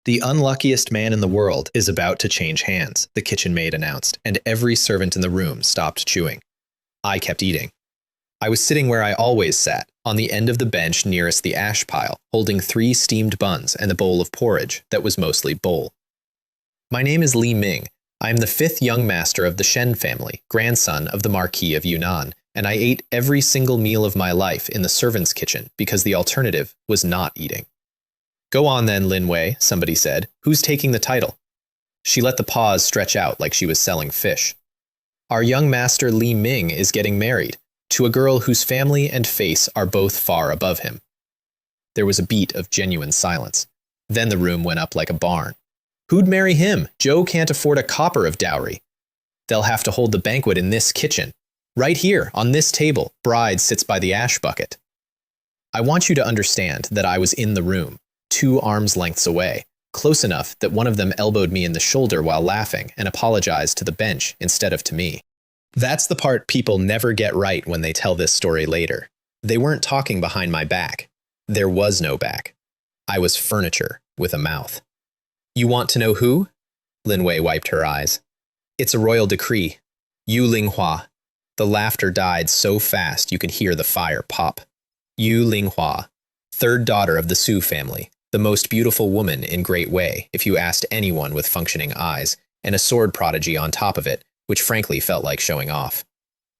The unluckiest man in the world is about to change hands, the kitchen maid announced, and every servant in the room stopped chewing. I kept eating. I was sitting where I always sat, on the end of the bench nearest the ash pile, holding 3 steamed buns and a bowl of porridge that was mostly bowl. My name is Li Ming. I am the 5th young master of the Shen family, grandson of the Marquis of Yunnan, and I ate every single meal of my life in the servants' kitchen because the alternative was not eating. Go on then, Lin Wei, somebody said. Who's taking the title? She let the pause stretch out like she was selling fish. Our young master Li Ming is getting married, to a girl whose family and face are both far above him. There was a beat of genuine silence. Then the room went up like a barn. Who'd marry him? Joe can't afford a copper of dowry. They'll have to hold the banquet in this kitchen. Right here, on this table, bride sits by the ash bucket. I want you to understand that I was in the room, 2 arms lengths away, close enough that one of them elbowed me in the shoulder while laughing and apologized to the bench instead of to me. That's the part people never get right when they tell this story later. They weren't talking behind my back. There was no back. I was furniture with a mouth. You want to know who? Lin Wei wiped her eyes. It's a royal decree. Yu Linghua. The laughter died so fast you could hear the fire pop. Yu Linghua, 3rd daughter of the Su family, the most beautiful woman in Great Wei, if you asked anyone with functioning eyes, and a sword prodigy on top of it, which frankly felt like showing off.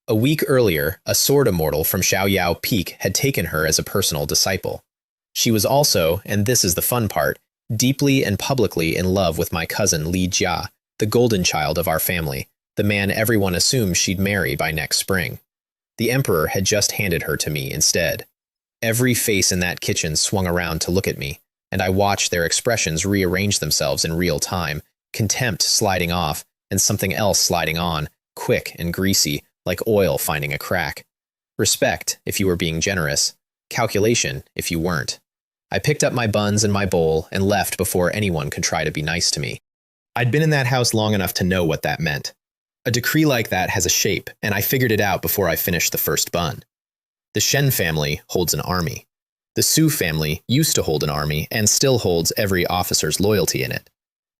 A week earlier, a sword immortal from Xiaoyao Peak had taken her as a personal disciple. She was also, and this is the fun part, deeply and publicly in love with my cousin Li Jia, the golden child of our family, the man everyone assumed she'd marry by next spring. The emperor had just handed her to me instead. Every face in that kitchen swung around to look at me, and I watched their expressions rearrange themselves in real time, contempt sliding off, and something else sliding on, quick and greasy, like oil finding a crack. Respect, if you were being generous. Calculation, if you weren't. I picked up my buns and my bowl and left before anyone could try to be nice to me. I'd been in that house long enough to know what that meant. A decree like that has a shape, and I figured it out before I finished the first bun. The Shen family holds an army. The Su family used to hold an army and still holds every officer's loyalty in it.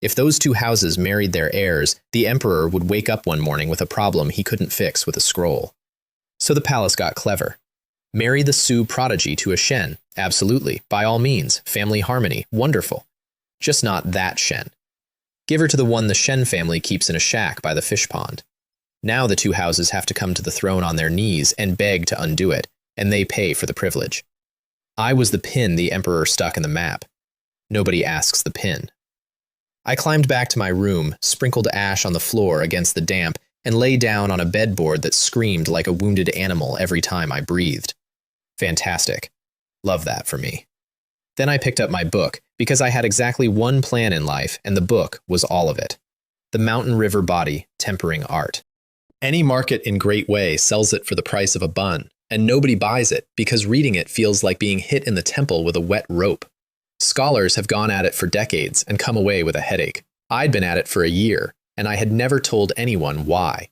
If those 2 houses married their heirs, the emperor would wake up one morning with a problem he couldn't fix with a scroll. So the palace got clever. Marry the Su prodigy to a Shen. Absolutely, by all means, family harmony, wonderful. Just not that Shen. Give her to the one the Shen family keeps in a shack by the fish pond. Now the 2 houses have to come to the throne on their knees and beg to undo it, and they pay for the privilege. I was the pin the emperor stuck in the map. Nobody asks the pin. I climbed back to my room, sprinkled ash on the floor against the damp, and lay down on a bedboard that screamed like a wounded animal every time I breathed. Fantastic. Love that for me. Then I picked up my book, because I had exactly one plan in life, and the book was all of it. The Mountain River Body, Tempering Art. Any market in Great Wei sells it for the price of a bun, and nobody buys it because reading it feels like being hit in the temple with a wet rope. Scholars have gone at it for decades and come away with a headache. I'd been at it for a year, and I had never told anyone why.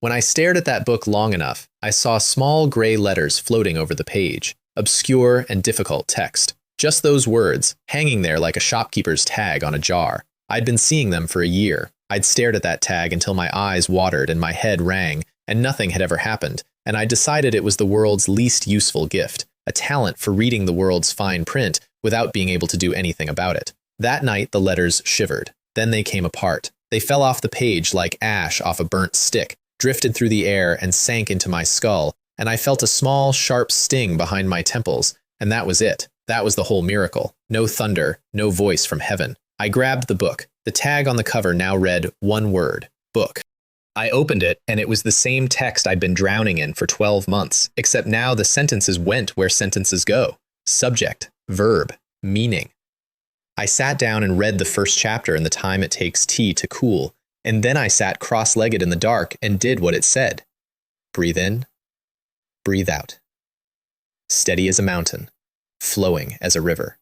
When I stared at that book long enough, I saw small gray letters floating over the page, obscure and difficult text. Just those words, hanging there like a shopkeeper's tag on a jar. I'd been seeing them for a year. I'd stared at that tag until my eyes watered and my head rang, and nothing had ever happened, and I decided it was the world's least useful gift, a talent for reading the world's fine print without being able to do anything about it. That night, the letters shivered. Then they came apart. They fell off the page like ash off a burnt stick, drifted through the air and sank into my skull, and I felt a small, sharp sting behind my temples, and that was it. That was the whole miracle. No thunder, no voice from heaven. I grabbed the book. The tag on the cover now read one word, book. I opened it, and it was the same text I'd been drowning in for 12 months, except now the sentences went where sentences go. Subject, verb, meaning. I sat down and read the first chapter in the time it takes tea to cool, and then I sat cross-legged in the dark and did what it said. Breathe in, breathe out. Steady as a mountain, flowing as a river.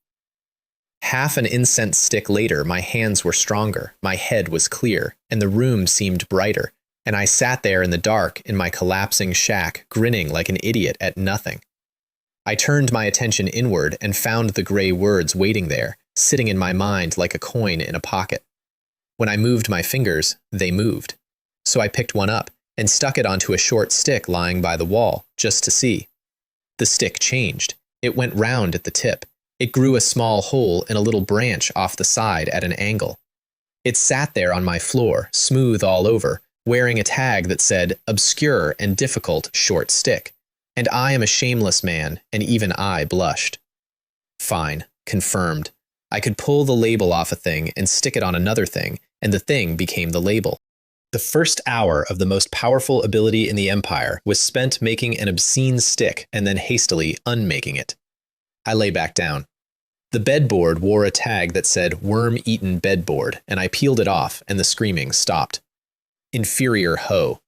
Half an incense stick later, my hands were stronger, my head was clear, and the room seemed brighter, and I sat there in the dark in my collapsing shack, grinning like an idiot at nothing. I turned my attention inward and found the gray words waiting there, sitting in my mind like a coin in a pocket. When I moved my fingers, they moved. So I picked one up and stuck it onto a short stick lying by the wall, just to see. The stick changed. It went round at the tip. It grew a small hole in a little branch off the side at an angle. It sat there on my floor, smooth all over, wearing a tag that said, "Obscure and difficult short stick." And I am a shameless man, and even I blushed. Fine, confirmed. I could pull the label off a thing and stick it on another thing, and the thing became the label. The first hour of the most powerful ability in the Empire was spent making an obscene stick and then hastily unmaking it. I lay back down. The bedboard wore a tag that said "Worm-Eaten Bedboard," and I peeled it off, and the screaming stopped. Inferior hoe.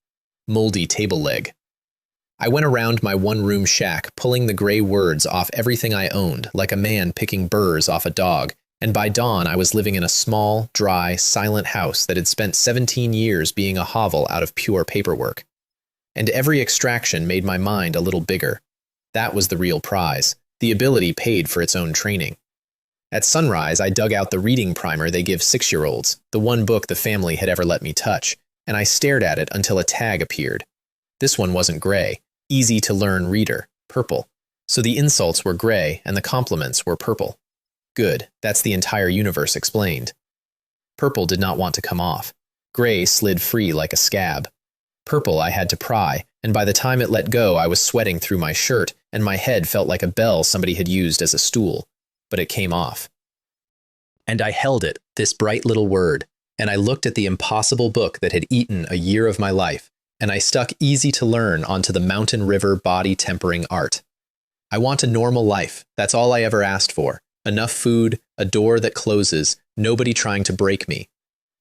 Moldy table leg. I went around my one-room shack, pulling the gray words off everything I owned, like a man picking burrs off a dog, and by dawn I was living in a small, dry, silent house that had spent 17 years being a hovel out of pure paperwork. And every extraction made my mind a little bigger. That was the real prize. The ability paid for its own training. At sunrise, I dug out the reading primer they give 6-year-olds, the one book the family had ever let me touch, and I stared at it until a tag appeared. This one wasn't gray. Easy to learn reader, purple. So the insults were gray and the compliments were purple. Good, that's the entire universe explained. Purple did not want to come off. Gray slid free like a scab. Purple I had to pry, and by the time it let go I was sweating through my shirt, and my head felt like a bell somebody had used as a stool. But it came off. And I held it, this bright little word, and I looked at the impossible book that had eaten a year of my life, and I stuck easy to learn onto the mountain river body tempering art. I want a normal life, that's all I ever asked for. Enough food, a door that closes, nobody trying to break me.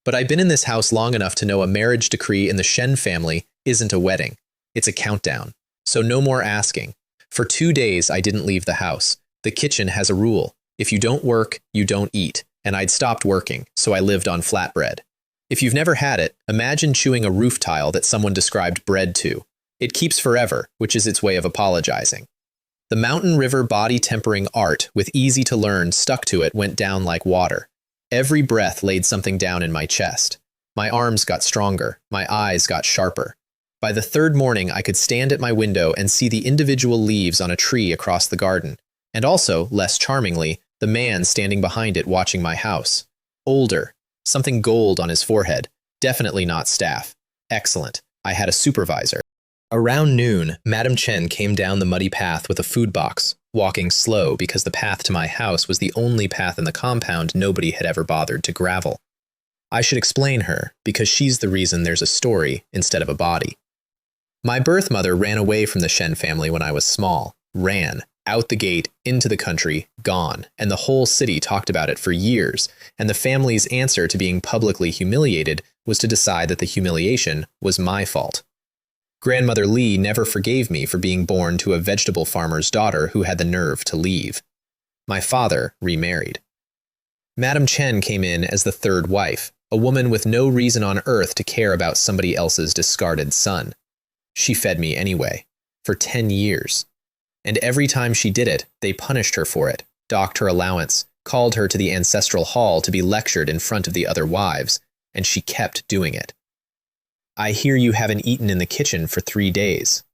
But I've been in this house long enough to know a marriage decree in the Shen family isn't a wedding. It's a countdown. So no more asking. For 2 days I didn't leave the house. The kitchen has a rule. If you don't work, you don't eat. And I'd stopped working, so I lived on flatbread. If you've never had it, imagine chewing a roof tile that someone described bread to. It keeps forever, which is its way of apologizing. The mountain river body tempering art, with easy to learn stuck to it, went down like water. Every breath laid something down in my chest. My arms got stronger. My eyes got sharper. By the third morning, I could stand at my window and see the individual leaves on a tree across the garden. And also, less charmingly, the man standing behind it watching my house. Older. Something gold on his forehead. Definitely not staff. Excellent. I had a supervisor. Around noon, Madam Chen came down the muddy path with a food box, walking slow because the path to my house was the only path in the compound nobody had ever bothered to gravel. I should explain her, because she's the reason there's a story instead of a body. My birth mother ran away from the Shen family when I was small. Ran. Out the gate, into the country, gone, and the whole city talked about it for years, and the family's answer to being publicly humiliated was to decide that the humiliation was my fault. Grandmother Li never forgave me for being born to a vegetable farmer's daughter who had the nerve to leave. My father remarried. Madam Chen came in as the third wife, a woman with no reason on earth to care about somebody else's discarded son. She fed me anyway, for 10 years. And every time she did it, they punished her for it, docked her allowance, called her to the ancestral hall to be lectured in front of the other wives, and she kept doing it. I hear you haven't eaten in the kitchen for 3 days.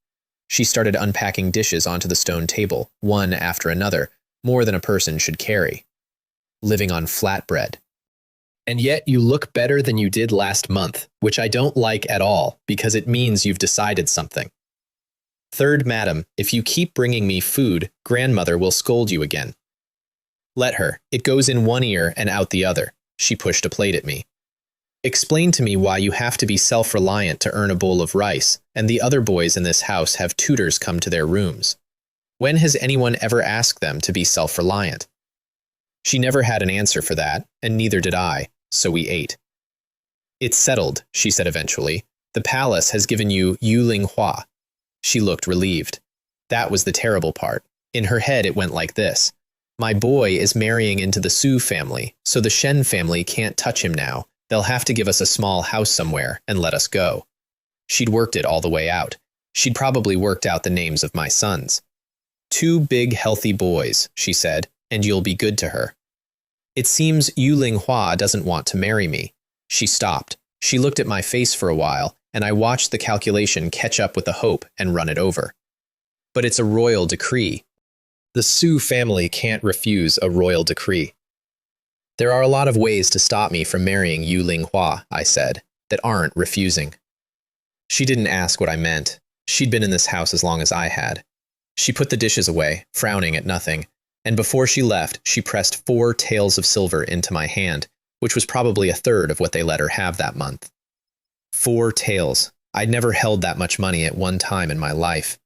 She started unpacking dishes onto the stone table, one after another, more than a person should carry. Living on flatbread. And yet you look better than you did last month, which I don't like at all, because it means you've decided something. Third madam, if you keep bringing me food, grandmother will scold you again. Let her. It goes in one ear and out the other. She pushed a plate at me. Explain to me why you have to be self-reliant to earn a bowl of rice, and the other boys in this house have tutors come to their rooms. When has anyone ever asked them to be self-reliant? She never had an answer for that, and neither did I, so we ate. It's settled, she said eventually. The palace has given you Yuling Hua. She looked relieved. That was the terrible part. In her head it went like this. My boy is marrying into the Su family, so the Shen family can't touch him now. They'll have to give us a small house somewhere and let us go. She'd worked it all the way out. She'd probably worked out the names of my sons. 2 big, healthy boys, she said, and you'll be good to her. It seems Yu Linghua doesn't want to marry me. She stopped. She looked at my face for a while, and I watched the calculation catch up with the hope and run it over. But it's a royal decree. The Su family can't refuse a royal decree. There are a lot of ways to stop me from marrying Yu Linghua, I said, that aren't refusing. She didn't ask what I meant. She'd been in this house as long as I had. She put the dishes away, frowning at nothing, and before she left, she pressed 4 taels of silver into my hand, which was probably a third of what they let her have that month. 4 taels. I'd never held that much money at one time in my life.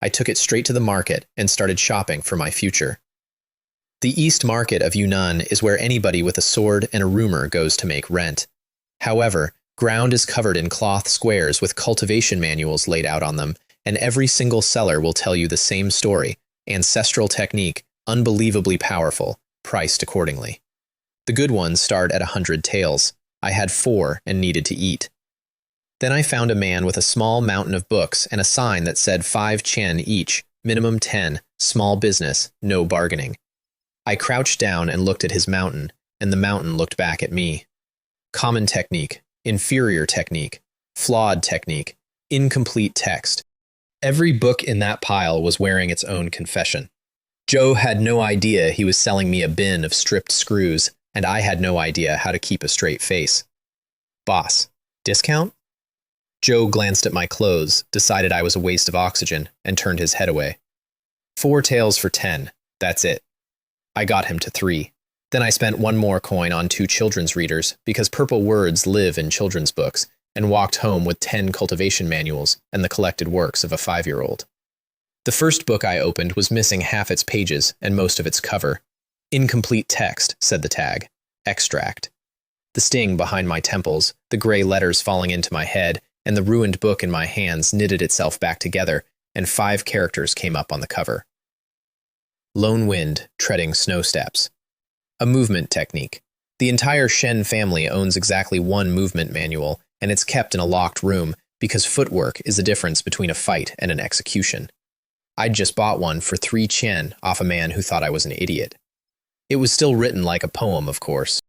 I took it straight to the market and started shopping for my future. The East Market of Yunnan is where anybody with a sword and a rumor goes to make rent. However, ground is covered in cloth squares with cultivation manuals laid out on them, and every single seller will tell you the same story, ancestral technique, unbelievably powerful, priced accordingly. The good ones start at 100 taels. I had 4 and needed to eat. Then I found a man with a small mountain of books and a sign that said 5 chen each, minimum 10, small business, no bargaining. I crouched down and looked at his mountain, and the mountain looked back at me. Common technique, inferior technique, flawed technique, incomplete text. Every book in that pile was wearing its own confession. Joe had no idea he was selling me a bin of stripped screws, and I had no idea how to keep a straight face. Boss, discount? Joe glanced at my clothes, decided I was a waste of oxygen, and turned his head away. 4 taels for 10, that's it. I got him to 3. Then I spent 1 more coin on 2 children's readers, because purple words live in children's books, and walked home with 10 cultivation manuals and the collected works of a 5-year-old. The first book I opened was missing half its pages and most of its cover. Incomplete text, said the tag. Extract. The sting behind my temples, the gray letters falling into my head, and the ruined book in my hands knitted itself back together, and 5 characters came up on the cover. Lone wind, treading snow steps. A movement technique. The entire Shen family owns exactly 1 movement manual, and it's kept in a locked room because footwork is the difference between a fight and an execution. I'd just bought one for 3 chen off a man who thought I was an idiot. It was still written like a poem, of course.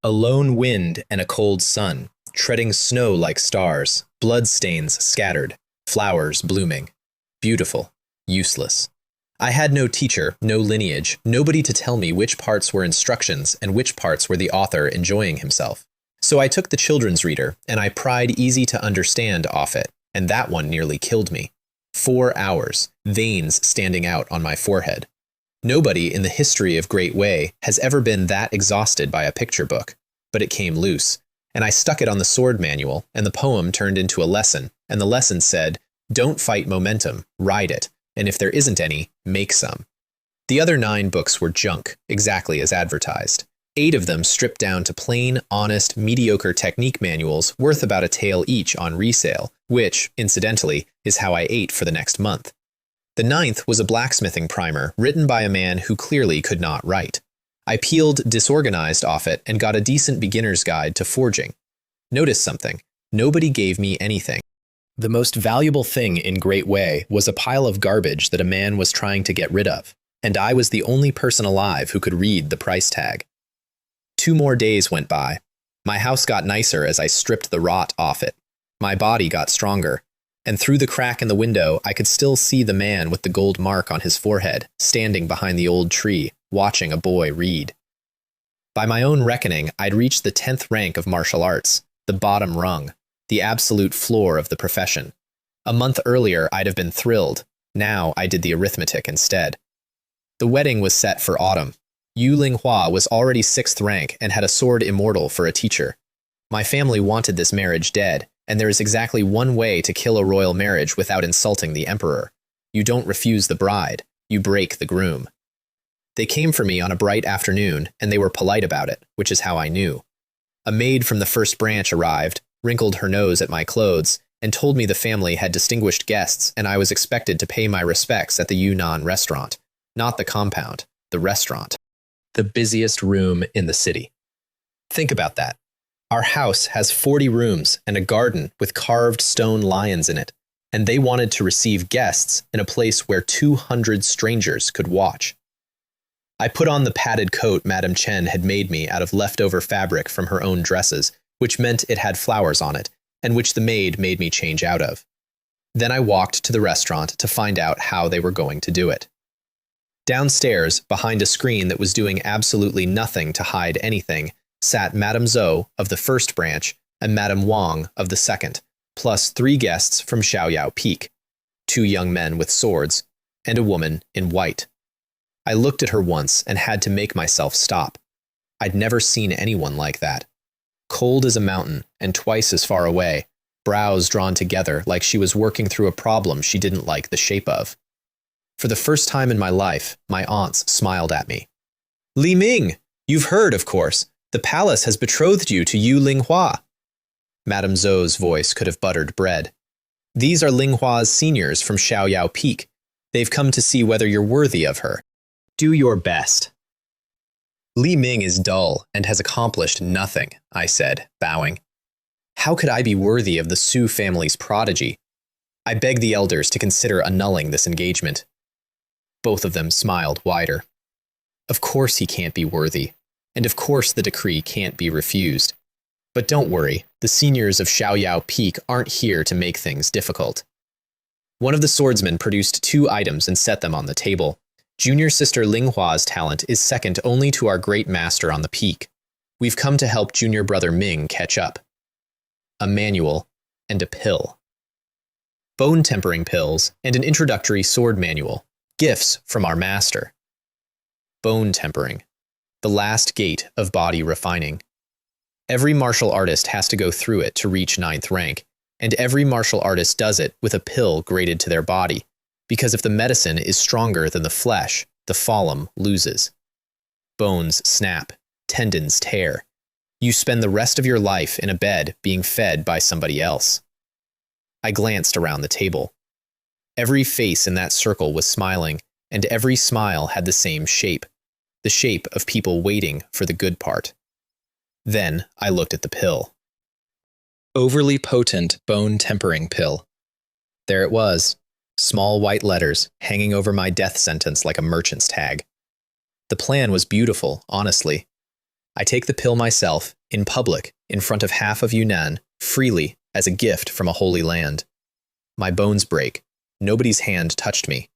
A lone wind and a cold sun, treading snow like stars, bloodstains scattered, flowers blooming. Beautiful, useless. I had no teacher, no lineage, nobody to tell me which parts were instructions and which parts were the author enjoying himself. So I took the children's reader, and I pried easy to understand off it, and that one nearly killed me. 4 hours, veins standing out on my forehead. Nobody in the history of Great Way has ever been that exhausted by a picture book, but it came loose, and I stuck it on the sword manual, and the poem turned into a lesson, and the lesson said, don't fight momentum, ride it, and if there isn't any, make some. The other 9 books were junk, exactly as advertised. 8 of them stripped down to plain, honest, mediocre technique manuals worth about a tael each on resale, which, incidentally, is how I ate for the next month. The 9th was a blacksmithing primer written by a man who clearly could not write. I peeled disorganized off it and got a decent beginner's guide to forging. Notice something. Nobody gave me anything. The most valuable thing in Great Way was a pile of garbage that a man was trying to get rid of, and I was the only person alive who could read the price tag. 2 more days went by. My house got nicer as I stripped the rot off it. My body got stronger, and through the crack in the window I could still see the man with the gold mark on his forehead, standing behind the old tree, watching a boy read. By my own reckoning, I'd reached the 10th rank of martial arts, the bottom rung, the absolute floor of the profession. A month earlier, I'd have been thrilled. Now I did the arithmetic instead. The wedding was set for autumn. Yu Linghua was already 6th rank and had a sword immortal for a teacher. My family wanted this marriage dead, and there is exactly one way to kill a royal marriage without insulting the emperor. You don't refuse the bride, you break the groom. They came for me on a bright afternoon, and they were polite about it, which is how I knew. A maid from the first branch arrived, wrinkled her nose at my clothes, and told me the family had distinguished guests and I was expected to pay my respects at the Yunnan restaurant. Not the compound, the restaurant. The busiest room in the city. Think about that. Our house has 40 rooms and a garden with carved stone lions in it, and they wanted to receive guests in a place where 200 strangers could watch. I put on the padded coat Madame Chen had made me out of leftover fabric from her own dresses, which meant it had flowers on it, and which the maid made me change out of. Then I walked to the restaurant to find out how they were going to do it. Downstairs, behind a screen that was doing absolutely nothing to hide anything, sat Madame Zhou of the first branch and Madame Wang of the second, plus 3 guests from Xiaoyao Peak, 2 young men with swords, and a woman in white. I looked at her once and had to make myself stop. I'd never seen anyone like that. Cold as a mountain and twice as far away, brows drawn together like she was working through a problem she didn't like the shape of. For the first time in my life, my aunts smiled at me. "Li Ming, you've heard, of course. The palace has betrothed you to Yu Linghua." Madame Zhou's voice could have buttered bread. "These are Linghua's seniors from Xiaoyao Peak. They've come to see whether you're worthy of her. Do your best." "Li Ming is dull and has accomplished nothing," I said, bowing. "How could I be worthy of the Su family's prodigy? I beg the elders to consider annulling this engagement." Both of them smiled wider. Of course he can't be worthy, and of course the decree can't be refused. But don't worry, the seniors of Xiaoyao Peak aren't here to make things difficult. One of the swordsmen produced 2 items and set them on the table. Junior sister Linghua's talent is second only to our great master on the peak. We've come to help junior brother Ming catch up. A manual and a pill. Bone tempering pills and an introductory sword manual. Gifts from our master. Bone tempering. The last gate of body refining. Every martial artist has to go through it to reach 9th rank, and every martial artist does it with a pill graded to their body, because if the medicine is stronger than the flesh, the phalum loses. Bones snap, tendons tear. You spend the rest of your life in a bed being fed by somebody else. I glanced around the table. Every face in that circle was smiling, and every smile had the same shape, the shape of people waiting for the good part. Then I looked at the pill. Overly potent bone tempering pill. There it was, small white letters hanging over my death sentence like a merchant's tag. The plan was beautiful, honestly. I take the pill myself, in public, in front of half of Yunnan, freely, as a gift from a holy land. My bones break. Nobody's hand touched me.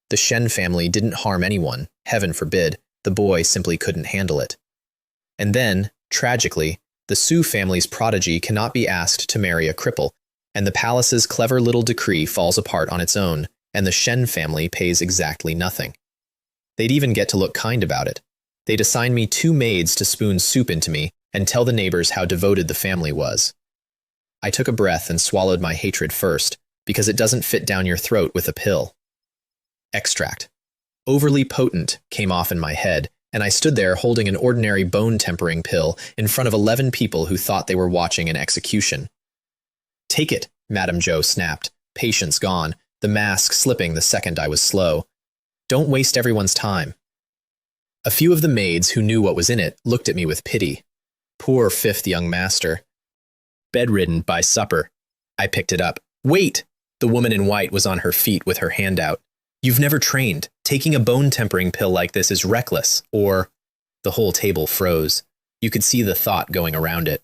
The Shen family didn't harm anyone, heaven forbid, the boy simply couldn't handle it. And then, tragically, the Su family's prodigy cannot be asked to marry a cripple, and the palace's clever little decree falls apart on its own, and the Shen family pays exactly nothing. They'd even get to look kind about it. They'd assign me 2 maids to spoon soup into me and tell the neighbors how devoted the family was. I took a breath and swallowed my hatred first, because it doesn't fit down your throat with a pill. Extract. Overly potent came off in my head, and I stood there holding an ordinary bone-tempering pill in front of 11 people who thought they were watching an execution. "Take it," Madame Zhou snapped, patience gone, the mask slipping the second I was slow. "Don't waste everyone's time." A few of the maids who knew what was in it looked at me with pity. Poor 5th young master. Bedridden by supper. I picked it up. "Wait!" The woman in white was on her feet with her hand out. "You've never trained. Taking a bone-tempering pill like this is reckless, or—" The whole table froze. You could see the thought going around it.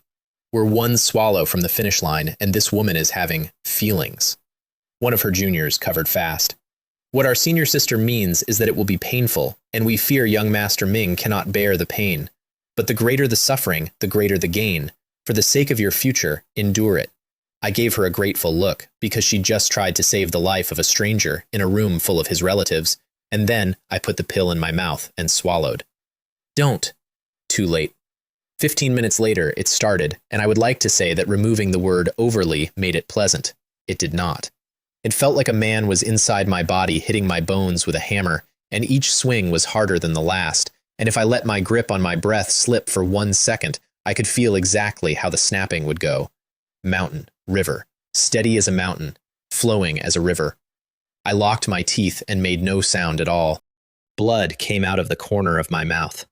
We're 1 swallow from the finish line, and this woman is having feelings. One of her juniors covered fast. "What our senior sister means is that it will be painful, and we fear young Master Ming cannot bear the pain. But the greater the suffering, the greater the gain. For the sake of your future, endure it." I gave her a grateful look, because she just tried to save the life of a stranger in a room full of his relatives, and then I put the pill in my mouth and swallowed. "Don't." Too late. 15 minutes later, it started, and I would like to say that removing the word overly made it pleasant. It did not. It felt like a man was inside my body hitting my bones with a hammer, and each swing was harder than the last, and if I let my grip on my breath slip for 1 second, I could feel exactly how the snapping would go. Mountain, river, steady as a mountain, flowing as a river. I locked my teeth and made no sound at all. Blood came out of the corner of my mouth.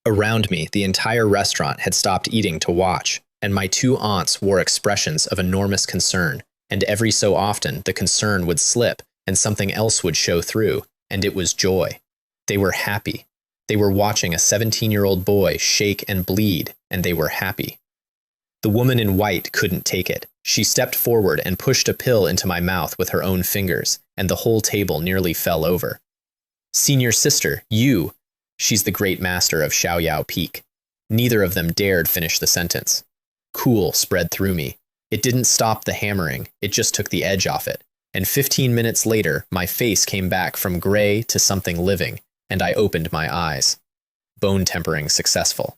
Around me, the entire restaurant had stopped eating to watch, and my 2 aunts wore expressions of enormous concern, and every so often the concern would slip and something else would show through, and it was joy. They were happy. They were watching a 17-year-old boy shake and bleed, and they were happy. The woman in white couldn't take it. She stepped forward and pushed a pill into my mouth with her own fingers, and the whole table nearly fell over. Senior sister, you! She's the great master of Xiaoyao Peak. Neither of them dared finish the sentence. Cool spread through me. It didn't stop the hammering, it just took the edge off it. And 15 minutes later, my face came back from gray to something living, and I opened my eyes. Bone tempering successful.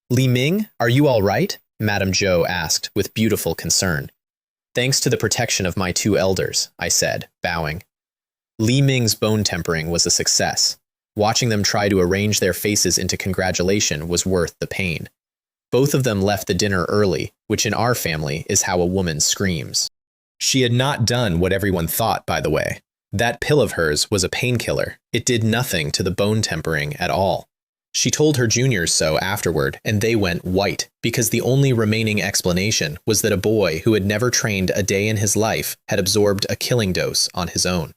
Li Ming, are you all right? Madame Zhou asked with beautiful concern. Thanks to the protection of my two elders, I said, bowing. Li Ming's bone tempering was a success. Watching them try to arrange their faces into congratulation was worth the pain. Both of them left the dinner early, which in our family is how a woman screams. She had not done what everyone thought, by the way. That pill of hers was a painkiller. It did nothing to the bone tempering at all. She told her juniors so afterward, and they went white, because the only remaining explanation was that a boy who had never trained a day in his life had absorbed a killing dose on his own.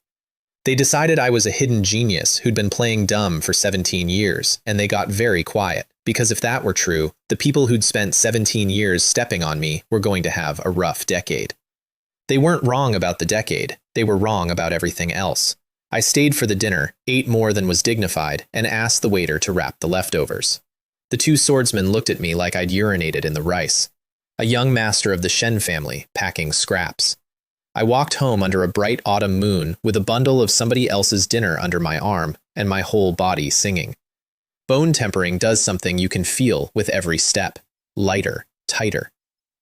They decided I was a hidden genius who'd been playing dumb for 17 years, and they got very quiet, because if that were true, the people who'd spent 17 years stepping on me were going to have a rough decade. They weren't wrong about the decade, they were wrong about everything else. I stayed for the dinner, ate more than was dignified, and asked the waiter to wrap the leftovers. The two swordsmen looked at me like I'd urinated in the rice. A young master of the Shen family, packing scraps. I walked home under a bright autumn moon with a bundle of somebody else's dinner under my arm and my whole body singing. Bone tempering does something you can feel with every step. Lighter, tighter.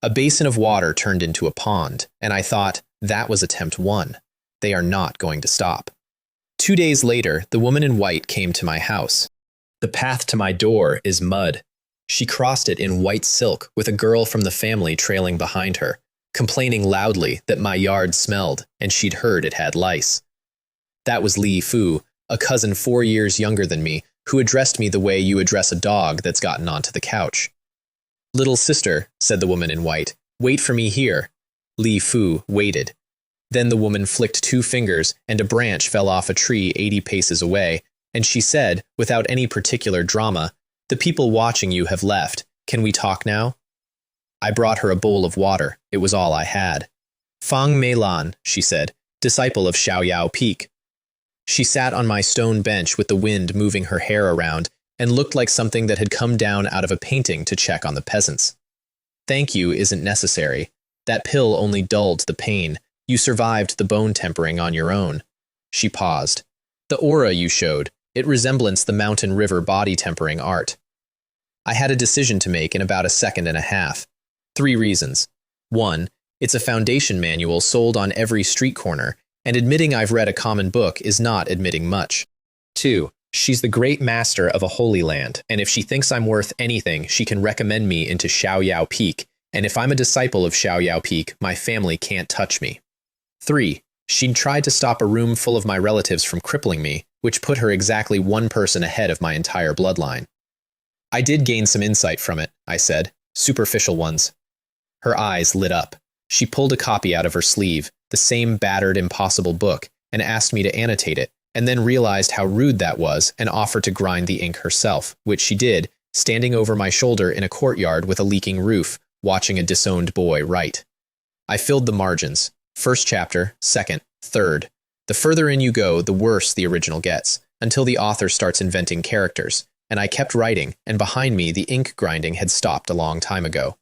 A basin of water turned into a pond, and I thought, that was attempt 1. They are not going to stop. 2 days later, the woman in white came to my house. The path to my door is mud. She crossed it in white silk with a girl from the family trailing behind her, complaining loudly that my yard smelled and she'd heard it had lice. That was Li Fu, a cousin 4 years younger than me, who addressed me the way you address a dog that's gotten onto the couch. Little sister, said the woman in white, wait for me here. Li Fu waited. Then the woman flicked 2 fingers and a branch fell off a tree 80 paces away, and she said, without any particular drama, the people watching you have left. Can we talk now? I brought her a bowl of water. It was all I had. Fang Meilan, she said, disciple of Xiaoyao Peak. She sat on my stone bench with the wind moving her hair around and looked like something that had come down out of a painting to check on the peasants. Thank you isn't necessary. That pill only dulled the pain. You survived the bone tempering on your own. She paused. The aura you showed, it resembles the mountain river body tempering art. I had a decision to make in about a second and a half. 3 reasons. 1, it's a foundation manual sold on every street corner, and admitting I've read a common book is not admitting much. 2, she's the great master of a holy land, and if she thinks I'm worth anything, she can recommend me into Xiaoyao Peak, and if I'm a disciple of Xiaoyao Peak, my family can't touch me. 3, she'd tried to stop a room full of my relatives from crippling me, which put her exactly 1 person ahead of my entire bloodline. I did gain some insight from it, I said. Superficial ones. Her eyes lit up. She pulled a copy out of her sleeve, the same battered, impossible book, and asked me to annotate it, and then realized how rude that was and offered to grind the ink herself, which she did, standing over my shoulder in a courtyard with a leaking roof, watching a disowned boy write. I filled the margins. 1st chapter, 2nd, 3rd. The further in you go, the worse the original gets, until the author starts inventing characters, and I kept writing, and behind me the ink grinding had stopped a long time ago.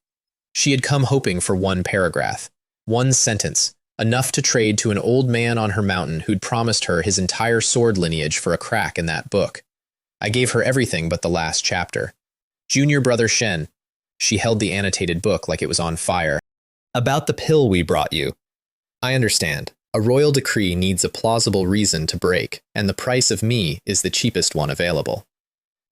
She had come hoping for 1 paragraph, 1 sentence, enough to trade to an old man on her mountain who'd promised her his entire sword lineage for a crack in that book. I gave her everything but the last chapter. Junior brother Shen. She held the annotated book like it was on fire. About the pill we brought you. I understand. A royal decree needs a plausible reason to break, and the price of me is the cheapest one available.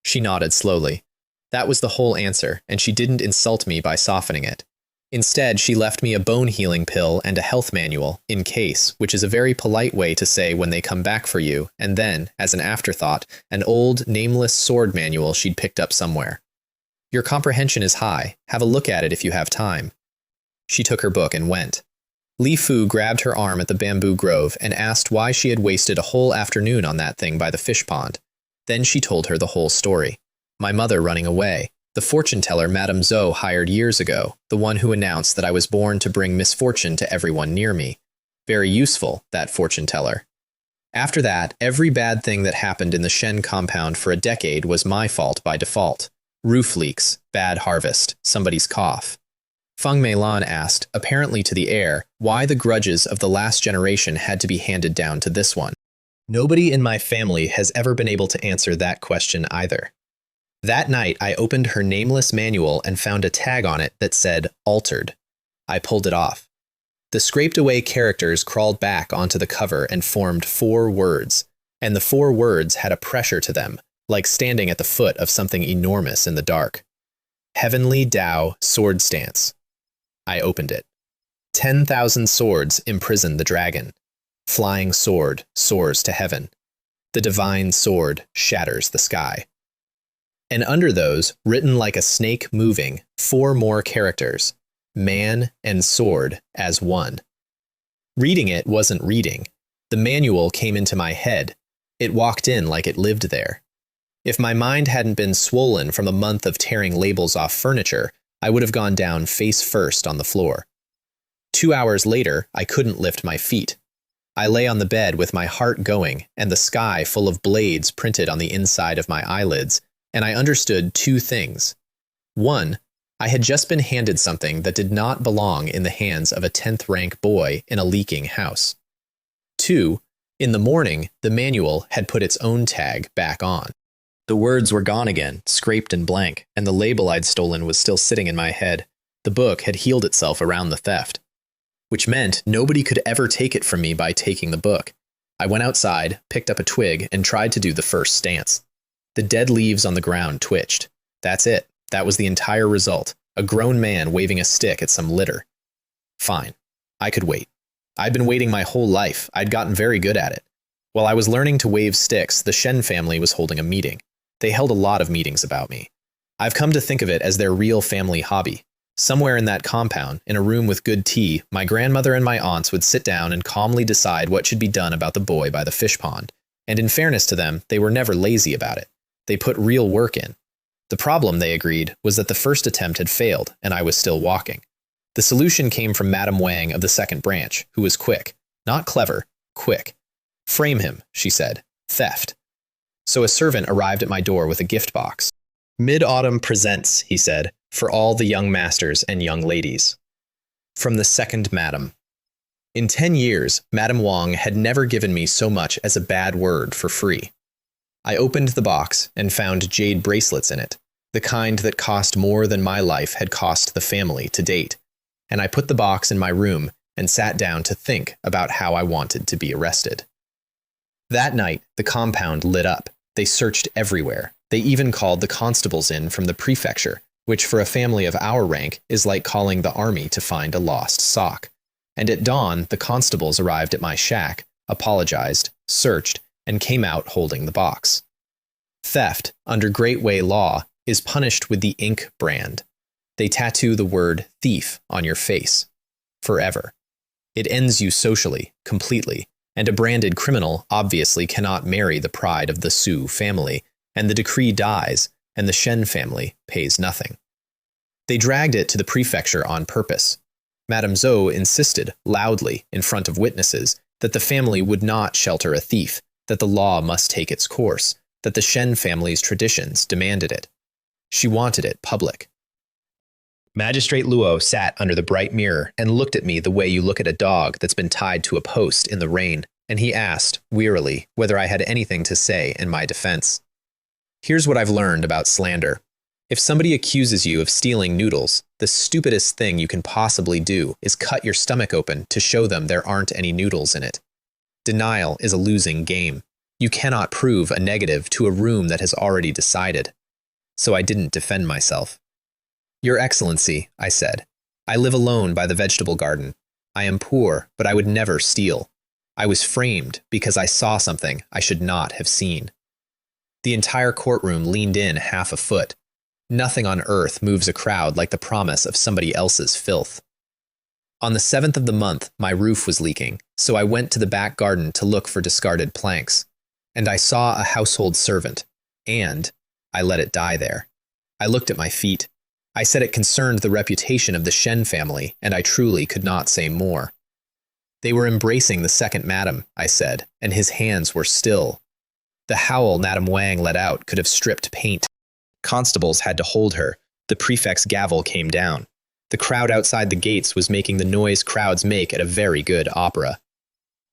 She nodded slowly. That was the whole answer, and she didn't insult me by softening it. Instead, she left me a bone-healing pill and a health manual, in case, which is a very polite way to say when they come back for you, and then, as an afterthought, an old, nameless sword manual she'd picked up somewhere. Your comprehension is high. Have a look at it if you have time. She took her book and went. Li Fu grabbed her arm at the bamboo grove and asked why she had wasted a whole afternoon on that thing by the fish pond. Then she told her the whole story. My mother running away, the fortune teller Madame Zhou hired years ago, the one who announced that I was born to bring misfortune to everyone near me. Very useful, that fortune teller. After that, every bad thing that happened in the Shen compound for a decade was my fault by default. Roof leaks, bad harvest, somebody's cough. Feng Meilan asked, apparently to the heir, why the grudges of the last generation had to be handed down to this one. Nobody in my family has ever been able to answer that question either. That night, I opened her nameless manual and found a tag on it that said, altered. I pulled it off. The scraped-away characters crawled back onto the cover and formed 4 words, and the 4 words had a pressure to them, like standing at the foot of something enormous in the dark. Heavenly Tao Sword Stance. I opened it. 10,000 swords imprison the dragon. Flying sword soars to heaven. The divine sword shatters the sky. And under those, written like a snake moving, 4 more characters, man and sword as one. Reading it wasn't reading. The manual came into my head. It walked in like it lived there. If my mind hadn't been swollen from a month of tearing labels off furniture, I would have gone down face first on the floor. 2 hours later, I couldn't lift my feet. I lay on the bed with my heart going and the sky full of blades printed on the inside of my eyelids, and I understood 2 things. 1, I had just been handed something that did not belong in the hands of a 10th-rank boy in a leaking house. 2, in the morning, the manual had put its own tag back on. The words were gone again, scraped and blank, and the label I'd stolen was still sitting in my head. The book had healed itself around the theft, which meant nobody could ever take it from me by taking the book. I went outside, picked up a twig, and tried to do the first stance. The dead leaves on the ground twitched. That's it. That was the entire result. A grown man waving a stick at some litter. Fine. I could wait. I'd been waiting my whole life. I'd gotten very good at it. While I was learning to wave sticks, the Shen family was holding a meeting. They held a lot of meetings about me. I've come to think of it as their real family hobby. Somewhere in that compound, in a room with good tea, my grandmother and my aunts would sit down and calmly decide what should be done about the boy by the fish pond. And in fairness to them, they were never lazy about it. They put real work in. The problem, they agreed, was that the first attempt had failed, and I was still walking. The solution came from Madame Wang of the second branch, who was quick. Not clever, quick. Frame him, she said. Theft. So a servant arrived at my door with a gift box. Mid-Autumn Presents, he said, for all the young masters and young ladies. From the second Madam. In 10 years, Madame Wang had never given me so much as a bad word for free. I opened the box and found jade bracelets in it, the kind that cost more than my life had cost the family to date, and I put the box in my room and sat down to think about how I wanted to be arrested. That night, the compound lit up. They searched everywhere. They even called the constables in from the prefecture, which for a family of our rank is like calling the army to find a lost sock. And at dawn, the constables arrived at my shack, apologized, searched, and came out holding the box. Theft, under Great Way law, is punished with the ink brand. They tattoo the word thief on your face. Forever. It ends you socially, completely, and a branded criminal obviously cannot marry the pride of the Su family, and the decree dies, and the Shen family pays nothing. They dragged it to the prefecture on purpose. Madame Zhou insisted, loudly, in front of witnesses, that the family would not shelter a thief, that the law must take its course, that the Shen family's traditions demanded it. She wanted it public. Magistrate Luo sat under the bright mirror and looked at me the way you look at a dog that's been tied to a post in the rain, and he asked, wearily, whether I had anything to say in my defense. Here's what I've learned about slander. If somebody accuses you of stealing noodles, the stupidest thing you can possibly do is cut your stomach open to show them there aren't any noodles in it. Denial is a losing game. You cannot prove a negative to a room that has already decided. So I didn't defend myself. Your Excellency, I said, I live alone by the vegetable garden. I am poor, but I would never steal. I was framed because I saw something I should not have seen. The entire courtroom leaned in half a foot. Nothing on earth moves a crowd like the promise of somebody else's filth. On the 7th of the month, my roof was leaking, so I went to the back garden to look for discarded planks. And I saw a household servant, And I let it die there. I looked at my feet. I said it concerned the reputation of the Shen family, and I truly could not say more. They were embracing the second madam, I said, and his hands were still. The howl Madame Wang let out could have stripped paint. Constables had to hold her. The prefect's gavel came down. The crowd outside the gates was making the noise crowds make at a very good opera.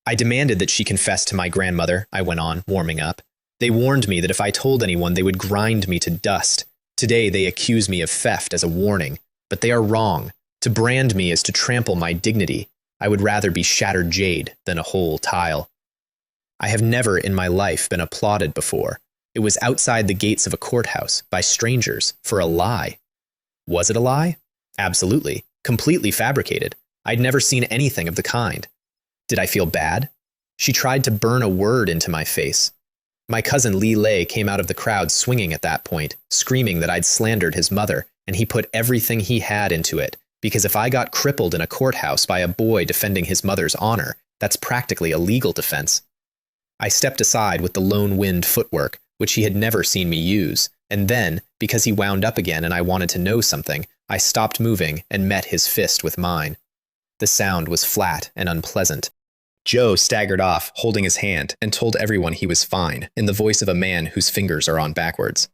I demanded that she confess to my grandmother, I went on, warming up. They warned me that if I told anyone, they would grind me to dust. Today they accuse me of theft as a warning, but they are wrong. To brand me is to trample my dignity. I would rather be shattered jade than a whole tile. I have never in my life been applauded before. It was outside the gates of a courthouse, by strangers, for a lie. Was it a lie? Absolutely. Completely fabricated. I'd never seen anything of the kind. Did I feel bad? She tried to burn a word into my face. My cousin Li Lei came out of the crowd swinging at that point, screaming that I'd slandered his mother, and he put everything he had into it, because if I got crippled in a courthouse by a boy defending his mother's honor, that's practically a legal defense. I stepped aside with the lone wind footwork, which he had never seen me use, and then, because he wound up again and I wanted to know something, I stopped moving and met his fist with mine. The sound was flat and unpleasant. Joe staggered off, holding his hand, and told everyone he was fine, in the voice of a man whose fingers are on backwards.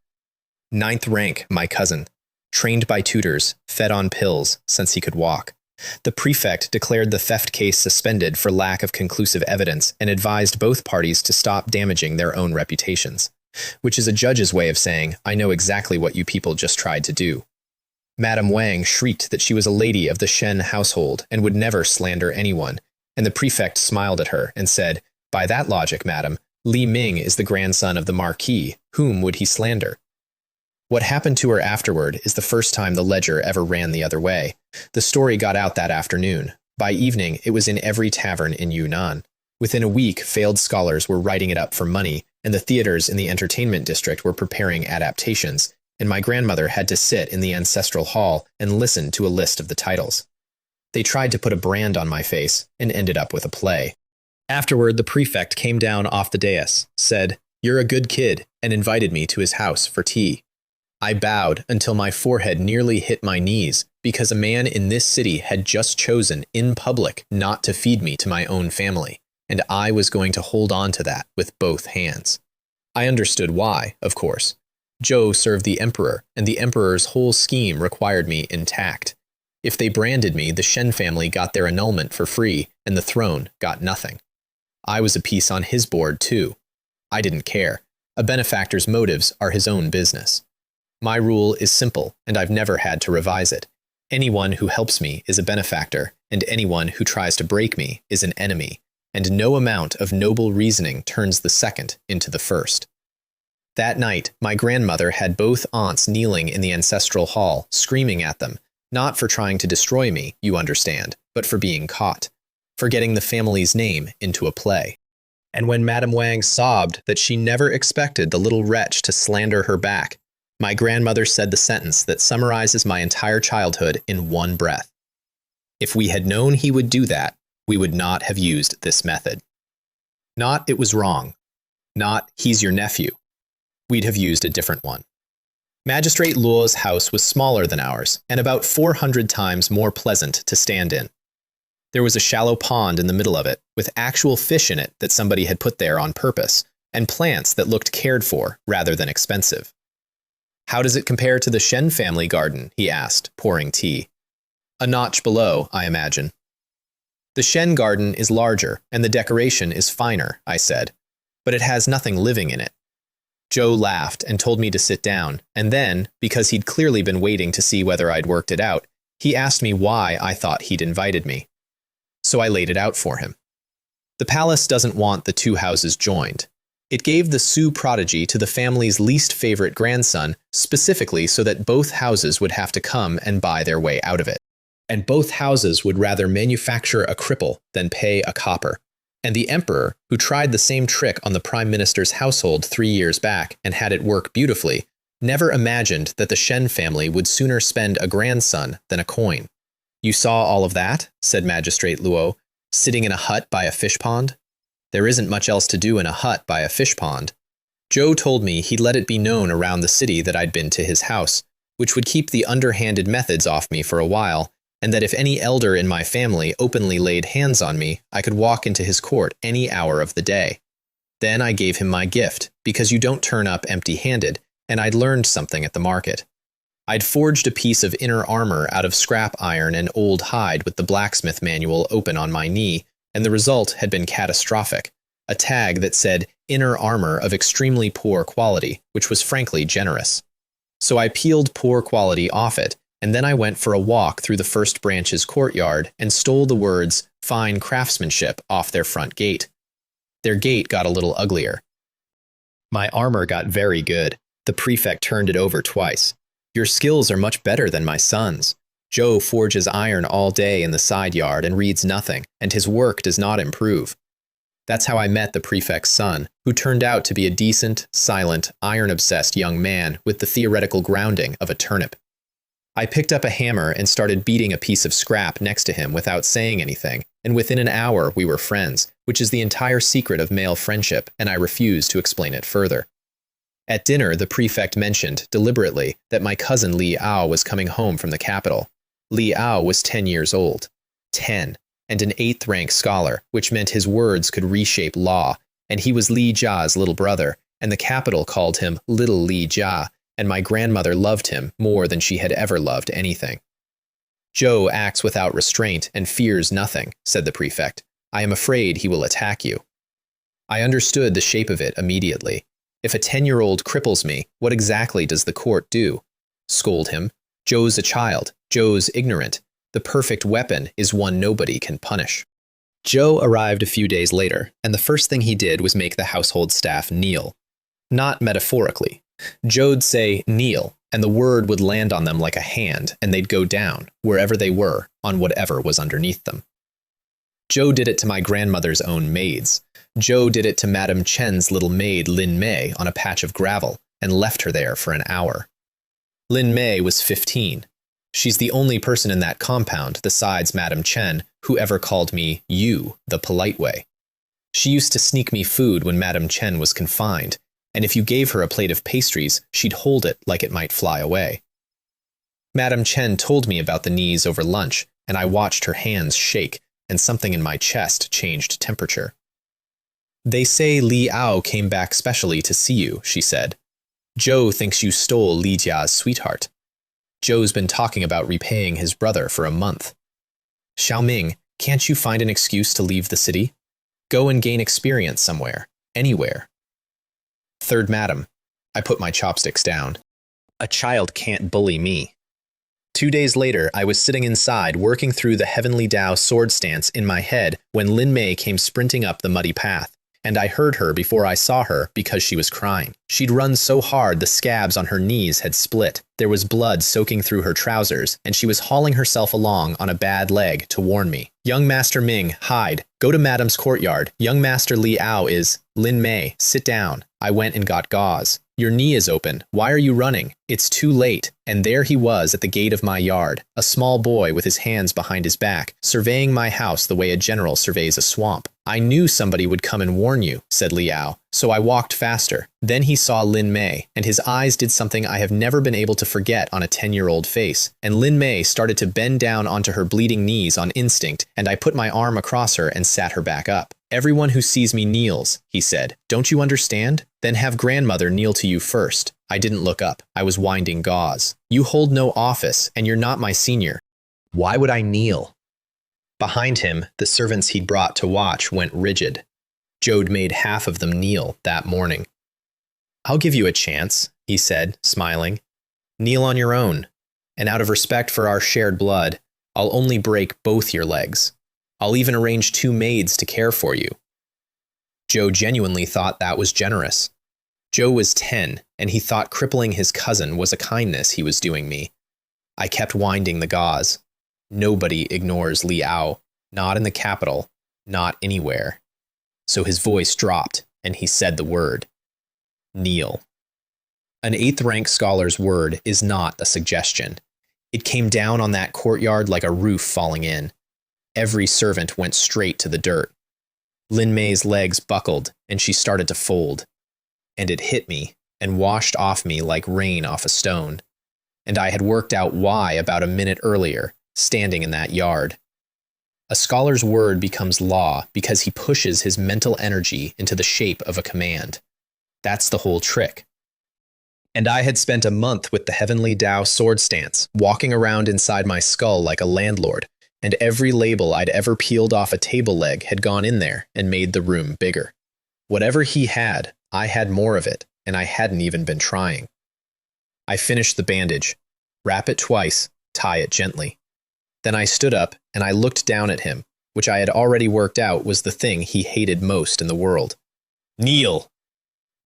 9th rank, my cousin. Trained by tutors, fed on pills, since he could walk. The prefect declared the theft case suspended for lack of conclusive evidence and advised both parties to stop damaging their own reputations, which is a judge's way of saying, I know exactly what you people just tried to do. Madame Wang shrieked that she was a lady of the Shen household and would never slander anyone, and the prefect smiled at her and said, by that logic, madam, Li Ming is the grandson of the Marquis. Whom would he slander? What happened to her afterward is the first time the ledger ever ran the other way. The story got out that afternoon. By evening, it was in every tavern in Yunnan. Within a week, failed scholars were writing it up for money, and the theaters in the entertainment district were preparing adaptations, and my grandmother had to sit in the ancestral hall and listen to a list of the titles. They tried to put a brand on my face and ended up with a play. Afterward, the prefect came down off the dais, said, "You're a good kid," and invited me to his house for tea. I bowed until my forehead nearly hit my knees because a man in this city had just chosen in public not to feed me to my own family, and I was going to hold on to that with both hands. I understood why, of course. Zhou served the emperor, and the emperor's whole scheme required me intact. If they branded me, the Shen family got their annulment for free, and the throne got nothing. I was a piece on his board, too. I didn't care. A benefactor's motives are his own business. My rule is simple, and I've never had to revise it. Anyone who helps me is a benefactor, and anyone who tries to break me is an enemy, and no amount of noble reasoning turns the second into the first. That night, my grandmother had both aunts kneeling in the ancestral hall, screaming at them, not for trying to destroy me, you understand, but for being caught, for getting the family's name into a play. And when Madame Wang sobbed that she never expected the little wretch to slander her back, my grandmother said the sentence that summarizes my entire childhood in one breath. If we had known he would do that, we would not have used this method. Not it was wrong. Not he's your nephew. We'd have used a different one. Magistrate Luo's house was smaller than ours, and about 400 times more pleasant to stand in. There was a shallow pond in the middle of it, with actual fish in it that somebody had put there on purpose, and plants that looked cared for rather than expensive. How does it compare to the Shen family garden? He asked, pouring tea. A notch below, I imagine. The Shen garden is larger, and the decoration is finer, I said, but it has nothing living in it. Zhou laughed and told me to sit down, and then, because he'd clearly been waiting to see whether I'd worked it out, he asked me why I thought he'd invited me. So I laid it out for him. The palace doesn't want the two houses joined. It gave the Su prodigy to the family's least favorite grandson specifically so that both houses would have to come and buy their way out of it. And both houses would rather manufacture a cripple than pay a copper. And the emperor, who tried the same trick on the prime minister's household 3 years back and had it work beautifully, never imagined that the Shen family would sooner spend a grandson than a coin. You saw all of that, said Magistrate Luo, sitting in a hut by a fish pond? There isn't much else to do in a hut by a fish pond. Joe told me he'd let it be known around the city that I'd been to his house, which would keep the underhanded methods off me for a while, and that if any elder in my family openly laid hands on me, I could walk into his court any hour of the day. Then I gave him my gift, because you don't turn up empty-handed, and I'd learned something at the market. I'd forged a piece of inner armor out of scrap iron and old hide with the blacksmith manual open on my knee, and the result had been catastrophic. A tag that said, inner armor of extremely poor quality, which was frankly generous. So I peeled poor quality off it, and then I went for a walk through the First Branch's courtyard and stole the words, fine craftsmanship, off their front gate. Their gate got a little uglier. My armor got very good. The prefect turned it over twice. Your skills are much better than my son's. Joe forges iron all day in the side yard and reads nothing, and his work does not improve. That's how I met the prefect's son, who turned out to be a decent, silent, iron-obsessed young man with the theoretical grounding of a turnip. I picked up a hammer and started beating a piece of scrap next to him without saying anything, and within an hour we were friends, which is the entire secret of male friendship, and I refuse to explain it further. At dinner, the prefect mentioned, deliberately, that my cousin Li Ao was coming home from the capital. Li Ao was 10 years old. 10. And an 8th-rank scholar, which meant his words could reshape law, and he was Li Jia's little brother, and the capital called him Little Li Jia, and my grandmother loved him more than she had ever loved anything. Joe acts without restraint and fears nothing, said the prefect. I am afraid he will attack you. I understood the shape of it immediately. If a 10-year-old cripples me, what exactly does the court do? Scold him. Joe's a child. Joe's ignorant. The perfect weapon is one nobody can punish. Joe arrived a few days later, and the first thing he did was make the household staff kneel. Not metaphorically. Joe'd say, kneel, and the word would land on them like a hand, and they'd go down, wherever they were, on whatever was underneath them. Joe did it to my grandmother's own maids. Joe did it to Madame Chen's little maid, Lin Mei, on a patch of gravel, and left her there for an hour. Lin Mei was 15. She's the only person in that compound, besides Madame Chen, who ever called me you the polite way. She used to sneak me food when Madame Chen was confined, and if you gave her a plate of pastries, she'd hold it like it might fly away. Madame Chen told me about the knees over lunch, and I watched her hands shake, and something in my chest changed temperature. They say Li Ao came back specially to see you, she said. Joe thinks you stole Li Jia's sweetheart. Joe's been talking about repaying his brother for a month. Xiaoming, can't you find an excuse to leave the city? Go and gain experience somewhere, anywhere. Third Madam, I put my chopsticks down. A child can't bully me. 2 days later, I was sitting inside working through the Heavenly Tao sword stance in my head when Lin Mei came sprinting up the muddy path, and I heard her before I saw her because she was crying. She'd run so hard the scabs on her knees had split. There was blood soaking through her trousers, and she was hauling herself along on a bad leg to warn me. Young Master Ming, hide. Go to Madame's courtyard. Young Master Li Ao is... Lin Mei, sit down. I went and got gauze. Your knee is open. Why are you running? It's too late. And there he was at the gate of my yard, a small boy with his hands behind his back, surveying my house the way a general surveys a swamp. I knew somebody would come and warn you, said Liao, so I walked faster. Then he saw Lin Mei, and his eyes did something I have never been able to forget on a 10-year-old face, and Lin Mei started to bend down onto her bleeding knees on instinct, and I put my arm across her and sat her back up. Everyone who sees me kneels, he said. Don't you understand? Then have grandmother kneel to you first. I didn't look up. I was winding gauze. You hold no office, and you're not my senior. Why would I kneel? Behind him, the servants he'd brought to watch went rigid. Joe'd made half of them kneel that morning. I'll give you a chance, he said, smiling. Kneel on your own, and out of respect for our shared blood, I'll only break both your legs. I'll even arrange 2 maids to care for you. Joe genuinely thought that was generous. Joe was 10, and he thought crippling his cousin was a kindness he was doing me. I kept winding the gauze. Nobody ignores Liao, not in the capital, not anywhere. So his voice dropped, and he said the word. Kneel. An 8th-rank scholar's word is not a suggestion. It came down on that courtyard like a roof falling in. Every servant went straight to the dirt. Lin Mei's legs buckled, and she started to fold. and it hit me and washed off me like rain off a stone. And I had worked out why about a minute earlier, standing in that yard. A scholar's word becomes law because he pushes his mental energy into the shape of a command. That's the whole trick. And I had spent a month with the Heavenly Tao sword stance, walking around inside my skull like a landlord, and every label I'd ever peeled off a table leg had gone in there and made the room bigger. Whatever he had, I had more of it, and I hadn't even been trying. I finished the bandage, wrap it twice, tie it gently. Then I stood up and I looked down at him, which I had already worked out was the thing he hated most in the world. Kneel!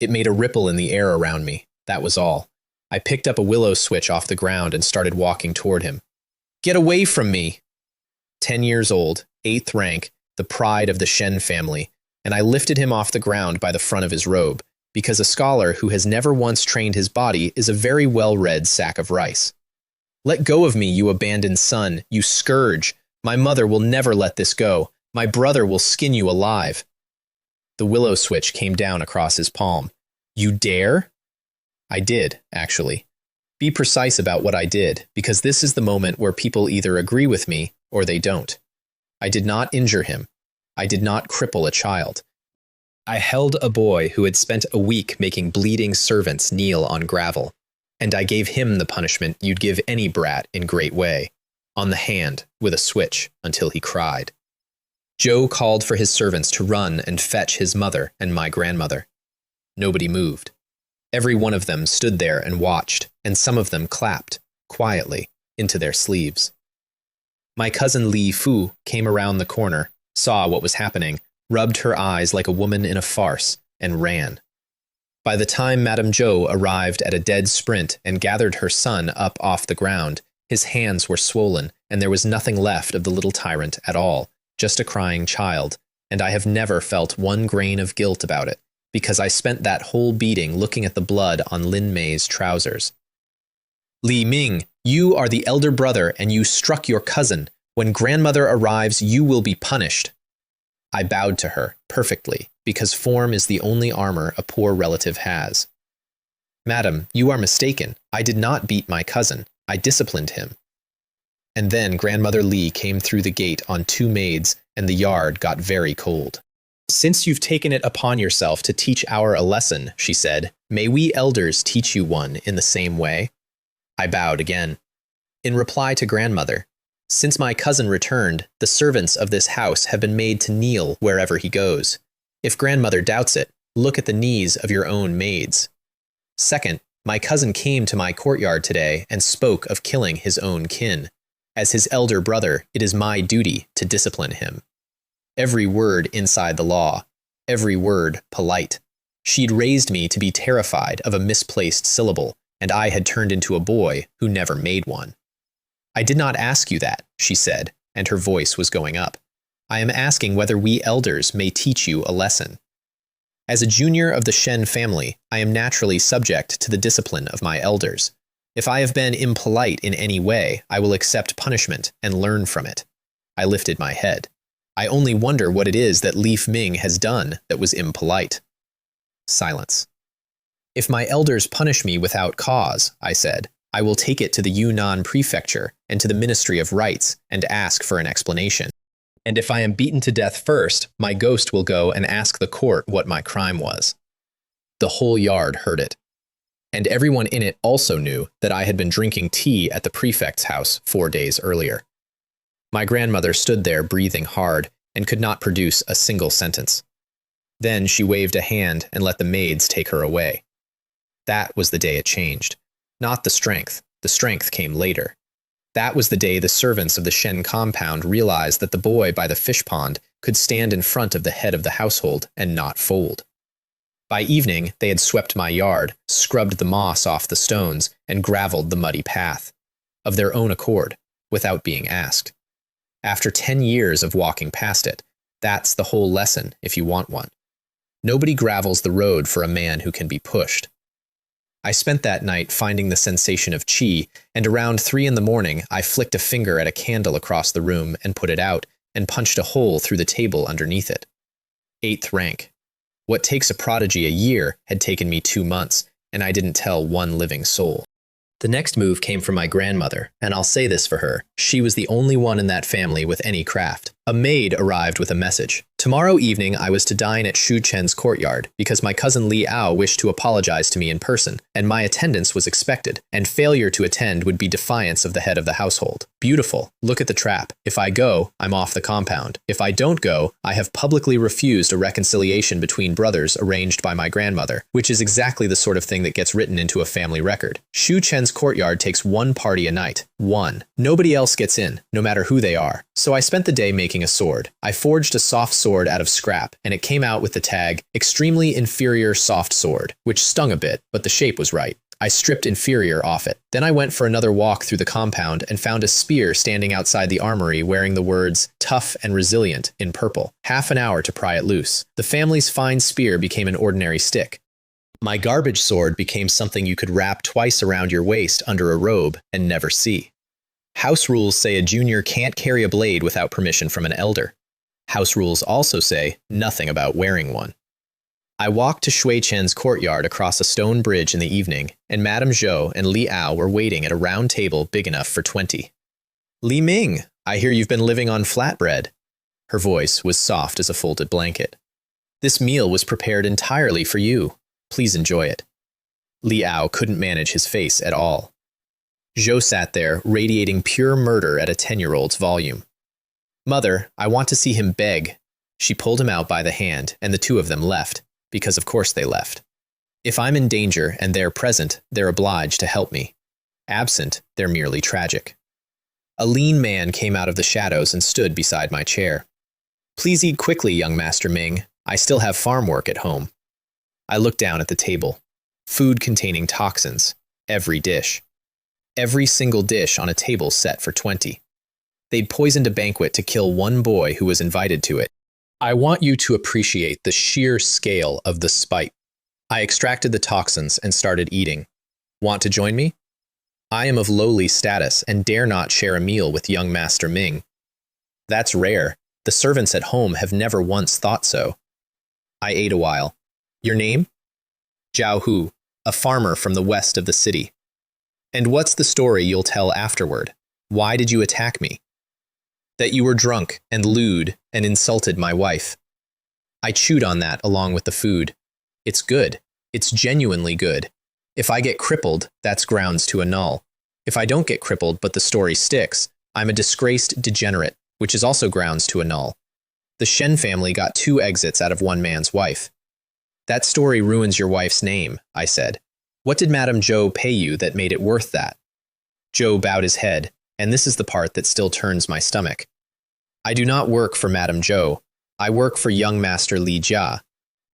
It made a ripple in the air around me. That was all. I picked up a willow switch off the ground and started walking toward him. Get away from me! 10 years old, 8th rank, the pride of the Shen family, and I lifted him off the ground by the front of his robe, because a scholar who has never once trained his body is a very well-read sack of rice. Let go of me, you abandoned son, you scourge. My mother will never let this go. My brother will skin you alive. The willow switch came down across his palm. You dare? I did, actually. Be precise about what I did, because this is the moment where people either agree with me or they don't. I did not injure him. I did not cripple a child. I held a boy who had spent a week making bleeding servants kneel on gravel, and I gave him the punishment you'd give any brat in Great Way, on the hand with a switch until he cried. Joe called for his servants to run and fetch his mother and my grandmother. Nobody moved. Every one of them stood there and watched, and some of them clapped, quietly, into their sleeves. My cousin Li Fu came around the corner, saw what was happening, rubbed her eyes like a woman in a farce, and ran. By the time Madame Zhou arrived at a dead sprint and gathered her son up off the ground, his hands were swollen, and there was nothing left of the little tyrant at all, just a crying child, and I have never felt one grain of guilt about it, because I spent that whole beating looking at the blood on Lin Mei's trousers. Li Ming, you are the elder brother, and you struck your cousin. When grandmother arrives, you will be punished. I bowed to her, perfectly, because form is the only armor a poor relative has. Madam, you are mistaken. I did not beat my cousin. I disciplined him. And then Grandmother Li came through the gate on 2 maids, and the yard got very cold. Since you've taken it upon yourself to teach our a lesson, she said, may we elders teach you one in the same way? I bowed again. In reply to Grandmother, since my cousin returned, the servants of this house have been made to kneel wherever he goes. If Grandmother doubts it, look at the knees of your own maids. Second, my cousin came to my courtyard today and spoke of killing his own kin. As his elder brother, it is my duty to discipline him. Every word inside the law, every word polite. She'd raised me to be terrified of a misplaced syllable, and I had turned into a boy who never made one. I did not ask you that, she said, and her voice was going up. I am asking whether we elders may teach you a lesson. As a junior of the Shen family, I am naturally subject to the discipline of my elders. If I have been impolite in any way, I will accept punishment and learn from it. I lifted my head. I only wonder what it is that Li Ming has done that was impolite. Silence. If my elders punish me without cause, I said, I will take it to the Yunnan Prefecture and to the Ministry of Rights and ask for an explanation. And if I am beaten to death first, my ghost will go and ask the court what my crime was. The whole yard heard it. And everyone in it also knew that I had been drinking tea at the prefect's house 4 days earlier. My grandmother stood there breathing hard and could not produce a single sentence. Then she waved a hand and let the maids take her away. That was the day it changed. Not the strength. The strength came later. That was the day the servants of the Shen compound realized that the boy by the fish pond could stand in front of the head of the household and not fold. By evening, they had swept my yard, scrubbed the moss off the stones, and graveled the muddy path. Of their own accord, without being asked. After 10 years of walking past it, that's the whole lesson if you want one. Nobody gravels the road for a man who can be pushed. I spent that night finding the sensation of qi, and around 3 in the morning, I flicked a finger at a candle across the room and put it out, and punched a hole through the table underneath it. 8th rank. What takes a prodigy a year had taken me 2 months, and I didn't tell one living soul. The next move came from my grandmother, and I'll say this for her. She was the only one in that family with any craft. A maid arrived with a message. Tomorrow evening, I was to dine at Shu Chen's courtyard because my cousin Li Ao wished to apologize to me in person, and my attendance was expected, and failure to attend would be defiance of the head of the household. Beautiful. Look at the trap. If I go, I'm off the compound. If I don't go, I have publicly refused a reconciliation between brothers arranged by my grandmother, which is exactly the sort of thing that gets written into a family record. Shu Chen's courtyard takes one party a night. One. Nobody else gets in, no matter who they are. So I spent the day making a sword. I forged a soft sword out of scrap, and it came out with the tag, extremely inferior soft sword, which stung a bit, but the shape was right. I stripped inferior off it. Then I went for another walk through the compound and found a spear standing outside the armory wearing the words tough and resilient in purple. Half an hour to pry it loose. The family's fine spear became an ordinary stick. My garbage sword became something you could wrap twice around your waist under a robe and never see. House rules say a junior can't carry a blade without permission from an elder. House rules also say nothing about wearing one. I walked to Shui Chen's courtyard across a stone bridge in the evening, and Madame Zhou and Li Ao were waiting at a round table big enough for 20. Li Ming, I hear you've been living on flatbread. Her voice was soft as a folded blanket. This meal was prepared entirely for you. Please enjoy it. Li Ao couldn't manage his face at all. Zhou sat there, radiating pure murder at a 10-year-old's volume. Mother, I want to see him beg. She pulled him out by the hand, and the two of them left, because of course they left. If I'm in danger and they're present, they're obliged to help me. Absent, they're merely tragic. A lean man came out of the shadows and stood beside my chair. Please eat quickly, young Master Ming. I still have farm work at home. I looked down at the table. Food containing toxins. Every dish. Every single dish on a table set for 20. They'd poisoned a banquet to kill one boy who was invited to it. I want you to appreciate the sheer scale of the spite. I extracted the toxins and started eating. Want to join me? I am of lowly status and dare not share a meal with young Master Ming. That's rare. The servants at home have never once thought so. I ate a while. Your name? Zhao Hu, a farmer from the west of the city. And what's the story you'll tell afterward? Why did you attack me? That you were drunk and lewd and insulted my wife. I chewed on that along with the food. It's good. It's genuinely good. If I get crippled, that's grounds to annul. If I don't get crippled but the story sticks, I'm a disgraced degenerate, which is also grounds to annul. The Shen family got 2 exits out of one man's wife. That story ruins your wife's name, I said. What did Madame Zhou pay you that made it worth that? Zhou bowed his head, and this is the part that still turns my stomach. I do not work for Madame Zhou. I work for young Master Li Jia.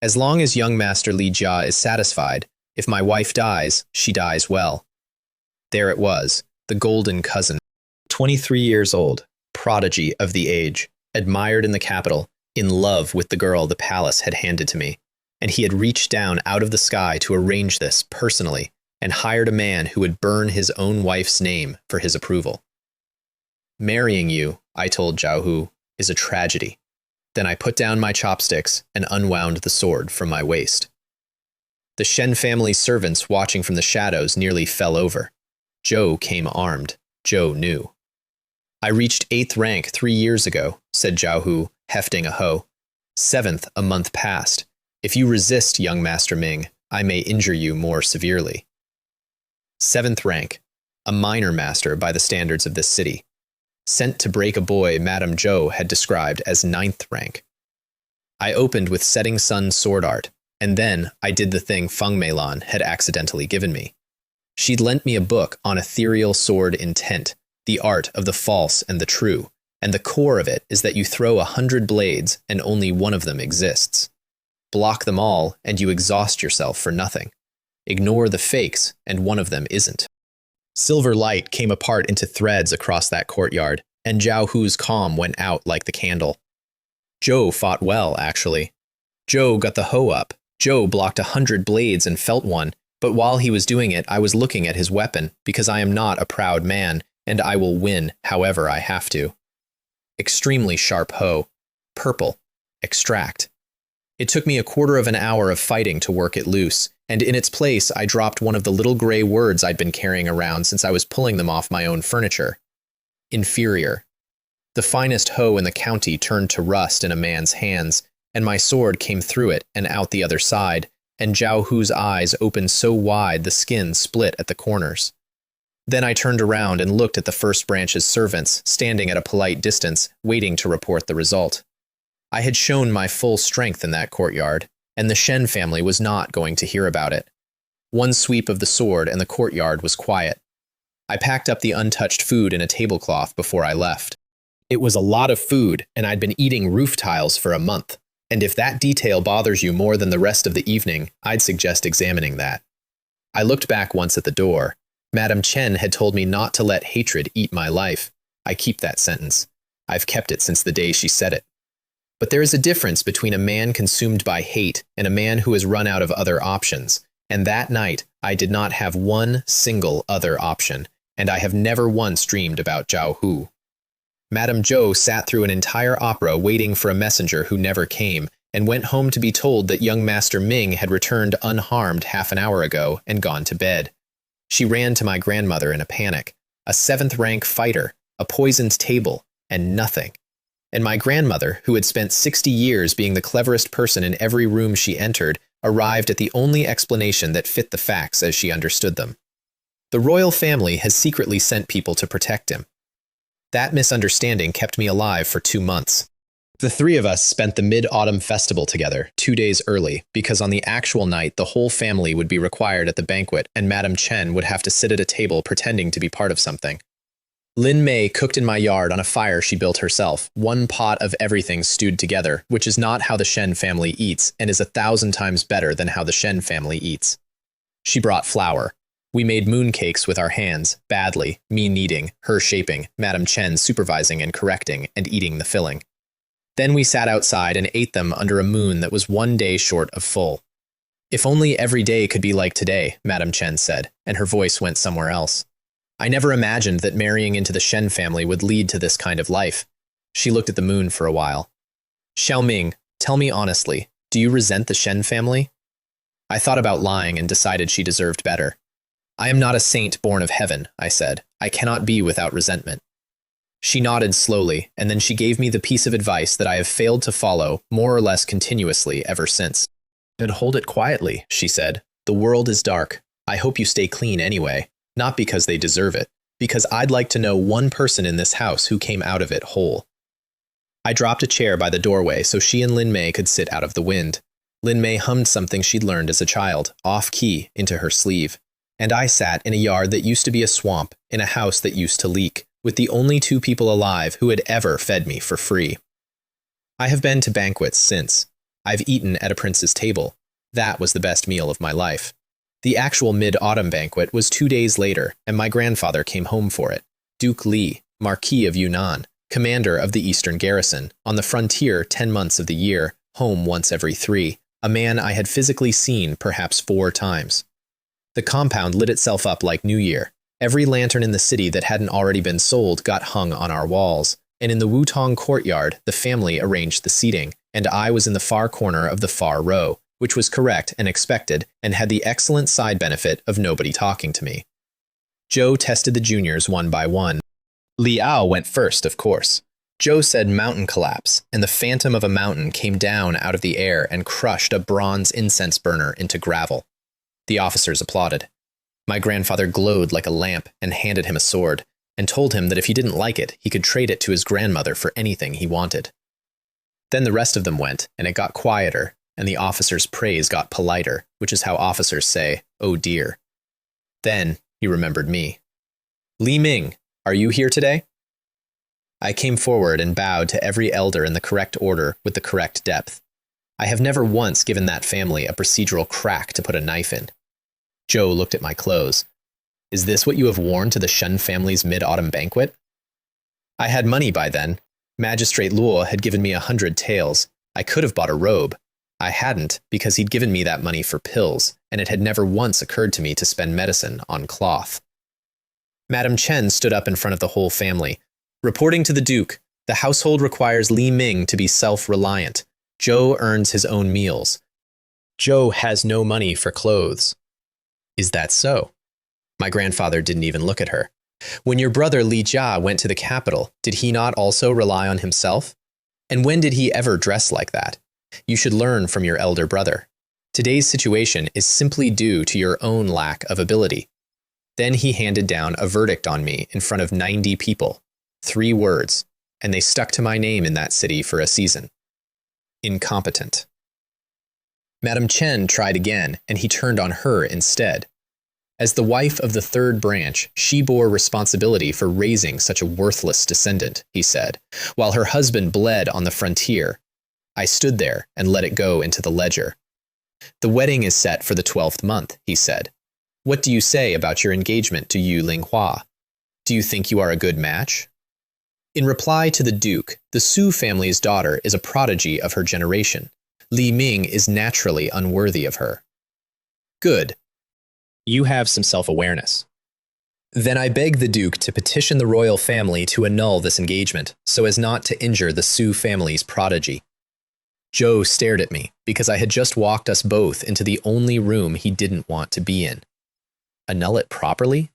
As long as young Master Li Jia is satisfied, if my wife dies, she dies well. There it was, the golden cousin. 23 years old, prodigy of the age, admired in the capital, in love with the girl the palace had handed to me. And he had reached down out of the sky to arrange this personally and hired a man who would burn his own wife's name for his approval. Marrying you, I told Zhao Hu, is a tragedy. Then I put down my chopsticks and unwound the sword from my waist. The Shen family's servants watching from the shadows nearly fell over. Zhou came armed. Zhou knew. I reached 8th rank 3 years ago, said Zhao Hu, hefting a hoe. 7th a month past. If you resist, young Master Ming, I may injure you more severely. 7th rank, a minor master by the standards of this city. Sent to break a boy Madame Zhou had described as 9th rank. I opened with setting sun sword art, and then I did the thing Feng Meilan had accidentally given me. She'd lent me a book on ethereal sword intent, the art of the false and the true, and the core of it is that you throw 100 blades and only one of them exists. Block them all, and you exhaust yourself for nothing. Ignore the fakes, and one of them isn't. Silver light came apart into threads across that courtyard, and Zhao Hu's calm went out like the candle. Zhou fought well, actually. Zhou got the hoe up. Zhou blocked 100 blades and felt one, but while he was doing it, I was looking at his weapon, because I am not a proud man, and I will win however I have to. Extremely sharp hoe. Purple. Extract. It took me a quarter of an hour of fighting to work it loose, and in its place I dropped one of the little gray words I'd been carrying around since I was pulling them off my own furniture. Inferior. The finest hoe in the county turned to rust in a man's hands, and my sword came through it and out the other side, and Zhao Hu's eyes opened so wide the skin split at the corners. Then I turned around and looked at the first branch's servants, standing at a polite distance, waiting to report the result. I had shown my full strength in that courtyard, and the Shen family was not going to hear about it. One sweep of the sword and the courtyard was quiet. I packed up the untouched food in a tablecloth before I left. It was a lot of food, and I'd been eating roof tiles for a month. And if that detail bothers you more than the rest of the evening, I'd suggest examining that. I looked back once at the door. Madame Chen had told me not to let hatred eat my life. I keep that sentence. I've kept it since the day she said it. But there is a difference between a man consumed by hate and a man who has run out of other options. And that night, I did not have one single other option, and I have never once dreamed about Zhao Hu. Madame Zhou sat through an entire opera waiting for a messenger who never came, and went home to be told that young Master Ming had returned unharmed half an hour ago and gone to bed. She ran to my grandmother in a panic. A 7th-rank fighter, a poisoned table, and nothing. And my grandmother, who had spent 60 years being the cleverest person in every room she entered, arrived at the only explanation that fit the facts as she understood them. The royal family has secretly sent people to protect him. That misunderstanding kept me alive for 2 months. The three of us spent the Mid-Autumn Festival together, 2 days early, because on the actual night the whole family would be required at the banquet and Madame Chen would have to sit at a table pretending to be part of something. Lin Mei cooked in my yard on a fire she built herself, one pot of everything stewed together, which is not how the Shen family eats and is 1,000 times better than how the Shen family eats. She brought flour. We made mooncakes with our hands, badly, me kneading, her shaping, Madame Chen supervising and correcting and eating the filling. Then we sat outside and ate them under a moon that was 1 day short of full. If only every day could be like today, Madame Chen said, and her voice went somewhere else. I never imagined that marrying into the Shen family would lead to this kind of life. She looked at the moon for a while. Xiaoming, tell me honestly, do you resent the Shen family? I thought about lying and decided she deserved better. I am not a saint born of heaven, I said. I cannot be without resentment. She nodded slowly, and then she gave me the piece of advice that I have failed to follow more or less continuously ever since. And hold it quietly, she said. The world is dark. I hope you stay clean anyway. Not because they deserve it, because I'd like to know one person in this house who came out of it whole. I dropped a chair by the doorway so she and Lin Mei could sit out of the wind. Lin Mei hummed something she'd learned as a child, off-key, into her sleeve. And I sat in a yard that used to be a swamp, in a house that used to leak, with the only 2 people alive who had ever fed me for free. I have been to banquets since. I've eaten at a prince's table. That was the best meal of my life. The actual Mid-Autumn banquet was 2 days later, and my grandfather came home for it. Duke Li, Marquis of Yunnan, commander of the Eastern Garrison, on the frontier 10 months of the year, home once every 3, a man I had physically seen perhaps 4 times. The compound lit itself up like New Year. Every lantern in the city that hadn't already been sold got hung on our walls, and in the Wutong courtyard, the family arranged the seating, and I was in the far corner of the far row, which was correct and expected, and had the excellent side benefit of nobody talking to me. Zhou tested the juniors one by one. Liao went first, of course. Zhou said mountain collapse, and the phantom of a mountain came down out of the air and crushed a bronze incense burner into gravel. The officers applauded. My grandfather glowed like a lamp and handed him a sword, and told him that if he didn't like it, he could trade it to his grandmother for anything he wanted. Then the rest of them went, and it got quieter, and the officer's praise got politer, which is how officers say, "Oh dear." Then he remembered me. "Li Ming, are you here today?" I came forward and bowed to every elder in the correct order with the correct depth. I have never once given that family a procedural crack to put a knife in. Zhou looked at my clothes. "Is this what you have worn to the Shen family's Mid-Autumn banquet?" I had money by then. Magistrate Luo had given me 100 taels. I could have bought a robe. I hadn't, because he'd given me that money for pills, and it had never once occurred to me to spend medicine on cloth. Madame Chen stood up in front of the whole family. "Reporting to the Duke, the household requires Li Ming to be self-reliant. Joe earns his own meals. Joe has no money for clothes. Is that so? My grandfather didn't even look at her. When your brother Li Jia went to the capital, did he not also rely on himself? And when did he ever dress like that? You should learn from your elder brother. Today's situation is simply due to your own lack of ability. Then he handed down a verdict on me in front of 90 people. 3 words, and they stuck to my name in that city for a season. Incompetent. Madam Chen tried again, and he turned on her instead. As the wife of the 3rd branch, she bore responsibility for raising such a worthless descendant, he said, while her husband bled on the frontier. I stood there and let it go into the ledger. The wedding is set for the 12th month, he said. What do you say about your engagement to Yu Linghua? Do you think you are a good match? In reply to the Duke, the Su family's daughter is a prodigy of her generation. Li Ming is naturally unworthy of her. Good. You have some self-awareness. Then I beg the Duke to petition the royal family to annul this engagement, so as not to injure the Su family's prodigy. Joe stared at me, because I had just walked us both into the only room he didn't want to be in. Annul it properly?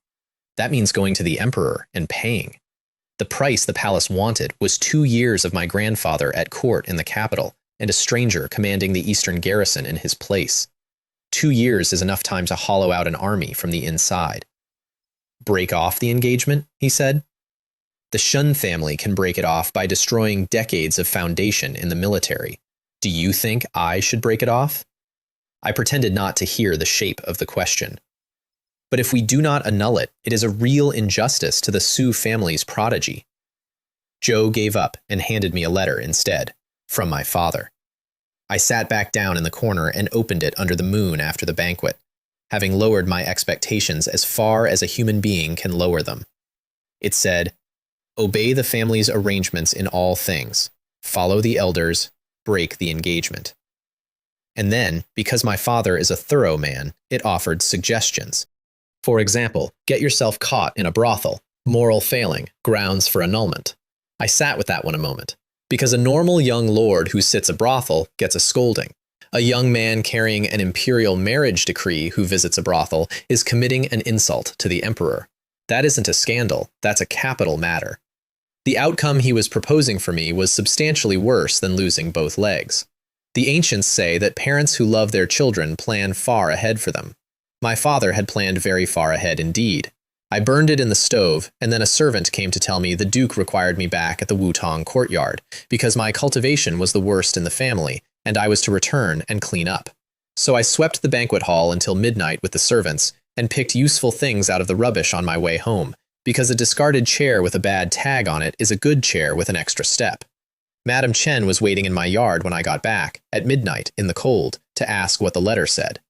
That means going to the emperor and paying. The price the palace wanted was 2 years of my grandfather at court in the capital, and a stranger commanding the eastern garrison in his place. 2 years is enough time to hollow out an army from the inside. Break off the engagement, he said. The Shun family can break it off by destroying decades of foundation in the military. Do you think I should break it off? I pretended not to hear the shape of the question. But if we do not annul it, it is a real injustice to the Su family's prodigy. Joe gave up and handed me a letter instead, from my father. I sat back down in the corner and opened it under the moon after the banquet, having lowered my expectations as far as a human being can lower them. It said, "Obey the family's arrangements in all things. Follow the elders. Break the engagement." And then, because my father is a thorough man, it offered suggestions. For example, get yourself caught in a brothel, moral failing, grounds for annulment. I sat with that one a moment, because a normal young lord who sits a brothel gets a scolding. A young man carrying an imperial marriage decree who visits a brothel is committing an insult to the emperor. That isn't a scandal, that's a capital matter. The outcome he was proposing for me was substantially worse than losing both legs. The ancients say that parents who love their children plan far ahead for them. My father had planned very far ahead indeed. I burned it in the stove, and then a servant came to tell me the Duke required me back at the Wutong courtyard, because my cultivation was the worst in the family, and I was to return and clean up. So I swept the banquet hall until midnight with the servants, and picked useful things out of the rubbish on my way home, because a discarded chair with a bad tag on it is a good chair with an extra step. Madam Chen was waiting in my yard when I got back, at midnight, in the cold, to ask what the letter said.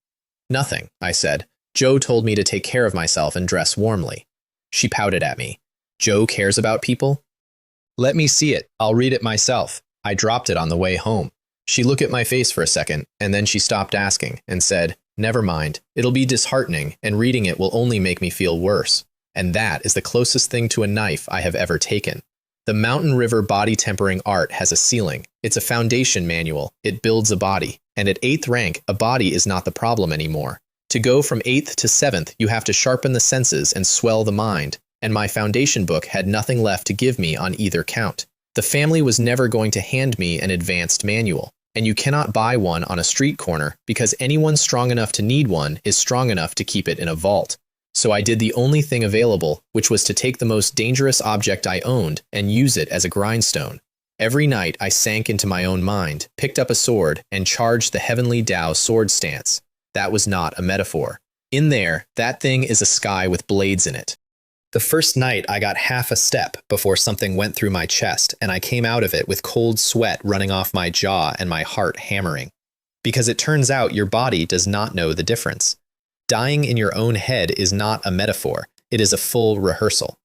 Nothing, I said. Joe told me to take care of myself and dress warmly. She pouted at me. Joe cares about people? Let me see it. I'll read it myself. I dropped it on the way home. She looked at my face for a second, and then she stopped asking and said, "Never mind. It'll be disheartening, and reading it will only make me feel worse. And that is the closest thing to a knife I have ever taken. The Mountain River body tempering art has a ceiling. It's a foundation manual. It builds a body. And at 8th rank, a body is not the problem anymore. To go from 8th to 7th, you have to sharpen the senses and swell the mind, and my foundation book had nothing left to give me on either count. The family was never going to hand me an advanced manual, and you cannot buy one on a street corner because anyone strong enough to need one is strong enough to keep it in a vault. So I did the only thing available, which was to take the most dangerous object I owned and use it as a grindstone. Every night I sank into my own mind, picked up a sword, and charged the heavenly Tao sword stance. That was not a metaphor. In there, that thing is a sky with blades in it. The first night I got half a step before something went through my chest, and I came out of it with cold sweat running off my jaw and my heart hammering. Because it turns out your body does not know the difference. Dying in your own head is not a metaphor, it is a full rehearsal.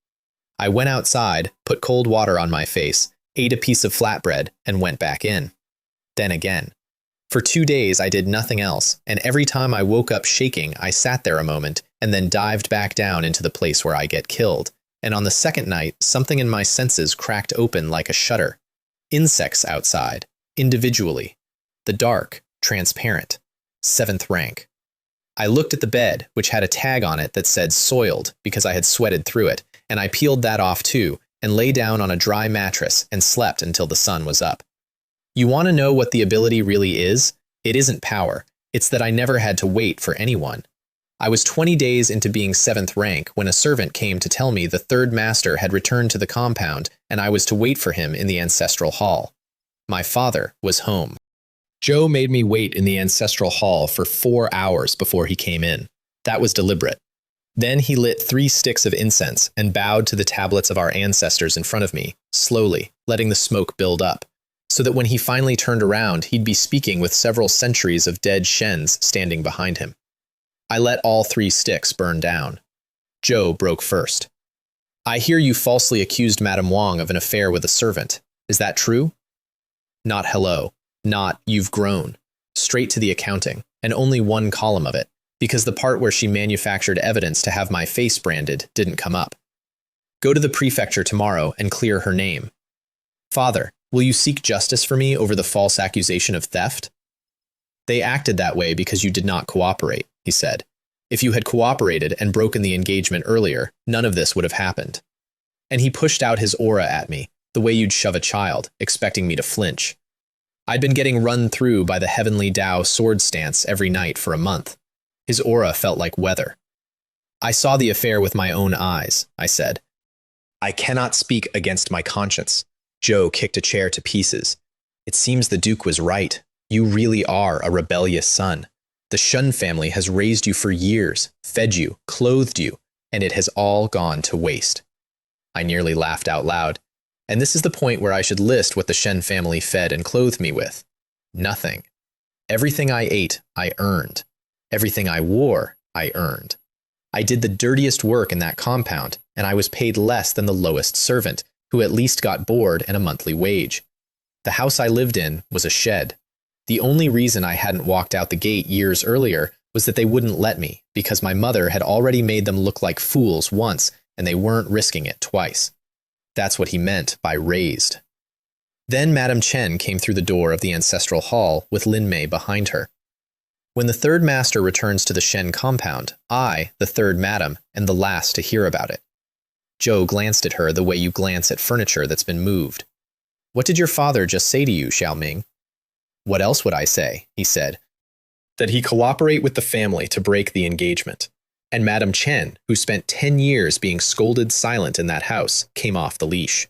I went outside, put cold water on my face, ate a piece of flatbread, and went back in. Then again. For 2 days I did nothing else, and every time I woke up shaking, I sat there a moment, and then dived back down into the place where I get killed. And on the second night, something in my senses cracked open like a shutter. Insects outside, individually. the dark, transparent, 7th rank. I looked at the bed, which had a tag on it that said soiled because I had sweated through it, and I peeled that off too and lay down on a dry mattress and slept until the sun was up. You want to know what the ability really is? It isn't power. It's that I never had to wait for anyone. I was 20 days into being 7th rank when a servant came to tell me the 3rd master had returned to the compound and I was to wait for him in the ancestral hall. My father was home. Joe made me wait in the ancestral hall for 4 hours before he came in. That was deliberate. Then he lit 3 sticks of incense and bowed to the tablets of our ancestors in front of me, slowly, letting the smoke build up, so that when he finally turned around, he'd be speaking with several centuries of dead Shens standing behind him. I let all 3 sticks burn down. Joe broke first. I hear you falsely accused Madame Wang of an affair with a servant. Is that true? Not hello. Not you've grown. Straight to the accounting, and only 1 column of it, because the part where she manufactured evidence to have my face branded didn't come up. Go to the prefecture tomorrow and clear her name. Father, will you seek justice for me over the false accusation of theft? They acted that way because you did not cooperate, he said. If you had cooperated and broken the engagement earlier, none of this would have happened. And he pushed out his aura at me, the way you'd shove a child, expecting me to flinch. I'd been getting run through by the heavenly Tao sword stance every night for a month. His aura felt like weather. I saw the affair with my own eyes, I said. I cannot speak against my conscience. Joe kicked a chair to pieces. It seems the Duke was right. You really are a rebellious son. The Shun family has raised you for years, fed you, clothed you, and it has all gone to waste. I nearly laughed out loud. And this is the point where I should list what the Shen family fed and clothed me with. Nothing. Everything I ate, I earned. Everything I wore, I earned. I did the dirtiest work in that compound, and I was paid less than the lowest servant, who at least got board and a monthly wage. The house I lived in was a shed. The only reason I hadn't walked out the gate years earlier was that they wouldn't let me, because my mother had already made them look like fools once, and they weren't risking it twice. That's what he meant by raised. Then Madame Chen came through the door of the ancestral hall with Lin Mei behind her. When the 3rd master returns to the Shen compound, I, the 3rd madam, am the last to hear about it. Joe glanced at her the way you glance at furniture that's been moved. What did your father just say to you, Xiaoming? What else would I say? He said. That he cooperate with the family to break the engagement. And Madame Chen, who spent 10 years being scolded silent in that house, came off the leash.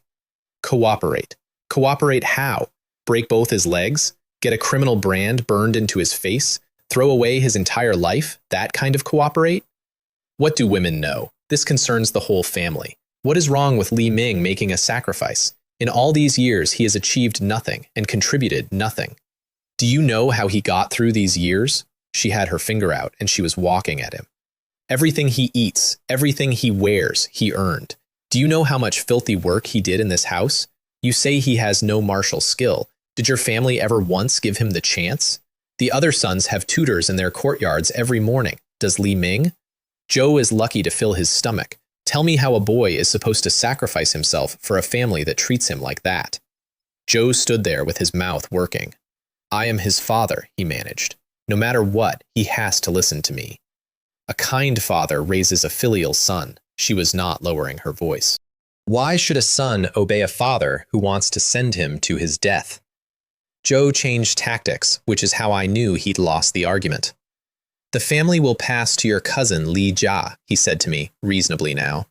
Cooperate. Cooperate how? Break both his legs? Get a criminal brand burned into his face? Throw away his entire life? That kind of cooperate? What do women know? This concerns the whole family. What is wrong with Li Ming making a sacrifice? In all these years, he has achieved nothing and contributed nothing. Do you know how he got through these years? She had her finger out and she was walking at him. Everything he eats, everything he wears, he earned. Do you know how much filthy work he did in this house? You say he has no martial skill. Did your family ever once give him the chance? The other sons have tutors in their courtyards every morning. Does Li Ming? Joe is lucky to fill his stomach. Tell me how a boy is supposed to sacrifice himself for a family that treats him like that. Joe stood there with his mouth working. I am his father, he managed. No matter what, he has to listen to me. A kind father raises a filial son. She was not lowering her voice. Why should a son obey a father who wants to send him to his death? Joe changed tactics, which is how I knew he'd lost the argument. The family will pass to your cousin Li Jia, he said to me, reasonably now.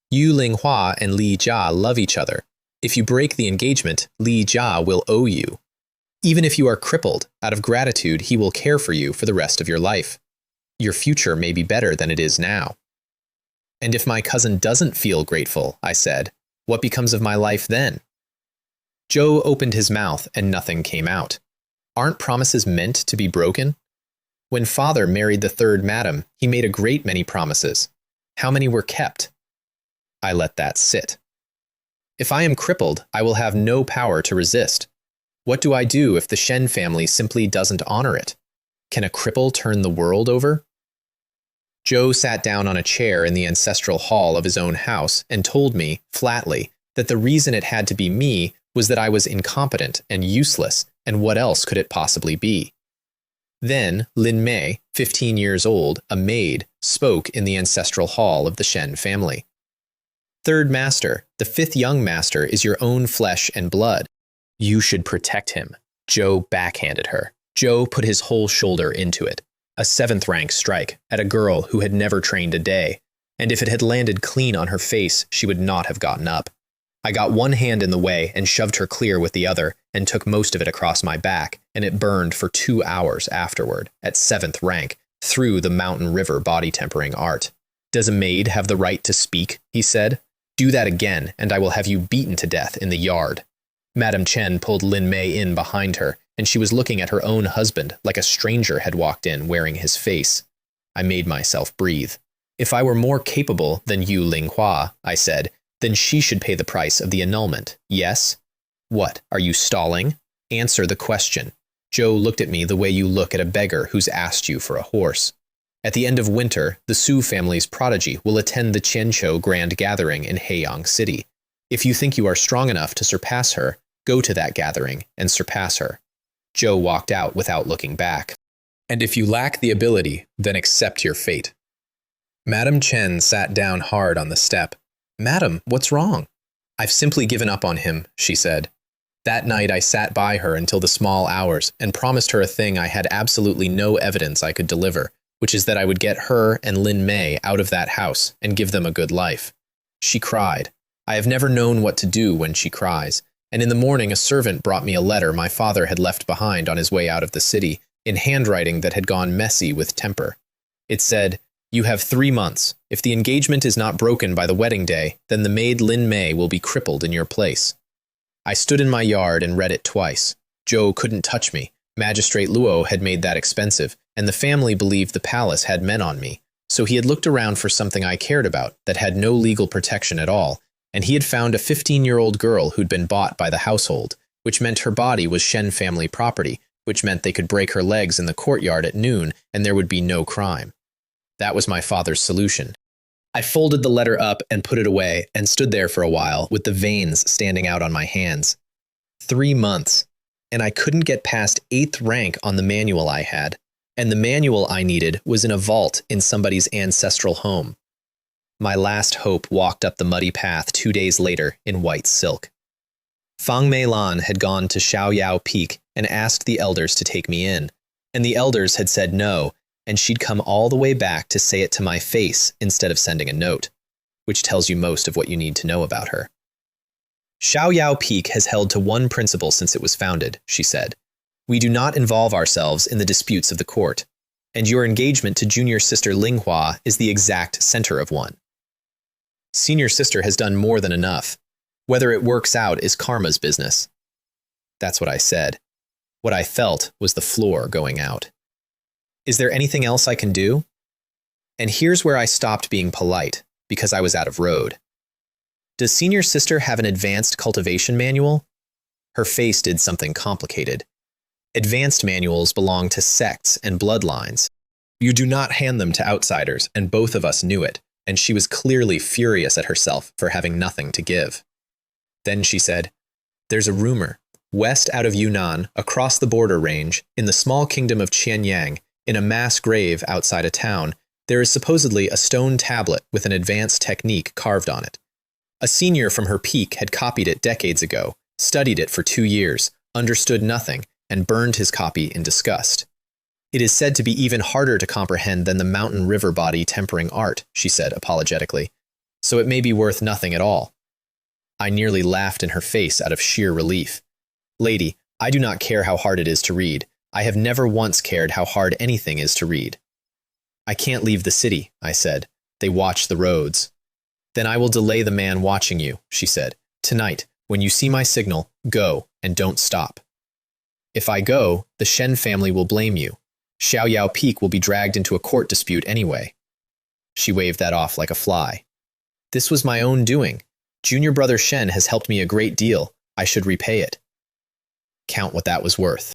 You Linghua and Li Jia love each other. If you break the engagement, Li Jia will owe you. Even if you are crippled, out of gratitude he will care for you for the rest of your life. Your future may be better than it is now. And if my cousin doesn't feel grateful, I said, what becomes of my life then? Joe opened his mouth and nothing came out. Aren't promises meant to be broken? When father married the 3rd madam, he made a great many promises. How many were kept? I let that sit. If I am crippled, I will have no power to resist. What do I do if the Shen family simply doesn't honor it? Can a cripple turn the world over? Joe sat down on a chair in the ancestral hall of his own house and told me, flatly, that the reason it had to be me was that I was incompetent and useless, and what else could it possibly be? Then Lin Mei, 15 years old, a maid, spoke in the ancestral hall of the Shen family. Third master, the fifth young master is your own flesh and blood. You should protect him. Zhou backhanded her. Zhou put his whole shoulder into it. A 7th rank strike at a girl who had never trained a day, and if it had landed clean on her face, she would not have gotten up. I got one hand in the way and shoved her clear with the other and took most of it across my back, and it burned for 2 hours afterward, at 7th rank, through the mountain river body tempering art. Does a maid have the right to speak? He said. Do that again, and I will have you beaten to death in the yard. Madame Chen pulled Lin Mei in behind her, and she was looking at her own husband like a stranger had walked in wearing his face. I made myself breathe. If I were more capable than you, Ling Hua, I said, then she should pay the price of the annulment, yes? What, are you stalling? Answer the question. Zhou looked at me the way you look at a beggar who's asked you for a horse. At the end of winter, the Su family's prodigy will attend the Qianqiu Grand Gathering in Heiyang City. If you think you are strong enough to surpass her, go to that gathering and surpass her. Zhou walked out without looking back. And if you lack the ability, then accept your fate. Madame Chen sat down hard on the step. Madam, what's wrong? I've simply given up on him, she said. That night I sat by her until the small hours and promised her a thing I had absolutely no evidence I could deliver, which is that I would get her and Lin Mei out of that house and give them a good life. She cried. I have never known what to do when she cries, and in the morning a servant brought me a letter my father had left behind on his way out of the city, in handwriting that had gone messy with temper. It said, You have 3 months. If the engagement is not broken by the wedding day, then the maid Lin Mei will be crippled in your place. I stood in my yard and read it twice. Zhou couldn't touch me. Magistrate Luo had made that expensive, and the family believed the palace had men on me, so he had looked around for something I cared about that had no legal protection at all, and he had found a 15-year-old girl who'd been bought by the household, which meant her body was Shen family property, which meant they could break her legs in the courtyard at noon and there would be no crime. That was my father's solution. I folded the letter up and put it away and stood there for a while with the veins standing out on my hands. 3 months, and I couldn't get past 8th rank on the manual I had, and the manual I needed was in a vault in somebody's ancestral home. My last hope walked up the muddy path 2 days later in white silk. Fang Meilan had gone to Xiaoyao Peak and asked the elders to take me in, and the elders had said no, and she'd come all the way back to say it to my face instead of sending a note, which tells you most of what you need to know about her. Xiaoyao Peak has held to one principle since it was founded, she said. We do not involve ourselves in the disputes of the court, and your engagement to junior sister Linghua is the exact center of one. Senior sister has done more than enough. Whether it works out is karma's business. That's what I said. What I felt was the floor going out. Is there anything else I can do? And here's where I stopped being polite, because I was out of road. Does senior sister have an advanced cultivation manual? Her face did something complicated. Advanced manuals belong to sects and bloodlines. You do not hand them to outsiders, and both of us knew it, and she was clearly furious at herself for having nothing to give. Then she said, There's a rumor. West out of Yunnan, across the border range, in the small kingdom of Qianyang, in a mass grave outside a town, there is supposedly a stone tablet with an advanced technique carved on it. A senior from her peak had copied it decades ago, studied it for 2 years, understood nothing, and burned his copy in disgust. It is said to be even harder to comprehend than the mountain river body tempering art, she said apologetically, so it may be worth nothing at all. I nearly laughed in her face out of sheer relief. Lady, I do not care how hard it is to read. I have never once cared how hard anything is to read. I can't leave the city, I said. They watch the roads. Then I will delay the man watching you, she said. Tonight, when you see my signal, go and don't stop. If I go, the Shen family will blame you. Xiaoyao Peak will be dragged into a court dispute anyway. She waved that off like a fly. This was my own doing. Junior brother Shen has helped me a great deal. I should repay it. Count what that was worth.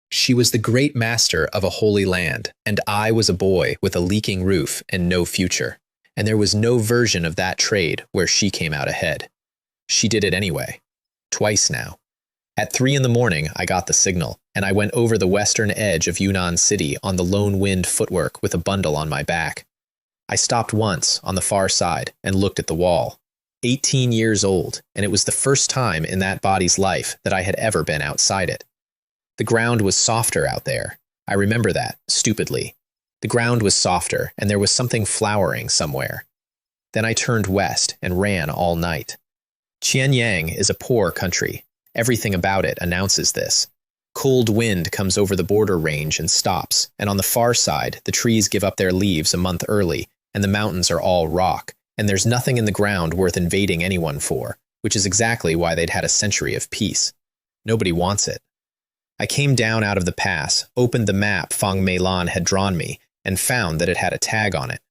She was the great master of a holy land, and I was a boy with a leaking roof and no future, and there was no version of that trade where she came out ahead. She did it anyway. Twice now. At 3 in the morning, I got the signal. and I went over the western edge of Yunnan City on the lone wind footwork with a bundle on my back. I stopped once on the far side and looked at the wall. 18 years old, and it was the first time in that body's life that I had ever been outside it. The ground was softer out there. I remember that, stupidly. The ground was softer, and there was something flowering somewhere. Then I turned west and ran all night. Qianyang is a poor country. Everything about it announces this. Cold wind comes over the border range and stops, and on the far side, the trees give up their leaves a month early, and the mountains are all rock, and there's nothing in the ground worth invading anyone for, which is exactly why they'd had a century of peace. Nobody wants it. I came down out of the pass, opened the map Fang Meilan had drawn me, and found that it had a tag on it.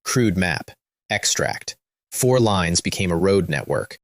Crude map. Extract. 4 lines became a road network.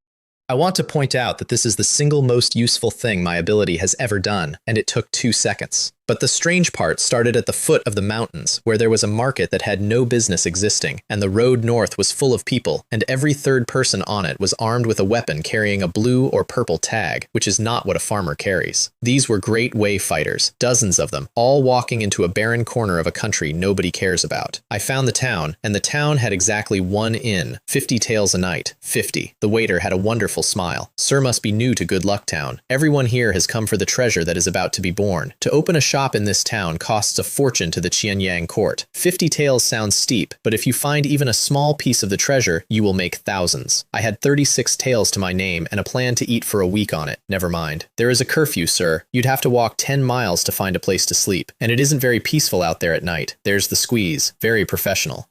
I want to point out that this is the single most useful thing my ability has ever done, and it took 2 seconds. But the strange part started at the foot of the mountains, where there was a market that had no business existing, and the road north was full of people, and every third person on it was armed with a weapon carrying a blue or purple tag, which is not what a farmer carries. These were great way fighters, dozens of them, all walking into a barren corner of a country nobody cares about. I found the town, and the town had exactly 1 inn, 50 taels a night, 50. The waiter had a wonderful smile. Sir must be new to Good Luck Town. Everyone here has come for the treasure that is about to be born. To open a shop in this town costs a fortune to the Qianyang court. 50 taels sounds steep, but if you find even a small piece of the treasure, you will make thousands. I had 36 taels to my name and a plan to eat for a week on it. Never mind. There is a curfew, sir. You'd have to walk 10 miles to find a place to sleep. And it isn't very peaceful out there at night. There's the squeeze. Very professional.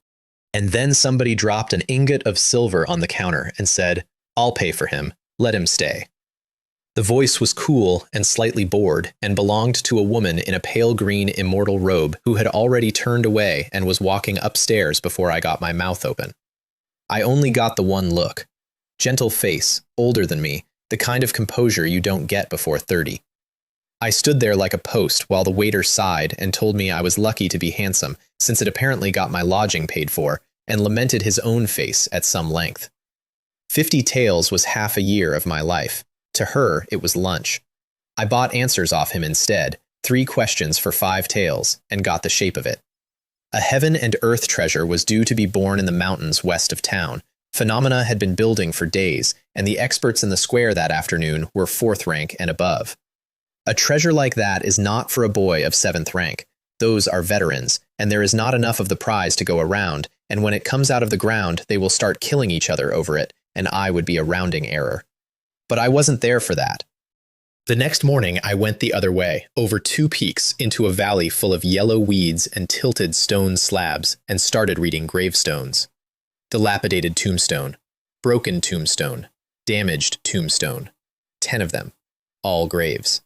And then somebody dropped an ingot of silver on the counter and said, "I'll pay for him. Let him stay." The voice was cool and slightly bored and belonged to a woman in a pale green immortal robe who had already turned away and was walking upstairs before I got my mouth open. I only got the one look. Gentle face, older than me, the kind of composure you don't get before 30. I stood there like a post while the waiter sighed and told me I was lucky to be handsome, since it apparently got my lodging paid for, and lamented his own face at some length. 50 taels was half a year of my life. To her, it was lunch. I bought answers off him instead, 3 questions for 5 taels, and got the shape of it. A heaven and earth treasure was due to be born in the mountains west of town. Phenomena had been building for days, and the experts in the square that afternoon were 4th rank and above. A treasure like that is not for a boy of 7th rank. Those are veterans, and there is not enough of the prize to go around, and when it comes out of the ground, they will start killing each other over it, and I would be a rounding error. But I wasn't there for that. The next morning, I went the other way, over 2 peaks, into a valley full of yellow weeds and tilted stone slabs, and started reading gravestones. Dilapidated tombstone, broken tombstone, damaged tombstone. 10 of them, all graves.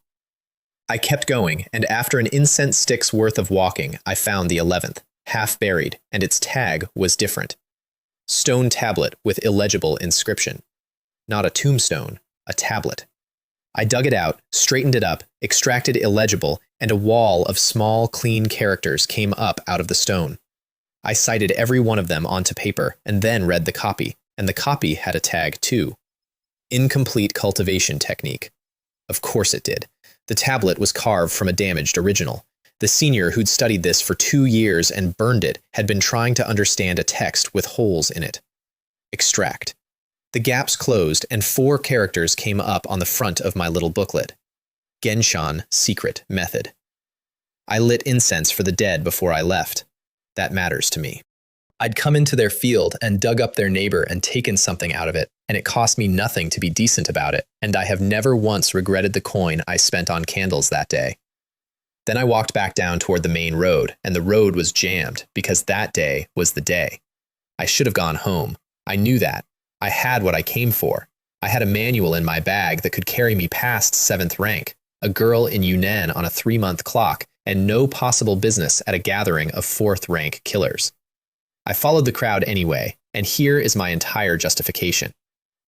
I kept going, and after an incense stick's worth of walking, I found the 11th, half buried, and its tag was different. Stone tablet with illegible inscription. Not a tombstone, a tablet. I dug it out, straightened it up, extracted illegible, and a wall of small, clean characters came up out of the stone. I cited every one of them onto paper, and then read the copy, and the copy had a tag too. Incomplete cultivation technique. Of course it did. The tablet was carved from a damaged original. The senior who'd studied this for 2 years and burned it had been trying to understand a text with holes in it. Extract. The gaps closed, and 4 characters came up on the front of my little booklet. Genshan Secret Method. I lit incense for the dead before I left. That matters to me. I'd come into their field and dug up their neighbor and taken something out of it, and it cost me nothing to be decent about it, and I have never once regretted the coin I spent on candles that day. Then I walked back down toward the main road, and the road was jammed because that day was the day. I should have gone home. I knew that. I had what I came for. I had a manual in my bag that could carry me past 7th rank, a girl in Yunnan on a 3-month clock, and no possible business at a gathering of 4th rank killers. I followed the crowd anyway, and here is my entire justification.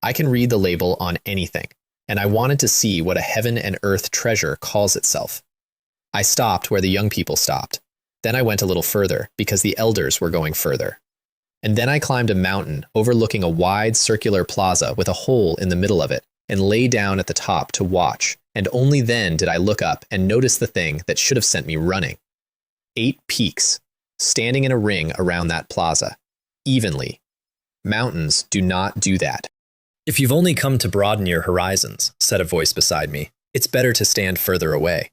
I can read the label on anything, and I wanted to see what a heaven and earth treasure calls itself. I stopped where the young people stopped. Then I went a little further, because the elders were going further. And then I climbed a mountain overlooking a wide circular plaza with a hole in the middle of it, and lay down at the top to watch, and only then did I look up and notice the thing that should have sent me running. 8 peaks, standing in a ring around that plaza, evenly. Mountains do not do that. If you've only come to broaden your horizons, said a voice beside me, it's better to stand further away.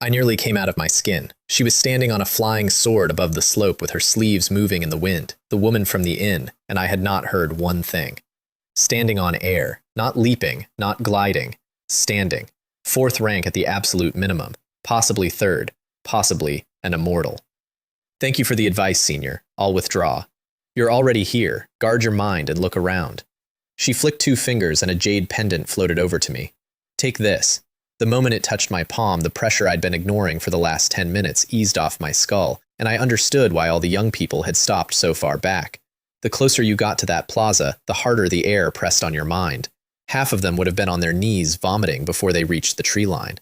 I nearly came out of my skin. She was standing on a flying sword above the slope with her sleeves moving in the wind, the woman from the inn, and I had not heard one thing. Standing on air, not leaping, not gliding, standing, 4th rank at the absolute minimum, possibly 3rd, possibly an immortal. Thank you for the advice, Senior. I'll withdraw. You're already here. Guard your mind and look around. She flicked 2 fingers and a jade pendant floated over to me. Take this. The moment it touched my palm, the pressure I'd been ignoring for the last 10 minutes eased off my skull, and I understood why all the young people had stopped so far back. The closer you got to that plaza, the harder the air pressed on your mind. Half of them would have been on their knees vomiting before they reached the tree line.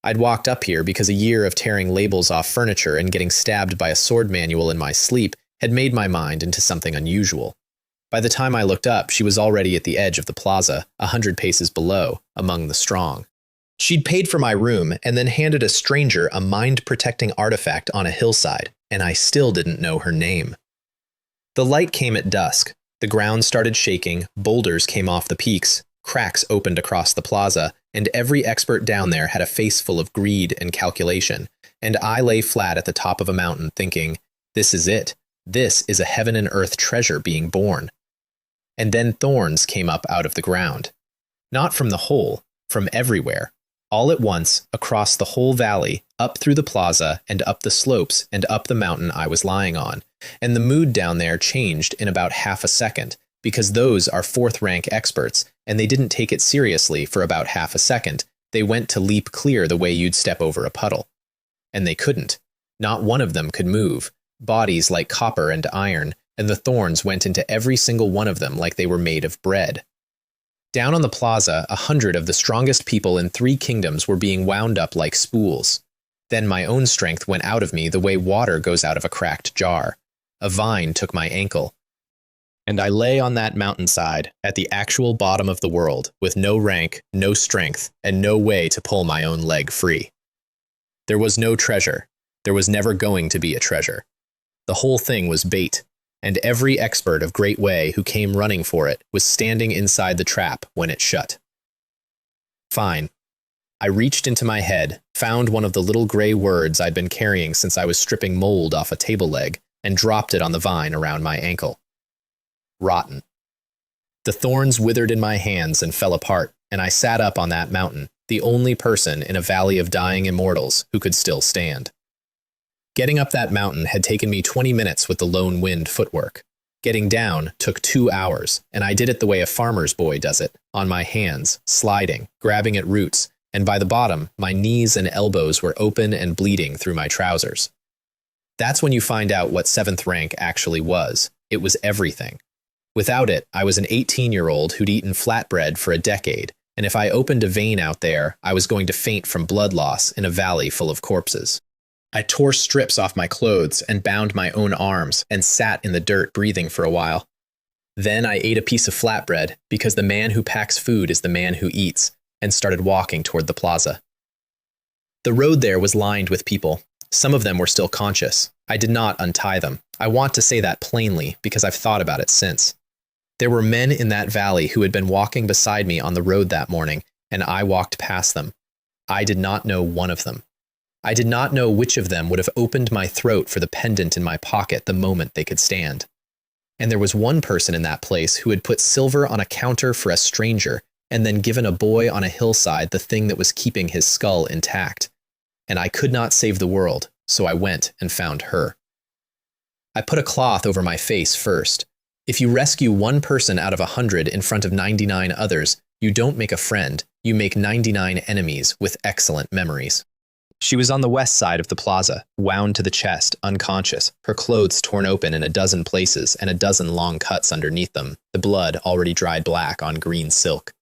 I'd walked up here because a year of tearing labels off furniture and getting stabbed by a sword manual in my sleep had made my mind into something unusual. By the time I looked up, she was already at the edge of the plaza, 100 paces below, among the strong. She'd paid for my room and then handed a stranger a mind-protecting artifact on a hillside, and I still didn't know her name. The light came at dusk. The ground started shaking, boulders came off the peaks, cracks opened across the plaza, and every expert down there had a face full of greed and calculation, and I lay flat at the top of a mountain thinking, this is it. This is a heaven and earth treasure being born. And then thorns came up out of the ground. Not from the hole, from everywhere. All at once, across the whole valley, up through the plaza, and up the slopes, and up the mountain I was lying on. And the mood down there changed in about half a second, because those are 4th rank experts, and they didn't take it seriously for about half a second. They went to leap clear the way you'd step over a puddle. And they couldn't. Not one of them could move. Bodies like copper and iron, and the thorns went into every single one of them like they were made of bread. Down on the plaza, 100 of the strongest people in 3 kingdoms were being wound up like spools. Then my own strength went out of me the way water goes out of a cracked jar. A vine took my ankle. And I lay on that mountainside at the actual bottom of the world with no rank, no strength, and no way to pull my own leg free. There was no treasure. There was never going to be a treasure. The whole thing was bait. And every expert of Great Way who came running for it was standing inside the trap when it shut. Fine. I reached into my head, found one of the little gray words I'd been carrying since I was stripping mold off a table leg, and dropped it on the vine around my ankle. Rotten. The thorns withered in my hands and fell apart, and I sat up on that mountain, the only person in a valley of dying immortals who could still stand. Getting up that mountain had taken me 20 minutes with the lone wind footwork. Getting down took 2 hours, and I did it the way a farmer's boy does it, on my hands, sliding, grabbing at roots, and by the bottom, my knees and elbows were open and bleeding through my trousers. That's when you find out what 7th rank actually was. It was everything. Without it, I was an 18-year-old who'd eaten flatbread for a decade, and if I opened a vein out there, I was going to faint from blood loss in a valley full of corpses. I tore strips off my clothes and bound my own arms and sat in the dirt breathing for a while. Then I ate a piece of flatbread because the man who packs food is the man who eats, and started walking toward the plaza. The road there was lined with people. Some of them were still conscious. I did not untie them. I want to say that plainly because I've thought about it since. There were men in that valley who had been walking beside me on the road that morning, and I walked past them. I did not know one of them. I did not know which of them would have opened my throat for the pendant in my pocket the moment they could stand. And there was one person in that place who had put silver on a counter for a stranger and then given a boy on a hillside the thing that was keeping his skull intact. And I could not save the world, so I went and found her. I put a cloth over my face first. If you rescue one person out of 100 in front of 99 others, you don't make a friend, you make 99 enemies with excellent memories. She was on the west side of the plaza, wound to the chest, unconscious, her clothes torn open in a dozen places and a dozen long cuts underneath them, the blood already dried black on green silk.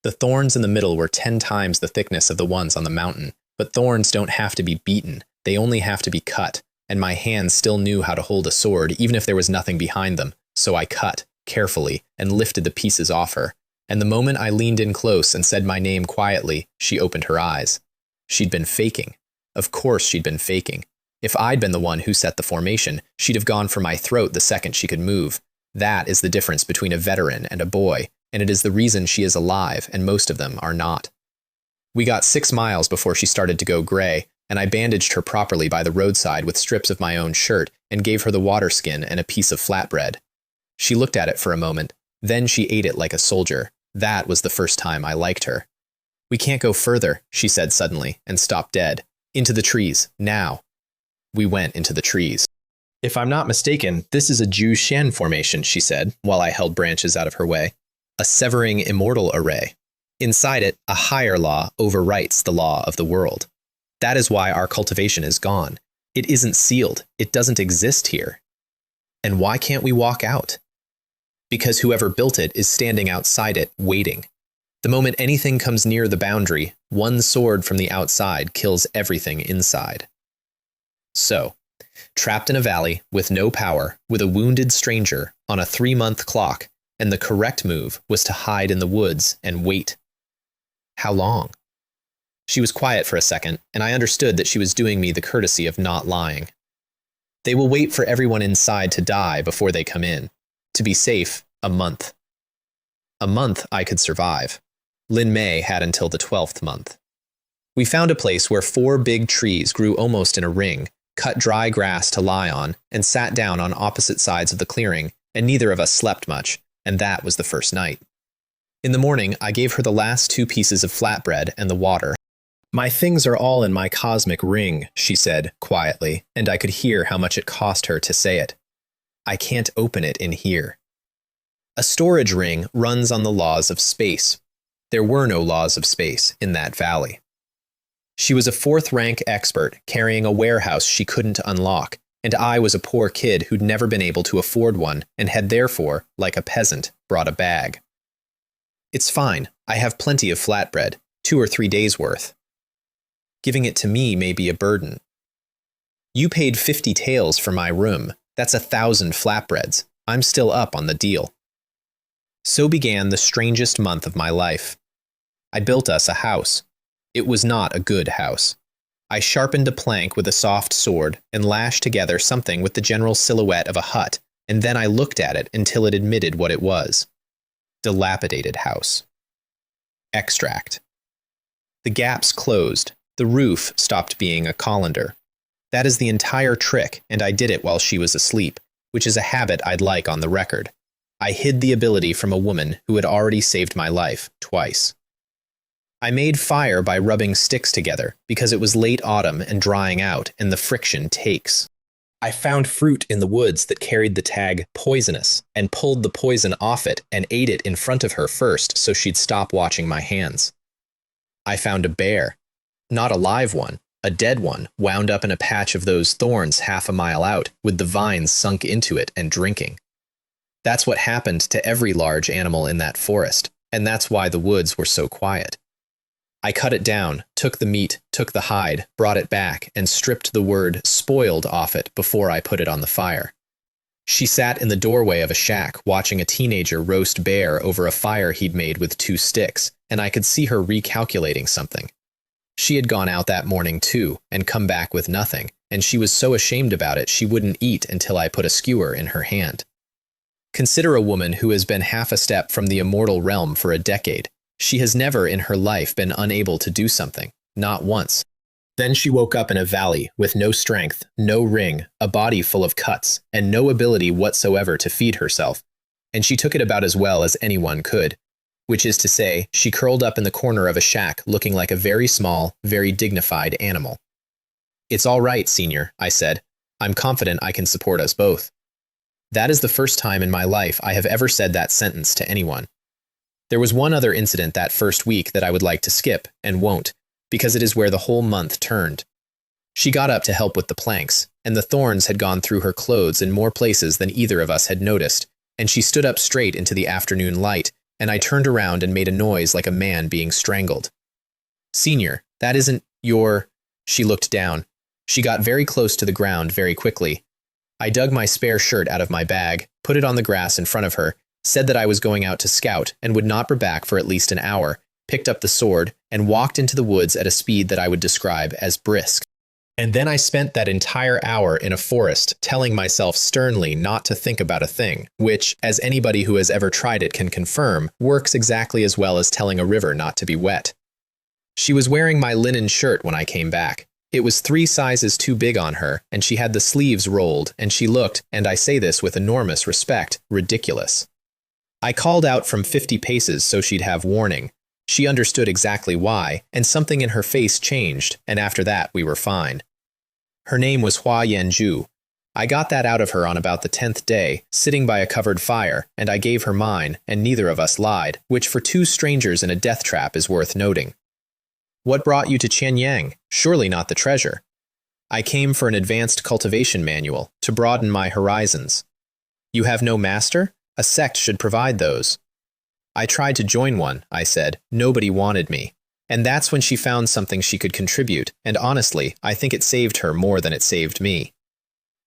The thorns in the middle were 10 times the thickness of the ones on the mountain, but thorns don't have to be beaten, they only have to be cut, and my hands still knew how to hold a sword even if there was nothing behind them, so I cut, carefully, and lifted the pieces off her. And the moment I leaned in close and said my name quietly, she opened her eyes. She'd been faking. Of course she'd been faking. If I'd been the one who set the formation, she'd have gone for my throat the second she could move. That is the difference between a veteran and a boy, and it is the reason she is alive and most of them are not. We got 6 miles before she started to go gray, and I bandaged her properly by the roadside with strips of my own shirt and gave her the water skin and a piece of flatbread. She looked at it for a moment, then she ate it like a soldier. That was the first time I liked her. "We can't go further," she said suddenly, and stopped dead. "Into the trees, now." We went into the trees. "If I'm not mistaken, this is a Ju Shan formation," she said, while I held branches out of her way. "A severing immortal array. Inside it, a higher law overwrites the law of the world. That is why our cultivation is gone. It isn't sealed. It doesn't exist here. And why can't we walk out? Because whoever built it is standing outside it, waiting. The moment anything comes near the boundary, one sword from the outside kills everything inside." So, trapped in a valley, with no power, with a wounded stranger, on a 3-month clock, and the correct move was to hide in the woods and wait. How long? She was quiet for a second, and I understood that she was doing me the courtesy of not lying. "They will wait for everyone inside to die before they come in. To be safe, a month." A month I could survive. Lin Mei had until the 12th month. We found a place where 4 big trees grew almost in a ring, cut dry grass to lie on, and sat down on opposite sides of the clearing, and neither of us slept much, and that was the first night. In the morning, I gave her the last 2 pieces of flatbread and the water. "My things are all in my cosmic ring," she said, quietly, and I could hear how much it cost her to say it. "I can't open it in here." A storage ring runs on the laws of space. There were no laws of space in that valley. She was a 4th-rank expert carrying a warehouse she couldn't unlock, and I was a poor kid who'd never been able to afford one and had therefore, like a peasant, brought a bag. "It's fine. I have plenty of flatbread, 2 or 3 days' worth. Giving it to me may be a burden. You paid 50 taels for my room. That's 1,000 flatbreads. I'm still up on the deal." So began the strangest month of my life. I built us a house. It was not a good house. I sharpened a plank with a soft sword and lashed together something with the general silhouette of a hut, and then I looked at it until it admitted what it was. Dilapidated house. Extract. The gaps closed. The roof stopped being a colander. That is the entire trick, and I did it while she was asleep, which is a habit I'd like on the record. I hid the ability from a woman who had already saved my life twice. I made fire by rubbing sticks together, because it was late autumn and drying out, and the friction takes. I found fruit in the woods that carried the tag poisonous, and pulled the poison off it and ate it in front of her first so she'd stop watching my hands. I found a bear. Not a live one, a dead one, wound up in a patch of those thorns half a mile out, with the vines sunk into it and drinking. That's what happened to every large animal in that forest, and that's why the woods were so quiet. I cut it down, took the meat, took the hide, brought it back, and stripped the word spoiled off it before I put it on the fire. She sat in the doorway of a shack watching a teenager roast bear over a fire he'd made with 2 sticks, and I could see her recalculating something. She had gone out that morning too, and come back with nothing, and she was so ashamed about it she wouldn't eat until I put a skewer in her hand. Consider a woman who has been half a step from the immortal realm for a decade. She has never in her life been unable to do something, not once. Then she woke up in a valley with no strength, no ring, a body full of cuts, and no ability whatsoever to feed herself, and she took it about as well as anyone could. Which is to say, she curled up in the corner of a shack looking like a very small, very dignified animal. "It's all right, Senior," I said. "I'm confident I can support us both." That is the first time in my life I have ever said that sentence to anyone. There was one other incident that first week that I would like to skip, and won't, because it is where the whole month turned. She got up to help with the planks, and the thorns had gone through her clothes in more places than either of us had noticed, and she stood up straight into the afternoon light, and I turned around and made a noise like a man being strangled. "Senior, that isn't your—" She looked down. She got very close to the ground very quickly. I dug my spare shirt out of my bag, put it on the grass in front of her, said that I was going out to scout and would not be back for at least an hour, picked up the sword, and walked into the woods at a speed that I would describe as brisk. And then I spent that entire hour in a forest telling myself sternly not to think about a thing, which, as anybody who has ever tried it can confirm, works exactly as well as telling a river not to be wet. She was wearing my linen shirt when I came back. It was 3 sizes too big on her, and she had the sleeves rolled, and she looked, and I say this with enormous respect, ridiculous. I called out from 50 paces so she'd have warning. She understood exactly why, and something in her face changed, and after that we were fine. Her name was Hua Yanju. I got that out of her on about the 10th day, sitting by a covered fire, and I gave her mine, and neither of us lied, which for 2 strangers in a death trap is worth noting. What brought you to Qianyang? Surely not the treasure. I came for an advanced cultivation manual, to broaden my horizons. You have no master? A sect should provide those. I tried to join one, I said. Nobody wanted me. And that's when she found something she could contribute, and honestly, I think it saved her more than it saved me.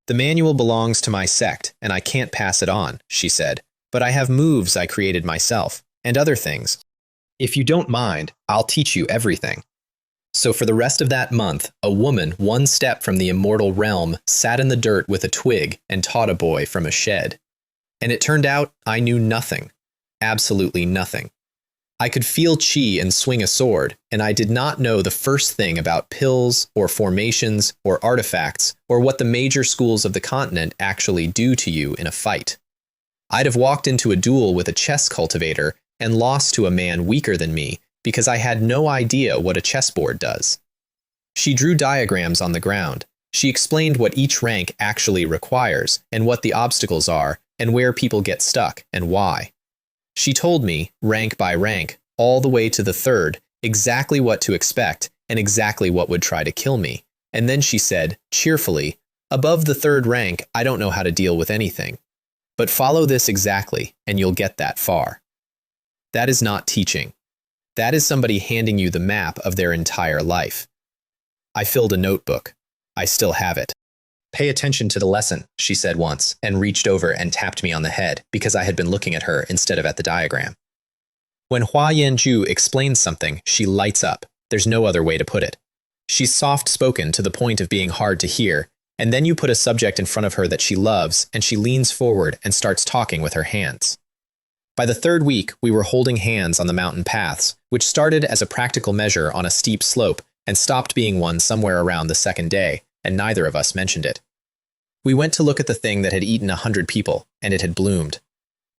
The manual belongs to my sect, and I can't pass it on, she said, but I have moves I created myself, and other things. If you don't mind, I'll teach you everything. So for the rest of that month, a woman 1 step from the immortal realm sat in the dirt with a twig and taught a boy from a shed. And it turned out I knew nothing. Absolutely nothing. I could feel chi and swing a sword, and I did not know the first thing about pills, or formations, or artifacts, or what the major schools of the continent actually do to you in a fight. I'd have walked into a duel with a chess cultivator and lost to a man weaker than me because I had no idea what a chessboard does. She drew diagrams on the ground. She explained what each rank actually requires, and what the obstacles are, and where people get stuck, and why. She told me, rank by rank, all the way to the 3rd, exactly what to expect, and exactly what would try to kill me. And then she said, cheerfully, above the 3rd rank, I don't know how to deal with anything. But follow this exactly, and you'll get that far. That is not teaching. That is somebody handing you the map of their entire life. I filled a notebook. I still have it. Pay attention to the lesson, she said once, and reached over and tapped me on the head because I had been looking at her instead of at the diagram. When Hua Yanju explains something, she lights up. There's no other way to put it. She's soft-spoken to the point of being hard to hear, and then you put a subject in front of her that she loves, and she leans forward and starts talking with her hands. By the 3rd week, we were holding hands on the mountain paths, which started as a practical measure on a steep slope and stopped being one somewhere around the 2nd day, and neither of us mentioned it. We went to look at the thing that had eaten 100 people, and it had bloomed.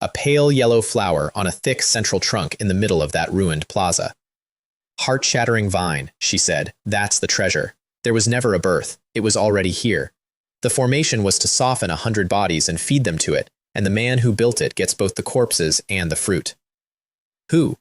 A pale yellow flower on a thick central trunk in the middle of that ruined plaza. Heart-shattering vine, she said, that's the treasure. There was never a birth, it was already here. The formation was to soften 100 bodies and feed them to it, and the man who built it gets both the corpses and the fruit. Who?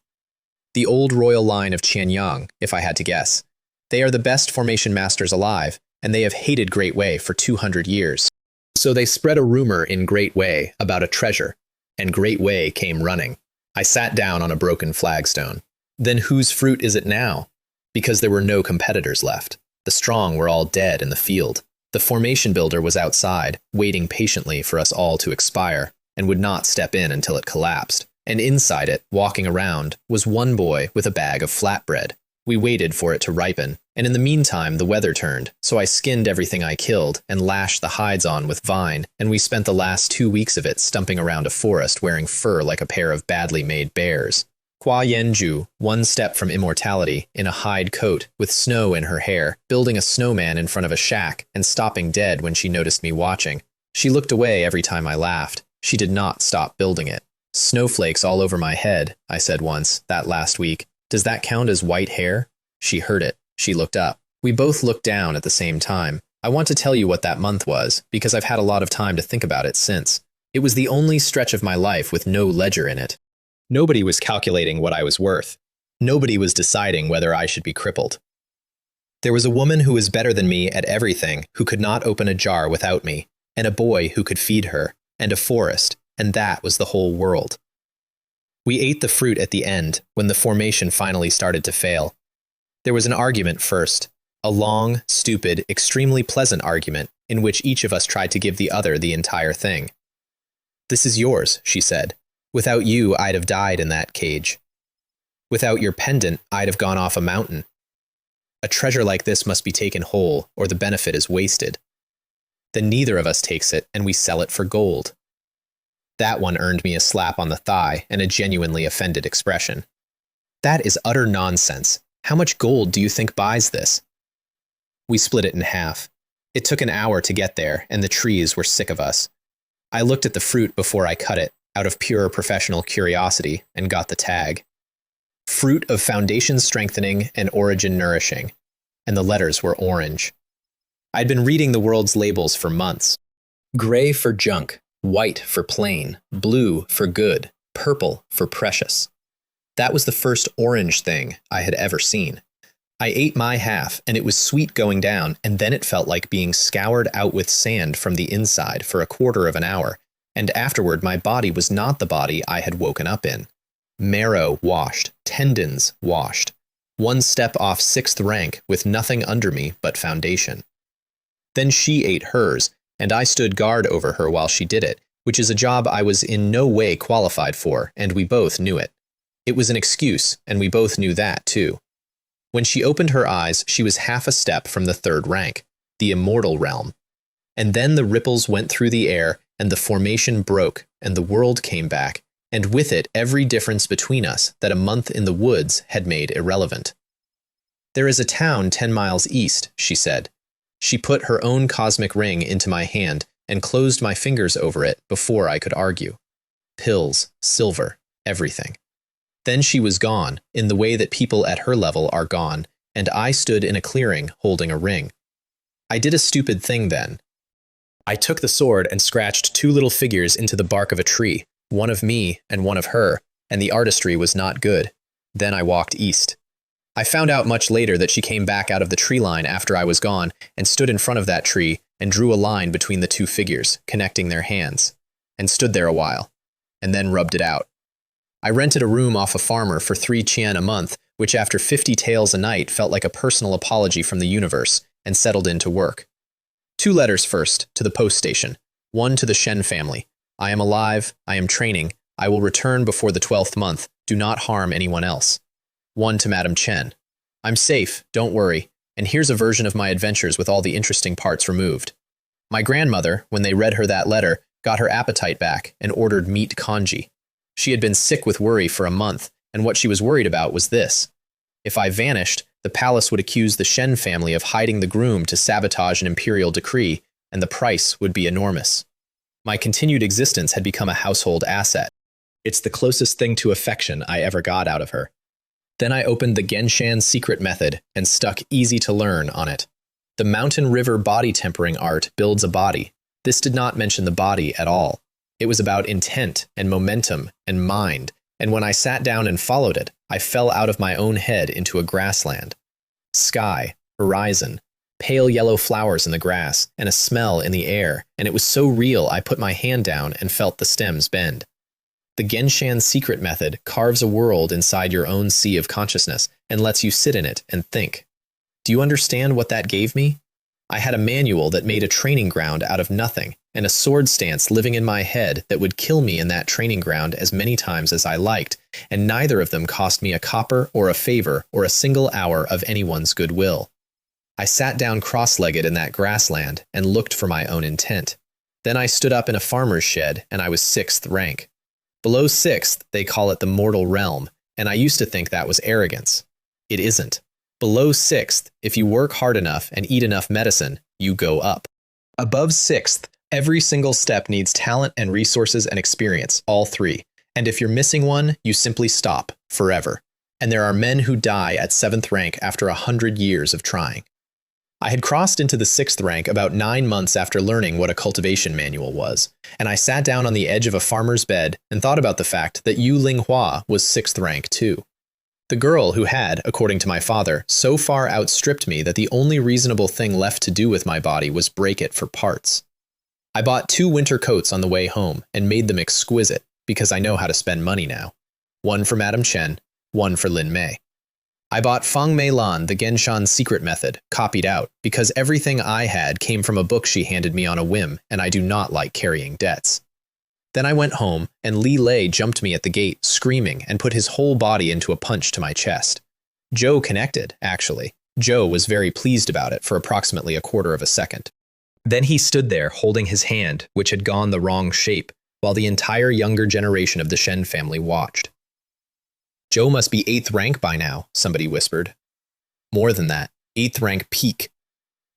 The old royal line of Qianyang, if I had to guess. They are the best formation masters alive, and they have hated Great Way for 200 years. So they spread a rumor in Great Way about a treasure, and Great Way came running. I sat down on a broken flagstone. Then whose fruit is it now? Because there were no competitors left. The strong were all dead in the field. The formation builder was outside, waiting patiently for us all to expire, and would not step in until it collapsed. And inside it, walking around, was one boy with a bag of flatbread. We waited for it to ripen, and in the meantime the weather turned, so I skinned everything I killed and lashed the hides on with vine, and we spent the last 2 weeks of it stumping around a forest wearing fur like a pair of badly made bears. Hua Yanju, 1 step from immortality, in a hide coat, with snow in her hair, building a snowman in front of a shack, and stopping dead when she noticed me watching. She looked away every time I laughed. She did not stop building it. Snowflakes all over my head, I said once, that last week. Does that count as white hair? She heard it. She looked up. We both looked down at the same time. I want to tell you what that month was, because I've had a lot of time to think about it since. It was the only stretch of my life with no ledger in it. Nobody was calculating what I was worth. Nobody was deciding whether I should be crippled. There was a woman who was better than me at everything, who could not open a jar without me, and a boy who could feed her, and a forest, and that was the whole world. We ate the fruit at the end, when the formation finally started to fail. There was an argument first, a long, stupid, extremely pleasant argument, in which each of us tried to give the other the entire thing. This is yours, she said. Without you, I'd have died in that cage. Without your pendant, I'd have gone off a mountain. A treasure like this must be taken whole, or the benefit is wasted. Then neither of us takes it, and we sell it for gold. That one earned me a slap on the thigh and a genuinely offended expression. That is utter nonsense. How much gold do you think buys this? We split it in half. It took an hour to get there, and the trees were sick of us. I looked at the fruit before I cut it, out of pure professional curiosity, and got the tag. Fruit of foundation strengthening and origin nourishing, and the letters were orange. I'd been reading the world's labels for months. Gray for junk, white for plain, blue for good, purple for precious. That was the first orange thing I had ever seen. I ate my half, and it was sweet going down, and then it felt like being scoured out with sand from the inside for a quarter of an hour, and afterward my body was not the body I had woken up in. Marrow washed, tendons washed. One step off 6th rank with nothing under me but foundation. Then she ate hers, and I stood guard over her while she did it, which is a job I was in no way qualified for, and we both knew it. It was an excuse, and we both knew that, too. When she opened her eyes, she was half a step from the 3rd rank, the immortal realm. And then the ripples went through the air, and the formation broke, and the world came back, and with it every difference between us that a month in the woods had made irrelevant. There is a town 10 miles east, she said. She put her own cosmic ring into my hand and closed my fingers over it before I could argue. Pills, silver, everything. Then she was gone, in the way that people at her level are gone, and I stood in a clearing holding a ring. I did a stupid thing then. I took the sword and scratched 2 little figures into the bark of a tree, one of me and one of her, and the artistry was not good. Then I walked east. I found out much later that she came back out of the tree line after I was gone and stood in front of that tree and drew a line between the 2 figures, connecting their hands, and stood there a while, and then rubbed it out. I rented a room off a farmer for 3 chien a month, which after 50 taels a night felt like a personal apology from the universe, and settled into work. 2 letters first, to the post station. 1 to the Shen family. I am alive, I am training, I will return before the 12th month, do not harm anyone else. 1 to Madam Chen. I'm safe, don't worry, and here's a version of my adventures with all the interesting parts removed. My grandmother, when they read her that letter, got her appetite back and ordered meat congee. She had been sick with worry for a month, and what she was worried about was this. If I vanished, the palace would accuse the Shen family of hiding the groom to sabotage an imperial decree, and the price would be enormous. My continued existence had become a household asset. It's the closest thing to affection I ever got out of her. Then I opened the Genshan secret method and stuck easy to learn on it. The mountain river body tempering art builds a body. This did not mention the body at all. It was about intent and momentum and mind, and when I sat down and followed it, I fell out of my own head into a grassland. Sky, horizon, pale yellow flowers in the grass, and a smell in the air, and it was so real I put my hand down and felt the stems bend. The Genshan secret method carves a world inside your own sea of consciousness and lets you sit in it and think. Do you understand what that gave me? I had a manual that made a training ground out of nothing, and a sword stance living in my head that would kill me in that training ground as many times as I liked, and neither of them cost me a copper or a favor or a single hour of anyone's goodwill. I sat down cross-legged in that grassland and looked for my own intent. Then I stood up in a farmer's shed, and I was 6th rank. Below 6th, they call it the mortal realm, and I used to think that was arrogance. It isn't. Below 6th, if you work hard enough and eat enough medicine, you go up. Above 6th, every single step needs talent and resources and experience, all 3. And if you're missing one, you simply stop, forever. And there are men who die at 7th rank after 100 years of trying. I had crossed into the 6th rank about 9 months after learning what a cultivation manual was, and I sat down on the edge of a farmer's bed and thought about the fact that Yu Linghua was 6th rank too. The girl who had, according to my father, so far outstripped me that the only reasonable thing left to do with my body was break it for parts. I bought 2 winter coats on the way home and made them exquisite, because I know how to spend money now. 1 for Madam Chen, 1 for Lin Mei. I bought Feng Mei Lan, the Genshan secret method, copied out, because everything I had came from a book she handed me on a whim, and I do not like carrying debts. Then I went home, and Li Lei jumped me at the gate, screaming, and put his whole body into a punch to my chest. Joe connected, actually. Joe was very pleased about it for approximately a quarter of a second. Then he stood there holding his hand, which had gone the wrong shape, while the entire younger generation of the Shen family watched. Joe must be 8th rank by now, somebody whispered. More than that, 8th rank peak.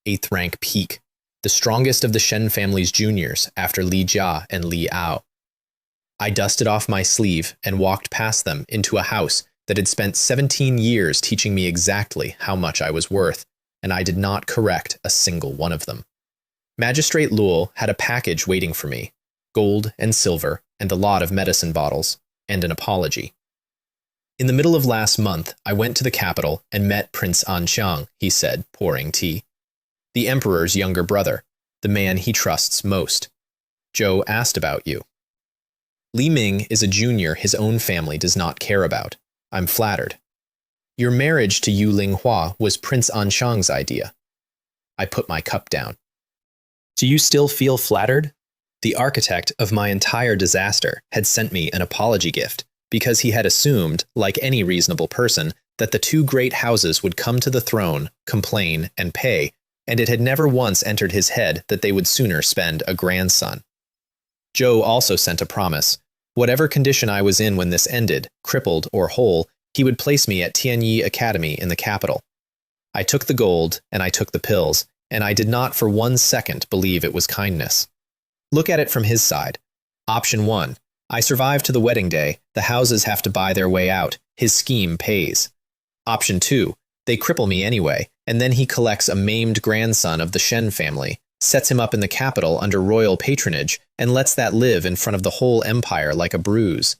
8th rank peak. The strongest of the Shen family's juniors after Li Jia and Li Ao. I dusted off my sleeve and walked past them into a house that had spent 17 years teaching me exactly how much I was worth, and I did not correct a single one of them. Magistrate Luel had a package waiting for me, gold and silver, and a lot of medicine bottles, and an apology. In the middle of last month, I went to the capital and met Prince Anqiang, he said, pouring tea. The emperor's younger brother, the man he trusts most. Joe asked about you. Li Ming is a junior his own family does not care about. I'm flattered. Your marriage to Yu Linghua was Prince Anqiang's idea. I put my cup down. Do you still feel flattered? The architect of my entire disaster had sent me an apology gift because he had assumed, like any reasonable person, that the two great houses would come to the throne, complain, and pay, and it had never once entered his head that they would sooner spend a grandson. Joe also sent a promise. Whatever condition I was in when this ended, crippled or whole, he would place me at Tianyi Academy in the capital. I took the gold, and I took the pills, and I did not for 1 second believe it was kindness. Look at it from his side. Option 1. I survive to the wedding day, the houses have to buy their way out, his scheme pays. Option 2. They cripple me anyway, and then he collects a maimed grandson of the Shen family, sets him up in the capital under royal patronage, and lets that live in front of the whole empire like a bruise.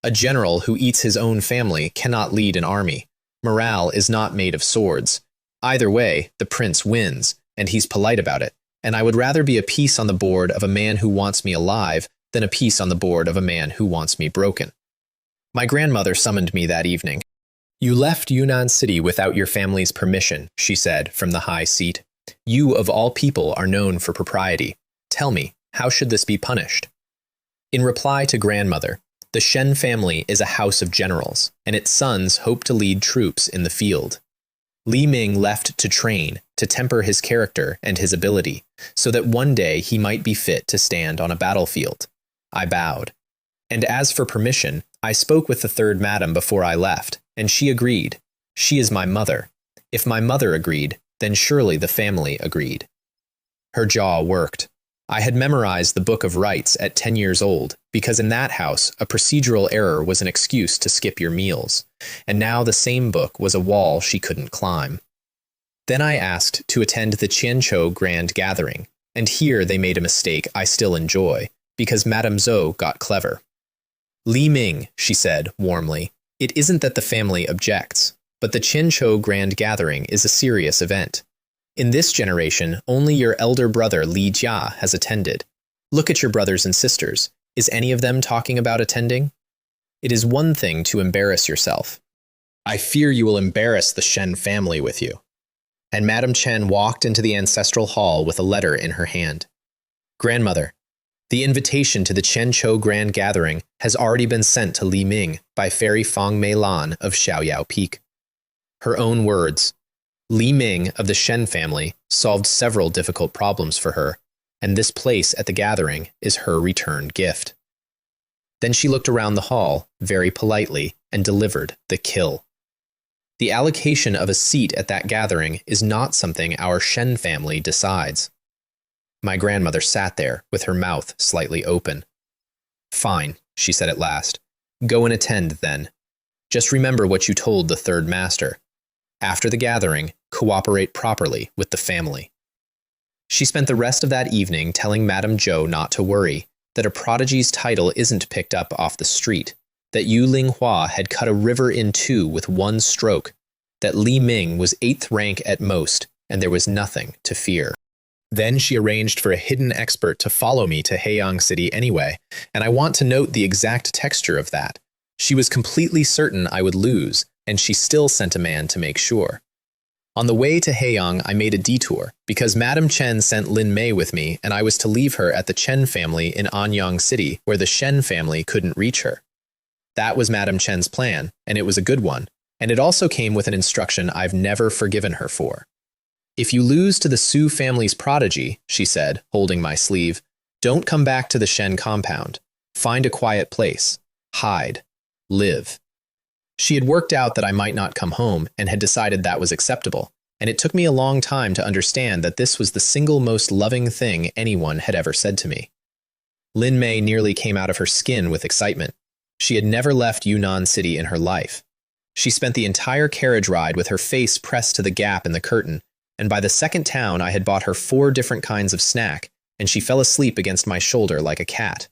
A general who eats his own family cannot lead an army. Morale is not made of swords. Either way, the prince wins, and he's polite about it, and I would rather be a piece on the board of a man who wants me alive than a piece on the board of a man who wants me broken. My grandmother summoned me that evening. You left Yunnan City without your family's permission, she said from the high seat. You, of all people, are known for propriety. Tell me, how should this be punished? In reply to grandmother, the Shen family is a house of generals, and its sons hope to lead troops in the field. Li Ming left to train, to temper his character and his ability, so that one day he might be fit to stand on a battlefield. I bowed. And as for permission, I spoke with the third madam before I left, and she agreed. She is my mother. If my mother agreed, then surely the family agreed. Her jaw worked. I had memorized the Book of Rights at 10 years old, because in that house, a procedural error was an excuse to skip your meals, and now the same book was a wall she couldn't climb. Then I asked to attend the Qianzhou Grand Gathering, and here they made a mistake I still enjoy, because Madame Zhou got clever. Li Ming, she said warmly, it isn't that the family objects, but the Qianzhou Grand Gathering is a serious event. In this generation, only your elder brother Li Jia has attended. Look at your brothers and sisters. Is any of them talking about attending? It is one thing to embarrass yourself. I fear you will embarrass the Shen family with you. And Madame Chen walked into the ancestral hall with a letter in her hand. Grandmother, the invitation to the Qianzhou Grand Gathering has already been sent to Li Ming by Fairy Fang Meilan of Xiaoyao Peak. Her own words. Li Ming of the Shen family solved several difficult problems for her, and this place at the gathering is her return gift. Then she looked around the hall, very politely, and delivered the kill. The allocation of a seat at that gathering is not something our Shen family decides. My grandmother sat there, with her mouth slightly open. Fine, she said at last. Go and attend, then. Just remember what you told the third master. After the gathering, cooperate properly with the family. She spent the rest of that evening telling Madame Zhou not to worry, that a prodigy's title isn't picked up off the street, that Yu Linghua had cut a river in two with one stroke, that Li Ming was 8th rank at most, and there was nothing to fear. Then she arranged for a hidden expert to follow me to Heiyang City anyway, and I want to note the exact texture of that. She was completely certain I would lose, and she still sent a man to make sure. On the way to Haeyang, I made a detour because Madame Chen sent Lin Mei with me and I was to leave her at the Chen family in Anyang City where the Shen family couldn't reach her. That was Madame Chen's plan, and it was a good one, and it also came with an instruction I've never forgiven her for. If you lose to the Su family's prodigy, she said, holding my sleeve, don't come back to the Shen compound. Find a quiet place. Hide. Live. She had worked out that I might not come home and had decided that was acceptable, and it took me a long time to understand that this was the single most loving thing anyone had ever said to me. Lin Mei nearly came out of her skin with excitement. She had never left Yunnan City in her life. She spent the entire carriage ride with her face pressed to the gap in the curtain, and by the second town I had bought her 4 different kinds of snack, and she fell asleep against my shoulder like a cat.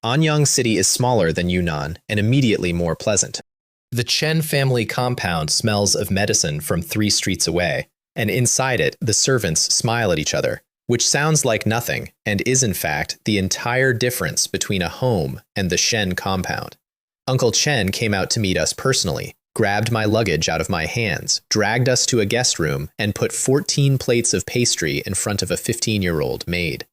Anyang City is smaller than Yunnan and immediately more pleasant. The Chen family compound smells of medicine from 3 streets away, and inside it the servants smile at each other, which sounds like nothing and is in fact the entire difference between a home and the Shen compound. Uncle Chen came out to meet us personally, grabbed my luggage out of my hands, dragged us to a guest room, and put 14 plates of pastry in front of a 15-year-old maid.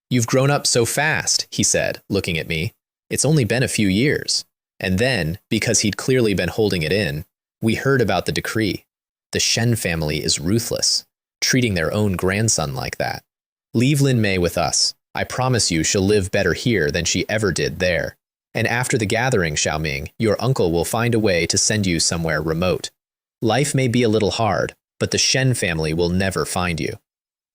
"You've grown up so fast," he said, looking at me. "It's only been a few years." And then, because he'd clearly been holding it in, we heard about the decree. The Shen family is ruthless, treating their own grandson like that. Leave Lin Mei with us. I promise you she'll live better here than she ever did there. And after the gathering, Xiaoming, your uncle will find a way to send you somewhere remote. Life may be a little hard, but the Shen family will never find you.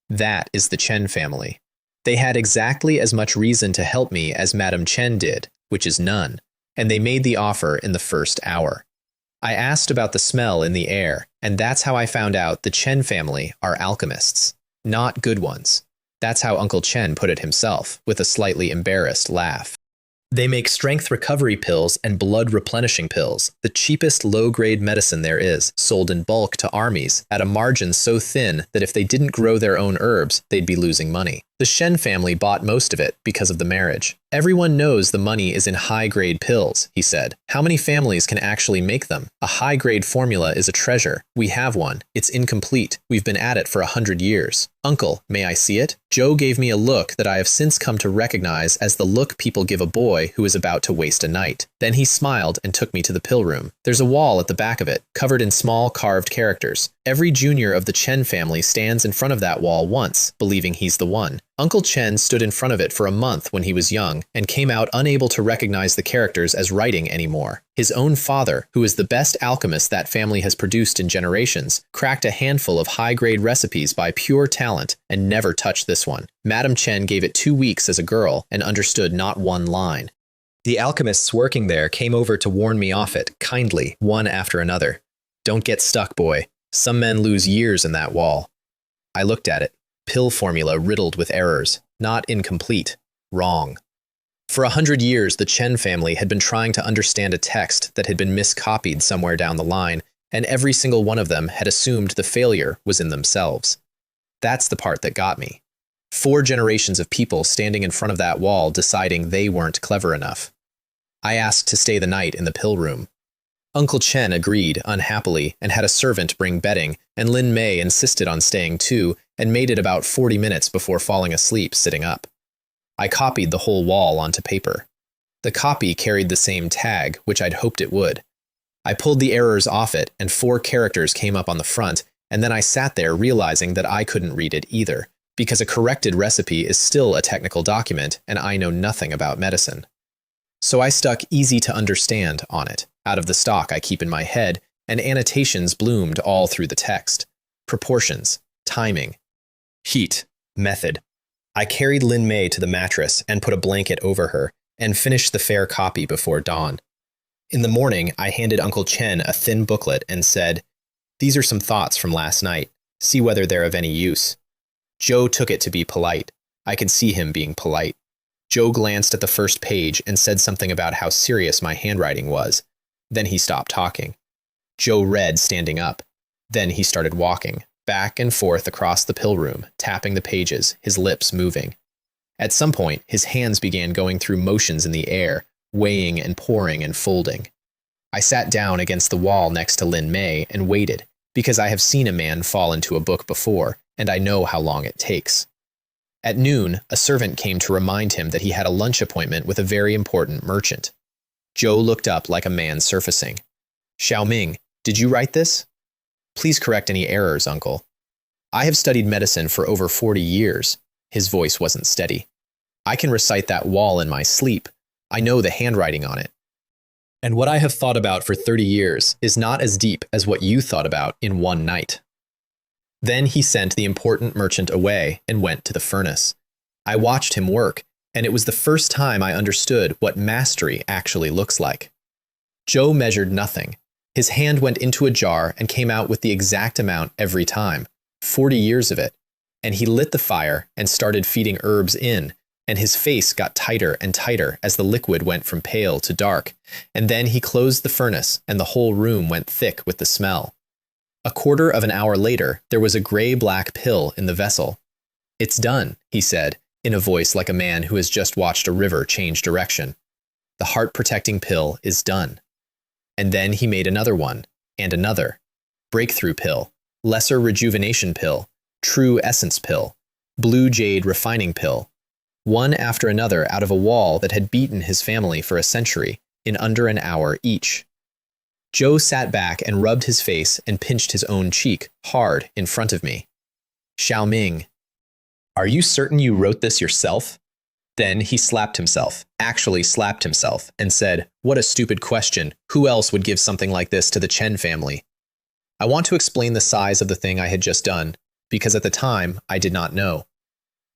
That is the Chen family. They had exactly as much reason to help me as Madame Chen did, which is none. And they made the offer in the first hour. I asked about the smell in the air, and that's how I found out the Chen family are alchemists. Not good ones. That's how Uncle Chen put it himself, with a slightly embarrassed laugh. They make strength recovery pills and blood replenishing pills, the cheapest low-grade medicine there is, sold in bulk to armies at a margin so thin that if they didn't grow their own herbs, they'd be losing money. The Shen family bought most of it because of the marriage. Everyone knows the money is in high-grade pills, he said. How many families can actually make them? A high-grade formula is a treasure. We have one. It's incomplete. We've been at it for 100 years. Uncle, may I see it? Joe gave me a look that I have since come to recognize as the look people give a boy who is about to waste a night. Then he smiled and took me to the pill room. There's a wall at the back of it, covered in small carved characters. Every junior of the Chen family stands in front of that wall once, believing he's the one. Uncle Chen stood in front of it for a month when he was young and came out unable to recognize the characters as writing anymore. His own father, who is the best alchemist that family has produced in generations, cracked a handful of high-grade recipes by pure talent and never touched this one. Madame Chen gave it 2 weeks as a girl and understood not one line. The alchemists working there came over to warn me off it, kindly, one after another. Don't get stuck, boy. Some men lose years in that wall. I looked at it. Pill formula riddled with errors, not incomplete, wrong. For 100 years, the Chen family had been trying to understand a text that had been miscopied somewhere down the line, and every single one of them had assumed the failure was in themselves. That's the part that got me. 4 generations of people standing in front of that wall deciding they weren't clever enough. I asked to stay the night in the pill room. Uncle Chen agreed, unhappily, and had a servant bring bedding, and Lin Mei insisted on staying too, and made it about 40 minutes before falling asleep sitting up. I copied the whole wall onto paper. The copy carried the same tag, which I'd hoped it would. I pulled the errors off it, and 4 characters came up on the front, and then I sat there realizing that I couldn't read it either, because a corrected recipe is still a technical document, and I know nothing about medicine. So I stuck easy to understand on it, out of the stock I keep in my head, and annotations bloomed all through the text. Proportions, timing, heat, method. I carried Lin Mei to the mattress and put a blanket over her, and finished the fair copy before dawn. In the morning, I handed Uncle Chen a thin booklet and said, "These are some thoughts from last night. See whether they're of any use." Joe took it to be polite. I could see him being polite. Joe glanced at the first page and said something about how serious my handwriting was. Then he stopped talking. Joe read standing up. Then he started walking, back and forth across the pill room, tapping the pages, his lips moving. At some point, his hands began going through motions in the air, weighing and pouring and folding. I sat down against the wall next to Lin Mei and waited, because I have seen a man fall into a book before, and I know how long it takes. At noon, a servant came to remind him that he had a lunch appointment with a very important merchant. Joe looked up like a man surfacing. Xiaoming, did you write this? Please correct any errors, uncle. I have studied medicine for over 40 years. His voice wasn't steady. I can recite that wall in my sleep. I know the handwriting on it. And what I have thought about for 30 years is not as deep as what you thought about in one night. Then he sent the important merchant away and went to the furnace. I watched him work, and it was the first time I understood what mastery actually looks like. Joe measured nothing. His hand went into a jar and came out with the exact amount every time, 40 years of it, and he lit the fire and started feeding herbs in, and his face got tighter and tighter as the liquid went from pale to dark, and then he closed the furnace and the whole room went thick with the smell. A quarter of an hour later, there was a gray-black pill in the vessel. It's done, he said, in a voice like a man who has just watched a river change direction. The heart-protecting pill is done. And then he made another one, and another. Breakthrough pill, lesser rejuvenation pill, true essence pill, blue jade refining pill, one after another out of a wall that had beaten his family for a century, in under an hour each. Joe sat back and rubbed his face and pinched his own cheek, hard, in front of me. Xiaoming, are you certain you wrote this yourself? Then he slapped himself, actually slapped himself, and said, what a stupid question. Who else would give something like this to the Chen family? I want to explain the size of the thing I had just done, because at the time, I did not know.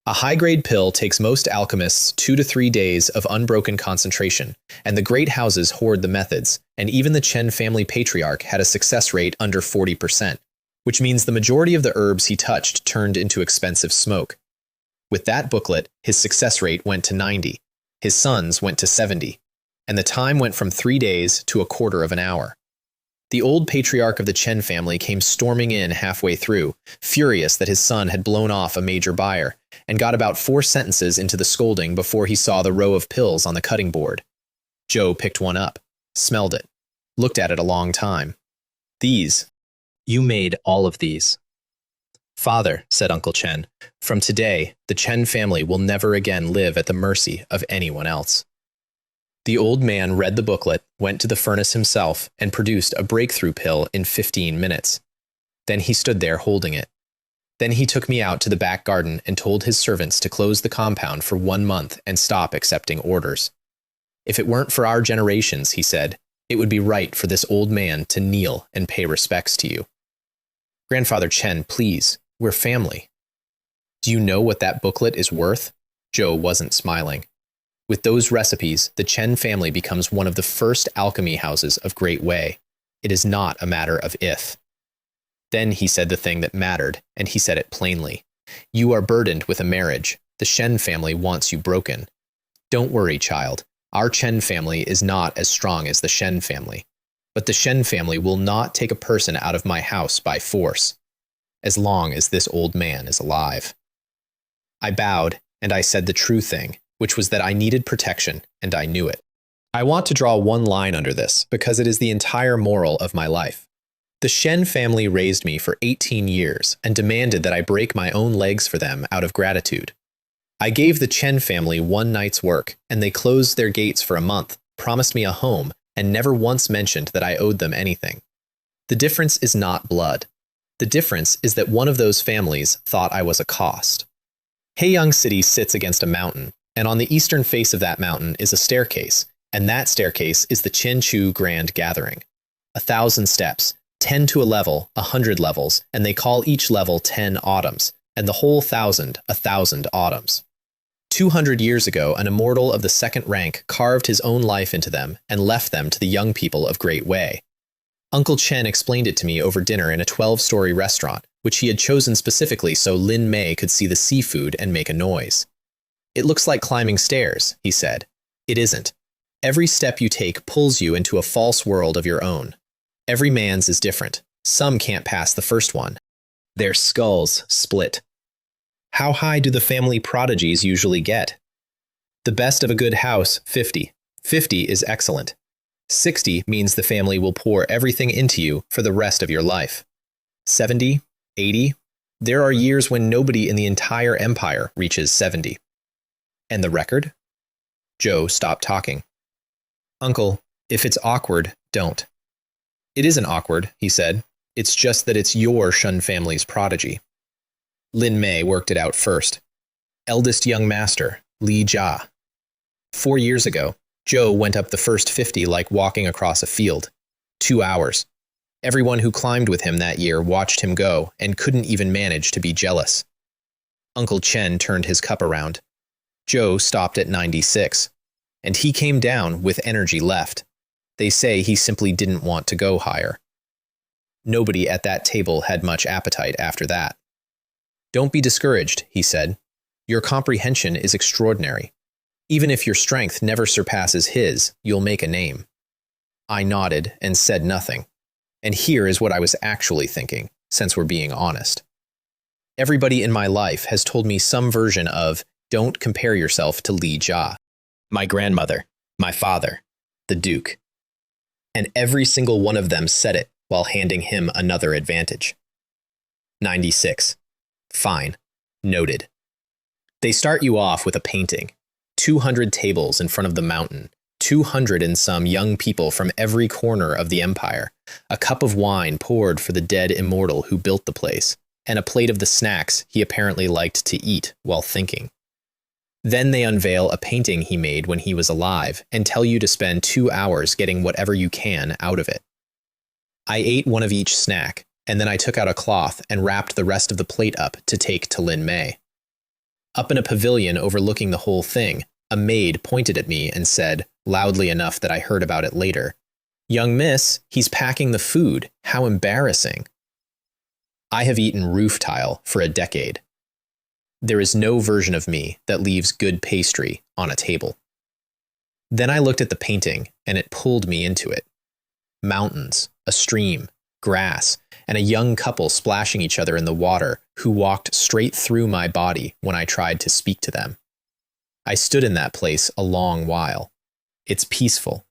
A high-grade pill takes most alchemists 2 to 3 days of unbroken concentration, and the great houses hoard the methods, and even the Chen family patriarch had a success rate under 40%, which means the majority of the herbs he touched turned into expensive smoke. With that booklet, his success rate went to 90, his sons went to 70, and the time went from 3 days to a quarter of an hour. The old patriarch of the Chen family came storming in halfway through, furious that his son had blown off a major buyer, and got about 4 sentences into the scolding before he saw the row of pills on the cutting board. Joe picked one up, smelled it, looked at it a long time. These. You made all of these. Father, said Uncle Chen, from today, the Chen family will never again live at the mercy of anyone else. The old man read the booklet, went to the furnace himself, and produced a breakthrough pill in 15 minutes. Then he stood there holding it. Then he took me out to the back garden and told his servants to close the compound for 1 month and stop accepting orders. If it weren't for our generations, he said, it would be right for this old man to kneel and pay respects to you. Grandfather Chen, please, we're family. Do you know what that booklet is worth? Joe wasn't smiling. With those recipes, the Chen family becomes one of the first alchemy houses of Great Wei. It is not a matter of if. Then he said the thing that mattered, and he said it plainly. You are burdened with a marriage. The Shen family wants you broken. Don't worry, child. Our Chen family is not as strong as the Shen family. But the Shen family will not take a person out of my house by force, as long as this old man is alive. I bowed, and I said the true thing, which was that I needed protection, and I knew it. I want to draw one line under this, because it is the entire moral of my life. The Shen family raised me for 18 years and demanded that I break my own legs for them out of gratitude. I gave the Chen family 1 night's work, and they closed their gates for a month, promised me a home, and never once mentioned that I owed them anything. The difference is not blood. The difference is that one of those families thought I was a cost. Heiyang City sits against a mountain, and on the eastern face of that mountain is a staircase, and that staircase is the Chinchu Grand Gathering. 1,000 steps, 10 to a level, 100 levels, and they call each level 10 autumns, and the whole 1,000 autumns. 200 years ago, an immortal of the 2nd rank carved his own life into them and left them to the young people of Great Wei. Uncle Chen explained it to me over dinner in a 12-story restaurant, which he had chosen specifically so Lin Mei could see the seafood and make a noise. It looks like climbing stairs, he said. It isn't. Every step you take pulls you into a false world of your own. Every man's is different. Some can't pass the first one. Their skulls split. How high do the family prodigies usually get? The best of a good house, 50. 50 is excellent. 60 means the family will pour everything into you for the rest of your life. 70? 80? There are years when nobody in the entire empire reaches 70. And the record? Joe stopped talking. Uncle, if it's awkward, don't. It isn't awkward, he said. It's just that it's your Shun family's prodigy. Lin Mei worked it out first. Eldest young master, Li Jia. 4 years ago, Joe went up the first 50 like walking across a field. 2 hours. Everyone who climbed with him that year watched him go and couldn't even manage to be jealous. Uncle Chen turned his cup around. Joe stopped at 96, and he came down with energy left. They say he simply didn't want to go higher. Nobody at that table had much appetite after that. Don't be discouraged, he said. Your comprehension is extraordinary. Even if your strength never surpasses his, you'll make a name. I nodded and said nothing. And here is what I was actually thinking, since we're being honest. Everybody in my life has told me some version of, don't compare yourself to Li Jia. My grandmother, my father, the Duke. And every single one of them said it while handing him another advantage. 96. Fine. Noted. They start you off with a painting. 200 tables in front of the mountain. 200 and some young people from every corner of the empire. A cup of wine poured for the dead immortal who built the place. And a plate of the snacks he apparently liked to eat while thinking. Then they unveil a painting he made when he was alive and tell you to spend 2 hours getting whatever you can out of it. I ate one of each snack, and then I took out a cloth and wrapped the rest of the plate up to take to Lin Mei. Up in a pavilion overlooking the whole thing, a maid pointed at me and said, loudly enough that I heard about it later, "Young miss, he's packing the food. How embarrassing." I have eaten roof tile for a decade. There is no version of me that leaves good pastry on a table. Then I looked at the painting, and it pulled me into it. Mountains, a stream, grass, and a young couple splashing each other in the water who walked straight through my body when I tried to speak to them. I stood in that place a long while. It's peaceful.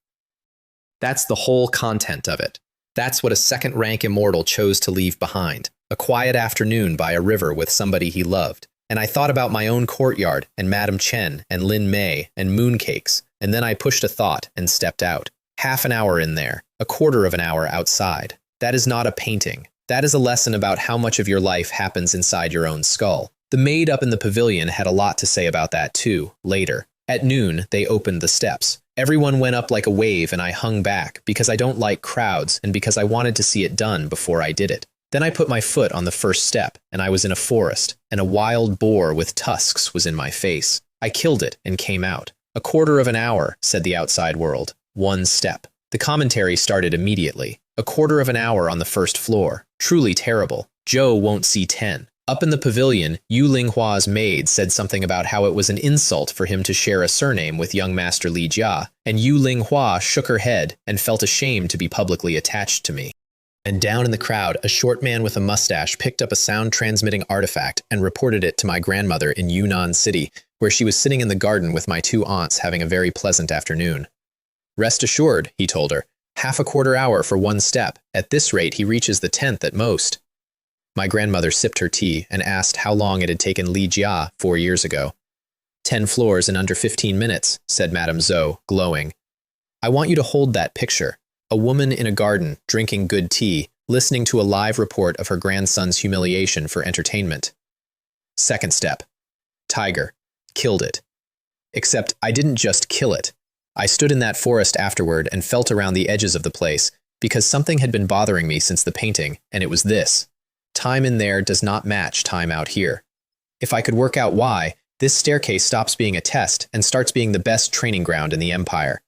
That's the whole content of it. That's what a second-rank immortal chose to leave behind. A quiet afternoon by a river with somebody he loved. And I thought about my own courtyard and Madame Chen and Lin Mei and mooncakes, and then I pushed a thought and stepped out. Half an hour in there, a quarter of an hour outside. That is not a painting. That is a lesson about how much of your life happens inside your own skull. The maid up in the pavilion had a lot to say about that too, later. At noon, they opened the steps. Everyone went up like a wave and I hung back because I don't like crowds and because I wanted to see it done before I did it. Then I put my foot on the first step, and I was in a forest, and a wild boar with tusks was in my face. I killed it and came out. A quarter of an hour, said the outside world. 1 step. The commentary started immediately. A quarter of an hour on the first floor. Truly terrible. Joe won't see 10. Up in the pavilion, Yu Linghua's maid said something about how it was an insult for him to share a surname with young Master Li Jia, and Yu Linghua shook her head and felt ashamed to be publicly attached to me. And down in the crowd, a short man with a mustache picked up a sound-transmitting artifact and reported it to my grandmother in Yunnan City, where she was sitting in the garden with my 2 aunts having a very pleasant afternoon. Rest assured, he told her, half a quarter hour for 1 step. At this rate, he reaches the 10th at most. My grandmother sipped her tea and asked how long it had taken Li Jia 4 years ago. 10 floors in under 15 minutes, said Madame Zhou, glowing. I want you to hold that picture. A woman in a garden, drinking good tea, listening to a live report of her grandson's humiliation for entertainment. Second step. Tiger. Killed it. Except I didn't just kill it. I stood in that forest afterward and felt around the edges of the place, because something had been bothering me since the painting, and it was this. Time in there does not match time out here. If I could work out why, this staircase stops being a test and starts being the best training ground in the empire.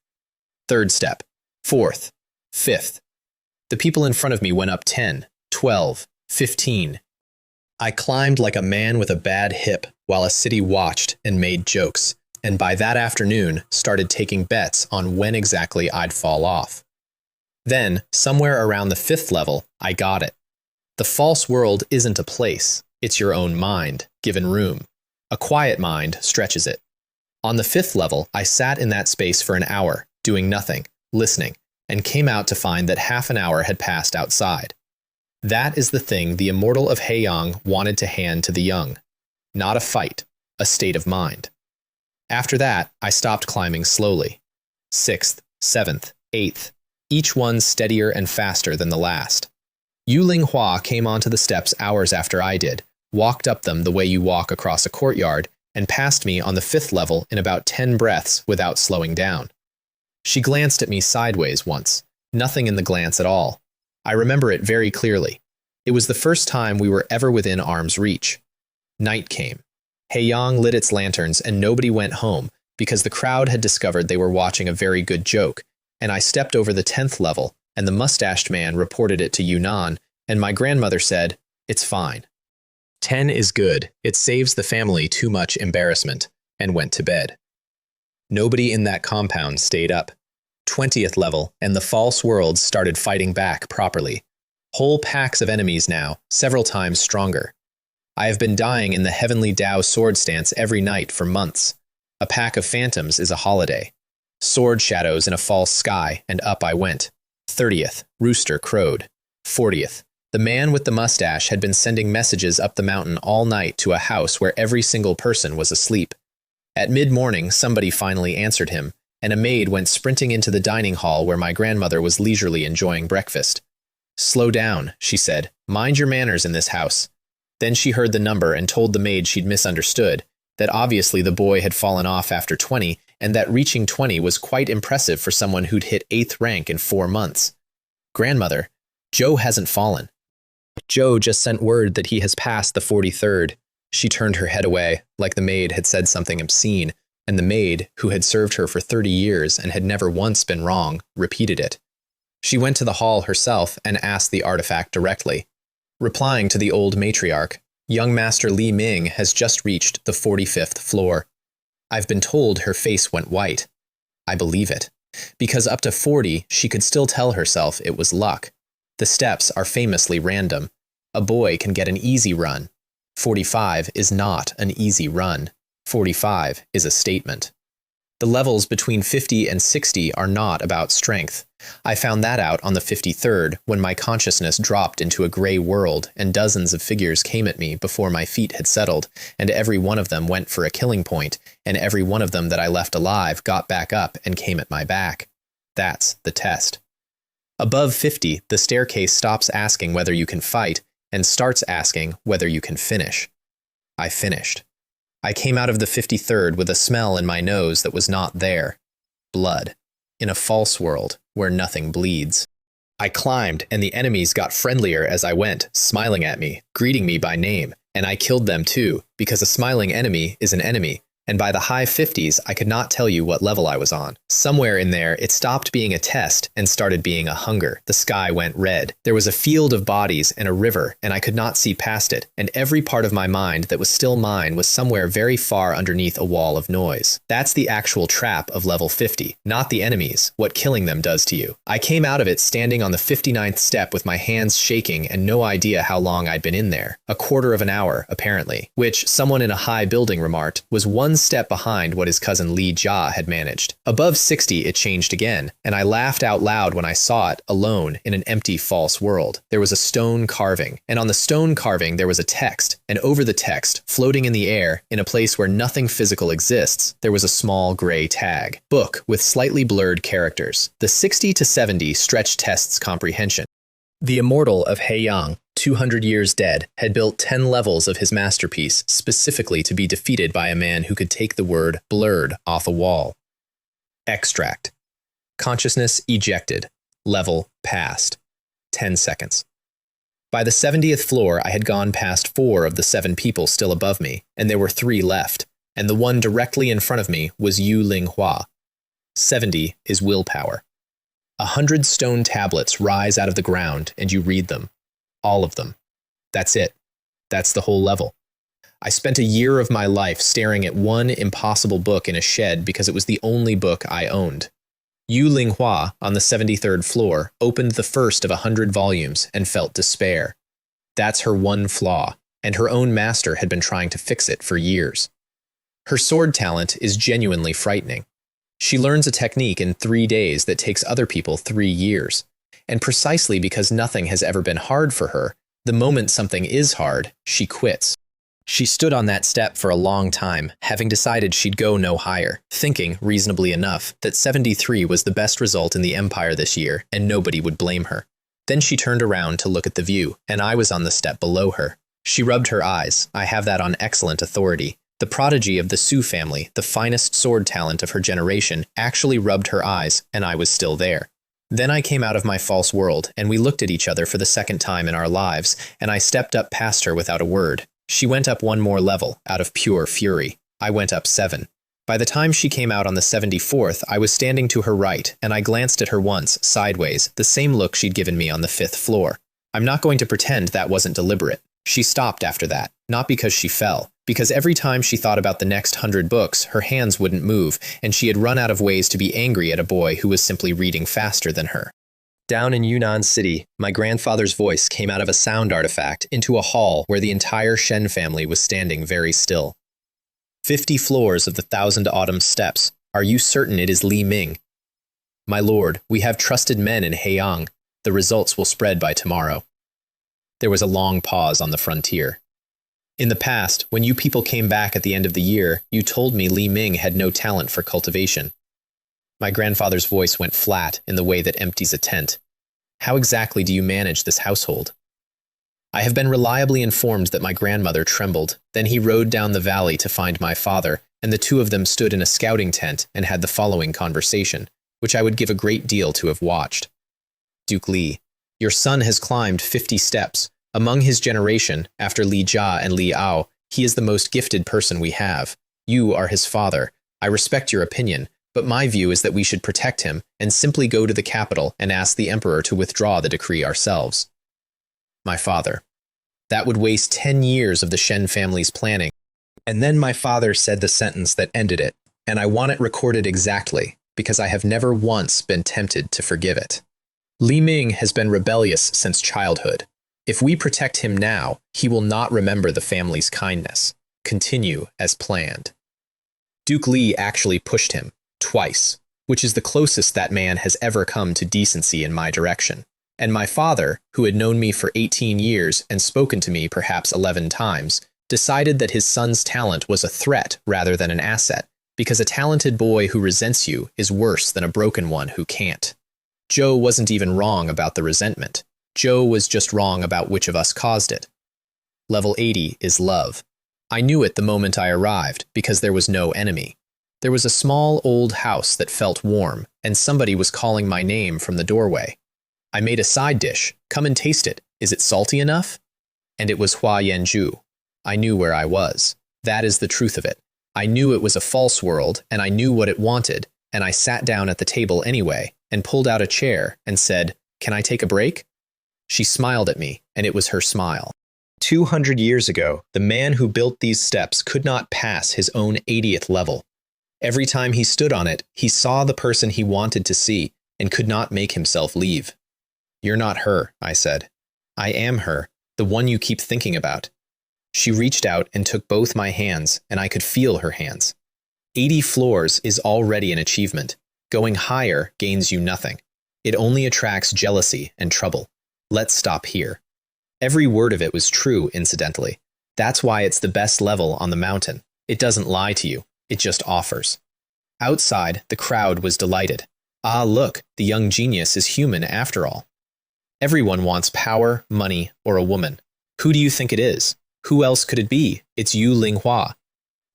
Third step. Fourth. Fifth. The people in front of me went up 10, 12, 15. I climbed like a man with a bad hip while a city watched and made jokes, and by that afternoon started taking bets on when exactly I'd fall off. Then, somewhere around the 5th level, I got it. The false world isn't a place, it's your own mind, given room. A quiet mind stretches it. On the 5th level, I sat in that space for an hour, doing nothing, listening, and came out to find that half an hour had passed outside. That is the thing the immortal of Heiyang wanted to hand to the young. Not a fight, a state of mind. After that, I stopped climbing slowly. 6th, 7th, 8th, each one steadier and faster than the last. Yu Linghua came onto the steps hours after I did, walked up them the way you walk across a courtyard, and passed me on the 5th level in about 10 breaths without slowing down. She glanced at me sideways once, nothing in the glance at all. I remember it very clearly. It was the first time we were ever within arm's reach. Night came. Heiyang lit its lanterns and nobody went home because the crowd had discovered they were watching a very good joke, and I stepped over the 10th level, and the mustached man reported it to Yunnan, and my grandmother said, "It's fine. 10 is good, it saves the family too much embarrassment," and went to bed. Nobody in that compound stayed up. 20th level, and the false worlds started fighting back properly. Whole packs of enemies now, several times stronger. I have been dying in the heavenly Tao sword stance every night for months. A pack of phantoms is a holiday. Sword shadows in a false sky, and up I went. 30th, rooster crowed. 40th, the man with the mustache had been sending messages up the mountain all night to a house where every single person was asleep. At mid-morning, somebody finally answered him, and a maid went sprinting into the dining hall where my grandmother was leisurely enjoying breakfast. "Slow down," she said. "Mind your manners in this house." Then she heard the number and told the maid she'd misunderstood, that obviously the boy had fallen off after 20, and that reaching 20 was quite impressive for someone who'd hit 8th rank in 4 months. "Grandmother, Joe hasn't fallen. Joe just sent word that he has passed the 43rd. She turned her head away, like the maid had said something obscene, and the maid, who had served her for 30 years and had never once been wrong, repeated it. She went to the hall herself and asked the artifact directly. Replying to the old matriarch, young Master Li Ming has just reached the 45th floor. I've been told her face went white. I believe it, because up to 40 she could still tell herself it was luck. The steps are famously random. A boy can get an easy run. 45 is not an easy run. 45 is a statement. The levels between 50 and 60 are not about strength. I found that out on the 53rd when my consciousness dropped into a gray world and dozens of figures came at me before my feet had settled, and every one of them went for a killing point, and every one of them that I left alive got back up and came at my back. That's the test. Above 50, the staircase stops asking whether you can fight and starts asking whether you can finish. I finished. I came out of the 53rd with a smell in my nose that was not there. Blood. In a false world where nothing bleeds. I climbed, and the enemies got friendlier as I went, smiling at me, greeting me by name, and I killed them too, because a smiling enemy is an enemy, and by the high 50s I could not tell you what level I was on. Somewhere in there it stopped being a test and started being a hunger. The sky went red. There was a field of bodies and a river, and I could not see past it, and every part of my mind that was still mine was somewhere very far underneath a wall of noise. That's the actual trap of level 50, not the enemies, what killing them does to you. I came out of it standing on the 59th step with my hands shaking and no idea how long I'd been in there. A quarter of an hour, apparently, which someone in a high building remarked was one step behind what his cousin Li Jia had managed. Above 60 it changed again, and I laughed out loud when I saw it, alone, in an empty false world. There was a stone carving, and on the stone carving there was a text, and over the text, floating in the air, in a place where nothing physical exists, there was a small gray tag. Book with slightly blurred characters. The 60 to 70 stretch tests comprehension. The immortal of Heiyang, 200 years dead, had built 10 levels of his masterpiece specifically to be defeated by a man who could take the word blurred off a wall. Extract. Consciousness ejected. Level passed. 10 seconds. By the 70th floor, I had gone past 4 of the 7 people still above me, and there were 3 left, and the one directly in front of me was Yu Linghua. 70 is willpower. 100 stone tablets rise out of the ground, and you read them. All of them. That's it. That's the whole level. I spent a year of my life staring at one impossible book in a shed because it was the only book I owned. Yu Linghua, on the 73rd floor, opened the first of 100 volumes and felt despair. That's her one flaw, and her own master had been trying to fix it for years. Her sword talent is genuinely frightening. She learns a technique in 3 days that takes other people 3 years. And precisely because nothing has ever been hard for her, the moment something is hard, she quits. She stood on that step for a long time, having decided she'd go no higher, thinking, reasonably enough, that 73 was the best result in the Empire this year, and nobody would blame her. Then she turned around to look at the view, and I was on the step below her. She rubbed her eyes. I have that on excellent authority. The prodigy of the Su family, the finest sword talent of her generation, actually rubbed her eyes, and I was still there. Then I came out of my false world, and we looked at each other for the second time in our lives, and I stepped up past her without a word. She went up one more level, out of pure fury. I went up 7. By the time she came out on the 74th, I was standing to her right, and I glanced at her once, sideways, the same look she'd given me on the 5th floor. I'm not going to pretend that wasn't deliberate. She stopped after that, not because she fell, because every time she thought about the next 100 books, her hands wouldn't move, and she had run out of ways to be angry at a boy who was simply reading faster than her. Down in Yunnan City, my grandfather's voice came out of a sound artifact into a hall where the entire Shen family was standing very still. 50 floors of the 1,000 Autumn Steps. Are you certain it is Li Ming? My lord, we have trusted men in Heiyang. The results will spread by tomorrow. There was a long pause on the frontier. In the past, when you people came back at the end of the year, you told me Li Ming had no talent for cultivation. My grandfather's voice went flat in the way that empties a tent. How exactly do you manage this household? I have been reliably informed that my grandmother trembled. Then he rode down the valley to find my father, and the two of them stood in a scouting tent and had the following conversation, which I would give a great deal to have watched. Duke Li, your son has climbed 50 steps. Among his generation, after Li Jia and Li Ao, he is the most gifted person we have. You are his father. I respect your opinion, but my view is that we should protect him and simply go to the capital and ask the emperor to withdraw the decree ourselves. My father. That would waste 10 years of the Shen family's planning. And then my father said the sentence that ended it, and I want it recorded exactly, because I have never once been tempted to forgive it. Li Ming has been rebellious since childhood. If we protect him now, he will not remember the family's kindness. Continue as planned. Duke Li actually pushed him. Twice, which is the closest that man has ever come to decency in my direction. And my father, who had known me for 18 years and spoken to me perhaps 11 times, decided that his son's talent was a threat rather than an asset, because a talented boy who resents you is worse than a broken one who can't. Joe wasn't even wrong about the resentment. Joe was just wrong about which of us caused it. Level 80 is love. I knew it the moment I arrived, because there was no enemy. There was a small old house that felt warm, and somebody was calling my name from the doorway. I made a side dish. Come and taste it. Is it salty enough? And it was Hua Yanju. I knew where I was. That is the truth of it. I knew it was a false world, and I knew what it wanted, and I sat down at the table anyway, and pulled out a chair, and said, "Can I take a break?" She smiled at me, and it was her smile. 200 years ago, the man who built these steps could not pass his own 80th level. Every time he stood on it, he saw the person he wanted to see, and could not make himself leave. You're not her, I said. I am her, the one you keep thinking about. She reached out and took both my hands, and I could feel her hands. 80 floors is already an achievement. Going higher gains you nothing. It only attracts jealousy and trouble. Let's stop here. Every word of it was true, incidentally. That's why it's the best level on the mountain. It doesn't lie to you. It just offers. Outside, the crowd was delighted. Ah, look, the young genius is human after all. Everyone wants power, money, or a woman. Who do you think it is? Who else could it be? It's Yu Linghua.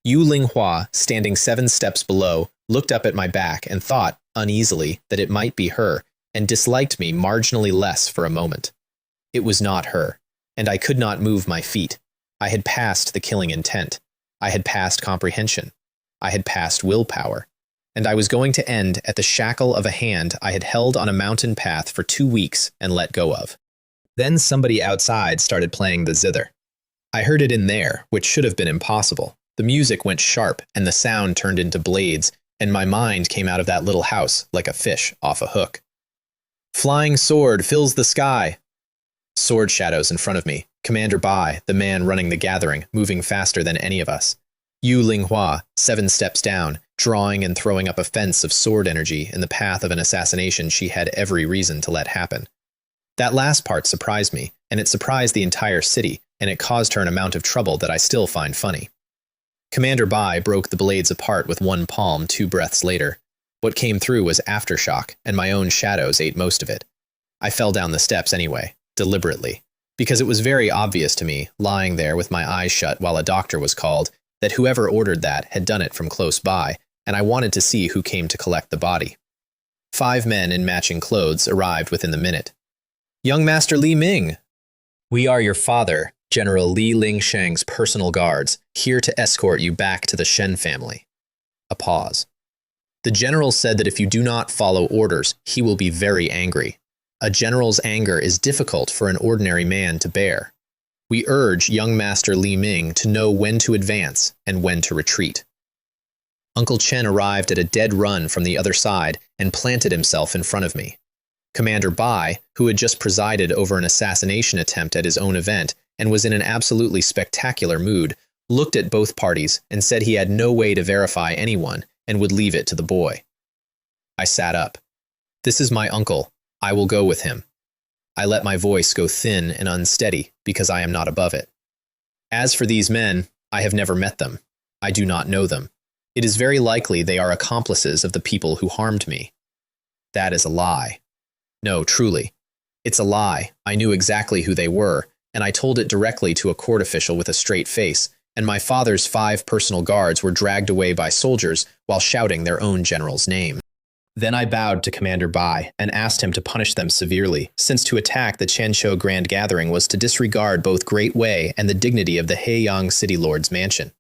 Yu Linghua, standing 7 steps below, looked up at my back and thought, uneasily, that it might be her, and disliked me marginally less for a moment. It was not her, and I could not move my feet. I had passed the killing intent. I had passed comprehension. I had passed willpower. And I was going to end at the shackle of a hand I had held on a mountain path for 2 weeks and let go of. Then somebody outside started playing the zither. I heard it in there, which should have been impossible. The music went sharp, and the sound turned into blades, and my mind came out of that little house like a fish off a hook. Flying sword fills the sky. Sword shadows in front of me. Commander Bai, the man running the gathering, moving faster than any of us. Yu Linghua, 7 steps down, drawing and throwing up a fence of sword energy in the path of an assassination she had every reason to let happen. That last part surprised me, and it surprised the entire city, and it caused her an amount of trouble that I still find funny. Commander Bai broke the blades apart with one palm 2 breaths later. What came through was aftershock, and my own shadows ate most of it. I fell down the steps anyway, deliberately, because it was very obvious to me, lying there with my eyes shut while a doctor was called, that whoever ordered that had done it from close by, and I wanted to see who came to collect the body. 5 men in matching clothes arrived within the minute. "Young Master Li Ming! We are your father, General Li Lingsheng's personal guards, here to escort you back to the Shen family." A pause. "The general said that if you do not follow orders, he will be very angry. A general's anger is difficult for an ordinary man to bear. We urge young Master Li Ming to know when to advance and when to retreat." Uncle Chen arrived at a dead run from the other side and planted himself in front of me. Commander Bai, who had just presided over an assassination attempt at his own event and was in an absolutely spectacular mood, looked at both parties and said he had no way to verify anyone and would leave it to the boy. I sat up. "This is my uncle. I will go with him." I let my voice go thin and unsteady because I am not above it. "As for these men, I have never met them. I do not know them. It is very likely they are accomplices of the people who harmed me." "That is a lie." "No, truly. It's a lie. I knew exactly who they were, and I told it directly to a court official with a straight face, and my father's 5 personal guards were dragged away by soldiers while shouting their own general's name." Then I bowed to Commander Bai and asked him to punish them severely, since to attack the Qianshou Grand Gathering was to disregard both Great Wei and the dignity of the Heiyang City Lord's mansion.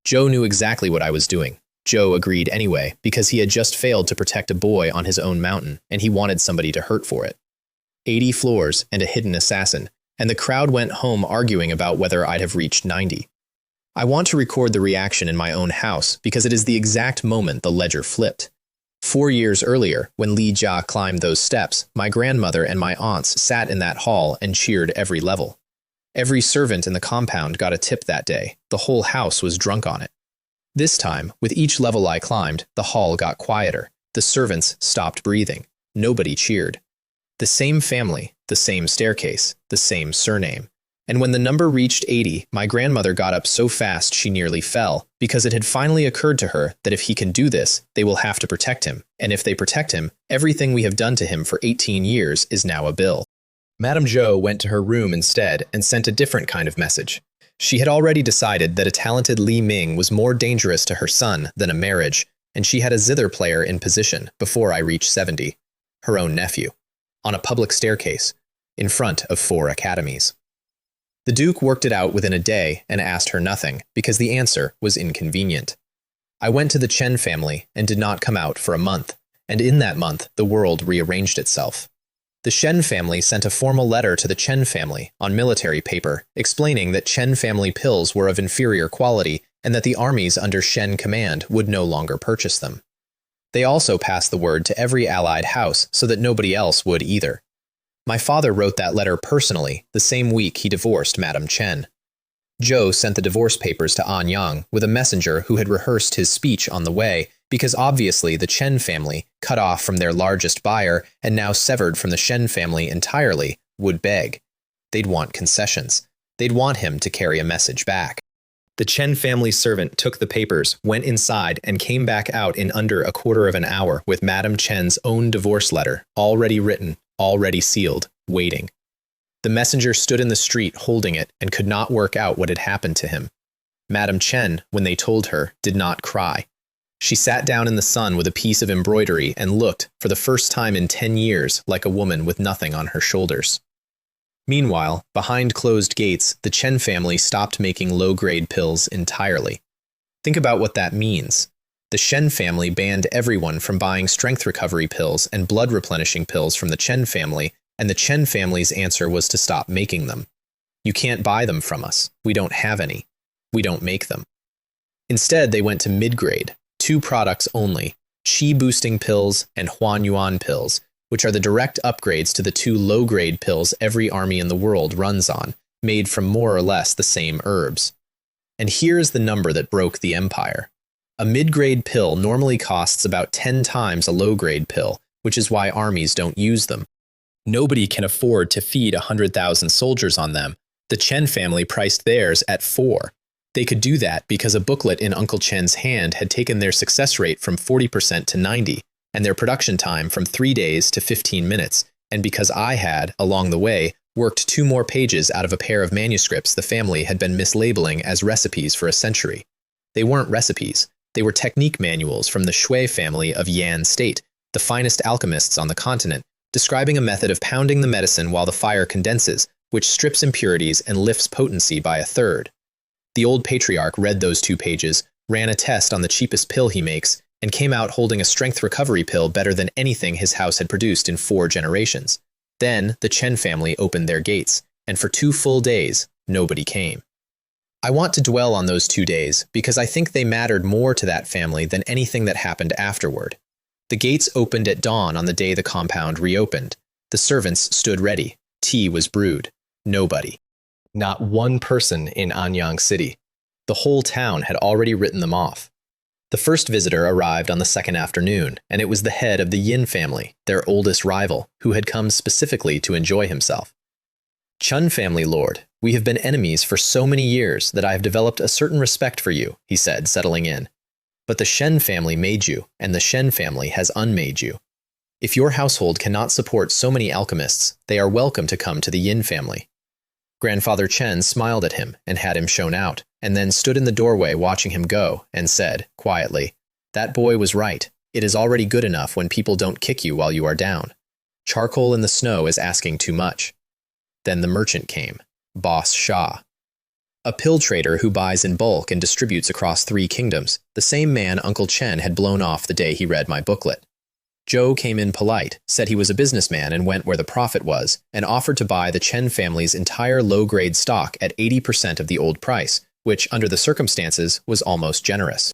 Zhou knew exactly what I was doing. Zhou agreed anyway, because he had just failed to protect a boy on his own mountain, and he wanted somebody to hurt for it. 80 floors and a hidden assassin, and the crowd went home arguing about whether I'd have reached 90. I want to record the reaction in my own house because it is the exact moment the ledger flipped. 4 years earlier, when Li Jia climbed those steps, my grandmother and my aunts sat in that hall and cheered every level. Every servant in the compound got a tip that day. The whole house was drunk on it. This time, with each level I climbed, the hall got quieter. The servants stopped breathing. Nobody cheered. The same family, the same staircase, the same surname. And when the number reached 80, my grandmother got up so fast she nearly fell, because it had finally occurred to her that if he can do this, they will have to protect him, and if they protect him, everything we have done to him for 18 years is now a bill. Madame Zhou went to her room instead and sent a different kind of message. She had already decided that a talented Li Ming was more dangerous to her son than a marriage, and she had a zither player in position before I reached 70, her own nephew, on a public staircase, in front of 4 academies. The Duke worked it out within a day and asked her nothing, because the answer was inconvenient. I went to the Chen family and did not come out for a month, and in that month the world rearranged itself. The Shen family sent a formal letter to the Chen family on military paper explaining that Chen family pills were of inferior quality and that the armies under Shen command would no longer purchase them. They also passed the word to every allied house so that nobody else would either. My father wrote that letter personally the same week he divorced Madame Chen. Zhou sent the divorce papers to An Yang with a messenger who had rehearsed his speech on the way, because obviously the Chen family, cut off from their largest buyer and now severed from the Shen family entirely, would beg. They'd want concessions. They'd want him to carry a message back. The Chen family servant took the papers, went inside, and came back out in under a quarter of an hour with Madame Chen's own divorce letter, already written, already sealed, waiting. The messenger stood in the street holding it and could not work out what had happened to him. Madame Chen, when they told her, did not cry. She sat down in the sun with a piece of embroidery and looked, for the first time in 10 years, like a woman with nothing on her shoulders. Meanwhile, behind closed gates, the Chen family stopped making low-grade pills entirely. Think about what that means. The Shen family banned everyone from buying strength recovery pills and blood replenishing pills from the Chen family, and the Chen family's answer was to stop making them. You can't buy them from us. We don't have any. We don't make them. Instead, they went to mid-grade, 2 products only, qi-boosting pills and huanyuan pills, which are the direct upgrades to the 2 low-grade pills every army in the world runs on, made from more or less the same herbs. And here is the number that broke the empire. A mid-grade pill normally costs about 10 times a low-grade pill, which is why armies don't use them. Nobody can afford to feed 100,000 soldiers on them. The Chen family priced theirs at 4. They could do that because a booklet in Uncle Chen's hand had taken their success rate from 40% to 90%, and their production time from 3 days to 15 minutes, and because I had, along the way, worked 2 more pages out of a pair of manuscripts the family had been mislabeling as recipes for a century. They weren't recipes. They were technique manuals from the Shui family of Yan State, the finest alchemists on the continent, describing a method of pounding the medicine while the fire condenses, which strips impurities and lifts potency by 1/3. The old patriarch read those 2 pages, ran a test on the cheapest pill he makes, and came out holding a strength recovery pill better than anything his house had produced in 4 generations. Then the Chen family opened their gates, and for 2 full days, nobody came. I want to dwell on those 2 days because I think they mattered more to that family than anything that happened afterward. The gates opened at dawn on the day the compound reopened. The servants stood ready. Tea was brewed. Nobody. Not one person in Anyang City. The whole town had already written them off. The first visitor arrived on the second afternoon, and it was the head of the Yin family, their oldest rival, who had come specifically to enjoy himself. "Chun family lord, we have been enemies for so many years that I have developed a certain respect for you," he said, settling in. "But the Shen family made you, and the Shen family has unmade you. If your household cannot support so many alchemists, they are welcome to come to the Yin family." Grandfather Chen smiled at him and had him shown out, and then stood in the doorway watching him go, and said, quietly, "That boy was right. It is already good enough when people don't kick you while you are down. Charcoal in the snow is asking too much." Then the merchant came, Boss Shah. A pill trader who buys in bulk and distributes across 3 kingdoms, the same man Uncle Chen had blown off the day he read my booklet. Joe came in polite, said he was a businessman and went where the profit was, and offered to buy the Chen family's entire low-grade stock at 80% of the old price, which, under the circumstances, was almost generous.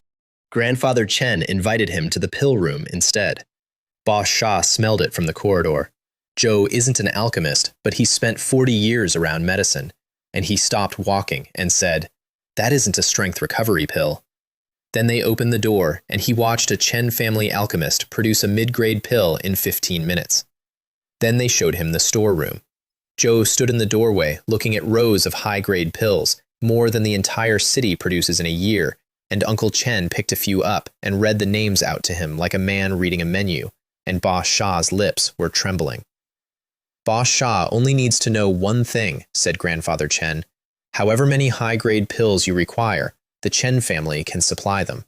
Grandfather Chen invited him to the pill room instead. Boss Shah smelled it from the corridor. Joe isn't an alchemist, but he spent 40 years around medicine, and he stopped walking and said, "That isn't a strength recovery pill." Then they opened the door, and he watched a Chen family alchemist produce a mid-grade pill in 15 minutes. Then they showed him the storeroom. Joe stood in the doorway, looking at rows of high-grade pills, more than the entire city produces in a year, and Uncle Chen picked a few up and read the names out to him like a man reading a menu, and Boss Shah's lips were trembling. "Boss Shah only needs to know one thing," said Grandfather Chen. "However many high-grade pills you require, the Chen family can supply them."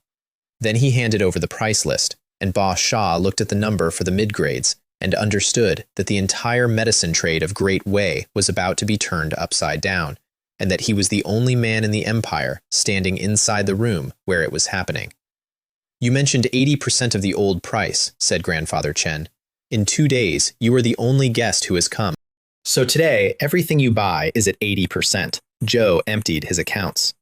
Then he handed over the price list, and Boss Shah looked at the number for the mid-grades and understood that the entire medicine trade of Great Wei was about to be turned upside down, and that he was the only man in the empire standing inside the room where it was happening. "You mentioned 80% of the old price," said Grandfather Chen. "In 2 days, you are the only guest who has come. So today, everything you buy is at 80%. Joe emptied his accounts.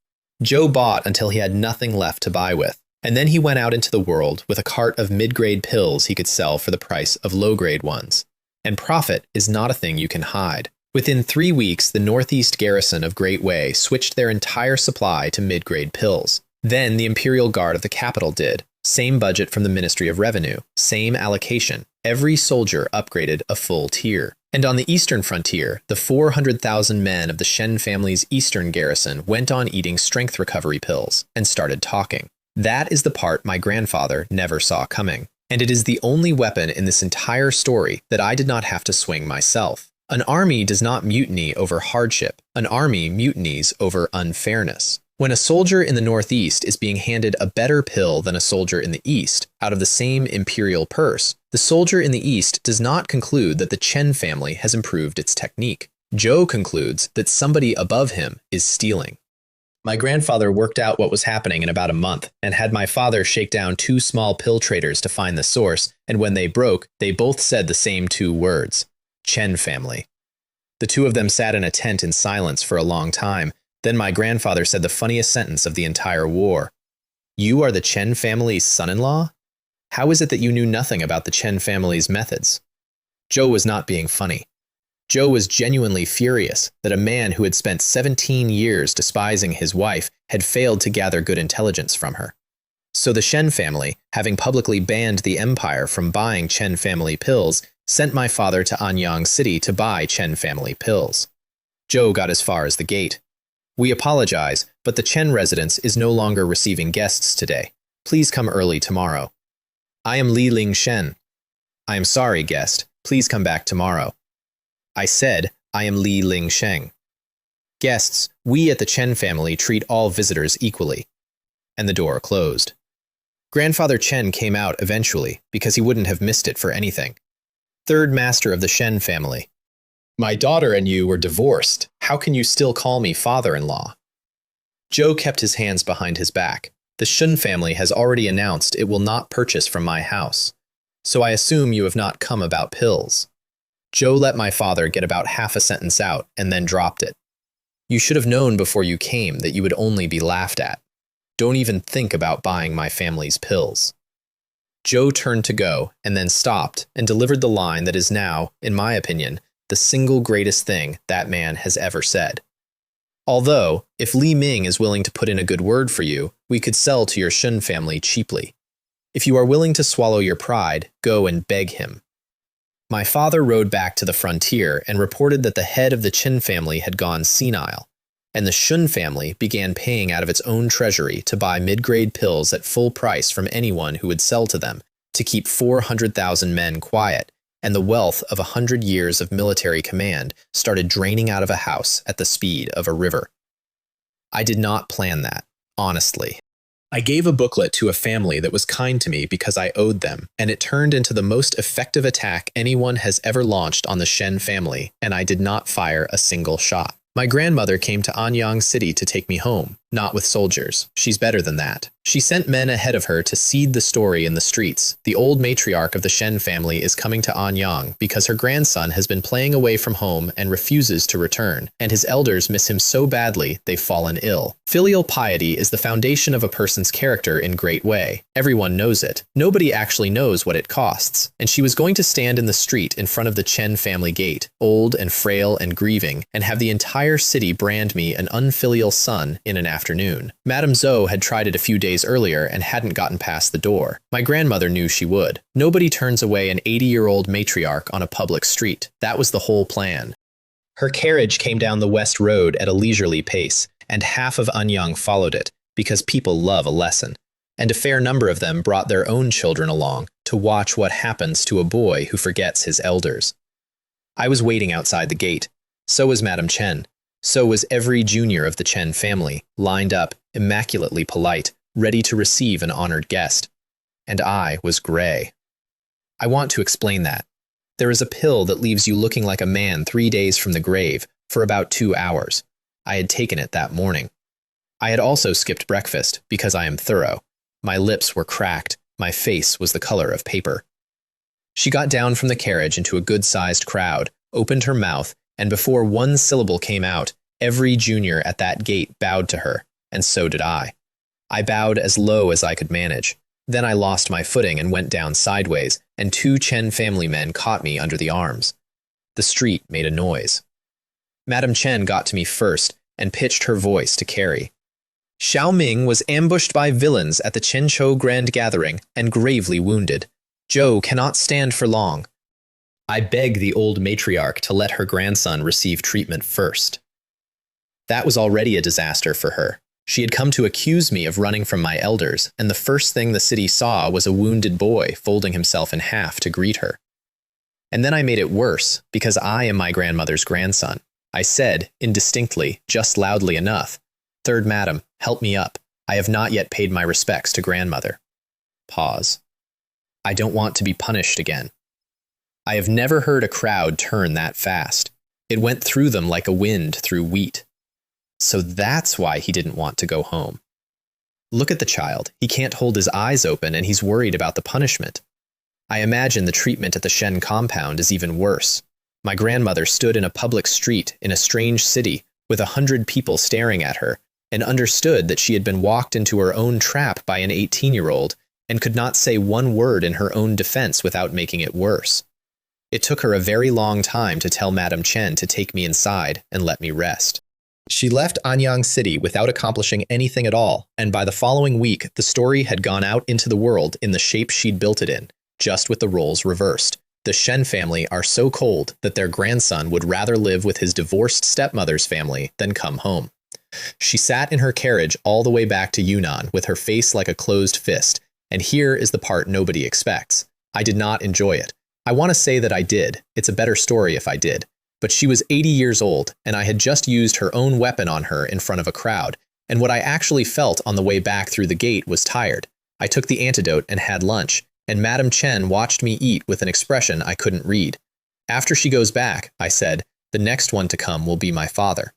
Joe bought until he had nothing left to buy with, and then he went out into the world with a cart of mid-grade pills he could sell for the price of low-grade ones. And profit is not a thing you can hide. Within 3 weeks, the northeast garrison of Great Wei switched their entire supply to mid-grade pills. Then the Imperial Guard of the capital did. Same budget from the Ministry of Revenue, same allocation. Every soldier upgraded a full tier. And on the eastern frontier, the 400,000 men of the Shen family's eastern garrison went on eating strength recovery pills and started talking. That is the part my grandfather never saw coming. And it is the only weapon in this entire story that I did not have to swing myself. An army does not mutiny over hardship. An army mutinies over unfairness. When a soldier in the northeast is being handed a better pill than a soldier in the east, out of the same imperial purse, the soldier in the east does not conclude that the Chen family has improved its technique. Joe concludes that somebody above him is stealing. My grandfather worked out what was happening in about a month, and had my father shake down 2 small pill traders to find the source, and when they broke, they both said the same 2 words, Chen family. The 2 of them sat in a tent in silence for a long time. Then my grandfather said the funniest sentence of the entire war. "You are the Chen family's son-in-law? How is it that you knew nothing about the Chen family's methods?" Joe was not being funny. Joe was genuinely furious that a man who had spent 17 years despising his wife had failed to gather good intelligence from her. So the Shen family, having publicly banned the empire from buying Chen family pills, Sent my father to Anyang City to buy Chen family pills. Joe got as far as the gate. We apologize, but the Chen residence is no longer receiving guests today. Please come early tomorrow. I am Li Ling Shen. I am sorry, guest. Please come back tomorrow. I said, I am Li Ling Sheng. Guests, we at the Chen family treat all visitors equally. And the door closed. Grandfather Chen came out eventually because he wouldn't have missed it for anything. Third master of the Shen family. My daughter and you were divorced. How can you still call me father-in-law? Joe kept his hands behind his back. The Shen family has already announced it will not purchase from my house. So I assume you have not come about pills. Joe let my father get about half a sentence out and then dropped it. You should have known before you came that you would only be laughed at. Don't even think about buying my family's pills. Joe turned to go and then stopped and delivered the line that is now, in my opinion, the single greatest thing that man has ever said. Although, if Li Ming is willing to put in a good word for you, we could sell to your Shun family cheaply. If you are willing to swallow your pride, go and beg him. My father rode back to the frontier and reported that the head of the Qin family had gone senile, and the Shun family began paying out of its own treasury to buy mid-grade pills at full price from anyone who would sell to them to keep 400,000 men quiet, and the wealth of 100 years of military command started draining out of a house at the speed of a river. I did not plan that, honestly. I gave a booklet to a family that was kind to me because I owed them, and it turned into the most effective attack anyone has ever launched on the Shen family, and I did not fire a single shot. My grandmother came to Anyang City to take me home, not with soldiers. She's better than that. She sent men ahead of her to seed the story in the streets. The old matriarch of the Shen family is coming to Anyang because her grandson has been playing away from home and refuses to return, and his elders miss him so badly they've fallen ill. Filial piety is the foundation of a person's character in great way. Everyone knows it. Nobody actually knows what it costs, and she was going to stand in the street in front of the Chen family gate, old and frail and grieving, and have the entire city brand me an unfilial son in an afternoon. Madame Zhou had tried it a few days earlier and hadn't gotten past the door. My grandmother knew she would. Nobody turns away an 80-year-old matriarch on a public street. That was the whole plan. Her carriage came down the west road at a leisurely pace, and half of Anyang followed it, because people love a lesson. And a fair number of them brought their own children along to watch what happens to a boy who forgets his elders. I was waiting outside the gate. So was Madame Chen. So was every junior of the Chen family, lined up, immaculately polite, ready to receive an honored guest. And I was gray. I want to explain that. There is a pill that leaves you looking like a man 3 days from the grave for about 2 hours. I had taken it that morning. I had also skipped breakfast because I am thorough. My lips were cracked. My face was the color of paper. She got down from the carriage into a good-sized crowd, opened her mouth, and before one syllable came out, every junior at that gate bowed to her, and so did I. I bowed as low as I could manage. Then I lost my footing and went down sideways, and 2 Chen family men caught me under the arms. The street made a noise. Madame Chen got to me first and pitched her voice to carry. Xiao Ming was ambushed by villains at the Chenchou Grand Gathering and gravely wounded. Zhou cannot stand for long. I beg the old matriarch to let her grandson receive treatment first. That was already a disaster for her. She had come to accuse me of running from my elders, and the first thing the city saw was a wounded boy folding himself in half to greet her. And then I made it worse, because I am my grandmother's grandson. I said, indistinctly, just loudly enough, "Third madam, help me up. I have not yet paid my respects to grandmother." Pause. I don't want to be punished again. I have never heard a crowd turn that fast. It went through them like a wind through wheat. So that's why he didn't want to go home. Look at the child. He can't hold his eyes open and he's worried about the punishment. I imagine the treatment at the Shen compound is even worse. My grandmother stood in a public street in a strange city with 100 people staring at her and understood that she had been walked into her own trap by an 18-year-old and could not say one word in her own defense without making it worse. It took her a very long time to tell Madame Chen to take me inside and let me rest. She left Anyang City without accomplishing anything at all, and by the following week, the story had gone out into the world in the shape she'd built it in, just with the roles reversed. The Shen family are so cold that their grandson would rather live with his divorced stepmother's family than come home. She sat in her carriage all the way back to Yunnan with her face like a closed fist, and here is the part nobody expects. I did not enjoy it. I want to say that I did. It's a better story if I did. But she was 80 years old, and I had just used her own weapon on her in front of a crowd, and what I actually felt on the way back through the gate was tired. I took the antidote and had lunch, and Madame Chen watched me eat with an expression I couldn't read. After she goes back, I said, the next one to come will be my father.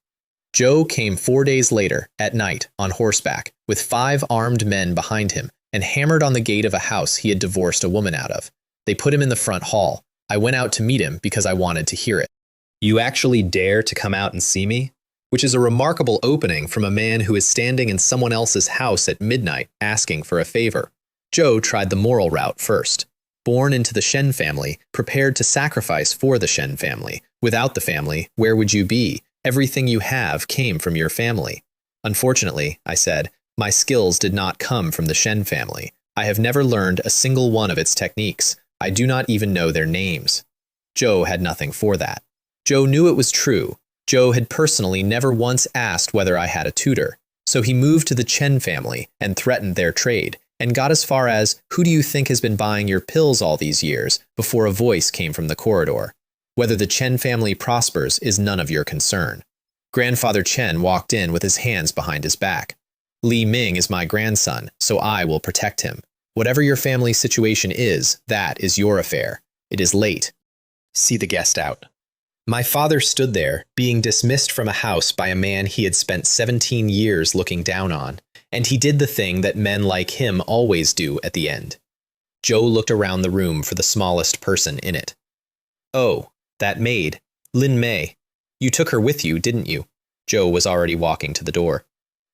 Zhou came 4 days later, at night, on horseback, with 5 armed men behind him, and hammered on the gate of a house he had divorced a woman out of. They put him in the front hall. I went out to meet him because I wanted to hear it. You actually dare to come out and see me? Which is a remarkable opening from a man who is standing in someone else's house at midnight asking for a favor. Zhou tried the moral route first. Born into the Shen family, prepared to sacrifice for the Shen family. Without the family, where would you be? Everything you have came from your family. Unfortunately, I said, my skills did not come from the Shen family. I have never learned a single one of its techniques. I do not even know their names. Zhou had nothing for that. Zhou knew it was true. Zhou had personally never once asked whether I had a tutor. So he moved to the Chen family and threatened their trade, and got as far as, who do you think has been buying your pills all these years, before a voice came from the corridor. Whether the Chen family prospers is none of your concern. Grandfather Chen walked in with his hands behind his back. Li Ming is my grandson, so I will protect him. Whatever your family situation is, that is your affair. It is late. See the guest out. My father stood there, being dismissed from a house by a man he had spent 17 years looking down on, and he did the thing that men like him always do at the end. Zhou looked around the room for the smallest person in it. Oh, that maid, Lin Mei. You took her with you, didn't you? Zhou was already walking to the door.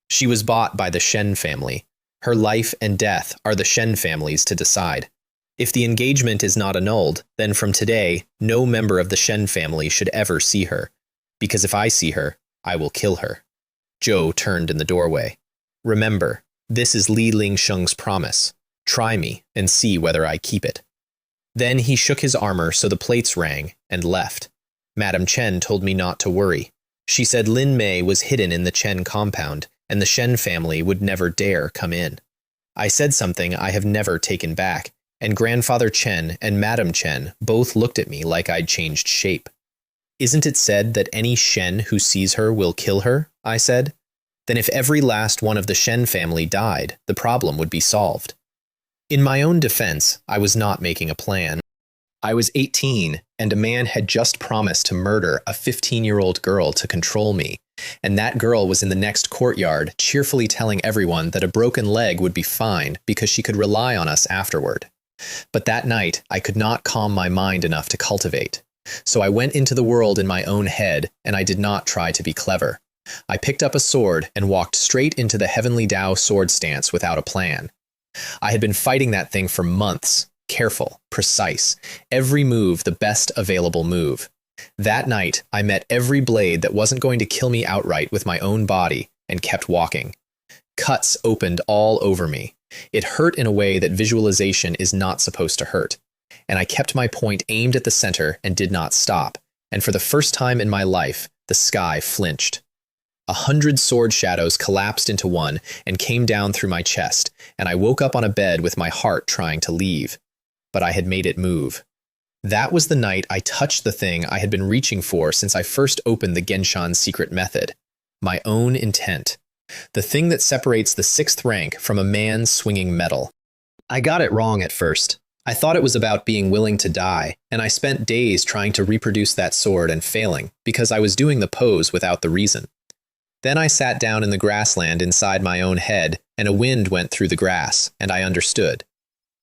She was bought by the Shen family. Her life and death are the Shen family's to decide. If the engagement is not annulled, then from today, no member of the Shen family should ever see her. Because if I see her, I will kill her. Zhou turned in the doorway. Remember, this is Li Lingsheng's promise. Try me and see whether I keep it. Then he shook his armor so the plates rang and left. Madame Chen told me not to worry. She said Lin Mei was hidden in the Chen compound, and the Shen family would never dare come in. I said something I have never taken back, and Grandfather Chen and Madame Chen both looked at me like I'd changed shape. Isn't it said that any Shen who sees her will kill her? I said. Then if every last one of the Shen family died, the problem would be solved. In my own defense, I was not making a plan. I was 18, and a man had just promised to murder a 15-year-old girl to control me, and that girl was in the next courtyard cheerfully telling everyone that a broken leg would be fine because she could rely on us afterward. But that night, I could not calm my mind enough to cultivate. So I went into the world in my own head, and I did not try to be clever. I picked up a sword and walked straight into the Heavenly Tao sword stance without a plan. I had been fighting that thing for months, careful, precise, every move the best available move. That night, I met every blade that wasn't going to kill me outright with my own body and kept walking. Cuts opened all over me. It hurt in a way that visualization is not supposed to hurt. And I kept my point aimed at the center and did not stop. And for the first time in my life, the sky flinched. 100 sword shadows collapsed into one and came down through my chest, and I woke up on a bed with my heart trying to leave. But I had made it move. That was the night I touched the thing I had been reaching for since I first opened the Genshan secret method. My own intent. The thing that separates the 6th rank from a man swinging metal. I got it wrong at first. I thought it was about being willing to die, and I spent days trying to reproduce that sword and failing, because I was doing the pose without the reason. Then I sat down in the grassland inside my own head, and a wind went through the grass, and I understood.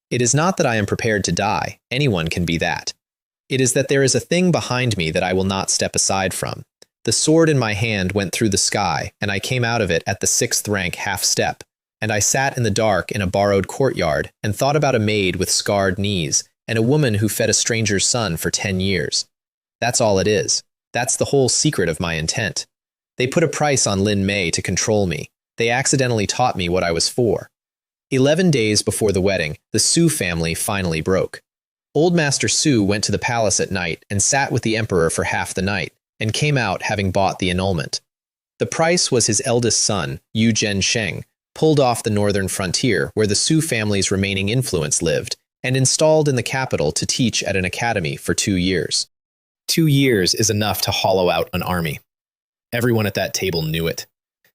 It is not that I am prepared to die. Anyone can be that. It is that there is a thing behind me that I will not step aside from. The sword in my hand went through the sky, and I came out of it at the 6th rank half step, and I sat in the dark in a borrowed courtyard and thought about a maid with scarred knees and a woman who fed a stranger's son for 10 years. That's all it is. That's the whole secret of my intent. They put a price on Lin Mei to control me. They accidentally taught me what I was for. 11 days before the wedding, the Su family finally broke. Old Master Su went to the palace at night and sat with the emperor for half the night, and came out having bought the annulment. The price was his eldest son, Yu Zhensheng, pulled off the northern frontier where the Su family's remaining influence lived, and installed in the capital to teach at an academy for 2 years. 2 years is enough to hollow out an army. Everyone at that table knew it.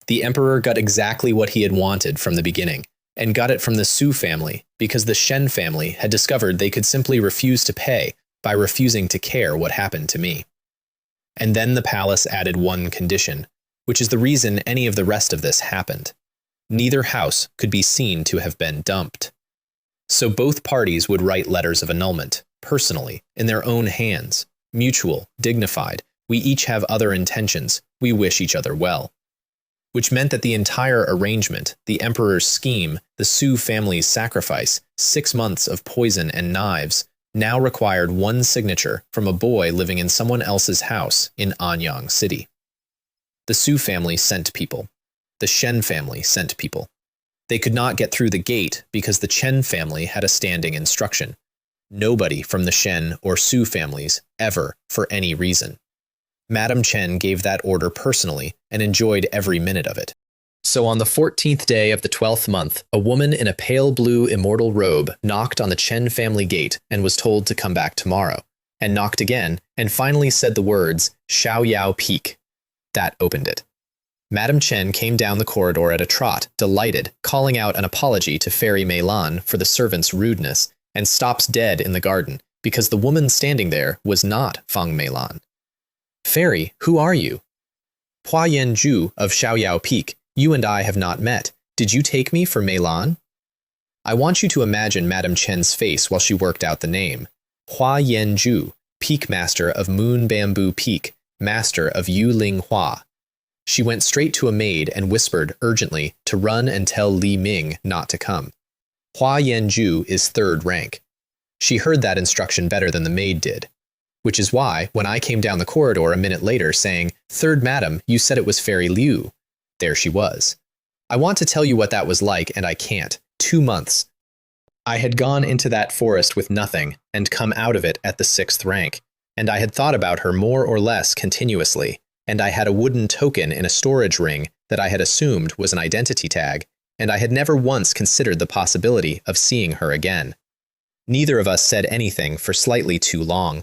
The emperor got exactly what he had wanted from the beginning, and got it from the Su family because the Shen family had discovered they could simply refuse to pay by refusing to care what happened to me. And then the palace added one condition, which is the reason any of the rest of this happened. Neither house could be seen to have been dumped. So both parties would write letters of annulment, personally, in their own hands, mutual, dignified. We each have other intentions. We wish each other well. Which meant that the entire arrangement, the emperor's scheme, the Su family's sacrifice, 6 months of poison and knives, now required one signature from a boy living in someone else's house in Anyang City. The Su family sent people. The Shen family sent people. They could not get through the gate because the Chen family had a standing instruction. Nobody from the Shen or Su families, ever, for any reason. Madame Chen gave that order personally and enjoyed every minute of it. So on the 14th day of the 12th month, a woman in a pale blue immortal robe knocked on the Chen family gate and was told to come back tomorrow, and knocked again, and finally said the words, Xiao Yao Peak. That opened it. Madame Chen came down the corridor at a trot, delighted, calling out an apology to Fairy Meilan for the servant's rudeness, and stops dead in the garden, because the woman standing there was not Feng Meilan. Fairy, who are you? Hua Yanju of Xiaoyao Peak, you and I have not met. Did you take me for Meilan? I want you to imagine Madame Chen's face while she worked out the name. Hua Yanju, Peak Master of Moon Bamboo Peak, Master of Yu Ling Hua. She went straight to a maid and whispered urgently to run and tell Li Ming not to come. Hua Yanju is 3rd rank. She heard that instruction better than the maid did. Which is why, when I came down the corridor a minute later saying, 3rd Madam, you said it was Fairy Liu. There she was. I want to tell you what that was like, and I can't. 2 months. I had gone into that forest with nothing, and come out of it at the 6th rank, and I had thought about her more or less continuously, and I had a wooden token in a storage ring that I had assumed was an identity tag, and I had never once considered the possibility of seeing her again. Neither of us said anything for slightly too long.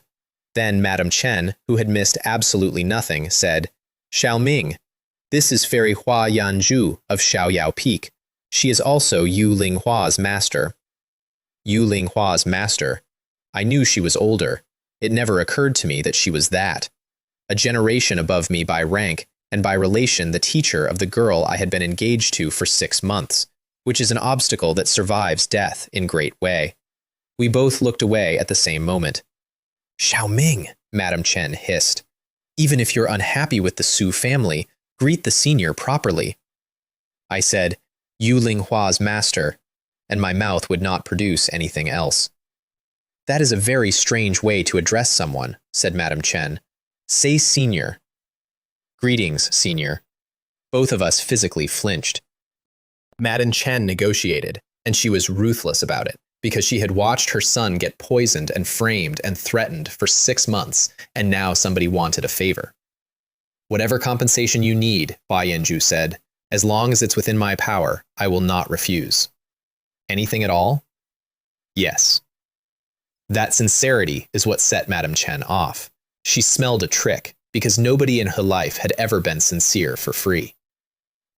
Then Madame Chen, who had missed absolutely nothing, said, Xiao Ming, this is Fairy Hua Yanju of Xiaoyao Peak. She is also Yu Ling Hua's master. Yu Ling Hua's master. I knew she was older. It never occurred to me that she was that. A generation above me by rank, and by relation the teacher of the girl I had been engaged to for 6 months, which is an obstacle that survives death in great way. We both looked away at the same moment. Xiao Ming, Madame Chen hissed. Even if you're unhappy with the Su family, greet the senior properly. I said, Yu Ling Hua's master, and my mouth would not produce anything else. That is a very strange way to address someone, said Madame Chen. Say senior. Greetings, senior. Both of us physically flinched. Madame Chen negotiated, and she was ruthless about it, because she had watched her son get poisoned and framed and threatened for 6 months, and now somebody wanted a favor. Whatever compensation you need, Hua Yanju said, as long as it's within my power, I will not refuse. Anything at all? Yes. That sincerity is what set Madame Chen off. She smelled a trick, because nobody in her life had ever been sincere for free.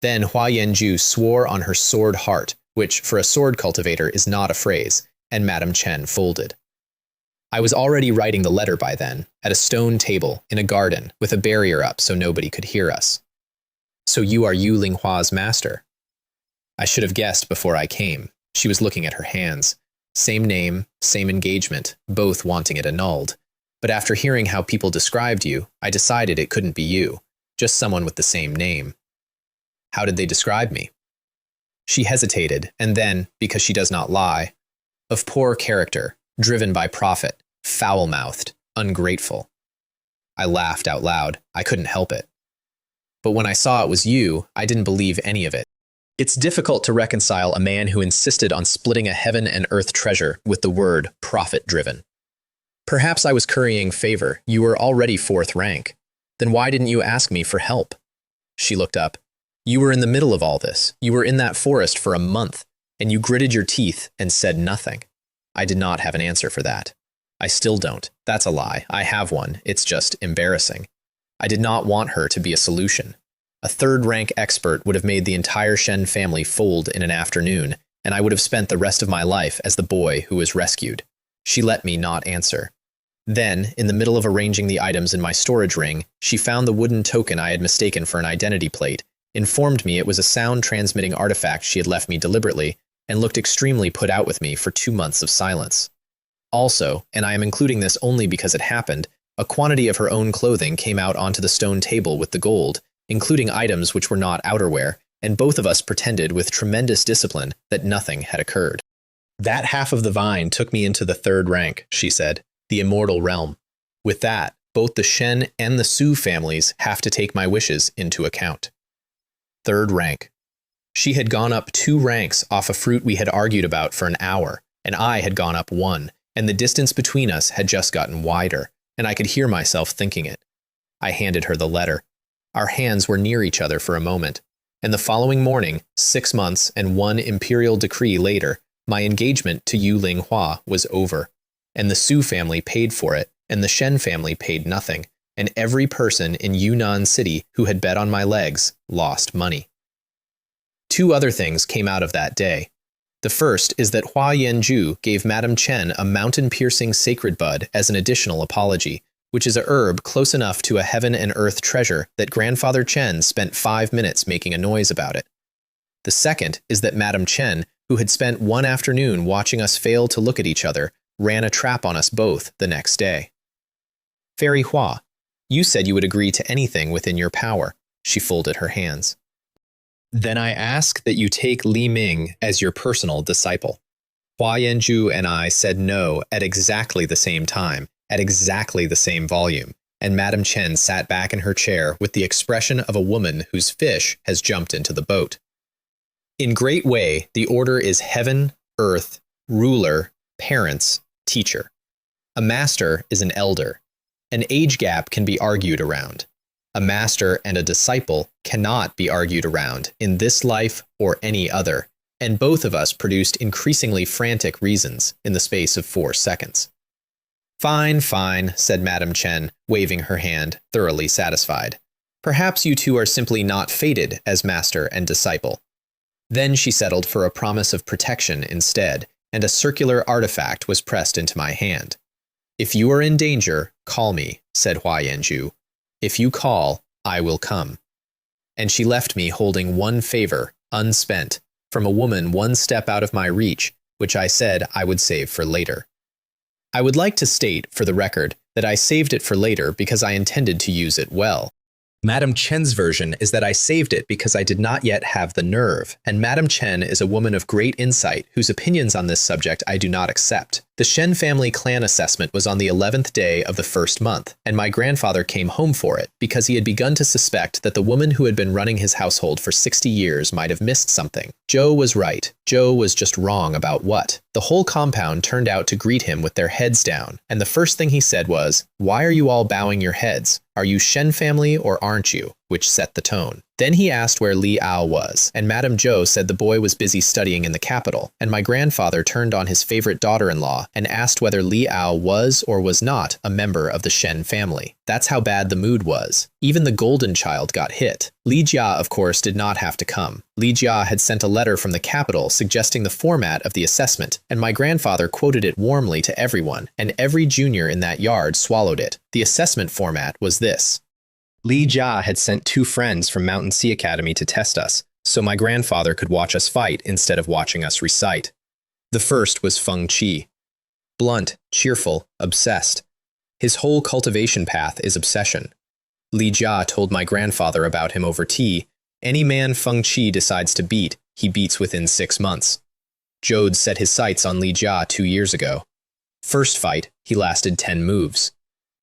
Then Hua Yanju swore on her sword heart, which for a sword cultivator is not a phrase, and Madame Chen folded. I was already writing the letter by then, at a stone table, in a garden, with a barrier up so nobody could hear us. So you are Yu Ling Hua's master? I should have guessed before I came. She was looking at her hands. Same name, same engagement, both wanting it annulled. But after hearing how people described you, I decided it couldn't be you, just someone with the same name. How did they describe me? She hesitated, and then, because she does not lie, of poor character, driven by profit, foul-mouthed, ungrateful. I laughed out loud. I couldn't help it. But when I saw it was you, I didn't believe any of it. It's difficult to reconcile a man who insisted on splitting a heaven and earth treasure with the word profit-driven. Perhaps I was currying favor. You were already fourth rank. Then why didn't you ask me for help? She looked up. You were in the middle of all this. You were in that forest for a month, and you gritted your teeth and said nothing. I did not have an answer for that. I still don't. That's a lie. I have one. It's just embarrassing. I did not want her to be a solution. A third-rank expert would have made the entire Shen family fold in an afternoon, and I would have spent the rest of my life as the boy who was rescued. She let me not answer. Then, in the middle of arranging the items in my storage ring, she found the wooden token I had mistaken for an identity plate, informed me it was a sound-transmitting artifact she had left me deliberately, and looked extremely put out with me for 2 months of silence. Also, and I am including this only because it happened, a quantity of her own clothing came out onto the stone table with the gold, including items which were not outerwear, and both of us pretended with tremendous discipline that nothing had occurred. That half of the vine took me into the third rank, she said, the immortal realm. With that, both the Shen and the Su families have to take my wishes into account. Third rank. She had gone up 2 ranks off a fruit we had argued about for an hour, and I had gone up 1, and the distance between us had just gotten wider, and I could hear myself thinking it. I handed her the letter. Our hands were near each other for a moment, and the following morning, 6 months and 1 imperial decree later, my engagement to Yu Linghua was over, and the Su family paid for it, and the Shen family paid nothing, and every person in Yunnan City who had bet on my legs lost money. 2 other things came out of that day. The first is that Hua Yanju gave Madame Chen a mountain-piercing sacred bud as an additional apology, which is a herb close enough to a heaven and earth treasure that Grandfather Chen spent 5 minutes making a noise about it. The second is that Madame Chen, who had spent 1 afternoon watching us fail to look at each other, ran a trap on us both the next day. Fairy Hua, you said you would agree to anything within your power. She folded her hands. Then I ask that you take Li Ming as your personal disciple. Hua Yanju and I said no at exactly the same time, at exactly the same volume, and Madame Chen sat back in her chair with the expression of a woman whose fish has jumped into the boat. In great way, the order is heaven, earth, ruler, parents, teacher. A master is an elder. An age gap can be argued around. A master and a disciple cannot be argued around in this life or any other, and both of us produced increasingly frantic reasons in the space of 4 seconds. Fine, fine, said Madame Chen, waving her hand, thoroughly satisfied. Perhaps you two are simply not fated as master and disciple. Then she settled for a promise of protection instead, and a circular artifact was pressed into my hand. If you are in danger, call me, said Hua Yanju. If you call, I will come. And she left me holding 1 favor, unspent, from a woman 1 step out of my reach, which I said I would save for later. I would like to state, for the record, that I saved it for later because I intended to use it well. Madame Chen's version is that I saved it because I did not yet have the nerve, and Madame Chen is a woman of great insight whose opinions on this subject I do not accept. The Shen family clan assessment was on the 11th day of the 1st month, and my grandfather came home for it because he had begun to suspect that the woman who had been running his household for 60 years might have missed something. Joe was right. Joe was just wrong about what. The whole compound turned out to greet him with their heads down, and the first thing he said was, "Why are you all bowing your heads? Are you Shen family or aren't you?" which set the tone. Then he asked where Li Ao was, and Madame Zhou said the boy was busy studying in the capital, and my grandfather turned on his favorite daughter-in-law and asked whether Li Ao was or was not a member of the Shen family. That's how bad the mood was. Even the golden child got hit. Li Jia, of course, did not have to come. Li Jia had sent a letter from the capital suggesting the format of the assessment, and my grandfather quoted it warmly to everyone, and every junior in that yard swallowed it. The assessment format was this. Li Jia had sent 2 friends from Mountain Sea Academy to test us, so my grandfather could watch us fight instead of watching us recite. The first was Feng Qi. Blunt, cheerful, obsessed. His whole cultivation path is obsession. Li Jia told my grandfather about him over tea. Any man Feng Qi decides to beat, he beats within 6 months. Jode set his sights on Li Jia 2 years ago. First fight, he lasted 10 moves.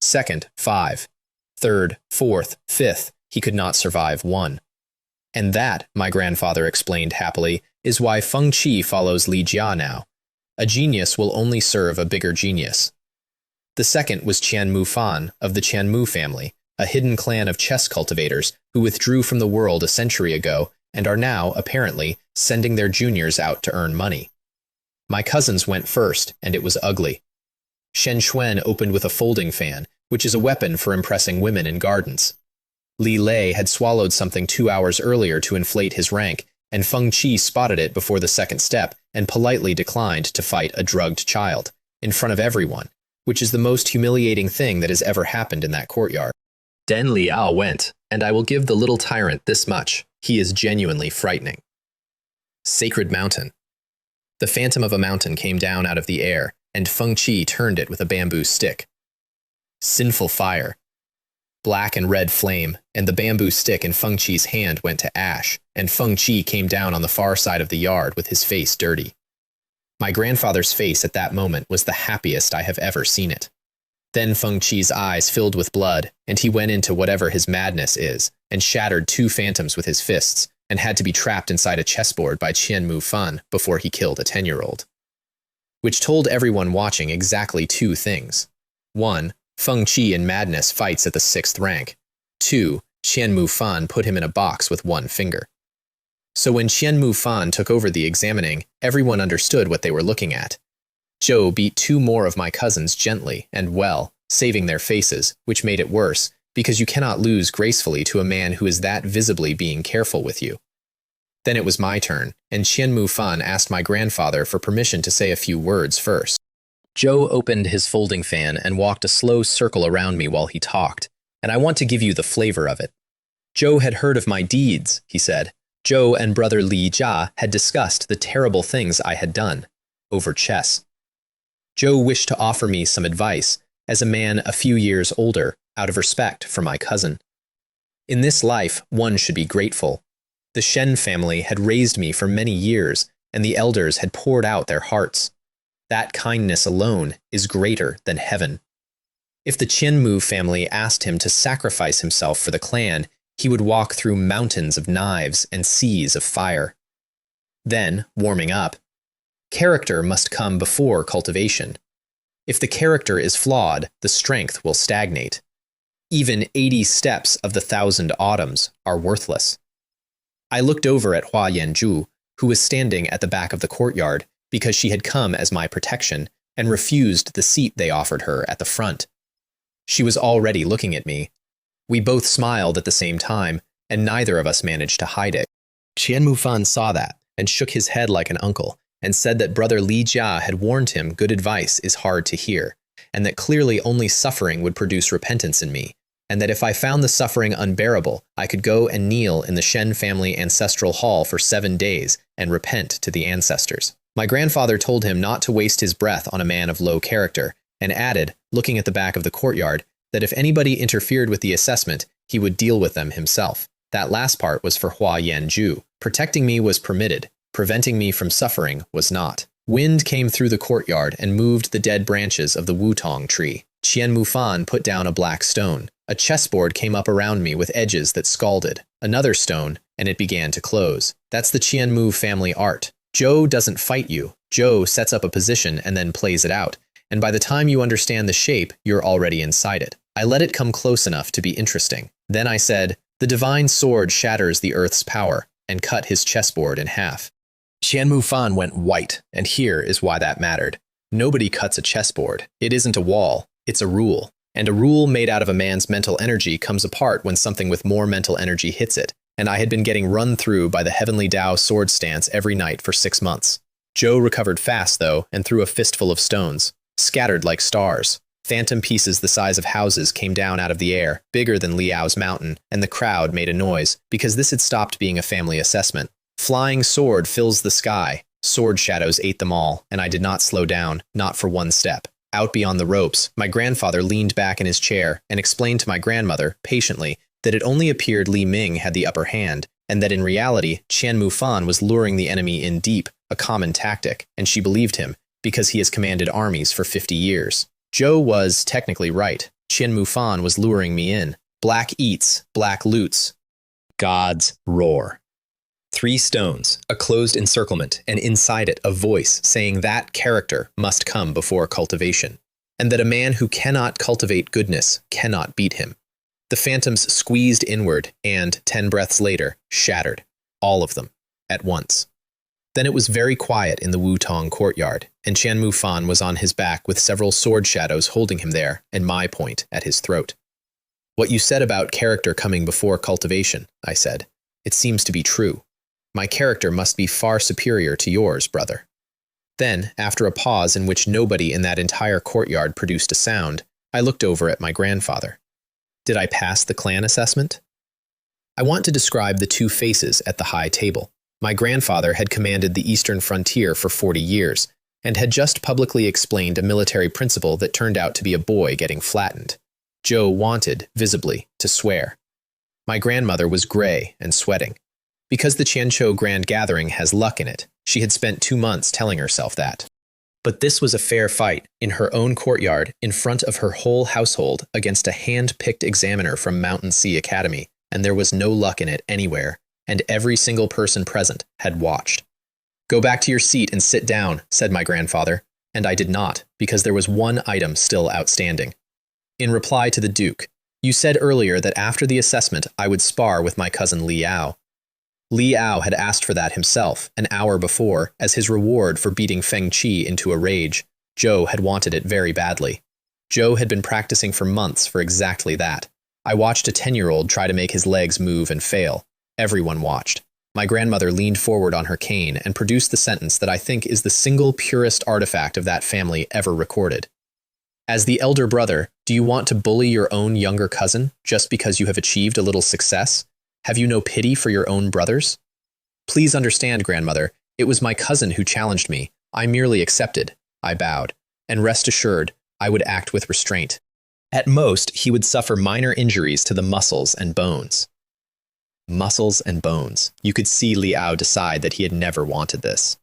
Second, 5. Third, 4th, 5th, he could not survive 1. And that, my grandfather explained happily, is why Feng Qi follows Li Jia now. A genius will only serve a bigger genius. The second was Qianmu Fan of the Qianmu family, a hidden clan of chess cultivators who withdrew from the world a century ago and are now, apparently, sending their juniors out to earn money. My cousins went first, and it was ugly. Shen Xuan opened with a folding fan, which is a weapon for impressing women in gardens. Li Lei had swallowed something 2 hours earlier to inflate his rank, and Feng Qi spotted it before the second step and politely declined to fight a drugged child, in front of everyone, which is the most humiliating thing that has ever happened in that courtyard. Den Liao went, and I will give the little tyrant this much. He is genuinely frightening. Sacred Mountain. The phantom of a mountain came down out of the air, and Feng Qi turned it with a bamboo stick. Sinful fire. Black and red flame, and the bamboo stick in Feng Qi's hand went to ash, and Feng Qi came down on the far side of the yard with his face dirty. My grandfather's face at that moment was the happiest I have ever seen it. Then Feng Qi's eyes filled with blood, and he went into whatever his madness is, and shattered 2 phantoms with his fists, and had to be trapped inside a chessboard by Qianmu Fan before he killed a 10-year-old. Which told everyone watching exactly 2 things. 1. Feng Qi in madness fights at the 6th rank. 2. Qianmu Fan put him in a box with 1 finger. So when Qianmu Fan took over the examining, everyone understood what they were looking at. Zhou beat 2 more of my cousins gently and well, saving their faces, which made it worse, because you cannot lose gracefully to a man who is that visibly being careful with you. Then it was my turn, and Qianmu Fan asked my grandfather for permission to say a few words first. Zhou opened his folding fan and walked a slow circle around me while he talked, and I want to give you the flavor of it. Zhou had heard of my deeds, he said. Zhou and brother Li Jia had discussed the terrible things I had done, over chess. Zhou wished to offer me some advice, as a man a few years older, out of respect for my cousin. In this life, one should be grateful. The Shen family had raised me for many years, and the elders had poured out their hearts. That kindness alone is greater than heaven. If the Qianmu family asked him to sacrifice himself for the clan, he would walk through mountains of knives and seas of fire. Then, warming up, character must come before cultivation. If the character is flawed, the strength will stagnate. Even 80 steps of the 1,000 autumns are worthless. I looked over at Hua Yanzhu, who was standing at the back of the courtyard because she had come as my protection and refused the seat they offered her at the front. She was already looking at me. We both smiled at the same time, and neither of us managed to hide it. Qianmu Fan saw that and shook his head like an uncle and said that brother Li Jia had warned him good advice is hard to hear, and that clearly only suffering would produce repentance in me, and that if I found the suffering unbearable, I could go and kneel in the Shen family ancestral hall for 7 days and repent to the ancestors. My grandfather told him not to waste his breath on a man of low character, and added, looking at the back of the courtyard, that if anybody interfered with the assessment, he would deal with them himself. That last part was for Hua Yanzhu. Protecting me was permitted. Preventing me from suffering was not. Wind came through the courtyard and moved the dead branches of the wutong tree. Qianmu Fan put down a black stone. A chessboard came up around me with edges that scalded. Another stone, and it began to close. That's the Qianmu family art. Zhou doesn't fight you. Zhou sets up a position and then plays it out. And by the time you understand the shape, you're already inside it. I let it come close enough to be interesting. Then I said, the divine sword shatters the earth's power, and cut his chessboard in half. Qianmu Fan went white, and here is why that mattered. Nobody cuts a chessboard. It isn't a wall, it's a rule. And a rule made out of a man's mental energy comes apart when something with more mental energy hits it, and I had been getting run through by the Heavenly Tao sword stance every night for 6 months. Zhou recovered fast, though, and threw a fistful of stones, scattered like stars. Phantom pieces the size of houses came down out of the air, bigger than Liao's mountain, and the crowd made a noise, because this had stopped being a family assessment. Flying sword fills the sky. Sword shadows ate them all, and I did not slow down, not for 1 step. Out beyond the ropes, my grandfather leaned back in his chair and explained to my grandmother, patiently, that it only appeared Li Ming had the upper hand, and that in reality, Qianmu Fan was luring the enemy in deep, a common tactic, and she believed him, because he has commanded armies for 50 years. Zhou was technically right. Qianmu Fan was luring me in. Black eats, black loots. God's roar. 3 stones, a closed encirclement, and inside it a voice saying that character must come before cultivation. and that a man who cannot cultivate goodness cannot beat him. The phantoms squeezed inward and, 10 breaths later, shattered. All of them. At once. Then it was very quiet in the Wutong courtyard, and Qian Mufan was on his back with several sword shadows holding him there, and my point at his throat. What you said about character coming before cultivation, I said. It seems to be true. My character must be far superior to yours, brother. Then, after a pause in which nobody in that entire courtyard produced a sound, I looked over at my grandfather. Did I pass the clan assessment? I want to describe the two faces at the high table. My grandfather had commanded the eastern frontier for 40 years, and had just publicly explained a military principle that turned out to be a boy getting flattened. Joe wanted, visibly, to swear. My grandmother was gray and sweating. Because the Qianzhou Grand Gathering has luck in it, she had spent 2 months telling herself that. But this was a fair fight, in her own courtyard, in front of her whole household, against a hand-picked examiner from Mountain Sea Academy, and there was no luck in it anywhere, and every single person present had watched. Go back to your seat and sit down, said my grandfather, and I did not, because there was one item still outstanding. In reply to the Duke, you said earlier that after the assessment I would spar with my cousin Liao. Liao had asked for that himself, an hour before, as his reward for beating Feng Qi into a rage. Zhou had wanted it very badly. Zhou had been practicing for months for exactly that. I watched a 10-year-old try to make his legs move and fail. Everyone watched. My grandmother leaned forward on her cane and produced the sentence that I think is the single purest artifact of that family ever recorded. As the elder brother, do you want to bully your own younger cousin just because you have achieved a little success? Have you no pity for your own brothers? Please understand, grandmother, it was my cousin who challenged me. I merely accepted. I bowed. And rest assured, I would act with restraint. At most, he would suffer minor injuries to the muscles and bones. Muscles and bones. You could see Liao decide that he had never wanted this.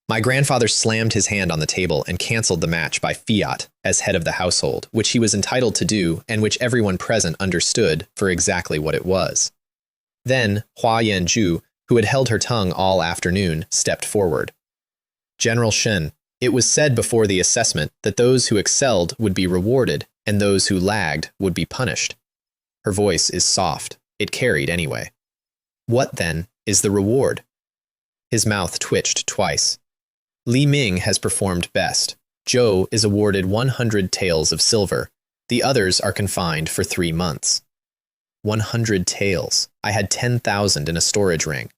My grandfather slammed his hand on the table and canceled the match by fiat as head of the household, which he was entitled to do and which everyone present understood for exactly what it was. Then, Hua Yanju, who had held her tongue all afternoon, stepped forward. General Shen, it was said before the assessment that those who excelled would be rewarded and those who lagged would be punished. Her voice is soft. It carried anyway. What, then, is the reward? His mouth twitched twice. Li Ming has performed best. Zhou is awarded 100 taels of silver. The others are confined for 3 months. 100 taels. I had 10,000 in a storage ring.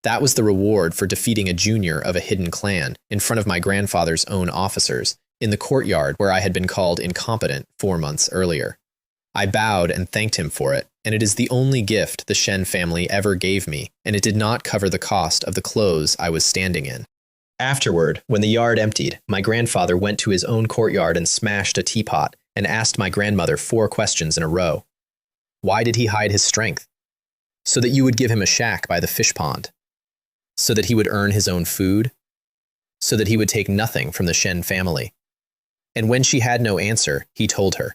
That was the reward for defeating a junior of a hidden clan in front of my grandfather's own officers, in the courtyard where I had been called incompetent 4 months earlier. I bowed and thanked him for it, and it is the only gift the Shen family ever gave me, and it did not cover the cost of the clothes I was standing in. Afterward, when the yard emptied, my grandfather went to his own courtyard and smashed a teapot and asked my grandmother 4 questions in a row. Why did he hide his strength? So that you would give him a shack by the fish pond. So that he would earn his own food. So that he would take nothing from the Shen family. And when she had no answer, he told her.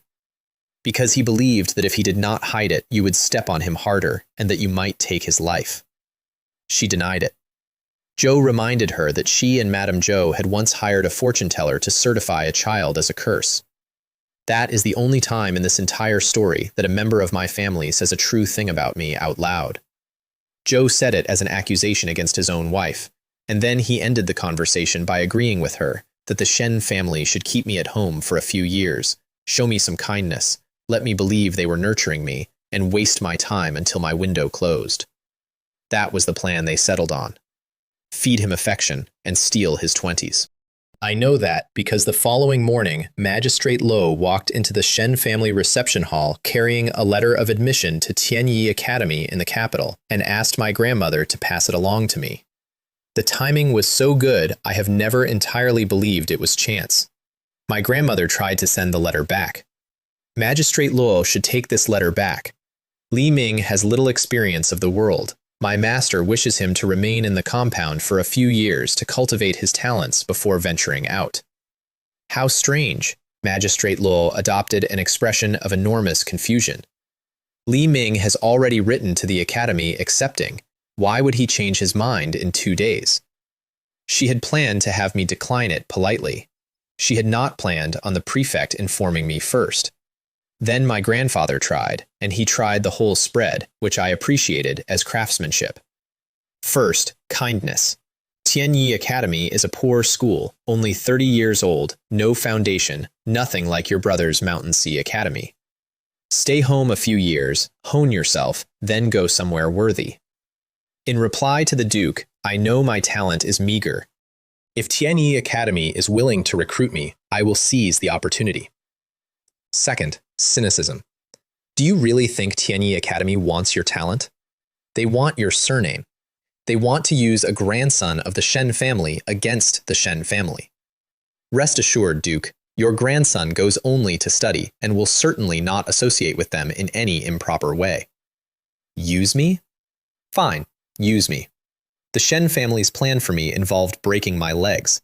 Because he believed that if he did not hide it, you would step on him harder and that you might take his life. She denied it. Zhou reminded her that she and Madame Zhou had once hired a fortune teller to certify a child as a curse. That is the only time in this entire story that a member of my family says a true thing about me out loud. Zhou said it as an accusation against his own wife, and then he ended the conversation by agreeing with her that the Shen family should keep me at home for a few years, show me some kindness, let me believe they were nurturing me, and waste my time until my window closed. That was the plan they settled on. Feed him affection and steal his 20s. I know that because the following morning, Magistrate Lo walked into the Shen family reception hall carrying a letter of admission to Tianyi Academy in the capital and asked my grandmother to pass it along to me. The timing was so good, I have never entirely believed it was chance. My grandmother tried to send the letter back. Magistrate Lo should take this letter back. Li Ming has little experience of the world. My master wishes him to remain in the compound for a few years to cultivate his talents before venturing out. How strange! Magistrate Lo adopted an expression of enormous confusion. Li Ming has already written to the academy accepting. Why would he change his mind in 2 days? She had planned to have me decline it politely. She had not planned on the prefect informing me first. Then my grandfather tried, and he tried the whole spread, which I appreciated as craftsmanship. First, kindness. Tianyi Academy is a poor school, only 30 years old, no foundation, nothing like your brother's Mountain Sea Academy. Stay home a few years, hone yourself, then go somewhere worthy. In reply to the Duke, I know my talent is meager. If Tianyi Academy is willing to recruit me, I will seize the opportunity. Second, cynicism. Do you really think Tianyi Academy wants your talent? They want your surname. They want to use a grandson of the Shen family against the Shen family. Rest assured, Duke, your grandson goes only to study and will certainly not associate with them in any improper way. Use me? Fine, use me. The Shen family's plan for me involved breaking my legs.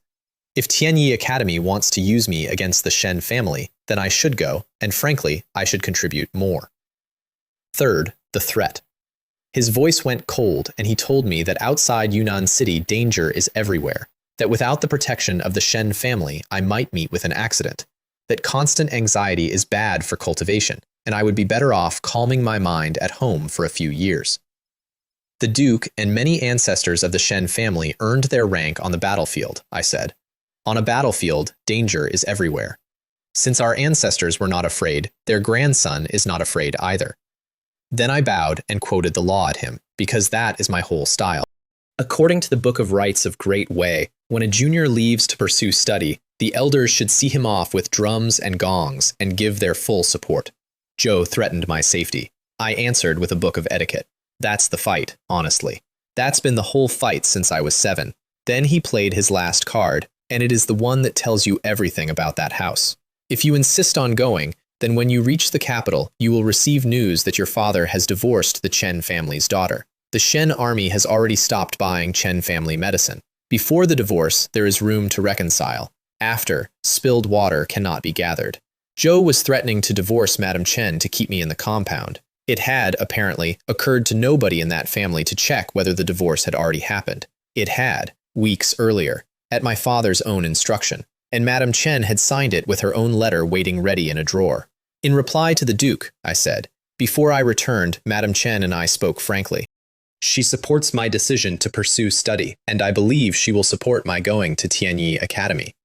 If Tianyi Academy wants to use me against the Shen family, then I should go, and frankly, I should contribute more. Third, the threat. His voice went cold, and he told me that outside Yunnan City danger is everywhere, that without the protection of the Shen family, I might meet with an accident, that constant anxiety is bad for cultivation, and I would be better off calming my mind at home for a few years. The Duke and many ancestors of the Shen family earned their rank on the battlefield, I said. On a battlefield, danger is everywhere. Since our ancestors were not afraid, their grandson is not afraid either. Then I bowed and quoted the law at him, because that is my whole style. According to the Book of Rites of Great Wei, when a junior leaves to pursue study, the elders should see him off with drums and gongs and give their full support. Zhou threatened my safety. I answered with a book of etiquette. That's the fight, honestly. That's been the whole fight since I was 7. Then he played his last card, and it is the one that tells you everything about that house. If you insist on going, then when you reach the capital, you will receive news that your father has divorced the Chen family's daughter. The Shen army has already stopped buying Chen family medicine. Before the divorce, there is room to reconcile. After, spilled water cannot be gathered. Zhou was threatening to divorce Madame Chen to keep me in the compound. It had, apparently, occurred to nobody in that family to check whether the divorce had already happened. It had, weeks earlier, at my father's own instruction, and Madame Chen had signed it with her own letter waiting ready in a drawer. In reply to the Duke, I said, before I returned, Madame Chen and I spoke frankly. She supports my decision to pursue study, and I believe she will support my going to Tianyi Academy.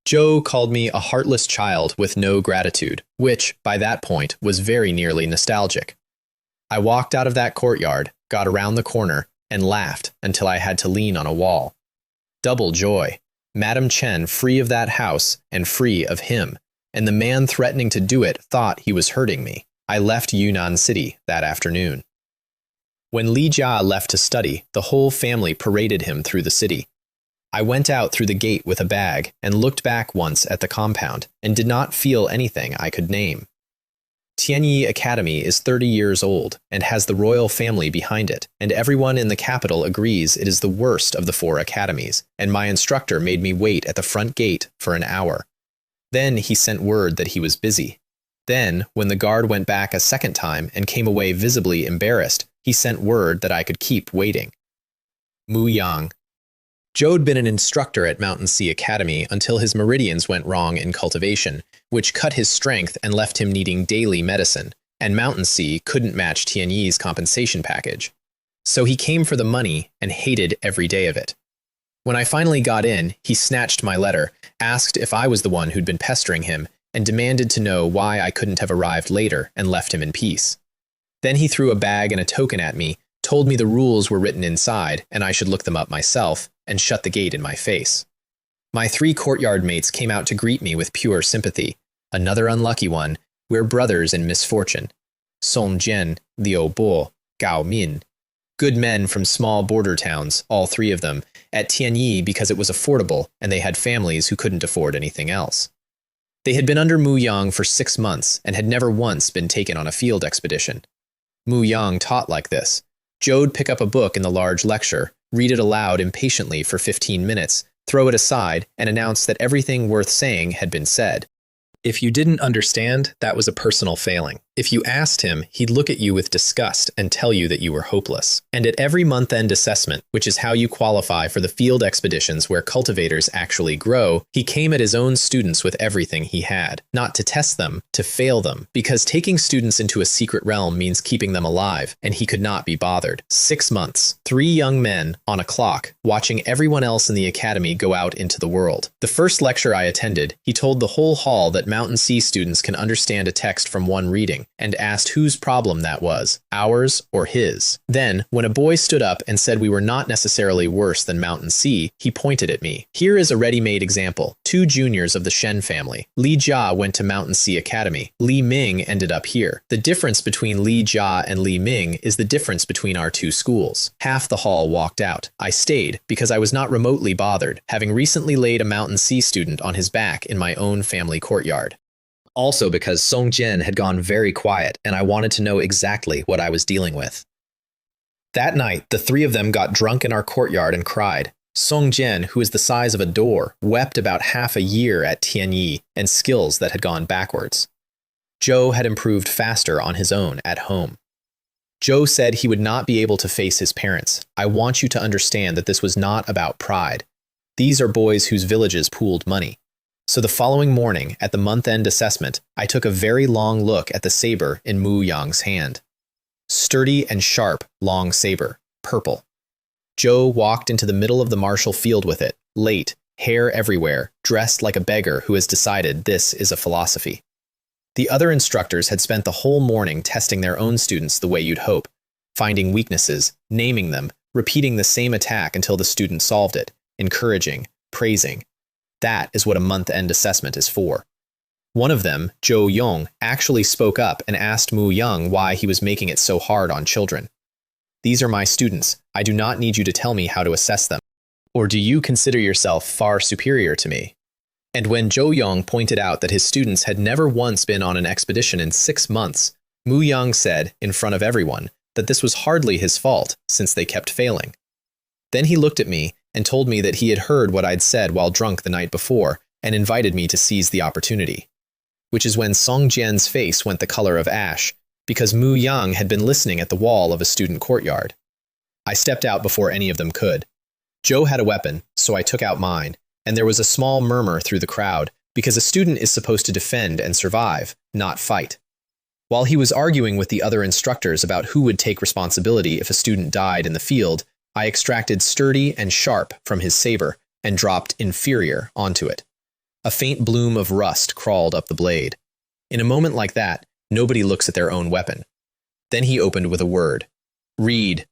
Zhou called me a heartless child with no gratitude, which, by that point, was very nearly nostalgic. I walked out of that courtyard, got around the corner, and laughed until I had to lean on a wall. Double joy. Madame Chen free of that house and free of him, and the man threatening to do it thought he was hurting me. I left Yunnan City that afternoon. When Li Jia left to study, the whole family paraded him through the city. I went out through the gate with a bag and looked back once at the compound and did not feel anything I could name. Tianyi Academy is 30 years old and has the royal family behind it, and everyone in the capital agrees it is the worst of the 4 academies, and my instructor made me wait at the front gate for an hour. Then he sent word that he was busy. Then, when the guard went back a second time and came away visibly embarrassed, he sent word that I could keep waiting. Mu Yang. Zhou had been an instructor at Mountain Sea Academy until his meridians went wrong in cultivation, which cut his strength and left him needing daily medicine, and Mountain Sea couldn't match Tianyi's compensation package. So he came for the money and hated every day of it. When I finally got in, he snatched my letter, asked if I was the one who'd been pestering him, and demanded to know why I couldn't have arrived later and left him in peace. Then he threw a bag and a token at me, told me the rules were written inside and I should look them up myself, and shut the gate in my face. My 3 courtyard mates came out to greet me with pure sympathy. Another unlucky one, we're brothers in misfortune. Song Jian, Liu Bo, Gao Min. Good men from small border towns, all 3 of them, at Tianyi because it was affordable and they had families who couldn't afford anything else. They had been under Mu Yang for 6 months and had never once been taken on a field expedition. Mu Yang taught like this. Zhou'd pick up a book in the large lecture, read it aloud impatiently for 15 minutes, throw it aside, and announce that everything worth saying had been said. If you didn't understand, that was a personal failing. If you asked him, he'd look at you with disgust and tell you that you were hopeless. And at every month-end assessment, which is how you qualify for the field expeditions where cultivators actually grow, he came at his own students with everything he had. Not to test them, to fail them, because taking students into a secret realm means keeping them alive, and he could not be bothered. 6 months, 3 young men on a clock, watching everyone else in the academy go out into the world. The first lecture I attended, he told the whole hall that Mountain Sea students can understand a text from one reading, and asked whose problem that was, ours or his. Then, when a boy stood up and said we were not necessarily worse than Mountain Sea, he pointed at me. Here is a ready-made example. 2 juniors of the Shen family. Li Jia went to Mountain Sea Academy. Li Ming ended up here. The difference between Li Jia and Li Ming is the difference between our 2 schools. Half the hall walked out. I stayed because I was not remotely bothered, having recently laid a Mountain Sea student on his back in my own family courtyard. Also because Song Jian had gone very quiet and I wanted to know exactly what I was dealing with. That night, the 3 of them got drunk in our courtyard and cried. Song Jian, who is the size of a door, wept about half a year at Tianyi and skills that had gone backwards. Zhou had improved faster on his own at home. Zhou said he would not be able to face his parents. I want you to understand that this was not about pride. These are boys whose villages pooled money. So the following morning, at the month-end assessment, I took a very long look at the saber in Mu Yang's hand. Sturdy and sharp, long saber, purple. Zhou walked into the middle of the martial field with it, late, hair everywhere, dressed like a beggar who has decided this is a philosophy. The other instructors had spent the whole morning testing their own students the way you'd hope, finding weaknesses, naming them, repeating the same attack until the student solved it, encouraging, praising. That is what a month-end assessment is for. One of them, Zhou Yong, actually spoke up and asked Mu Yang why he was making it so hard on children. These are my students. I do not need you to tell me how to assess them. Or do you consider yourself far superior to me? And when Zhou Yong pointed out that his students had never once been on an expedition in 6 months, Mu Yang said, in front of everyone, that this was hardly his fault, since they kept failing. Then he looked at me and told me that he had heard what I'd said while drunk the night before and invited me to seize the opportunity. Which is when Song Jian's face went the color of ash, because Mu Yang had been listening at the wall of a student courtyard. I stepped out before any of them could. Zhou had a weapon, so I took out mine, and there was a small murmur through the crowd, because a student is supposed to defend and survive, not fight. While he was arguing with the other instructors about who would take responsibility if a student died in the field, I extracted sturdy and sharp from his saber and dropped inferior onto it. A faint bloom of rust crawled up the blade. In a moment like that, nobody looks at their own weapon. Then he opened with a word. Read.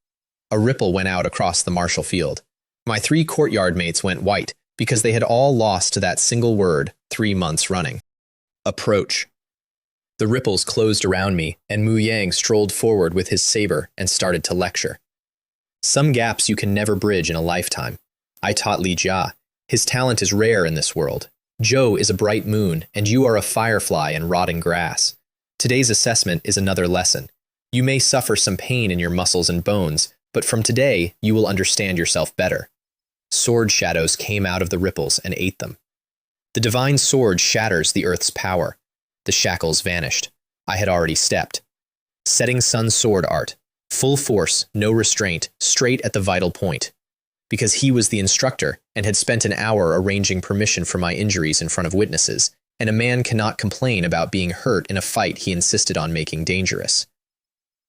A ripple went out across the martial field. My 3 courtyard mates went white because they had all lost to that single word 3 months running. Approach. The ripples closed around me, and Mu Yang strolled forward with his saber and started to lecture. Some gaps you can never bridge in a lifetime. I taught Li Jia. His talent is rare in this world. Zhou is a bright moon, and you are a firefly in rotting grass. Today's assessment is another lesson. You may suffer some pain in your muscles and bones, but from today, you will understand yourself better. Sword shadows came out of the ripples and ate them. The divine sword shatters the earth's power. The shackles vanished. I had already stepped. Setting sun sword art. Full force, no restraint, straight at the vital point. Because he was the instructor and had spent an hour arranging permission for my injuries in front of witnesses, and a man cannot complain about being hurt in a fight he insisted on making dangerous.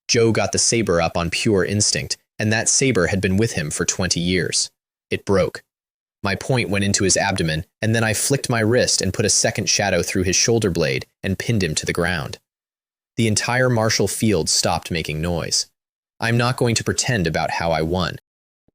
Zhou got the saber up on pure instinct, and that saber had been with him for 20 years. It broke. My point went into his abdomen, and then I flicked my wrist and put a second shadow through his shoulder blade and pinned him to the ground. The entire martial field stopped making noise. I'm not going to pretend about how I won.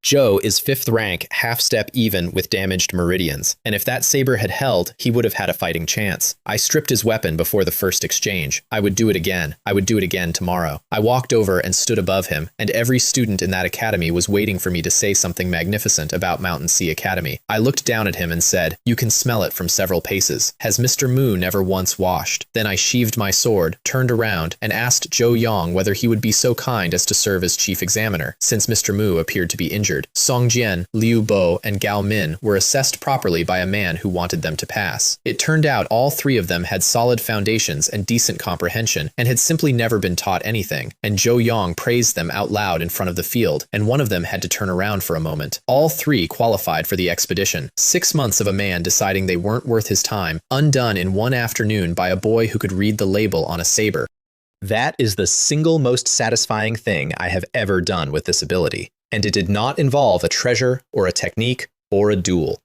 Zhou is 5th rank, half-step even with damaged meridians, and if that saber had held, he would have had a fighting chance. I stripped his weapon before the first exchange. I would do it again. I would do it again tomorrow. I walked over and stood above him, and every student in that academy was waiting for me to say something magnificent about Mountain Sea Academy. I looked down at him and said, "You can smell it from several paces. Has Mr. Mu never once washed?" Then I sheathed my sword, turned around, and asked Zhou Yang whether he would be so kind as to serve as chief examiner, since Mr. Mu appeared to be injured injured, Song Jian, Liu Bo, and Gao Min were assessed properly by a man who wanted them to pass. It turned out all three of them had solid foundations and decent comprehension, and had simply never been taught anything, and Zhou Yong praised them out loud in front of the field, and one of them had to turn around for a moment. All three qualified for the expedition. 6 months of a man deciding they weren't worth his time, undone in one afternoon by a boy who could read the label on a saber. That is the single most satisfying thing I have ever done with this ability, and it did not involve a treasure or a technique or a duel.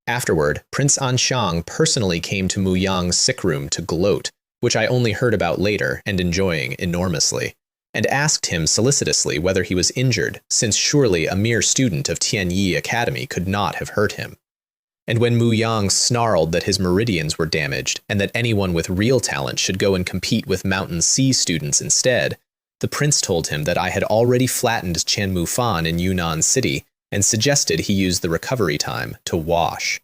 Afterward, Prince Anxiang personally came to Mu Yang's sick room to gloat, which I only heard about later and enjoying enormously, and asked him solicitously whether he was injured, since surely a mere student of Tianyi Academy could not have hurt him. And when Mu Yang snarled that his meridians were damaged and that anyone with real talent should go and compete with Mountain Sea students instead, the prince told him that I had already flattened Chen Mufan in Yunnan City and suggested he use the recovery time to wash.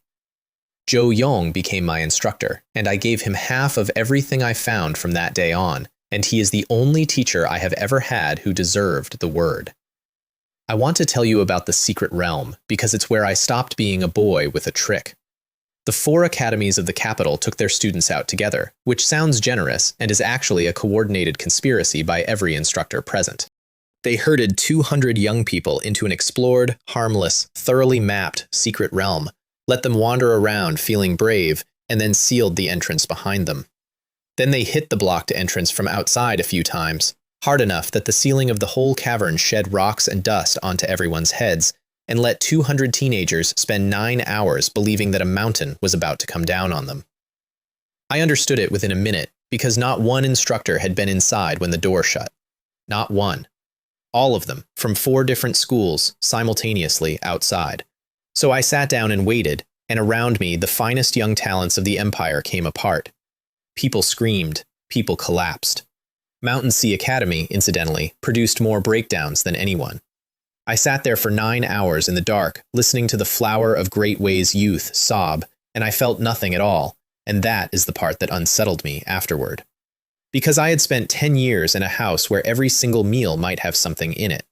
Zhou Yong became my instructor, and I gave him half of everything I found from that day on, and he is the only teacher I have ever had who deserved the word. I want to tell you about the secret realm, because it's where I stopped being a boy with a trick. The 4 academies of the capital took their students out together, which sounds generous and is actually a coordinated conspiracy by every instructor present. They herded 200 young people into an explored, harmless, thoroughly mapped secret realm, let them wander around feeling brave, and then sealed the entrance behind them. Then they hit the blocked entrance from outside a few times, hard enough that the ceiling of the whole cavern shed rocks and dust onto everyone's heads, and let 200 teenagers spend 9 hours believing that a mountain was about to come down on them. I understood it within a minute, because not one instructor had been inside when the door shut. Not one. All of them, from 4 different schools, simultaneously outside. So I sat down and waited, and around me the finest young talents of the empire came apart. People screamed, people collapsed. Mountain Sea Academy, incidentally, produced more breakdowns than anyone. I sat there for 9 hours in the dark, listening to the flower of Great Way's youth sob, and I felt nothing at all, and that is the part that unsettled me afterward. Because I had spent 10 years in a house where every single meal might have something in it.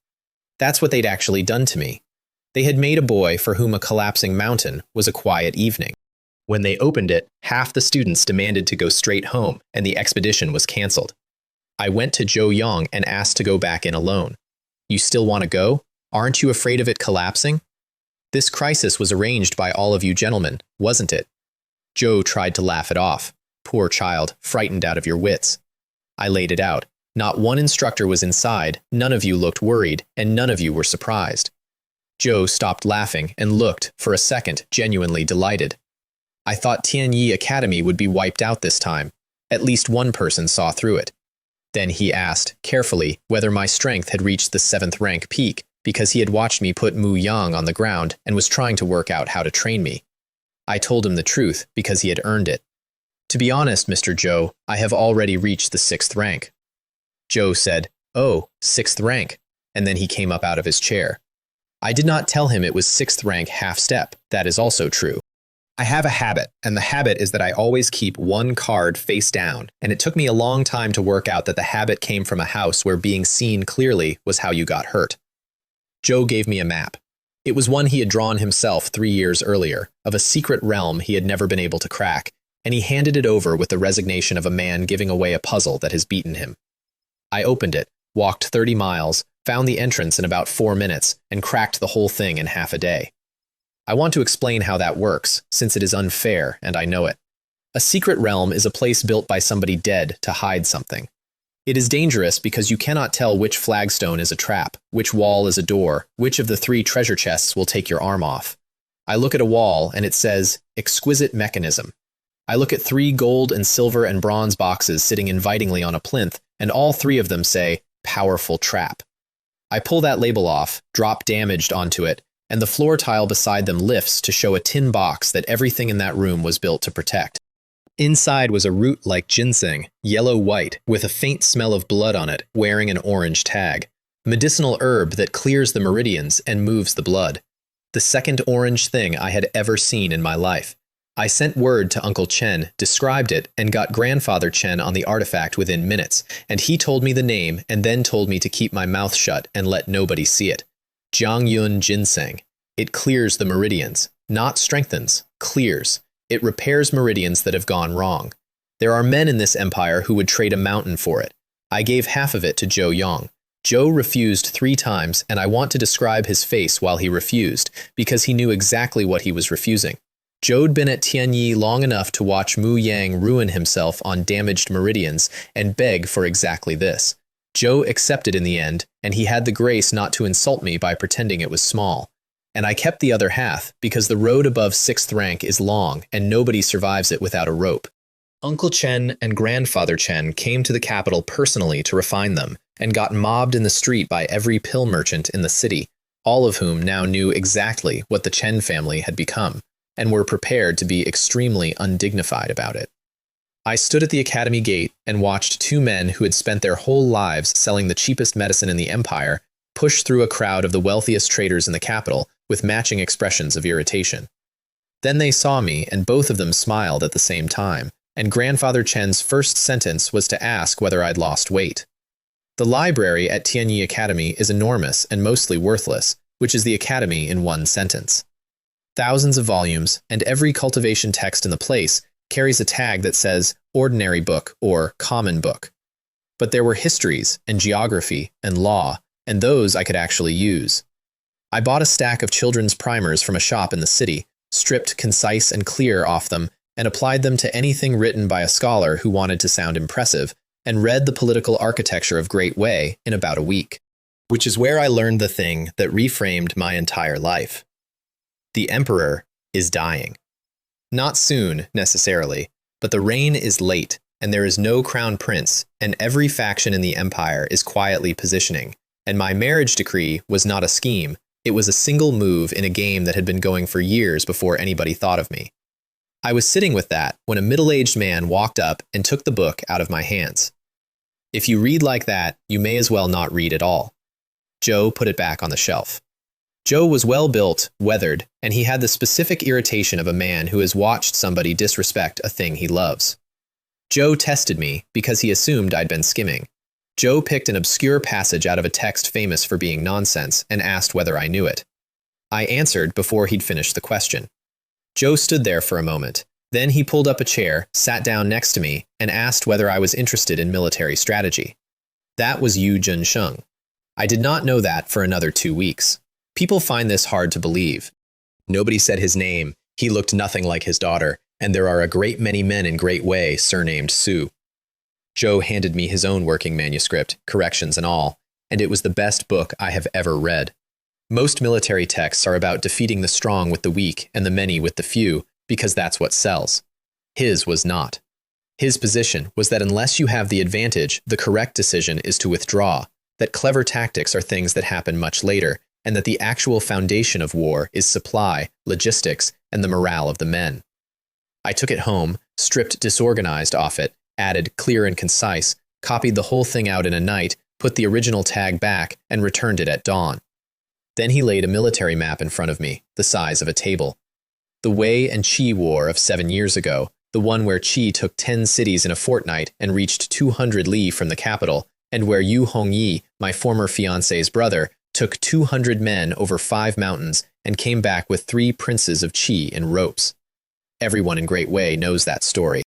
That's what they'd actually done to me. They had made a boy for whom a collapsing mountain was a quiet evening. When they opened it, half the students demanded to go straight home, and the expedition was canceled. I went to Zhou Yong and asked to go back in alone. You still want to go? Aren't you afraid of it collapsing? This crisis was arranged by all of you gentlemen, wasn't it? Zhou tried to laugh it off. Poor child, frightened out of your wits. I laid it out. Not one instructor was inside, none of you looked worried, and none of you were surprised. Zhou stopped laughing and looked, for a second, genuinely delighted. I thought Tianyi Academy would be wiped out this time. At least one person saw through it. Then he asked, carefully, whether my strength had reached the 7th rank peak, because he had watched me put Mu Yang on the ground and was trying to work out how to train me. I told him the truth, because he had earned it. To be honest, Mr. Zhou, I have already reached the 6th rank. Zhou said, oh, 6th rank, and then he came up out of his chair. I did not tell him it was 6th rank half step, that is also true. I have a habit, and the habit is that I always keep one card face down, and it took me a long time to work out that the habit came from a house where being seen clearly was how you got hurt. Zhou gave me a map. It was one he had drawn himself 3 years earlier, of a secret realm he had never been able to crack, and he handed it over with the resignation of a man giving away a puzzle that has beaten him. I opened it, walked 30 miles, found the entrance in about 4 minutes, and cracked the whole thing in half a day. I want to explain how that works, since it is unfair, and I know it. A secret realm is a place built by somebody dead to hide something. It is dangerous because you cannot tell which flagstone is a trap, which wall is a door, which of the 3 treasure chests will take your arm off. I look at a wall, and it says, exquisite mechanism. I look at 3 gold and silver and bronze boxes sitting invitingly on a plinth, and all 3 of them say, powerful trap. I pull that label off, drop damaged onto it, and the floor tile beside them lifts to show a tin box that everything in that room was built to protect. Inside was a root like ginseng, yellow-white, with a faint smell of blood on it, wearing an orange tag. A medicinal herb that clears the meridians and moves the blood. The second orange thing I had ever seen in my life. I sent word to Uncle Chen, described it, and got Grandfather Chen on the artifact within minutes, and he told me the name and then told me to keep my mouth shut and let nobody see it. Jiang Yun Ginseng. It clears the meridians, not strengthens, clears. It repairs meridians that have gone wrong. There are men in this empire who would trade a mountain for it. I gave half of it to Zhou Yong. Zhou refused 3 times, and I want to describe his face while he refused, because he knew exactly what he was refusing. Zhou'd been at Tianyi long enough to watch Mu Yang ruin himself on damaged meridians and beg for exactly this. Zhou accepted in the end, and he had the grace not to insult me by pretending it was small. And I kept the other half, because the road above 6th rank is long, and nobody survives it without a rope. Uncle Chen and Grandfather Chen came to the capital personally to refine them, and got mobbed in the street by every pill merchant in the city, all of whom now knew exactly what the Chen family had become, and were prepared to be extremely undignified about it. I stood at the academy gate and watched 2 men who had spent their whole lives selling the cheapest medicine in the empire push through a crowd of the wealthiest traders in the capital with matching expressions of irritation. Then they saw me, and both of them smiled at the same time, and Grandfather Chen's first sentence was to ask whether I'd lost weight. The library at Tianyi Academy is enormous and mostly worthless, which is the academy in one sentence. Thousands of volumes, and every cultivation text in the place carries a tag that says ordinary book or common book. But there were histories and geography and law, and those I could actually use. I bought a stack of children's primers from a shop in the city, stripped concise and clear off them, and applied them to anything written by a scholar who wanted to sound impressive, and read the political architecture of Great Wei in about a week. Which is where I learned the thing that reframed my entire life. The emperor is dying. Not soon, necessarily, but the reign is late, and there is no crown prince, and every faction in the empire is quietly positioning, and my marriage decree was not a scheme, it was a single move in a game that had been going for years before anybody thought of me. I was sitting with that when a middle-aged man walked up and took the book out of my hands. If you read like that, you may as well not read at all. Zhou put it back on the shelf. Zhou was well-built, weathered, and he had the specific irritation of a man who has watched somebody disrespect a thing he loves. Zhou tested me because he assumed I'd been skimming. Zhou picked an obscure passage out of a text famous for being nonsense and asked whether I knew it. I answered before he'd finished the question. Zhou stood there for a moment. Then he pulled up a chair, sat down next to me, and asked whether I was interested in military strategy. That was Yu Zhensheng. I did not know that for another 2 weeks. People find this hard to believe. Nobody said his name, he looked nothing like his daughter, and there are a great many men in Great Wei surnamed Su. Zhou handed me his own working manuscript, corrections and all, and it was the best book I have ever read. Most military texts are about defeating the strong with the weak and the many with the few, because that's what sells. His was not. His position was that unless you have the advantage, the correct decision is to withdraw, that clever tactics are things that happen much later, and that the actual foundation of war is supply, logistics, and the morale of the men. I took it home, stripped disorganized off it, added clear and concise, copied the whole thing out in a night, put the original tag back, and returned it at dawn. Then he laid a military map in front of me, the size of a table. The Wei and Qi War of 7 years ago, the one where Qi took 10 cities in a fortnight and reached 200 li from the capital, and where Yu Hongyi, my former fiancé's brother, took 200 men over 5 mountains and came back with 3 princes of Qi in ropes. Everyone in Great Wei knows that story.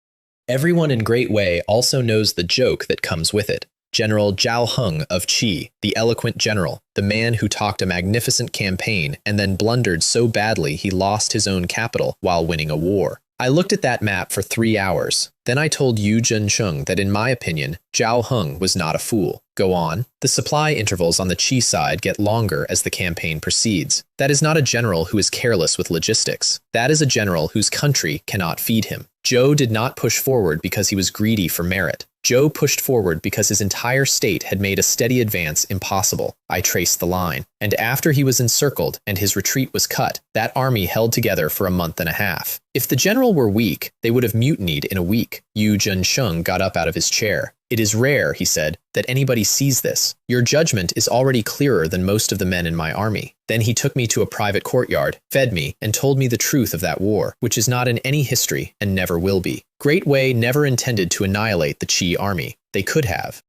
Everyone in Great Wei also knows the joke that comes with it. General Zhao Heng of Qi, the eloquent general, the man who talked a magnificent campaign and then blundered so badly he lost his own capital while winning a war. I looked at that map for 3 hours. Then I told Yu Zhensheng that in my opinion, Zhao Heng was not a fool. Go on. The supply intervals on the Qi side get longer as the campaign proceeds. That is not a general who is careless with logistics. That is a general whose country cannot feed him. Zhou did not push forward because he was greedy for merit. Zhou pushed forward because his entire state had made a steady advance impossible. I traced the line. And after he was encircled and his retreat was cut, that army held together for a month and a half. If the general were weak, they would have mutinied in a week. Yu Zhensheng got up out of his chair. It is rare, he said, that anybody sees this. Your judgment is already clearer than most of the men in my army. Then he took me to a private courtyard, fed me, and told me the truth of that war, which is not in any history and never will be. Great Wei never intended to annihilate the Qi army. They could have.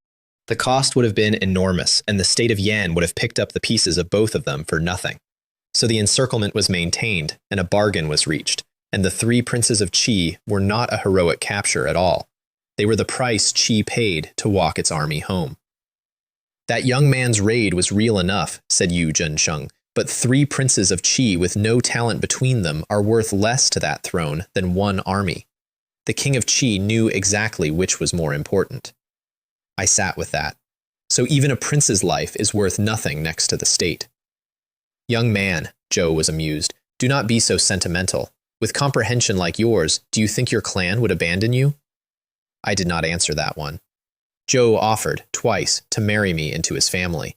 The cost would have been enormous, and the state of Yan would have picked up the pieces of both of them for nothing. So the encirclement was maintained, and a bargain was reached, and the 3 princes of Qi were not a heroic capture at all. They were the price Qi paid to walk its army home. That young man's raid was real enough, said Yu Zhensheng, but 3 princes of Qi with no talent between them are worth less to that throne than 1 army. The king of Qi knew exactly which was more important. I sat with that. So even a prince's life is worth nothing next to the state. Young man, Zhou was amused, do not be so sentimental. With comprehension like yours, do you think your clan would abandon you? I did not answer that one. Zhou offered, twice, to marry me into his family.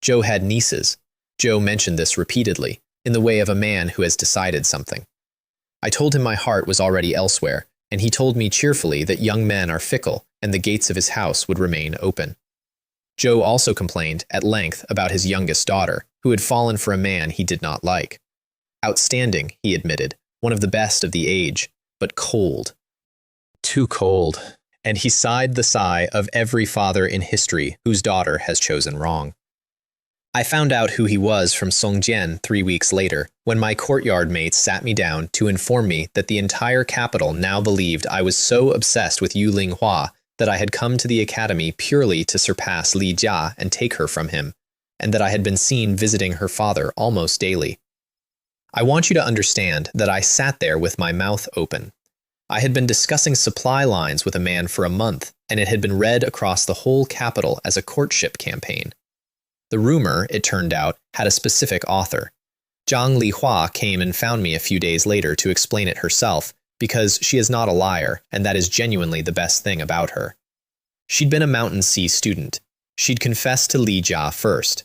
Zhou had nieces. Zhou mentioned this repeatedly, in the way of a man who has decided something. I told him my heart was already elsewhere, and he told me cheerfully that young men are fickle and the gates of his house would remain open. Zhou also complained, at length, about his youngest daughter, who had fallen for a man he did not like. Outstanding, he admitted, one of the best of the age, but cold. Too cold. And he sighed the sigh of every father in history whose daughter has chosen wrong. I found out who he was from Songjian 3 weeks later, when my courtyard mates sat me down to inform me that the entire capital now believed I was so obsessed with Yu Linghua that I had come to the academy purely to surpass Li Jia and take her from him, and that I had been seen visiting her father almost daily. I want you to understand that I sat there with my mouth open. I had been discussing supply lines with a man for a month, and it had been read across the whole capital as a courtship campaign. The rumor, it turned out, had a specific author. Zhang Lihua came and found me a few days later to explain it herself, because she is not a liar, and that is genuinely the best thing about her. She'd been a Mountain Sea student. She'd confessed to Li Jia first.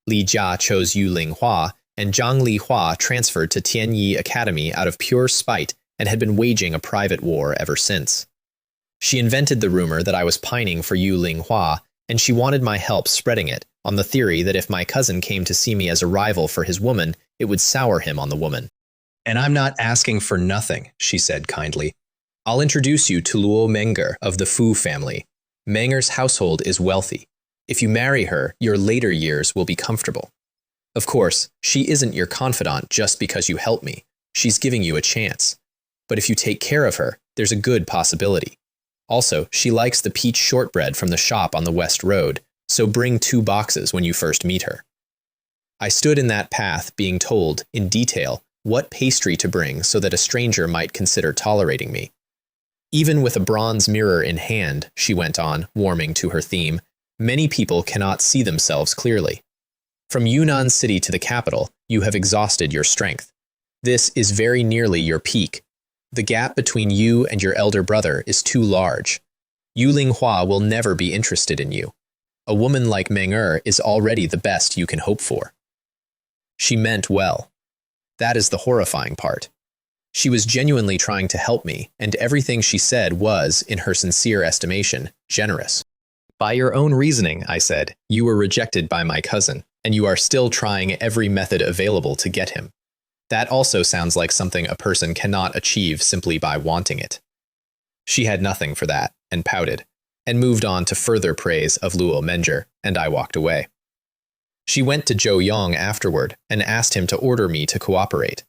Li Jia chose Yu Linghua, and Zhang Lihua transferred to Tianyi Academy out of pure spite and had been waging a private war ever since. She invented the rumor that I was pining for Yu Linghua, and she wanted my help spreading it, on the theory that if my cousin came to see me as a rival for his woman, it would sour him on the woman. And I'm not asking for nothing, she said kindly. I'll introduce you to Luo Menger of the Fu family. Menger's household is wealthy. If you marry her, your later years will be comfortable. Of course, she isn't your confidant just because you help me. She's giving you a chance. But if you take care of her, there's a good possibility. Also, she likes the peach shortbread from the shop on the West Road, so bring 2 boxes when you first meet her. I stood in that path being told, in detail, what pastry to bring so that a stranger might consider tolerating me. Even with a bronze mirror in hand, she went on, warming to her theme, many people cannot see themselves clearly. From Yunnan City to the capital, you have exhausted your strength. This is very nearly your peak. The gap between you and your elder brother is too large. Yu Linghua will never be interested in you. A woman like Menger is already the best you can hope for. She meant well. That is the horrifying part. She was genuinely trying to help me, and everything she said was, in her sincere estimation, generous. By your own reasoning, I said, you were rejected by my cousin, and you are still trying every method available to get him. That also sounds like something a person cannot achieve simply by wanting it. She had nothing for that, and pouted, and moved on to further praise of Luo Menger, and I walked away. She went to Zhou Yong afterward and asked him to order me to cooperate.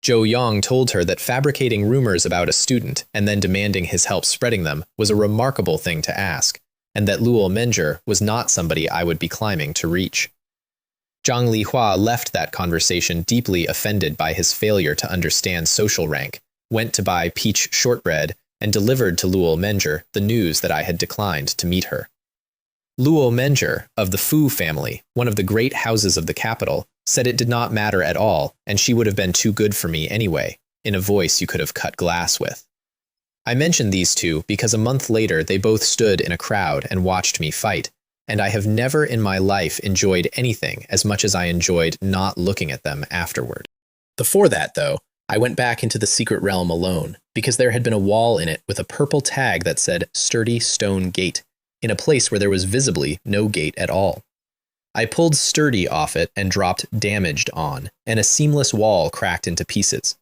Zhou Yong told her that fabricating rumors about a student and then demanding his help spreading them was a remarkable thing to ask, and that Luo Menger was not somebody I would be climbing to reach. Zhang Lihua left that conversation deeply offended by his failure to understand social rank, went to buy peach shortbread, and delivered to Luo Menger the news that I had declined to meet her. Luo Menger, of the Fu family, one of the great houses of the capital, said it did not matter at all, and she would have been too good for me anyway, in a voice you could have cut glass with. I mentioned these two because a month later they both stood in a crowd and watched me fight, and I have never in my life enjoyed anything as much as I enjoyed not looking at them afterward. Before that, though, I went back into the secret realm alone, because there had been a wall in it with a purple tag that said Sturdy Stone Gate, in a place where there was visibly no gate at all. I pulled Sturdy off it and dropped Damaged on, and a seamless wall cracked into pieces.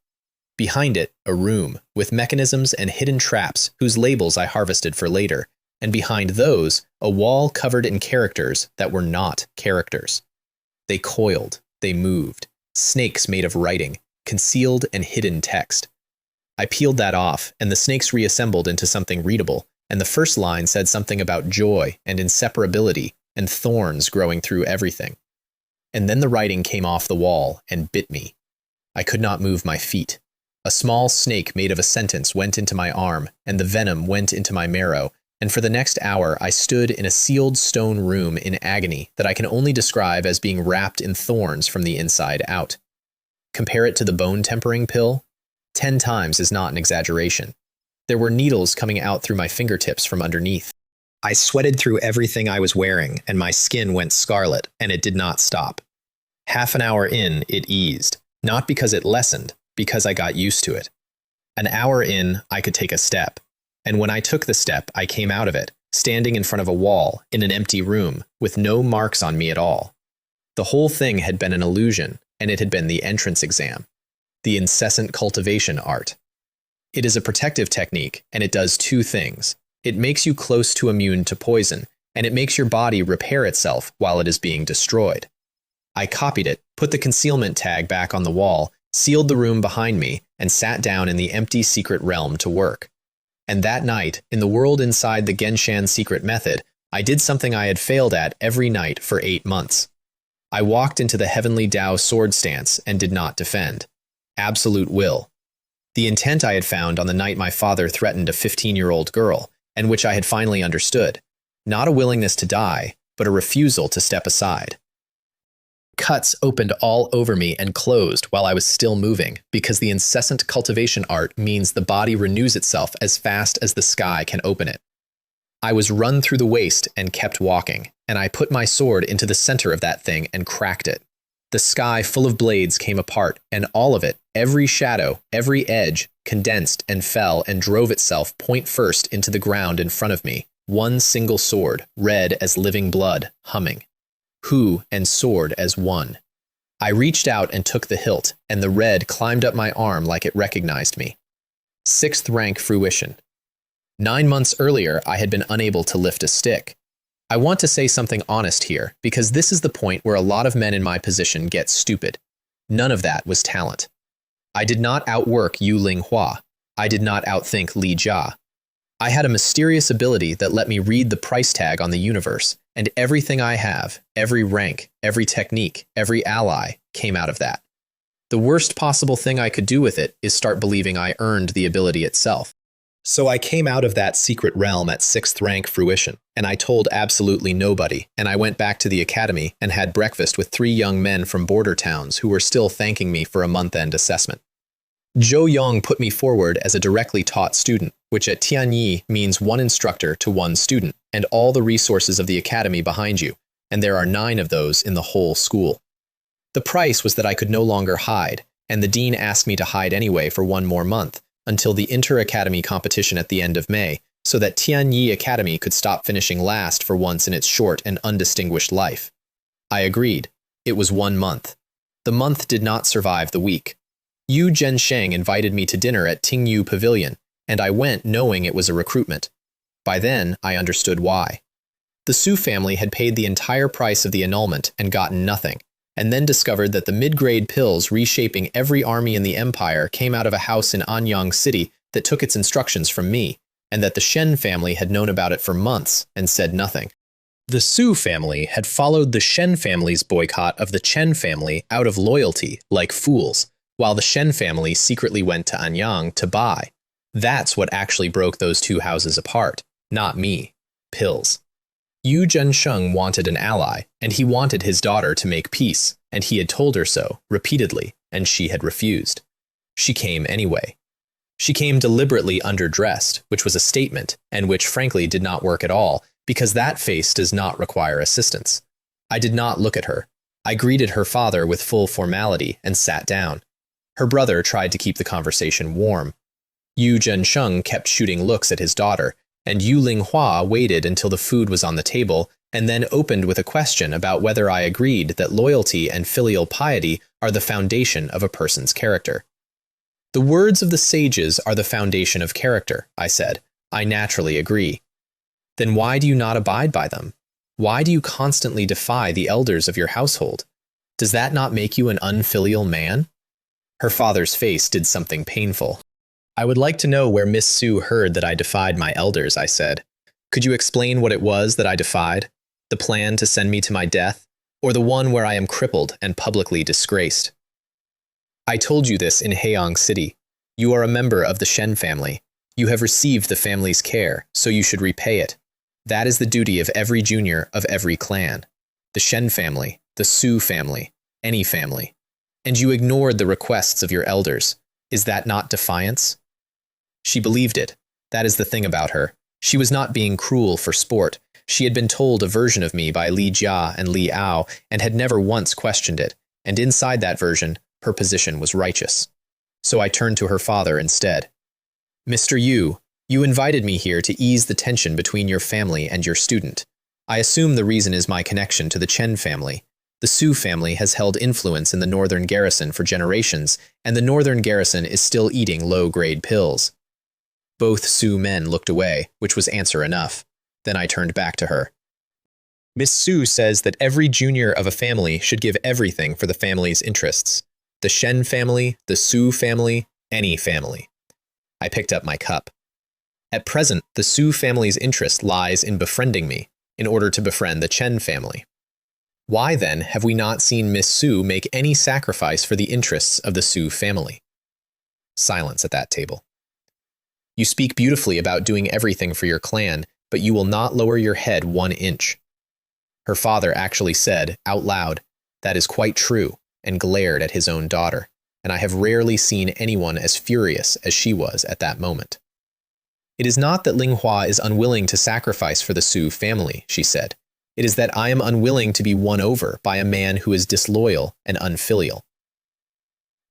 Behind it, a room, with mechanisms and hidden traps whose labels I harvested for later, and behind those, a wall covered in characters that were not characters. They coiled, they moved, snakes made of writing, concealed and hidden text. I peeled that off, and the snakes reassembled into something readable, and the first line said something about joy and inseparability and thorns growing through everything. And then the writing came off the wall and bit me. I could not move my feet. A small snake made of a sentence went into my arm, and the venom went into my marrow, and for the next hour I stood in a sealed stone room in agony that I can only describe as being wrapped in thorns from the inside out. Compare it to the bone tempering pill? 10 times is not an exaggeration. There were needles coming out through my fingertips from underneath. I sweated through everything I was wearing, and my skin went scarlet, and it did not stop. Half an hour in, it eased, not because it lessened, because I got used to it. An hour in, I could take a step, and when I took the step, I came out of it, standing in front of a wall, in an empty room, with no marks on me at all. The whole thing had been an illusion, and it had been the entrance exam, the incessant cultivation art. It is a protective technique, and it does 2 things. It makes you close to immune to poison, and it makes your body repair itself while it is being destroyed. I copied it, put the concealment tag back on the wall, sealed the room behind me, and sat down in the empty secret realm to work. And that night, in the world inside the Genshan secret method, I did something I had failed at every night for 8 months. I walked into the Heavenly Tao sword stance and did not defend. Absolute will. The intent I had found on the night my father threatened a 15-year-old girl, and which I had finally understood. Not a willingness to die, but a refusal to step aside. Cuts opened all over me and closed while I was still moving, because the incessant cultivation art means the body renews itself as fast as the sky can open it. I was run through the waist and kept walking, and I put my sword into the center of that thing and cracked it. The sky full of blades came apart, and all of it, every shadow, every edge, condensed and fell and drove itself point first into the ground in front of me, one single sword, red as living blood, humming. Hu and sword as one. I reached out and took the hilt, and the red climbed up my arm like it recognized me. 6th rank fruition. 9 months earlier, I had been unable to lift a stick. I want to say something honest here, because this is the point where a lot of men in my position get stupid. None of that was talent. I did not outwork Yu Linghua. I did not outthink Li Jia. I had a mysterious ability that let me read the price tag on the universe, and everything I have, every rank, every technique, every ally, came out of that. The worst possible thing I could do with it is start believing I earned the ability itself. So I came out of that secret realm at 6th rank fruition, and I told absolutely nobody, and I went back to the academy and had breakfast with 3 young men from border towns who were still thanking me for a month-end assessment. Zhou Yong put me forward as a directly taught student, which at Tianyi means 1 instructor to 1 student, and all the resources of the academy behind you, and there are 9 of those in the whole school. The price was that I could no longer hide, and the dean asked me to hide anyway for 1 more month, until the inter-academy competition at the end of May, so that Tianyi Academy could stop finishing last for once in its short and undistinguished life. I agreed. It was 1 month. The month did not survive the week. Yu Zhensheng invited me to dinner at Tingyu Pavilion, and I went knowing it was a recruitment. By then, I understood why. The Su family had paid the entire price of the annulment and gotten nothing, and then discovered that the mid-grade pills reshaping every army in the empire came out of a house in Anyang City that took its instructions from me, and that the Shen family had known about it for months and said nothing. The Su family had followed the Shen family's boycott of the Chen family out of loyalty, like fools, while the Shen family secretly went to Anyang to buy. That's what actually broke those 2 houses apart, not me. Pills. Yu Zhensheng wanted an ally, and he wanted his daughter to make peace, and he had told her so, repeatedly, and she had refused. She came anyway. She came deliberately underdressed, which was a statement, and which frankly did not work at all, because that face does not require assistance. I did not look at her. I greeted her father with full formality and sat down. Her brother tried to keep the conversation warm. Yu Zhensheng kept shooting looks at his daughter, and Yu Linghua waited until the food was on the table and then opened with a question about whether I agreed that loyalty and filial piety are the foundation of a person's character. The words of the sages are the foundation of character, I said. I naturally agree. Then why do you not abide by them? Why do you constantly defy the elders of your household? Does that not make you an unfilial man? Her father's face did something painful. I would like to know where Miss Su heard that I defied my elders, I said. Could you explain what it was that I defied? The plan to send me to my death, or the one where I am crippled and publicly disgraced? I told you this in Haeyang City. You are a member of the Shen family. You have received the family's care, so you should repay it. That is the duty of every junior of every clan. The Shen family, the Su family, any family. And you ignored the requests of your elders. Is that not defiance? She believed it. That is the thing about her. She was not being cruel for sport. She had been told a version of me by Li Jia and Li Ao and had never once questioned it, and inside that version, her position was righteous. So I turned to her father instead. Mr. Yu, you invited me here to ease the tension between your family and your student. I assume the reason is my connection to the Chen family. The Su family has held influence in the northern garrison for generations, and the northern garrison is still eating low-grade pills. Both Su men looked away, which was answer enough. Then I turned back to her. Miss Su says that every junior of a family should give everything for the family's interests. The Shen family, the Su family, any family. I picked up my cup. At present, the Su family's interest lies in befriending me, in order to befriend the Chen family. Why, then, have we not seen Miss Su make any sacrifice for the interests of the Su family? Silence at that table. You speak beautifully about doing everything for your clan, but you will not lower your head 1 inch. Her father actually said, out loud, that is quite true, and glared at his own daughter, and I have rarely seen anyone as furious as she was at that moment. It is not that Manhwa is unwilling to sacrifice for the Su family, she said. It is that I am unwilling to be won over by a man who is disloyal and unfilial.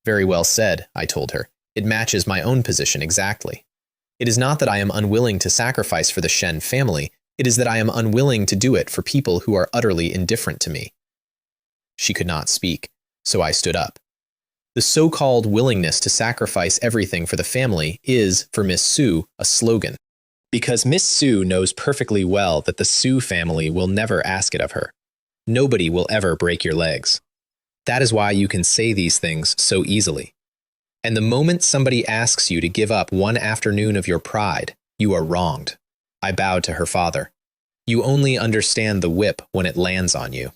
Very well said, I told her. It matches my own position exactly. It is not that I am unwilling to sacrifice for the Shen family, it is that I am unwilling to do it for people who are utterly indifferent to me. She could not speak, so I stood up. The so-called willingness to sacrifice everything for the family is, for Miss Su, a slogan. Because Miss Su knows perfectly well that the Su family will never ask it of her. Nobody will ever break your legs. That is why you can say these things so easily. And the moment somebody asks you to give up 1 afternoon of your pride, you are wronged. I bowed to her father. You only understand the whip when it lands on you.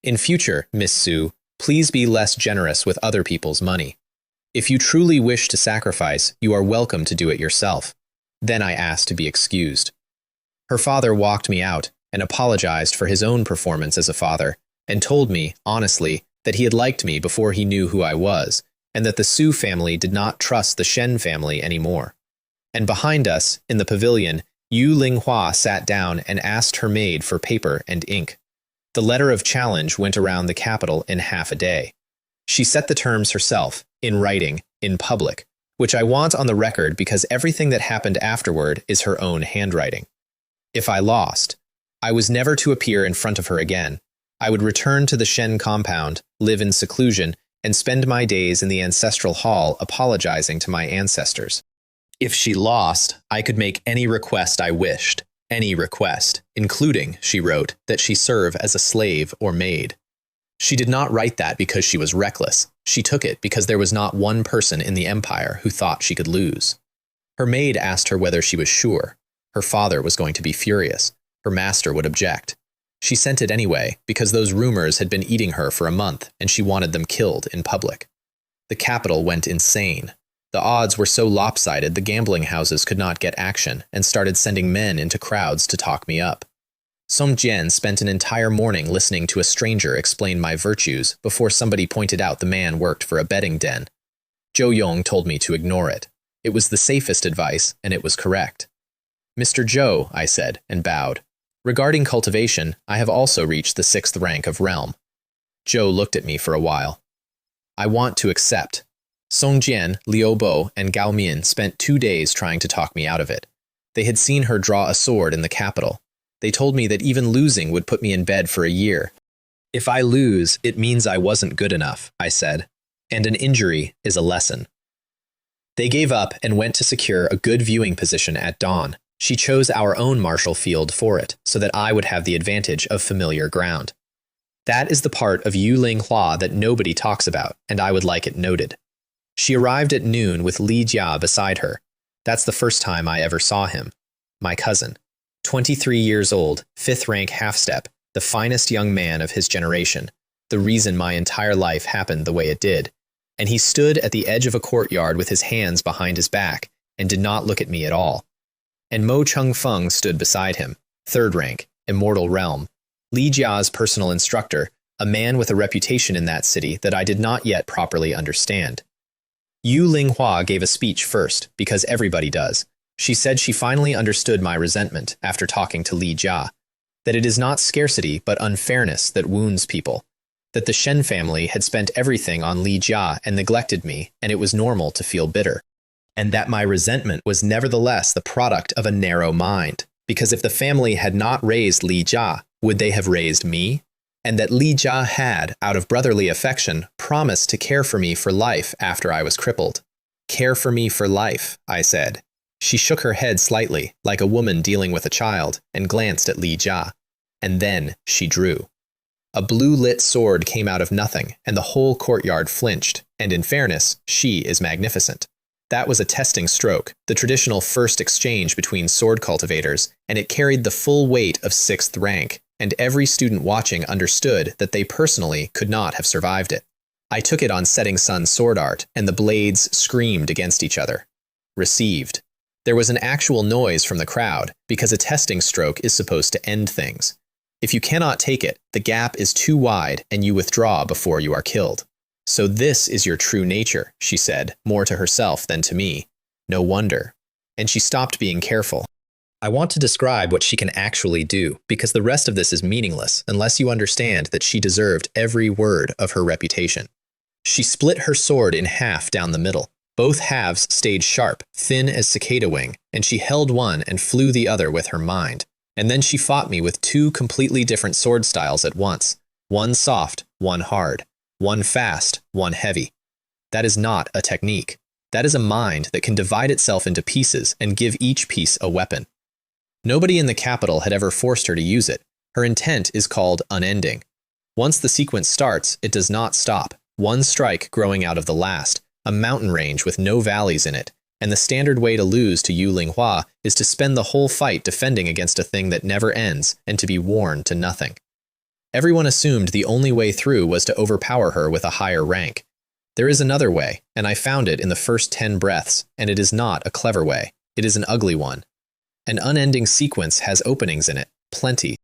In future, Miss Su, please be less generous with other people's money. If you truly wish to sacrifice, you are welcome to do it yourself. Then I asked to be excused. Her father walked me out and apologized for his own performance as a father, and told me, honestly, that he had liked me before he knew who I was, and that the Su family did not trust the Shen family anymore. And behind us, in the pavilion, Yu Linghua sat down and asked her maid for paper and ink. The letter of challenge went around the capital in half a day. She set the terms herself, in writing, in public, which I want on the record because everything that happened afterward is her own handwriting. If I lost, I was never to appear in front of her again. I would return to the Shen compound, live in seclusion, and spend my days in the ancestral hall apologizing to my ancestors. If she lost, I could make any request I wished, any request, including, she wrote, that she serve as a slave or maid. She did not write that because she was reckless. She took it because there was not one person in the empire who thought she could lose. Her maid asked her whether she was sure. Her father was going to be furious. Her master would object. She sent it anyway, because those rumors had been eating her for a month, and she wanted them killed in public. The capital went insane. The odds were so lopsided the gambling houses could not get action, and started sending men into crowds to talk me up. Song Jian spent an entire morning listening to a stranger explain my virtues before somebody pointed out the man worked for a betting den. Zhou Yong told me to ignore it. It was the safest advice, and it was correct. Mr. Zhou, I said, and bowed. Regarding cultivation, I have also reached the 6th rank of realm. Zhou looked at me for a while. I want to accept. Song Jian, Liu Bo, and Gao Mian spent 2 days trying to talk me out of it. They had seen her draw a sword in the capital. They told me that even losing would put me in bed for a year. If I lose, it means I wasn't good enough, I said, and an injury is a lesson. They gave up and went to secure a good viewing position at dawn. She chose our own martial field for it, so that I would have the advantage of familiar ground. That is the part of Yu Ling Hua that nobody talks about, and I would like it noted. She arrived at noon with Li Jia beside her. That's the first time I ever saw him. My cousin. 23 years old, 5th rank half-step, the finest young man of his generation, the reason my entire life happened the way it did. And he stood at the edge of a courtyard with his hands behind his back and did not look at me at all. And Mo Changfeng stood beside him, 3rd rank, immortal realm, Li Jia's personal instructor, a man with a reputation in that city that I did not yet properly understand. Yu Linghua gave a speech first, because everybody does. She said she finally understood my resentment after talking to Li Jia, that it is not scarcity but unfairness that wounds people, that the Shen family had spent everything on Li Jia and neglected me, and it was normal to feel bitter, and that my resentment was nevertheless the product of a narrow mind, because if the family had not raised Li Jia, would they have raised me? And that Li Jia had, out of brotherly affection, promised to care for me for life after I was crippled. Care for me for life, I said. She shook her head slightly, like a woman dealing with a child, and glanced at Li Jia. And then she drew. A blue-lit sword came out of nothing, and the whole courtyard flinched, and in fairness, she is magnificent. That was a testing stroke, the traditional first exchange between sword cultivators, and it carried the full weight of 6th rank, and every student watching understood that they personally could not have survived it. I took it on Setting Sun sword art, and the blades screamed against each other. Received. There was an actual noise from the crowd, because a testing stroke is supposed to end things. If you cannot take it, the gap is too wide, and you withdraw before you are killed. So this is your true nature, she said, more to herself than to me. No wonder. And she stopped being careful. I want to describe what she can actually do, because the rest of this is meaningless unless you understand that she deserved every word of her reputation. She split her sword in half down the middle. Both halves stayed sharp, thin as cicada wing, and she held one and flew the other with her mind. And then she fought me with 2 completely different sword styles at once. One soft, one hard. One fast, one heavy. That is not a technique. That is a mind that can divide itself into pieces and give each piece a weapon. Nobody in the capital had ever forced her to use it. Her intent is called unending. Once the sequence starts, it does not stop. One strike growing out of the last, a mountain range with no valleys in it, and the standard way to lose to Yu Linghua is to spend the whole fight defending against a thing that never ends and to be worn to nothing. Everyone assumed the only way through was to overpower her with a higher rank. There is another way, and I found it in the first 10 breaths, and it is not a clever way. It is an ugly one. An unending sequence has openings in it, plenty.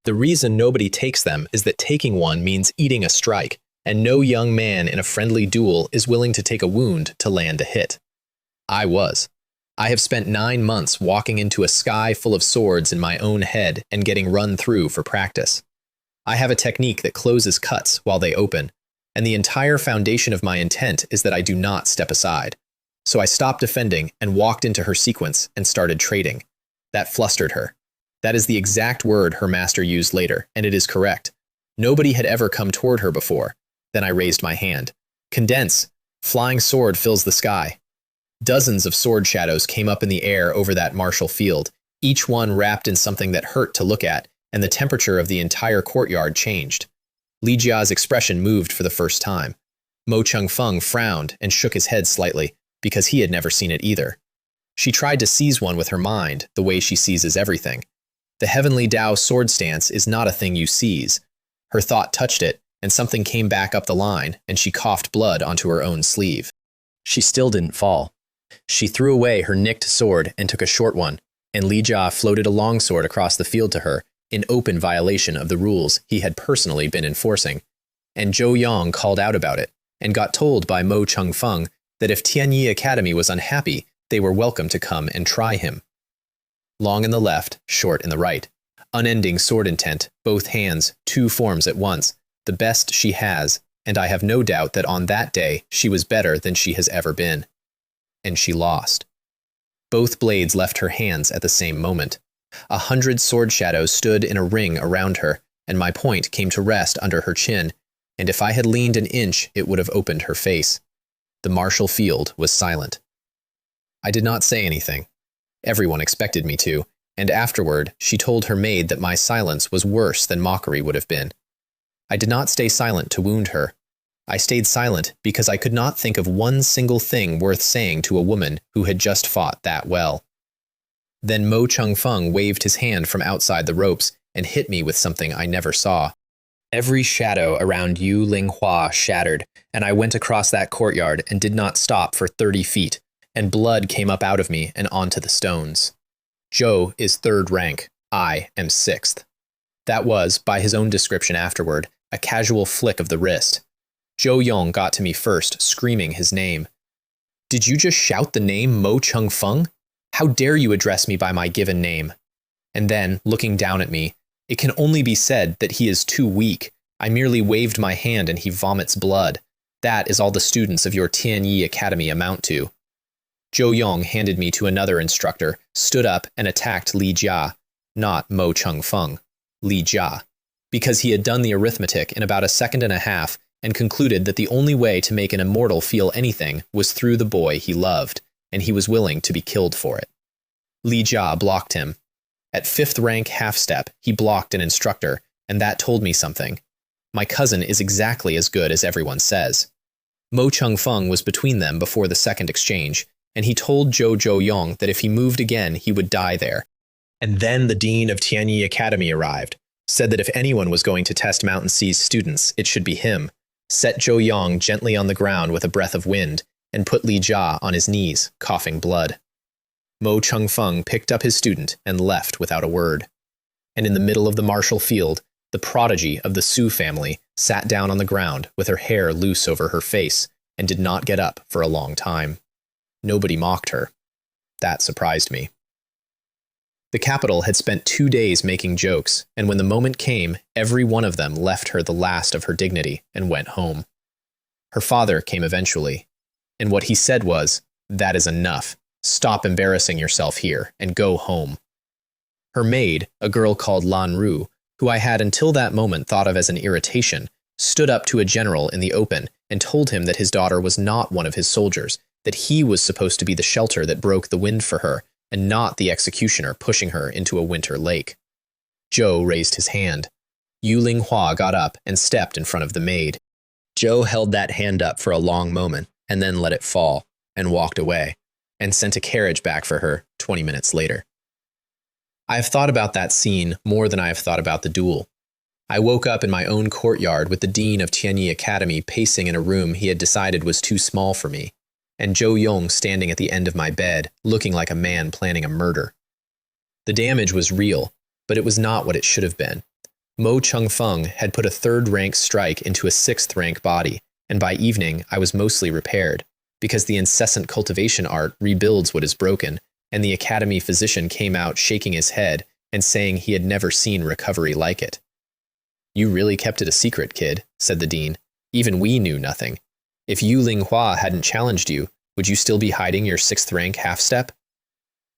The reason nobody takes them is that taking one means eating a strike, and no young man in a friendly duel is willing to take a wound to land a hit. I was. I have spent 9 months walking into a sky full of swords in my own head and getting run through for practice. I have a technique that closes cuts while they open, and the entire foundation of my intent is that I do not step aside. So I stopped defending and walked into her sequence and started trading. That flustered her. That is the exact word her master used later, and it is correct. Nobody had ever come toward her before. Then I raised my hand. Condense. Flying sword fills the sky. Dozens of sword shadows came up in the air over that martial field, each one wrapped in something that hurt to look at, and the temperature of the entire courtyard changed. Li Jia's expression moved for the first time. Mo Changfeng frowned and shook his head slightly, because he had never seen it either. She tried to seize one with her mind, the way she seizes everything. The heavenly Tao sword stance is not a thing you seize. Her thought touched it, and something came back up the line, and she coughed blood onto her own sleeve. She still didn't fall. She threw away her nicked sword and took a short one, and Li Jia floated a long sword across the field to her, in open violation of the rules he had personally been enforcing. And Zhou Yang called out about it, and got told by Mo Changfeng that if Tianyi Academy was unhappy, they were welcome to come and try him. Long in the left, short in the right. Unending sword intent, both hands, 2 forms at once, the best she has, and I have no doubt that on that day she was better than she has ever been. And she lost. Both blades left her hands at the same moment. 100 sword shadows stood in a ring around her, and my point came to rest under her chin, and if I had leaned an inch, it would have opened her face. The martial field was silent. I did not say anything. Everyone expected me to, and afterward she told her maid that my silence was worse than mockery would have been. I did not stay silent to wound her. I stayed silent because I could not think of one single thing worth saying to a woman who had just fought that well. Then Mo Changfeng waved his hand from outside the ropes and hit me with something I never saw. Every shadow around Yu Linghua shattered, and I went across that courtyard and did not stop for 30 feet, and blood came up out of me and onto the stones. Zhou is 3rd rank, I am 6th. That was, by his own description afterward, a casual flick of the wrist. Zhou Yong got to me first, screaming his name. "Did you just shout the name Mo Changfeng? How dare you address me by my given name?" And then, looking down at me, "It can only be said that he is too weak. I merely waved my hand and he vomits blood. That is all the students of your Tianyi Academy amount to." Zhou Yong handed me to another instructor, stood up and attacked Li Jia, not Mo Changfeng, Li Jia, because he had done the arithmetic in about a second and a half and concluded that the only way to make an immortal feel anything was through the boy he loved, and he was willing to be killed for it. Li Jia blocked him. At 5th rank half-step, he blocked an instructor, and that told me something. My cousin is exactly as good as everyone says. Mo Changfeng was between them before the second exchange, and he told Zhou Yong that if he moved again, he would die there. And then the dean of Tianyi Academy arrived, said that if anyone was going to test Mountain Sea's students, it should be him, set Zhou Yong gently on the ground with a breath of wind, and put Li Jia on his knees, coughing blood. Mo Changfeng picked up his student and left without a word. And in the middle of the martial field, the prodigy of the Su family sat down on the ground with her hair loose over her face and did not get up for a long time. Nobody mocked her. That surprised me. The capital had spent 2 days making jokes, and when the moment came, every one of them left her the last of her dignity and went home. Her father came eventually, and what he said was, "That is enough. Stop embarrassing yourself here and go home." Her maid, a girl called Lan Ru, who I had until that moment thought of as an irritation, stood up to a general in the open and told him that his daughter was not one of his soldiers, that he was supposed to be the shelter that broke the wind for her, and not the executioner pushing her into a winter lake. Zhou raised his hand. Yu Linghua got up and stepped in front of the maid. Zhou held that hand up for a long moment, and then let it fall, and walked away, and sent a carriage back for her 20 minutes later. I have thought about that scene more than I have thought about the duel. I woke up in my own courtyard with the dean of Tianyi Academy pacing in a room he had decided was too small for me, and Zhou Yong standing at the end of my bed, looking like a man planning a murder. The damage was real, but it was not what it should have been. Mo Changfeng had put a 3rd-rank strike into a 6th-rank body, and by evening I was mostly repaired, because the incessant cultivation art rebuilds what is broken, and the academy physician came out shaking his head and saying he had never seen recovery like it. "You really kept it a secret, kid," said the dean. "Even we knew nothing. If Yu Linghua hadn't challenged you, would you still be hiding your 6th-rank half-step?"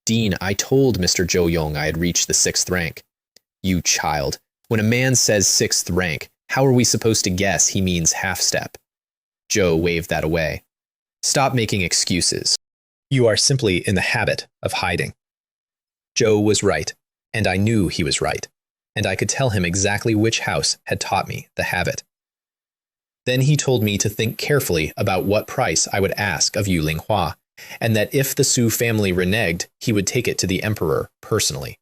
"Dean, I told Mr. Zhou Yong I had reached the 6th rank. "You child. When a man says 6th rank, how are we supposed to guess he means half-step?" Zhou waved that away. "Stop making excuses. You are simply in the habit of hiding." Zhou was right, and I knew he was right, and I could tell him exactly which house had taught me the habit. Then he told me to think carefully about what price I would ask of Yu Linghua, and that if the Su family reneged, he would take it to the emperor personally.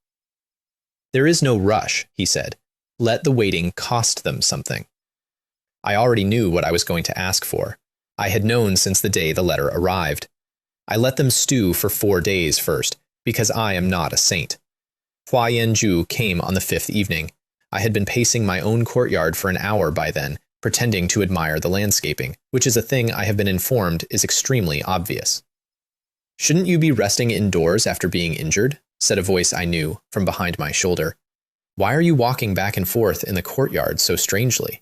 "There is no rush," he said. "Let the waiting cost them something." I already knew what I was going to ask for. I had known since the day the letter arrived. I let them stew for 4 days first, because I am not a saint. Hua Yanju came on the 5th evening. I had been pacing my own courtyard for an hour by then, pretending to admire the landscaping, which is a thing I have been informed is extremely obvious. "Shouldn't you be resting indoors after being injured?" said a voice I knew from behind my shoulder. "Why are you walking back and forth in the courtyard so strangely?"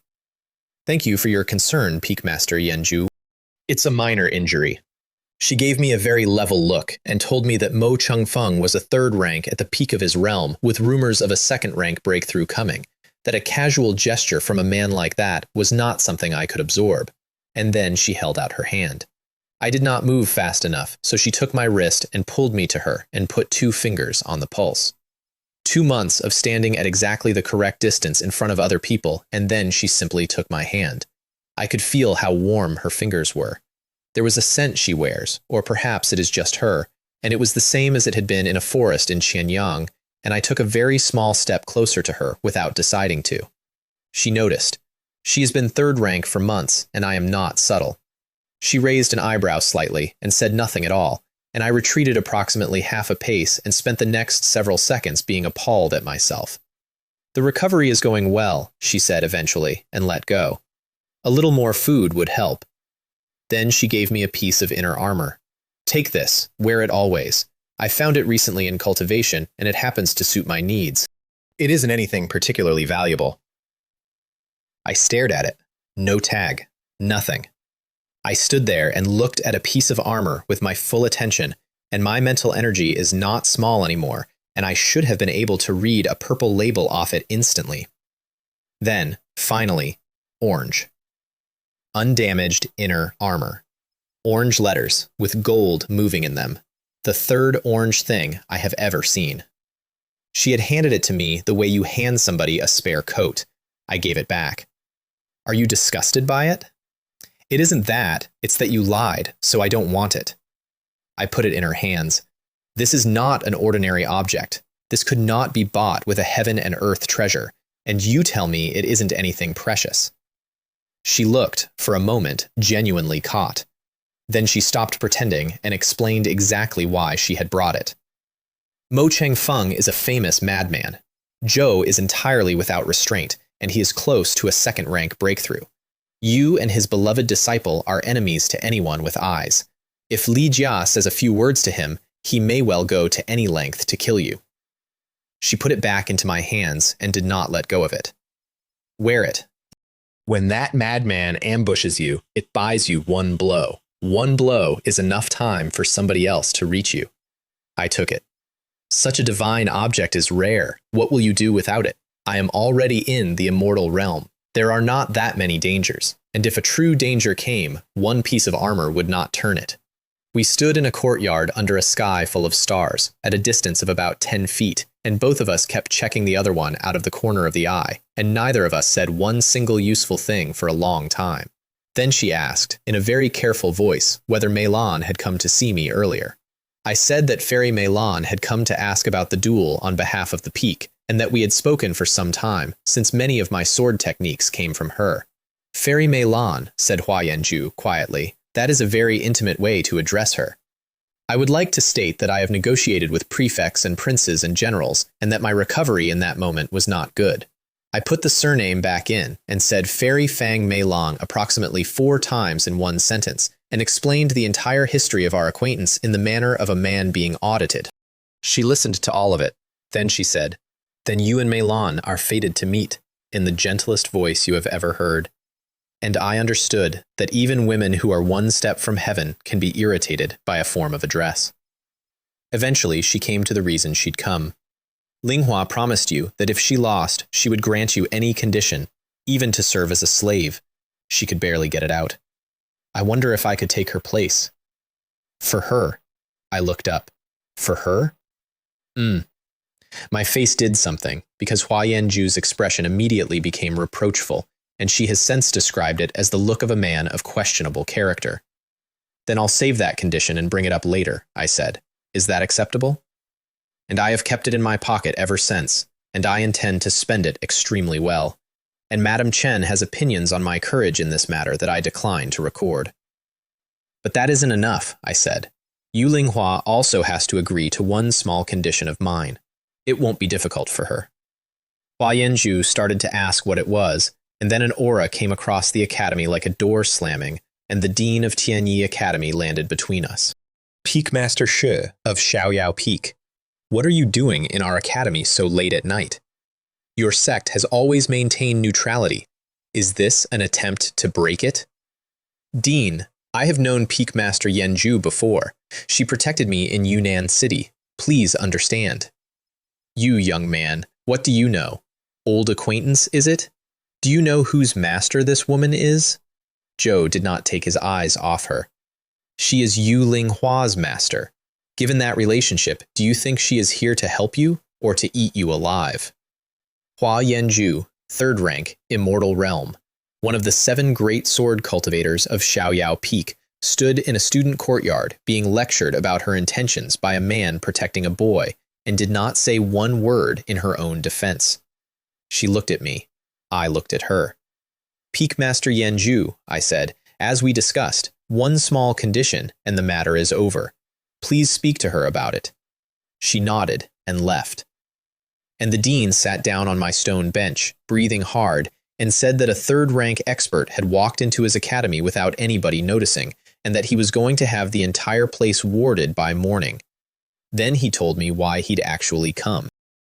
"Thank you for your concern, Peak Master Yanju. It's a minor injury." She gave me a very level look and told me that Mo Changfeng was a 3rd rank at the peak of his realm, with rumors of a 2nd rank breakthrough coming, that a casual gesture from a man like that was not something I could absorb, and then she held out her hand. I did not move fast enough, so she took my wrist and pulled me to her and put 2 fingers on the pulse. 2 months of standing at exactly the correct distance in front of other people, and then she simply took my hand. I could feel how warm her fingers were. There was a scent she wears, or perhaps it is just her, and it was the same as it had been in a forest in Qianyang, and I took a very small step closer to her without deciding to. She noticed. She has been 3rd rank for months, and I am not subtle. She raised an eyebrow slightly and said nothing at all, and I retreated approximately half a pace and spent the next several seconds being appalled at myself. The recovery is going well, she said eventually, and let go. A little more food would help. Then she gave me a piece of inner armor. Take this, wear it always. I found it recently in cultivation, and it happens to suit my needs. It isn't anything particularly valuable. I stared at it. No tag. Nothing. I stood there and looked at a piece of armor with my full attention, and my mental energy is not small anymore, and I should have been able to read a purple label off it instantly. Then, finally, orange. Undamaged inner armor. Orange letters, with gold moving in them. The 3rd orange thing I have ever seen. She had handed it to me the way you hand somebody a spare coat. I gave it back. Are you disgusted by it? It isn't that, it's that you lied, so I don't want it. I put it in her hands. This is not an ordinary object. This could not be bought with a heaven and earth treasure, and you tell me it isn't anything precious. She looked, for a moment, genuinely caught. Then she stopped pretending and explained exactly why she had brought it. Mo Changfeng is a famous madman. Zhou is entirely without restraint, and he is close to a 2nd-rank breakthrough. You and his beloved disciple are enemies to anyone with eyes. If Li Jia says a few words to him, he may well go to any length to kill you. She put it back into my hands and did not let go of it. Wear it. When that madman ambushes you, it buys you 1 blow. 1 blow is enough time for somebody else to reach you. I took it. Such a divine object is rare. What will you do without it? I am already in the immortal realm. There are not that many dangers, and if a true danger came, 1 piece of armor would not turn it. We stood in a courtyard under a sky full of stars, at a distance of about 10 feet, and both of us kept checking the other one out of the corner of the eye, and neither of us said one single useful thing for a long time. Then she asked, in a very careful voice, whether Meilon had come to see me earlier. I said that Fairy Meilon had come to ask about the duel on behalf of the Peak, and that we had spoken for some time, since many of my sword techniques came from her. Fairy Meilon, said Hua Yanju quietly, that is a very intimate way to address her. I would like to state that I have negotiated with prefects and princes and generals, and that my recovery in that moment was not good. I put the surname back in, and said Fairy Fang Meilong approximately 4 times in 1 sentence, and explained the entire history of our acquaintance in the manner of a man being audited. She listened to all of it. Then she said, Then you and Meilon are fated to meet, in the gentlest voice you have ever heard. And I understood that even women who are 1 step from heaven can be irritated by a form of address. Eventually, she came to the reason she'd come. Linghua promised you that if she lost, she would grant you any condition, even to serve as a slave. She could barely get it out. I wonder if I could take her place. For her. I looked up. For her? My face did something, because Hua Yanju's expression immediately became reproachful, and she has since described it as the look of a man of questionable character. Then I'll save that condition and bring it up later, I said. Is that acceptable? And I have kept it in my pocket ever since, and I intend to spend it extremely well. And Madame Chen has opinions on my courage in this matter that I decline to record. But that isn't enough, I said. Yu Linghua also has to agree to 1 small condition of mine. It won't be difficult for her. Hua Yanju started to ask what it was, and then an aura came across the academy like a door slamming, and the dean of Tianyi Academy landed between us. Peak Master Shi of Xiaoyao Peak. What are you doing in our academy so late at night? Your sect has always maintained neutrality. Is this an attempt to break it? Dean, I have known Peak Master Yanju before. She protected me in Yunnan City. Please understand. You, young man, what do you know? Old acquaintance, is it? Do you know whose master this woman is? Zhou did not take his eyes off her. She is Yu Linghua's master. Given that relationship, do you think she is here to help you or to eat you alive? Hua Yanju, 3rd rank, Immortal Realm, one of the 7 great sword cultivators of Xiaoyao Peak, stood in a student courtyard being lectured about her intentions by a man protecting a boy and did not say one word in her own defense. She looked at me. I looked at her. Peak Master Yanju, I said, as we discussed, one small condition and the matter is over. Please speak to her about it. She nodded and left. And the dean sat down on my stone bench, breathing hard, and said that a 3rd rank expert had walked into his academy without anybody noticing, and that he was going to have the entire place warded by morning. Then he told me why he'd actually come.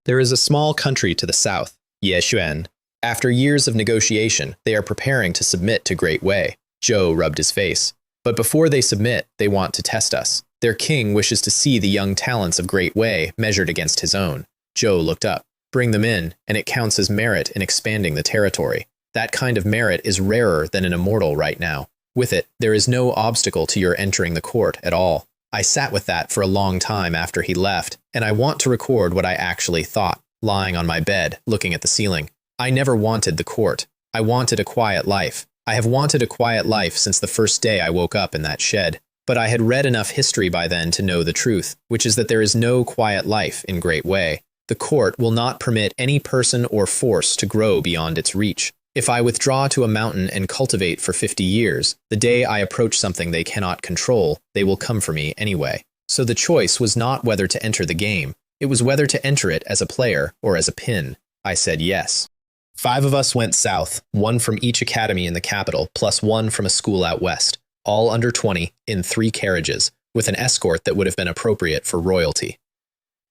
There is a small country to the south, Yexuan. After years of negotiation, they are preparing to submit to Great Wei. Zhou rubbed his face. But before they submit, they want to test us. Their king wishes to see the young talents of Great Wei measured against his own. Zhou looked up. Bring them in, and it counts as merit in expanding the territory. That kind of merit is rarer than an immortal right now. With it, there is no obstacle to your entering the court at all. I sat with that for a long time after he left, and I want to record what I actually thought, lying on my bed, looking at the ceiling. I never wanted the court. I wanted a quiet life. I have wanted a quiet life since the first day I woke up in that shed. But I had read enough history by then to know the truth, which is that there is no quiet life in Great Wei. The court will not permit any person or force to grow beyond its reach. If I withdraw to a mountain and cultivate for 50 years, the day I approach something they cannot control, they will come for me anyway. So the choice was not whether to enter the game. It was whether to enter it as a player or as a pin. I said yes. 5 of us went south, 1 from each academy in the capital, plus 1 from a school out west, all under 20, in 3 carriages, with an escort that would have been appropriate for royalty.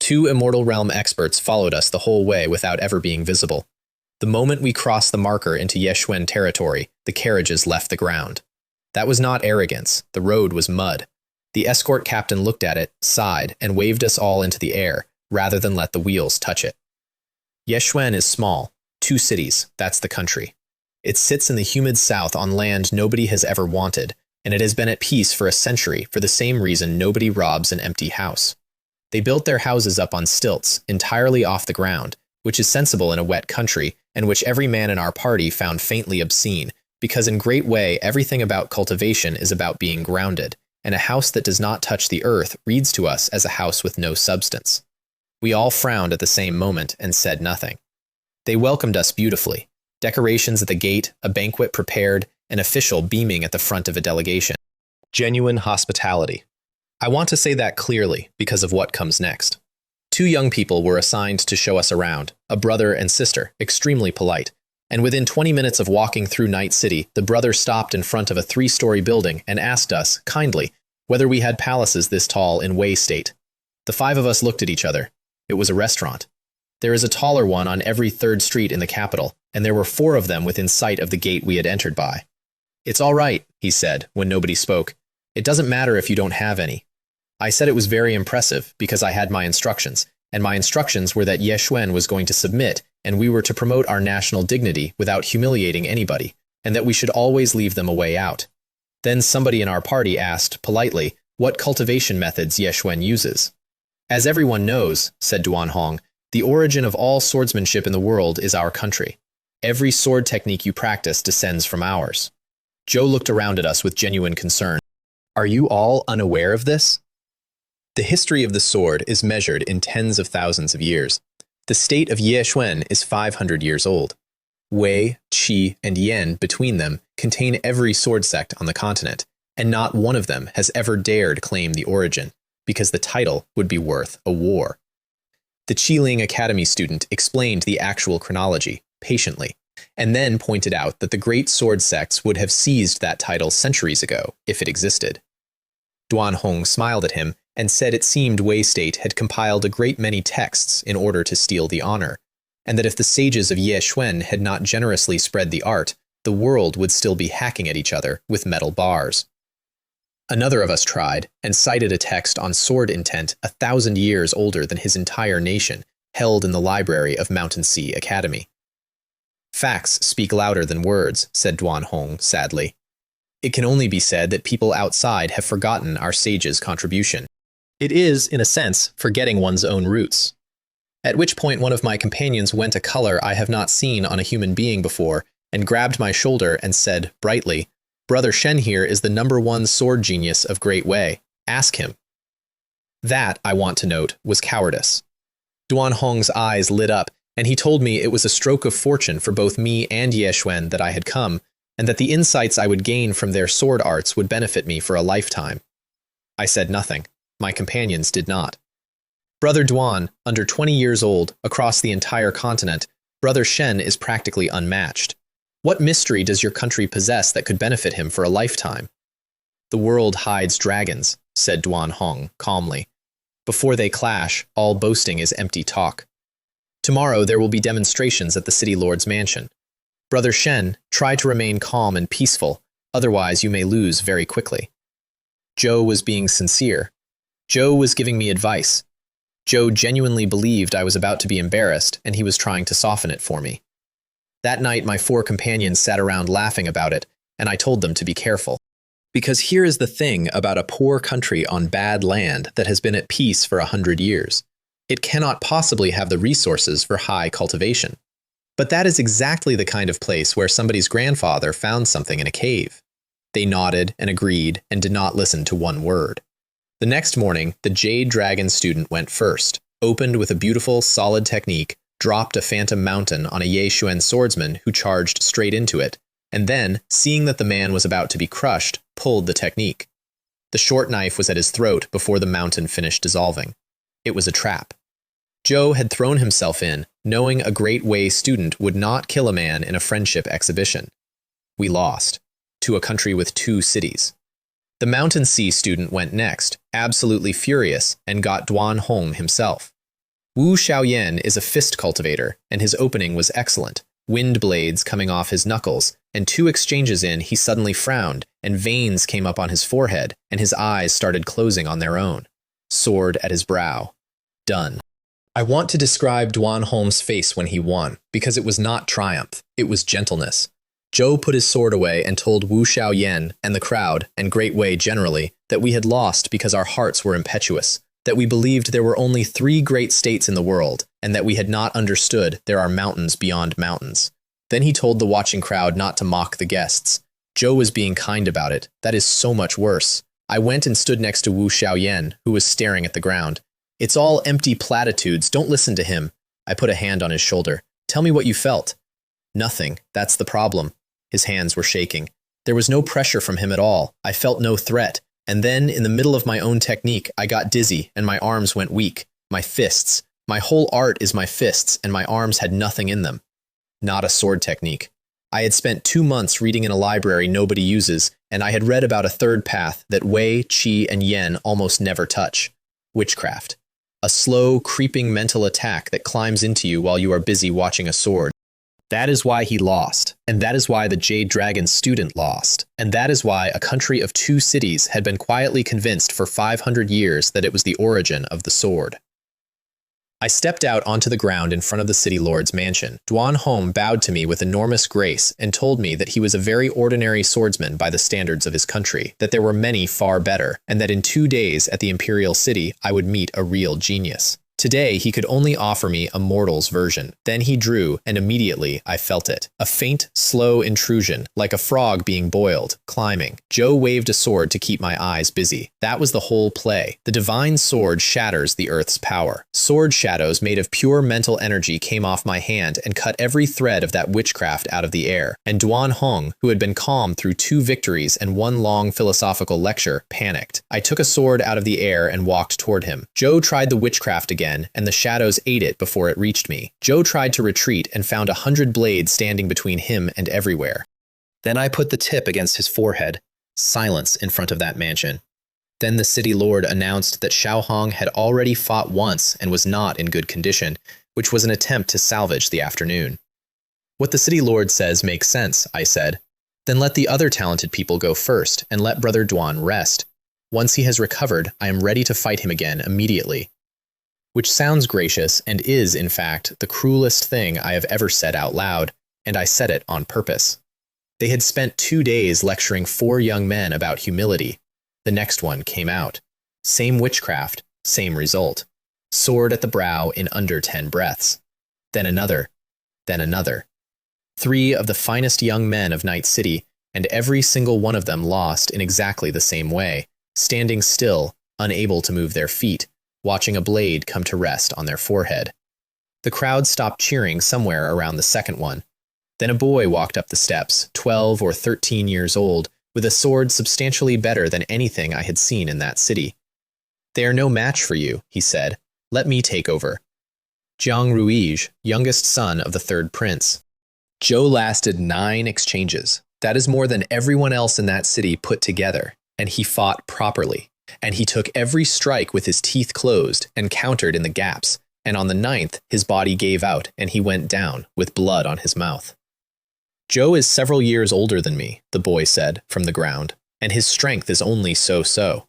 2 Immortal Realm experts followed us the whole way without ever being visible. The moment we crossed the marker into Yexuan territory, the carriages left the ground. That was not arrogance. The road was mud. The escort captain looked at it, sighed, and waved us all into the air, rather than let the wheels touch it. Yexuan is small. 2 cities, that's the country. It sits in the humid south on land nobody has ever wanted, and it has been at peace for a century for the same reason nobody robs an empty house. They built their houses up on stilts, entirely off the ground, which is sensible in a wet country, and which every man in our party found faintly obscene, because in Great Wei everything about cultivation is about being grounded, and a house that does not touch the earth reads to us as a house with no substance. We all frowned at the same moment and said nothing. They welcomed us beautifully. Decorations at the gate, a banquet prepared, an official beaming at the front of a delegation. Genuine hospitality. I want to say that clearly because of what comes next. 2 young people were assigned to show us around, a brother and sister, extremely polite. And within 20 minutes of walking through Night City, the brother stopped in front of a 3-story building and asked us, kindly, whether we had palaces this tall in Wei State. The 5 of us looked at each other. It was a restaurant. There is a taller one on every 3rd street in the capital, and there were 4 of them within sight of the gate we had entered by. It's all right, he said, when nobody spoke. It doesn't matter if you don't have any. I said it was very impressive, because I had my instructions, and my instructions were that Yexuan was going to submit, and we were to promote our national dignity without humiliating anybody, and that we should always leave them a way out. Then somebody in our party asked, politely, what cultivation methods Yexuan uses. As everyone knows, said Duanhong, the origin of all swordsmanship in the world is our country. Every sword technique you practice descends from ours. Zhou looked around at us with genuine concern. Are you all unaware of this? The history of the sword is measured in tens of thousands of years. The state of Yexuan is 500 years old. Wei, Qi, and Yan between them contain every sword sect on the continent, and not one of them has ever dared claim the origin, because the title would be worth a war. The Qiling Academy student explained the actual chronology, patiently, and then pointed out that the great sword sects would have seized that title centuries ago, if it existed. Duanhong smiled at him and said it seemed Wei State had compiled a great many texts in order to steal the honor, and that if the sages of Yexuan had not generously spread the art, the world would still be hacking at each other with metal bars. Another of us tried, and cited a text on sword intent 1,000 years older than his entire nation, held in the library of Mountain Sea Academy. Facts speak louder than words, said Duanhong sadly. It can only be said that people outside have forgotten our sage's contribution. It is, in a sense, forgetting one's own roots. At which point one of my companions went a color I have not seen on a human being before and grabbed my shoulder and said, brightly, "Brother Shen here is the #1 sword genius of Great Wei. Ask him." That, I want to note, was cowardice. Duan Hong's eyes lit up, and he told me it was a stroke of fortune for both me and Ye Xuan that I had come, and that the insights I would gain from their sword arts would benefit me for a lifetime. I said nothing. My companions did not. Brother Duan, under 20 years old, across the entire continent, Brother Shen is practically unmatched. What mystery does your country possess that could benefit him for a lifetime? The world hides dragons, said Duan Hong calmly. Before they clash, all boasting is empty talk. Tomorrow there will be demonstrations at the city lord's mansion. Brother Shen, try to remain calm and peaceful, otherwise you may lose very quickly. Zhou was being sincere. Zhou was giving me advice. Zhou genuinely believed I was about to be embarrassed, and he was trying to soften it for me. That night my 4 companions sat around laughing about it, and I told them to be careful. Because here is the thing about a poor country on bad land that has been at peace for 100 years. It cannot possibly have the resources for high cultivation. But that is exactly the kind of place where somebody's grandfather found something in a cave. They nodded and agreed and did not listen to one word. The next morning, the Jade Dragon student went first, opened with a beautiful, solid technique, dropped a phantom mountain on a Ye Xuan swordsman who charged straight into it, and then, seeing that the man was about to be crushed, pulled the technique. The short knife was at his throat before the mountain finished dissolving. It was a trap. Zhou had thrown himself in, knowing a Great Wei student would not kill a man in a friendship exhibition. We lost, to a country with 2 cities. The Mountain Sea student went next, absolutely furious, and got Duan Hong himself. Wu Xiaoyan is a fist cultivator, and his opening was excellent, wind blades coming off his knuckles, and 2 exchanges in he suddenly frowned, and veins came up on his forehead, and his eyes started closing on their own. Sword at his brow. Done. I want to describe Duan Hong's face when he won, because it was not triumph, it was gentleness. Zhou put his sword away and told Wu Xiaoyan and the crowd, and Great Wei generally, that we had lost because our hearts were impetuous, that we believed there were only 3 great states in the world, and that we had not understood there are mountains beyond mountains. Then he told the watching crowd not to mock the guests. Zhou was being kind about it. That is so much worse. I went and stood next to Wu Xiaoyan, who was staring at the ground. It's all empty platitudes. Don't listen to him. I put a hand on his shoulder. Tell me what you felt. Nothing. That's the problem. His hands were shaking. There was no pressure from him at all. I felt no threat. And then, in the middle of my own technique, I got dizzy and my arms went weak. My fists. My whole art is my fists, and my arms had nothing in them. Not a sword technique. I had spent 2 months reading in a library nobody uses, and I had read about a third path that Wei, Qi, and Yen almost never touch. Witchcraft. A slow, creeping mental attack that climbs into you while you are busy watching a sword. That is why he lost, and that is why the Jade Dragon student lost, and that is why a country of 2 cities had been quietly convinced for 500 years that it was the origin of the sword. I stepped out onto the ground in front of the city lord's mansion. Duan Hong bowed to me with enormous grace and told me that he was a very ordinary swordsman by the standards of his country, that there were many far better, and that in 2 days at the imperial city I would meet a real genius. Today, he could only offer me a mortal's version. Then he drew, and immediately I felt it. A faint, slow intrusion, like a frog being boiled, climbing. Zhou waved a sword to keep my eyes busy. That was the whole play. The divine sword shatters the earth's power. Sword shadows made of pure mental energy came off my hand and cut every thread of that witchcraft out of the air. And Duan Hong, who had been calm through 2 victories and 1 long philosophical lecture, panicked. I took a sword out of the air and walked toward him. Zhou tried the witchcraft again, and the shadows ate it before it reached me. Zhou tried to retreat and found 100 blades standing between him and everywhere. Then I put the tip against his forehead. Silence in front of that mansion. Then the city lord announced that Xiao Hong had already fought once and was not in good condition, which was an attempt to salvage the afternoon. What the city lord says makes sense, I said. Then let the other talented people go first, and let Brother Duan rest. Once he has recovered, I am ready to fight him again immediately. Which sounds gracious and is, in fact, the cruelest thing I have ever said out loud, and I said it on purpose. They had spent 2 days lecturing 4 young men about humility. The next one came out. Same witchcraft, same result. Sword at the brow in under 10 breaths. Then another. Then another. 3 of the finest young men of Night City, and every single one of them lost in exactly the same way, standing still, unable to move their feet, watching a blade come to rest on their forehead. The crowd stopped cheering somewhere around the second one. Then a boy walked up the steps, 12 or 13 years old, with a sword substantially better than anything I had seen in that city. "They are no match for you," he said. "Let me take over." Jiang Ruij, youngest son of the third prince. Zhou lasted 9 exchanges. That is more than everyone else in that city put together, and he fought properly. And he took every strike with his teeth closed and countered in the gaps, and on the 9th his body gave out and he went down with blood on his mouth. "Zhou is several years older than me," the boy said from the ground, "and his strength is only so-so."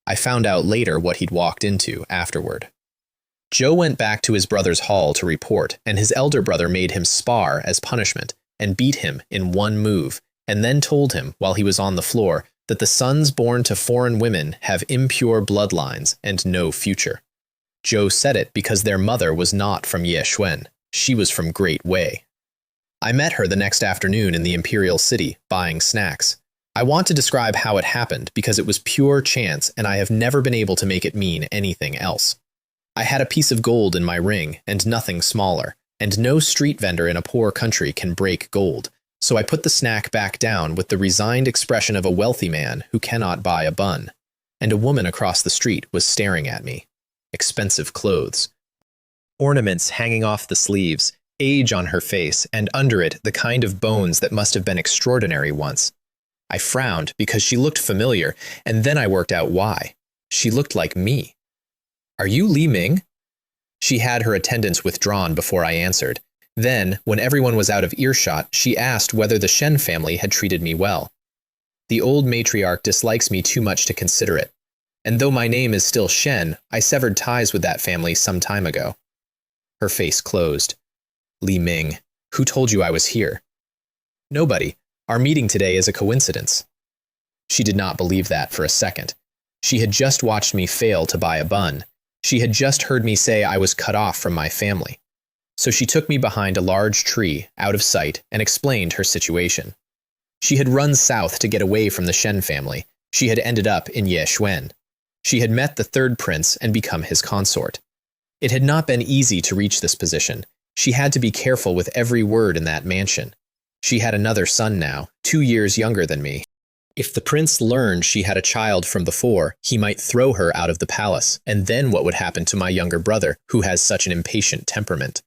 I found out later what he'd walked into afterward. Zhou went back to his brother's hall to report, and his elder brother made him spar as punishment and beat him in one move, and then told him, while he was on the floor, that the sons born to foreign women have impure bloodlines and no future. Zhou said it because their mother was not from Yexuan. She was from Great Wei. I met her the next afternoon in the Imperial City, buying snacks. I want to describe how it happened because it was pure chance and I have never been able to make it mean anything else. I had a piece of gold in my ring and nothing smaller, and no street vendor in a poor country can break gold, so I put the snack back down with the resigned expression of a wealthy man who cannot buy a bun. And a woman across the street was staring at me. Expensive clothes. Ornaments hanging off the sleeves, age on her face, and under it the kind of bones that must have been extraordinary once. I frowned because she looked familiar, and then I worked out why. She looked like me. "Are you Li Ming?" She had her attendants withdrawn before I answered. Then, when everyone was out of earshot, she asked whether the Shen family had treated me well. "The old matriarch dislikes me too much to consider it. And though my name is still Shen, I severed ties with that family some time ago." Her face closed. "Li Ming, who told you I was here?" "Nobody. Our meeting today is a coincidence." She did not believe that for a second. She had just watched me fail to buy a bun. She had just heard me say I was cut off from my family. So she took me behind a large tree, out of sight, and explained her situation. She had run south to get away from the Shen family. She had ended up in Yexuan. She had met the third prince and become his consort. It had not been easy to reach this position. She had to be careful with every word in that mansion. She had another son now, 2 years younger than me. If the prince learned she had a child from before, he might throw her out of the palace, and then what would happen to my younger brother, who has such an impatient temperament?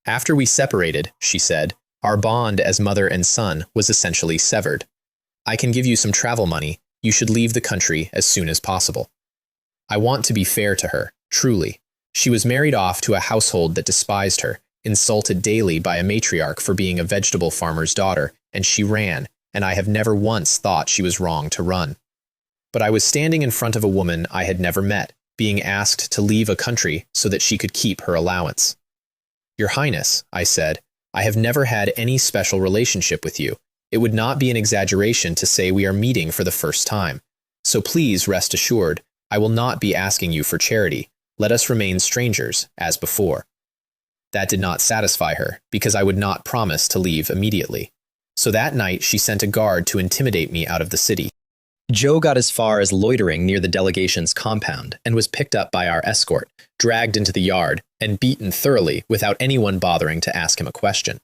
"After we separated," she said, "our bond as mother and son was essentially severed. I can give you some travel money. You should leave the country as soon as possible." I want to be fair to her, truly. She was married off to a household that despised her, insulted daily by a matriarch for being a vegetable farmer's daughter, and she ran, and I have never once thought she was wrong to run. But I was standing in front of a woman I had never met, being asked to leave a country so that she could keep her allowance. "Your Highness," I said, "I have never had any special relationship with you. It would not be an exaggeration to say we are meeting for the first time. So please rest assured, I will not be asking you for charity. Let us remain strangers, as before." That did not satisfy her, because I would not promise to leave immediately. So that night she sent a guard to intimidate me out of the city. Zhou got as far as loitering near the delegation's compound and was picked up by our escort, dragged into the yard, and beaten thoroughly without anyone bothering to ask him a question.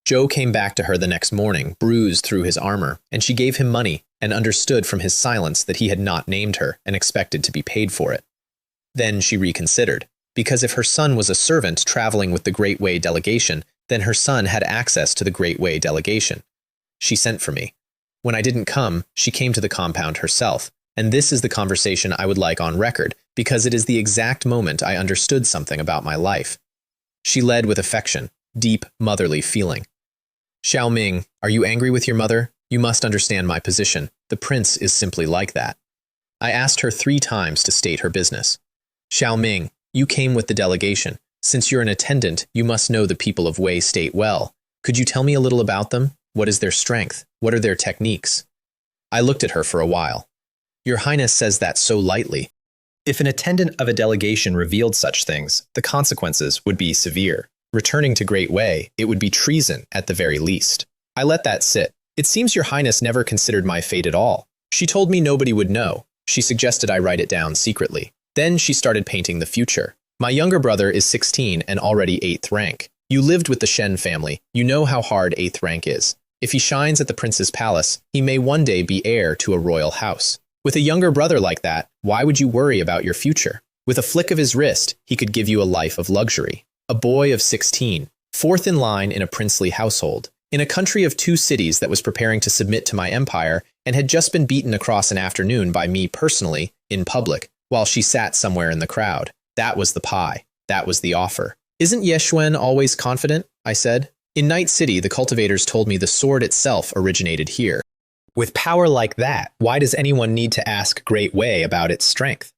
Zhou came back to her the next morning, bruised through his armor, and she gave him money and understood from his silence that he had not named her and expected to be paid for it. Then she reconsidered, because if her son was a servant traveling with the Great Wei delegation, then her son had access to the Great Wei delegation. She sent for me. When I didn't come, she came to the compound herself, and this is the conversation I would like on record, because it is the exact moment I understood something about my life. She led with affection, deep, motherly feeling. "Xiao Ming, are you angry with your mother? You must understand my position. The prince is simply like that." I asked her 3 times to state her business. "Xiao Ming, you came with the delegation. Since you're an attendant, you must know the people of Wei State well. Could you tell me a little about them? What is their strength? What are their techniques? I looked at her for a while. Your Highness says that so lightly. If an attendant of a delegation revealed such things, the consequences would be severe. Returning to Great Way, it would be treason at the very least. I let that sit. It seems your Highness never considered my fate at all. She told me nobody would know. She suggested I write it down secretly. Then she started painting the future. My younger brother is 16 and already 8th rank. You lived with the Shen family. You know how hard 8th rank is. If he shines at the prince's palace, he may one day be heir to a royal house. With a younger brother like that, why would you worry about your future? With a flick of his wrist, he could give you a life of luxury. A boy of 16, fourth in line in a princely household, in a country of 2 cities that was preparing to submit to my empire and had just been beaten across an afternoon by me personally, in public, while she sat somewhere in the crowd. That was the pie. That was the offer. Isn't Yeshuen always confident? I said. In Night City, the cultivators told me the sword itself originated here. With power like that, why does anyone need to ask Great Way about its strength?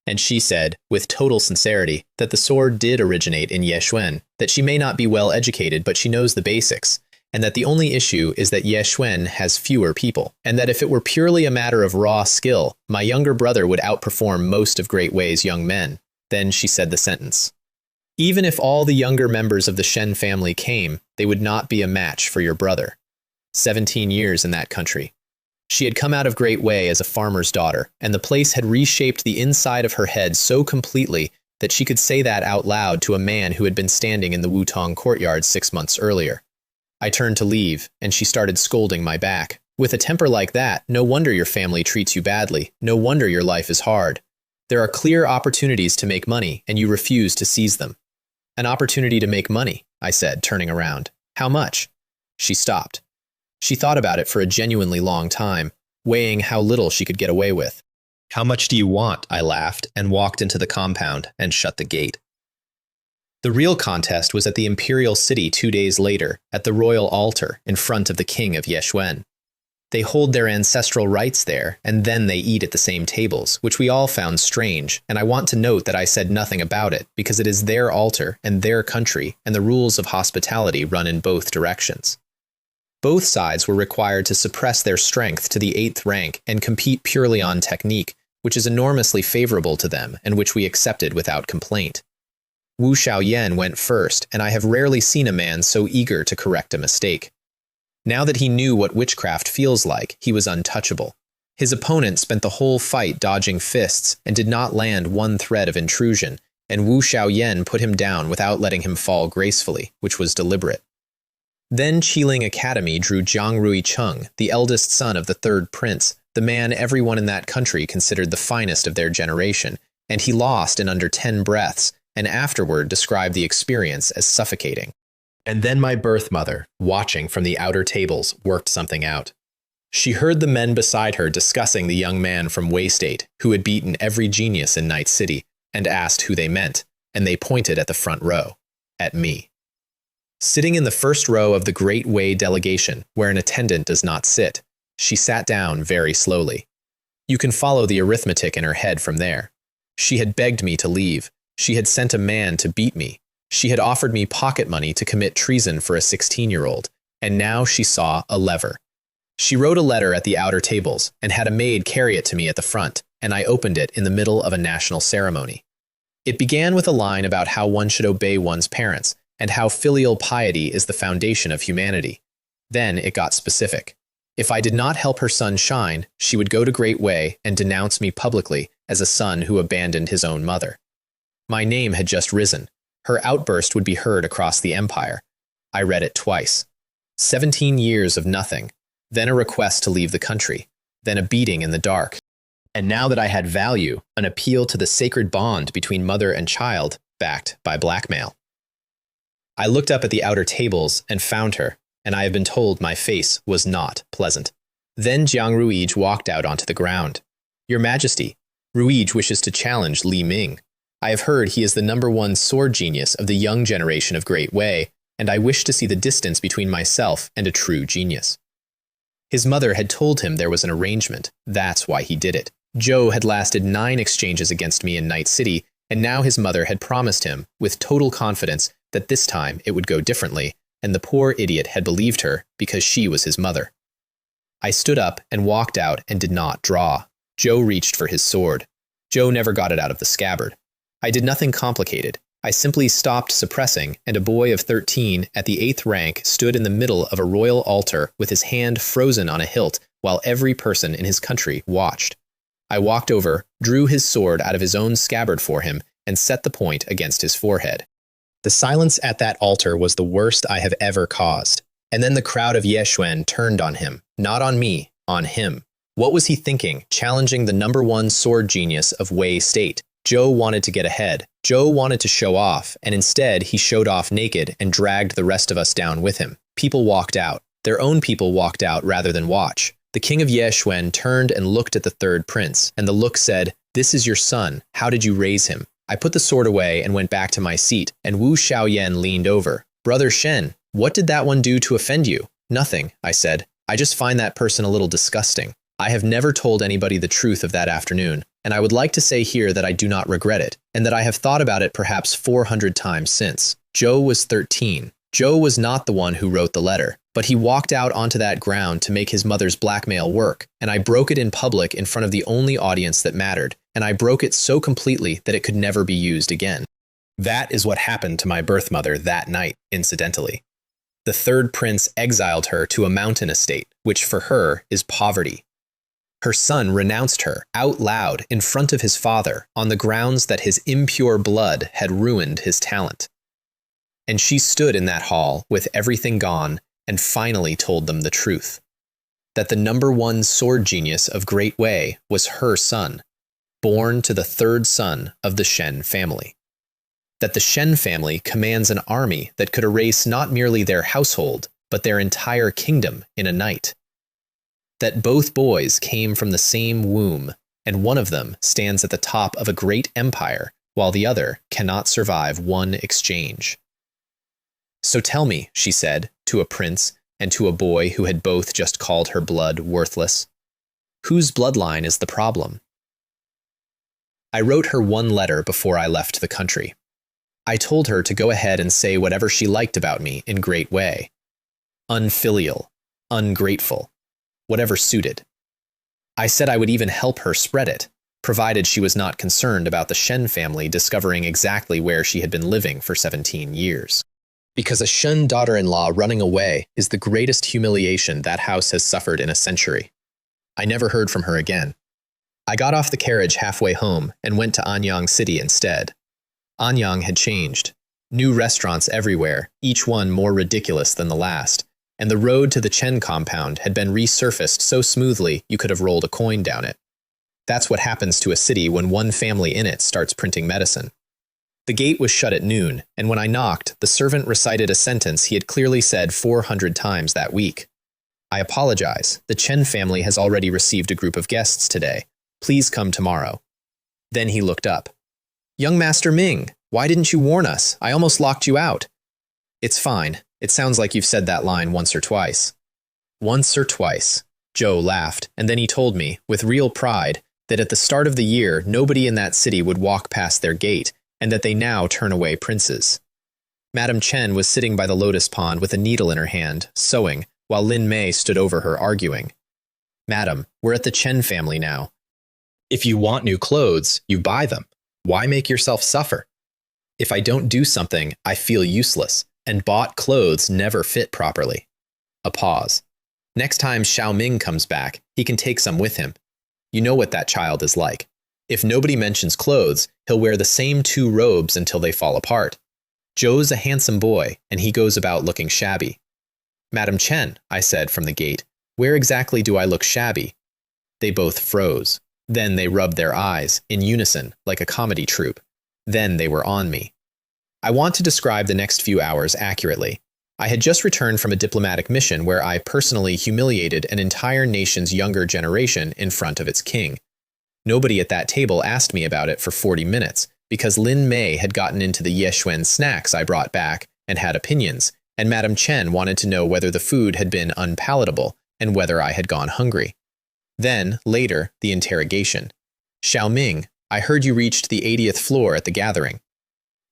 And she said, with total sincerity, that the sword did originate in Yeshuen, that she may not be well educated, but she knows the basics, and that the only issue is that Yeshuen has fewer people, and that if it were purely a matter of raw skill, my younger brother would outperform most of Great Way's young men. Then she said the sentence. Even if all the younger members of the Shen family came, they would not be a match for your brother. 17 years in that country. She had come out of Great Way as a farmer's daughter, and the place had reshaped the inside of her head so completely that she could say that out loud to a man who had been standing in the Wutong courtyard 6 months earlier. I turned to leave, and she started scolding my back. With a temper like that, no wonder your family treats you badly. No wonder your life is hard. There are clear opportunities to make money, and you refuse to seize them. An opportunity to make money, I said, turning around. How much? She stopped. She thought about it for a genuinely long time, weighing how little she could get away with. How much do you want? I laughed and walked into the compound and shut the gate. The real contest was at the imperial city 2 days later, at the royal altar in front of the king of Yeshuen. They hold their ancestral rites there, and then they eat at the same tables, which we all found strange, and I want to note that I said nothing about it, because it is their altar and their country, and the rules of hospitality run in both directions. Both sides were required to suppress their strength to the 8th rank and compete purely on technique, which is enormously favorable to them and which we accepted without complaint. Wu Xiaoyan went first, and I have rarely seen a man so eager to correct a mistake. Now that he knew what witchcraft feels like, he was untouchable. His opponent spent the whole fight dodging fists and did not land one thread of intrusion, and Wu Xiaoyan put him down without letting him fall gracefully, which was deliberate. Then Qiling Academy drew Jiang Ruicheng, the eldest son of the 3rd prince, the man everyone in that country considered the finest of their generation, and he lost in under 10 breaths, and afterward described the experience as suffocating. And then my birth mother, watching from the outer tables, worked something out. She heard the men beside her discussing the young man from Waste 8, who had beaten every genius in Night City, and asked who they meant, and they pointed at the front row, at me. Sitting in the first row of the Great Way delegation, where an attendant does not sit, she sat down very slowly. You can follow the arithmetic in her head from there. She had begged me to leave. She had sent a man to beat me. She had offered me pocket money to commit treason for a 16-year-old, and now she saw a lever. She wrote a letter at the outer tables and had a maid carry it to me at the front, and I opened it in the middle of a national ceremony. It began with a line about how one should obey one's parents and how filial piety is the foundation of humanity. Then it got specific. If I did not help her son shine, she would go to Great Way and denounce me publicly as a son who abandoned his own mother. My name had just risen. Her outburst would be heard across the empire. I read it twice. 17 years of nothing, then a request to leave the country, then a beating in the dark. And now that I had value, an appeal to the sacred bond between mother and child, backed by blackmail. I looked up at the outer tables and found her, and I have been told my face was not pleasant. Then Jiang Ruij walked out onto the ground. Your Majesty, Ruij wishes to challenge Li Ming. I have heard he is the #1 sword genius of the young generation of Great Way, and I wish to see the distance between myself and a true genius. His mother had told him there was an arrangement. That's why he did it. Zhou had lasted 9 exchanges against me in Night City, and now his mother had promised him, with total confidence, that this time it would go differently, and the poor idiot had believed her because she was his mother. I stood up and walked out and did not draw. Joe reached for his sword. Joe never got it out of the scabbard. I did nothing complicated. I simply stopped suppressing, and a boy of 13 at the 8th rank stood in the middle of a royal altar with his hand frozen on a hilt while every person in his country watched. I walked over, drew his sword out of his own scabbard for him, and set the point against his forehead. The silence at that altar was the worst I have ever caused. And then the crowd of Yeshuen turned on him, not on me, on him. What was he thinking, challenging the #1 sword genius of Wei State? Joe wanted to get ahead. Joe wanted to show off, and instead he showed off naked and dragged the rest of us down with him. People walked out. Their own people walked out rather than watch. The king of Yeshuen turned and looked at the third prince, and the look said, "This is your son. How did you raise him?" I put the sword away and went back to my seat, and Wu Xiaoyan leaned over. "Brother Shen, what did that one do to offend you?" "Nothing," I said. "I just find that person a little disgusting. I have never told anybody the truth of that afternoon, and I would like to say here that I do not regret it, and that I have thought about it perhaps 400 times since." Joe was 13. Joe was not the one who wrote the letter, but he walked out onto that ground to make his mother's blackmail work, and I broke it in public in front of the only audience that mattered, and I broke it so completely that it could never be used again. That is what happened to my birth mother that night, incidentally. The third prince exiled her to a mountain estate, which for her is poverty. Her son renounced her out loud in front of his father on the grounds that his impure blood had ruined his talent. And she stood in that hall with everything gone and finally told them the truth. That the #1 sword genius of Great Wei was her son, born to the third son of the Shen family. That the Shen family commands an army that could erase not merely their household, but their entire kingdom in a night. That both boys came from the same womb, and one of them stands at the top of a great empire, while the other cannot survive one exchange. "So tell me," she said, to a prince and to a boy who had both just called her blood worthless, "whose bloodline is the problem?" I wrote her one letter before I left the country. I told her to go ahead and say whatever she liked about me in Great Wei. Unfilial, ungrateful, whatever suited. I said I would even help her spread it, provided she was not concerned about the Shen family discovering exactly where she had been living for 17 years. Because a Shen daughter-in-law running away is the greatest humiliation that house has suffered in a century. I never heard from her again. I got off the carriage halfway home and went to Anyang City instead. Anyang had changed. New restaurants everywhere, each one more ridiculous than the last, and the road to the Chen compound had been resurfaced so smoothly you could have rolled a coin down it. That's what happens to a city when one family in it starts printing medicine. The gate was shut at noon, and when I knocked, the servant recited a sentence he had clearly said 400 times that week. "I apologize. The Chen family has already received a group of guests today. Please come tomorrow." Then he looked up. "Young Master Ming, why didn't you warn us? I almost locked you out." "It's fine. It sounds like you've said that line once or twice." "Once or twice." Joe laughed, and then he told me, with real pride, that at the start of the year, nobody in that city would walk past their gate, and that they now turn away princes. Madame Chen was sitting by the lotus pond with a needle in her hand, sewing, while Lin Mei stood over her arguing. "Madam, we're at the Chen family now. If you want new clothes, you buy them. Why make yourself suffer? If I don't do something, I feel useless, and bought clothes never fit properly." A pause. "Next time Xiao Ming comes back, he can take some with him. You know what that child is like. If nobody mentions clothes, he'll wear the same 2 robes until they fall apart. Joe's a handsome boy, and he goes about looking shabby." "Madam Chen," I said from the gate, "where exactly do I look shabby?" They both froze. Then they rubbed their eyes, in unison, like a comedy troupe. Then they were on me. I want to describe the next few hours accurately. I had just returned from a diplomatic mission where I personally humiliated an entire nation's younger generation in front of its king. Nobody at that table asked me about it for 40 minutes, because Lin Mei had gotten into the Yeshuen snacks I brought back and had opinions, and Madame Chen wanted to know whether the food had been unpalatable and whether I had gone hungry. Then, later, the interrogation. "Xiao Ming, I heard you reached the 80th floor at the gathering."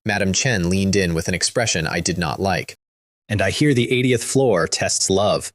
Madame Chen leaned in with an expression I did not like. And I hear the 80th floor tests love.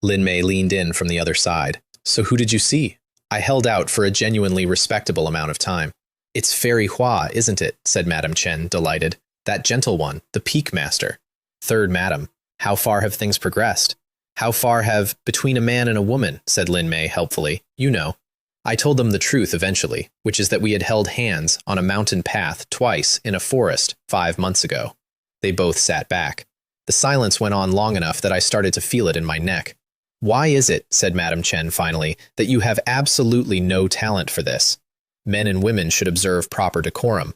Lin Mei leaned in from the other side. So who did you see? I held out for a genuinely respectable amount of time. It's Fairy Hua, isn't it? Said Madame Chen, delighted. That gentle one, the Peak Master. Third Madam, how far have things progressed? How far have between a man and a woman, said Lin Mei helpfully. You know. I told them the truth eventually, which is that we had held hands on a mountain path twice in a forest 5 months ago. They both sat back. The silence went on long enough that I started to feel it in my neck. Why is it, said Madame Chen finally, that you have absolutely no talent for this? Men and women should observe proper decorum.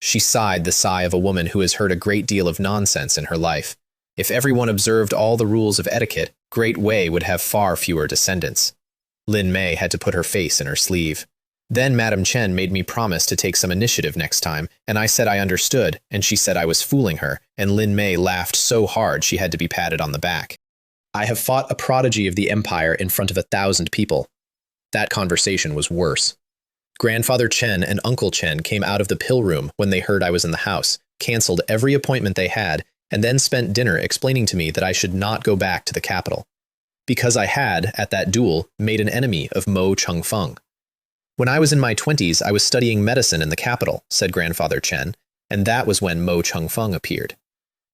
She sighed the sigh of a woman who has heard a great deal of nonsense in her life. If everyone observed all the rules of etiquette, Great Wei would have far fewer descendants. Lin Mei had to put her face in her sleeve. Then Madame Chen made me promise to take some initiative next time, and I said I understood, and she said I was fooling her, and Lin Mei laughed so hard she had to be patted on the back. I have fought a prodigy of the Empire in front of 1,000 people. That conversation was worse. Grandfather Chen and Uncle Chen came out of the pill room when they heard I was in the house, canceled every appointment they had, and then spent dinner explaining to me that I should not go back to the capital. Because I had, at that duel, made an enemy of Mo Changfeng. When I was in my 20s, I was studying medicine in the capital, said Grandfather Chen, and that was when Mo Changfeng appeared.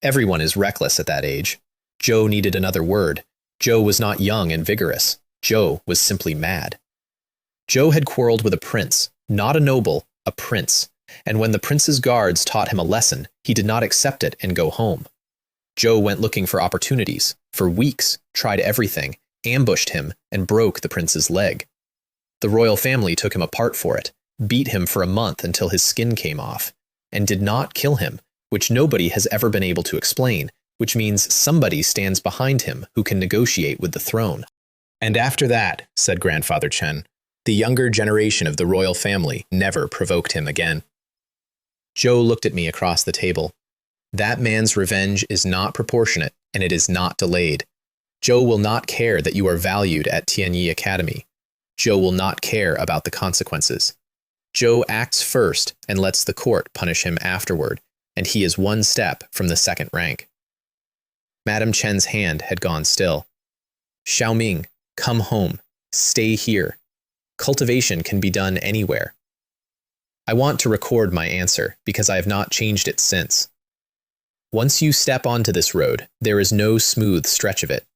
Everyone is reckless at that age. Zhou needed another word. Zhou was not young and vigorous. Zhou was simply mad. Zhou had quarreled with a prince, not a noble, a prince, and when the prince's guards taught him a lesson, he did not accept it and go home. Zhou went looking for opportunities, for weeks, tried everything, ambushed him, and broke the prince's leg. The royal family took him apart for it, beat him for a month until his skin came off, and did not kill him, which nobody has ever been able to explain, which means somebody stands behind him who can negotiate with the throne. And after that, said Grandfather Chen, the younger generation of the royal family never provoked him again. Zhou looked at me across the table. That man's revenge is not proportionate, and it is not delayed. Zhou will not care that you are valued at Tianyi Academy. Zhou will not care about the consequences. Zhou acts first and lets the court punish him afterward, and he is one step from the second rank. Madame Chen's hand had gone still. Xiaoming, come home. Stay here. Cultivation can be done anywhere. I want to record my answer because I have not changed it since. Once you step onto this road, there is no smooth stretch of it.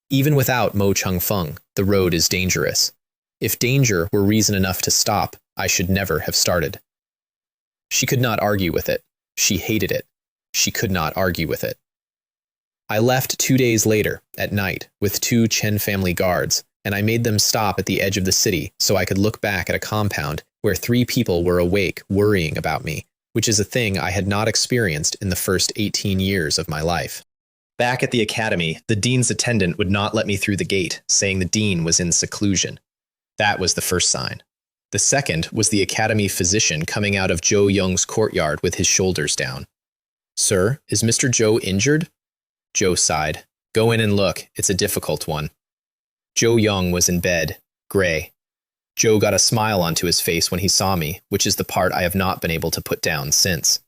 Even without Mo Changfeng, the road is dangerous. If danger were reason enough to stop, I should never have started. She could not argue with it. She hated it. She could not argue with it. I left 2 days later, at night, with 2 Chen family guards, and I made them stop at the edge of the city so I could look back at a compound where 3 people were awake worrying about me, which is a thing I had not experienced in the first 18 years of my life. Back at the academy, the dean's attendant would not let me through the gate, saying the dean was in seclusion. That was the first sign. The second was the academy physician coming out of Zhou Yong's courtyard with his shoulders down. Sir, is Mr. Zhou injured? Zhou sighed. Go in and look, it's a difficult one. Zhou Yong was in bed, gray. Zhou got a smile onto his face when he saw me, which is the part I have not been able to put down since.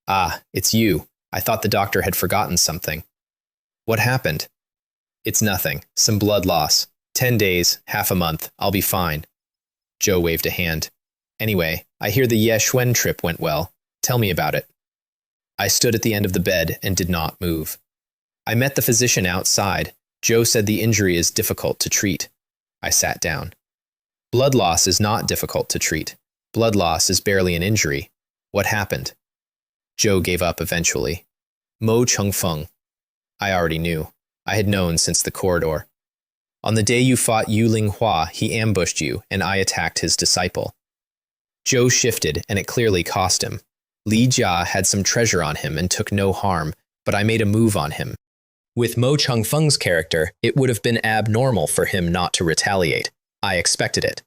Ah, it's you. I thought the doctor had forgotten something. What happened? It's nothing. Some blood loss. 10 days, half a month. I'll be fine. Zhou waved a hand. Anyway, I hear the Ye Xuan trip went well. Tell me about it. I stood at the end of the bed and did not move. I met the physician outside. Zhou said the injury is difficult to treat. I sat down. Blood loss is not difficult to treat. Blood loss is barely an injury. What happened? Zhou gave up eventually. Mo Changfeng. I already knew. I had known since the corridor. On the day you fought Yu Linghua, he ambushed you, and I attacked his disciple. Zhou shifted, and it clearly cost him. Li Jia had some treasure on him and took no harm, but I made a move on him. With Mo Changfeng's character, it would have been abnormal for him not to retaliate. I expected it.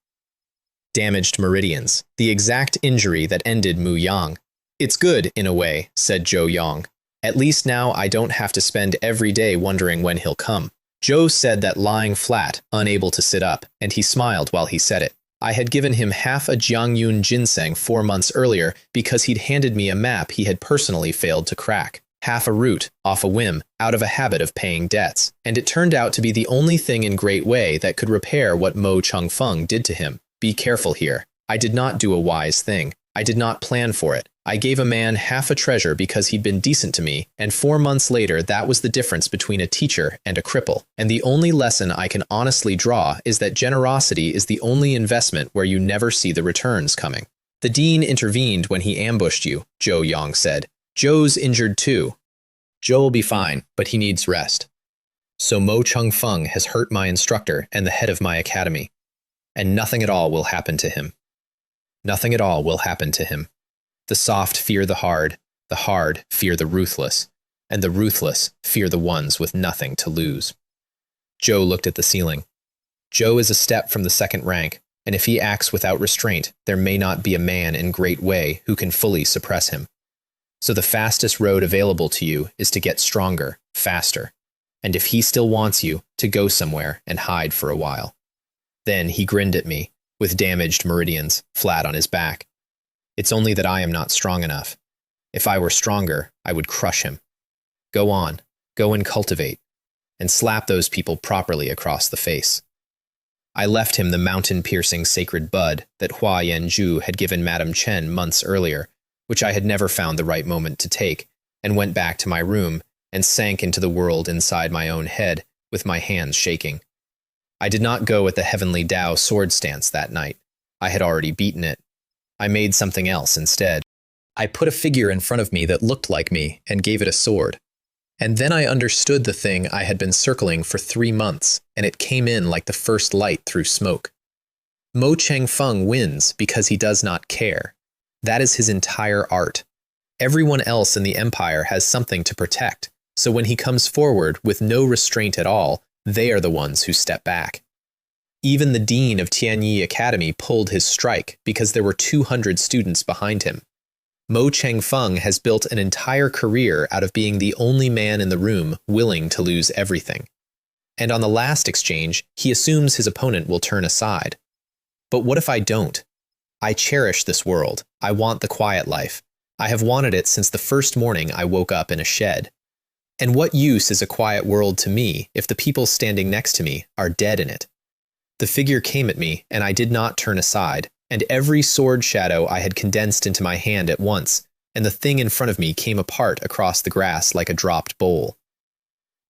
Damaged meridians, the exact injury that ended Mu Yang. It's good, in a way, said Zhou Yong. At least now I don't have to spend every day wondering when he'll come. Zhou said that lying flat, unable to sit up, and he smiled while he said it. I had given him half a Jiangyun ginseng 4 months earlier because he'd handed me a map he had personally failed to crack. half a root, off a whim, out of a habit of paying debts, and it turned out to be the only thing in Great Way that could repair what Mo Changfeng did to him. Be careful here. I did not do a wise thing. I did not plan for it. I gave a man half a treasure because he'd been decent to me, and 4 months later that was the difference between a teacher and a cripple. And the only lesson I can honestly draw is that generosity is the only investment where you never see the returns coming. The dean intervened when he ambushed you, Zhou Yang said. Zhou's injured too. Zhou will be fine, but he needs rest. So Mo Changfeng has hurt my instructor and the head of my academy, and nothing at all will happen to him. Nothing at all will happen to him. The soft fear the hard fear the ruthless, and the ruthless fear the ones with nothing to lose. Zhou looked at the ceiling. Zhou is a step from the second rank, and if he acts without restraint, there may not be a man in Great Way who can fully suppress him. So the fastest road available to you is to get stronger, faster, and if he still wants you, to go somewhere and hide for a while. Then he grinned at me, with damaged meridians, flat on his back. It's only that I am not strong enough. If I were stronger, I would crush him. Go on, go and cultivate, and slap those people properly across the face. I left him the mountain-piercing sacred bud that Hua Yanzhu had given Madame Chen months earlier, which I had never found the right moment to take, and went back to my room and sank into the world inside my own head, with my hands shaking. I did not go at the heavenly Tao sword stance that night. I had already beaten it. I made something else instead. I put a figure in front of me that looked like me and gave it a sword. And then I understood the thing I had been circling for 3 months, and it came in like the first light through smoke. Mo Changfeng wins because he does not care. That is his entire art. Everyone else in the empire has something to protect, so when he comes forward with no restraint at all, they are the ones who step back. Even the dean of Tianyi Academy pulled his strike because there were 200 students behind him. Mo Changfeng has built an entire career out of being the only man in the room willing to lose everything. And on the last exchange, he assumes his opponent will turn aside. But what if I don't? I cherish this world. I want the quiet life. I have wanted it since the first morning I woke up in a shed. And what use is a quiet world to me if the people standing next to me are dead in it? The figure came at me, and I did not turn aside, and every sword shadow I had condensed into my hand at once, and the thing in front of me came apart across the grass like a dropped bowl.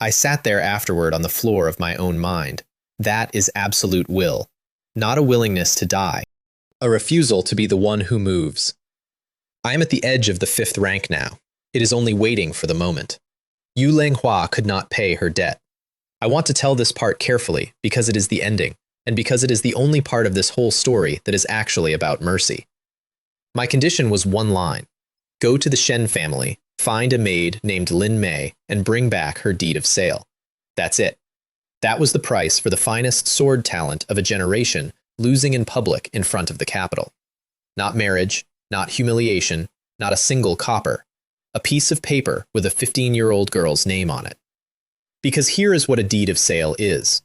I sat there afterward on the floor of my own mind. That is absolute will, not a willingness to die, a refusal to be the one who moves. I am at the edge of the 5th rank now. It is only waiting for the moment. Yu Langhua could not pay her debt. I want to tell this part carefully because it is the ending, and because it is the only part of this whole story that is actually about mercy. My condition was one line. Go to the Shen family, find a maid named Lin Mei, and bring back her deed of sale. That's it. That was the price for the finest sword talent of a generation losing in public in front of the capital. Not marriage, not humiliation, not a single copper. A piece of paper with a 15-year-old girl's name on it. Because here is what a deed of sale is.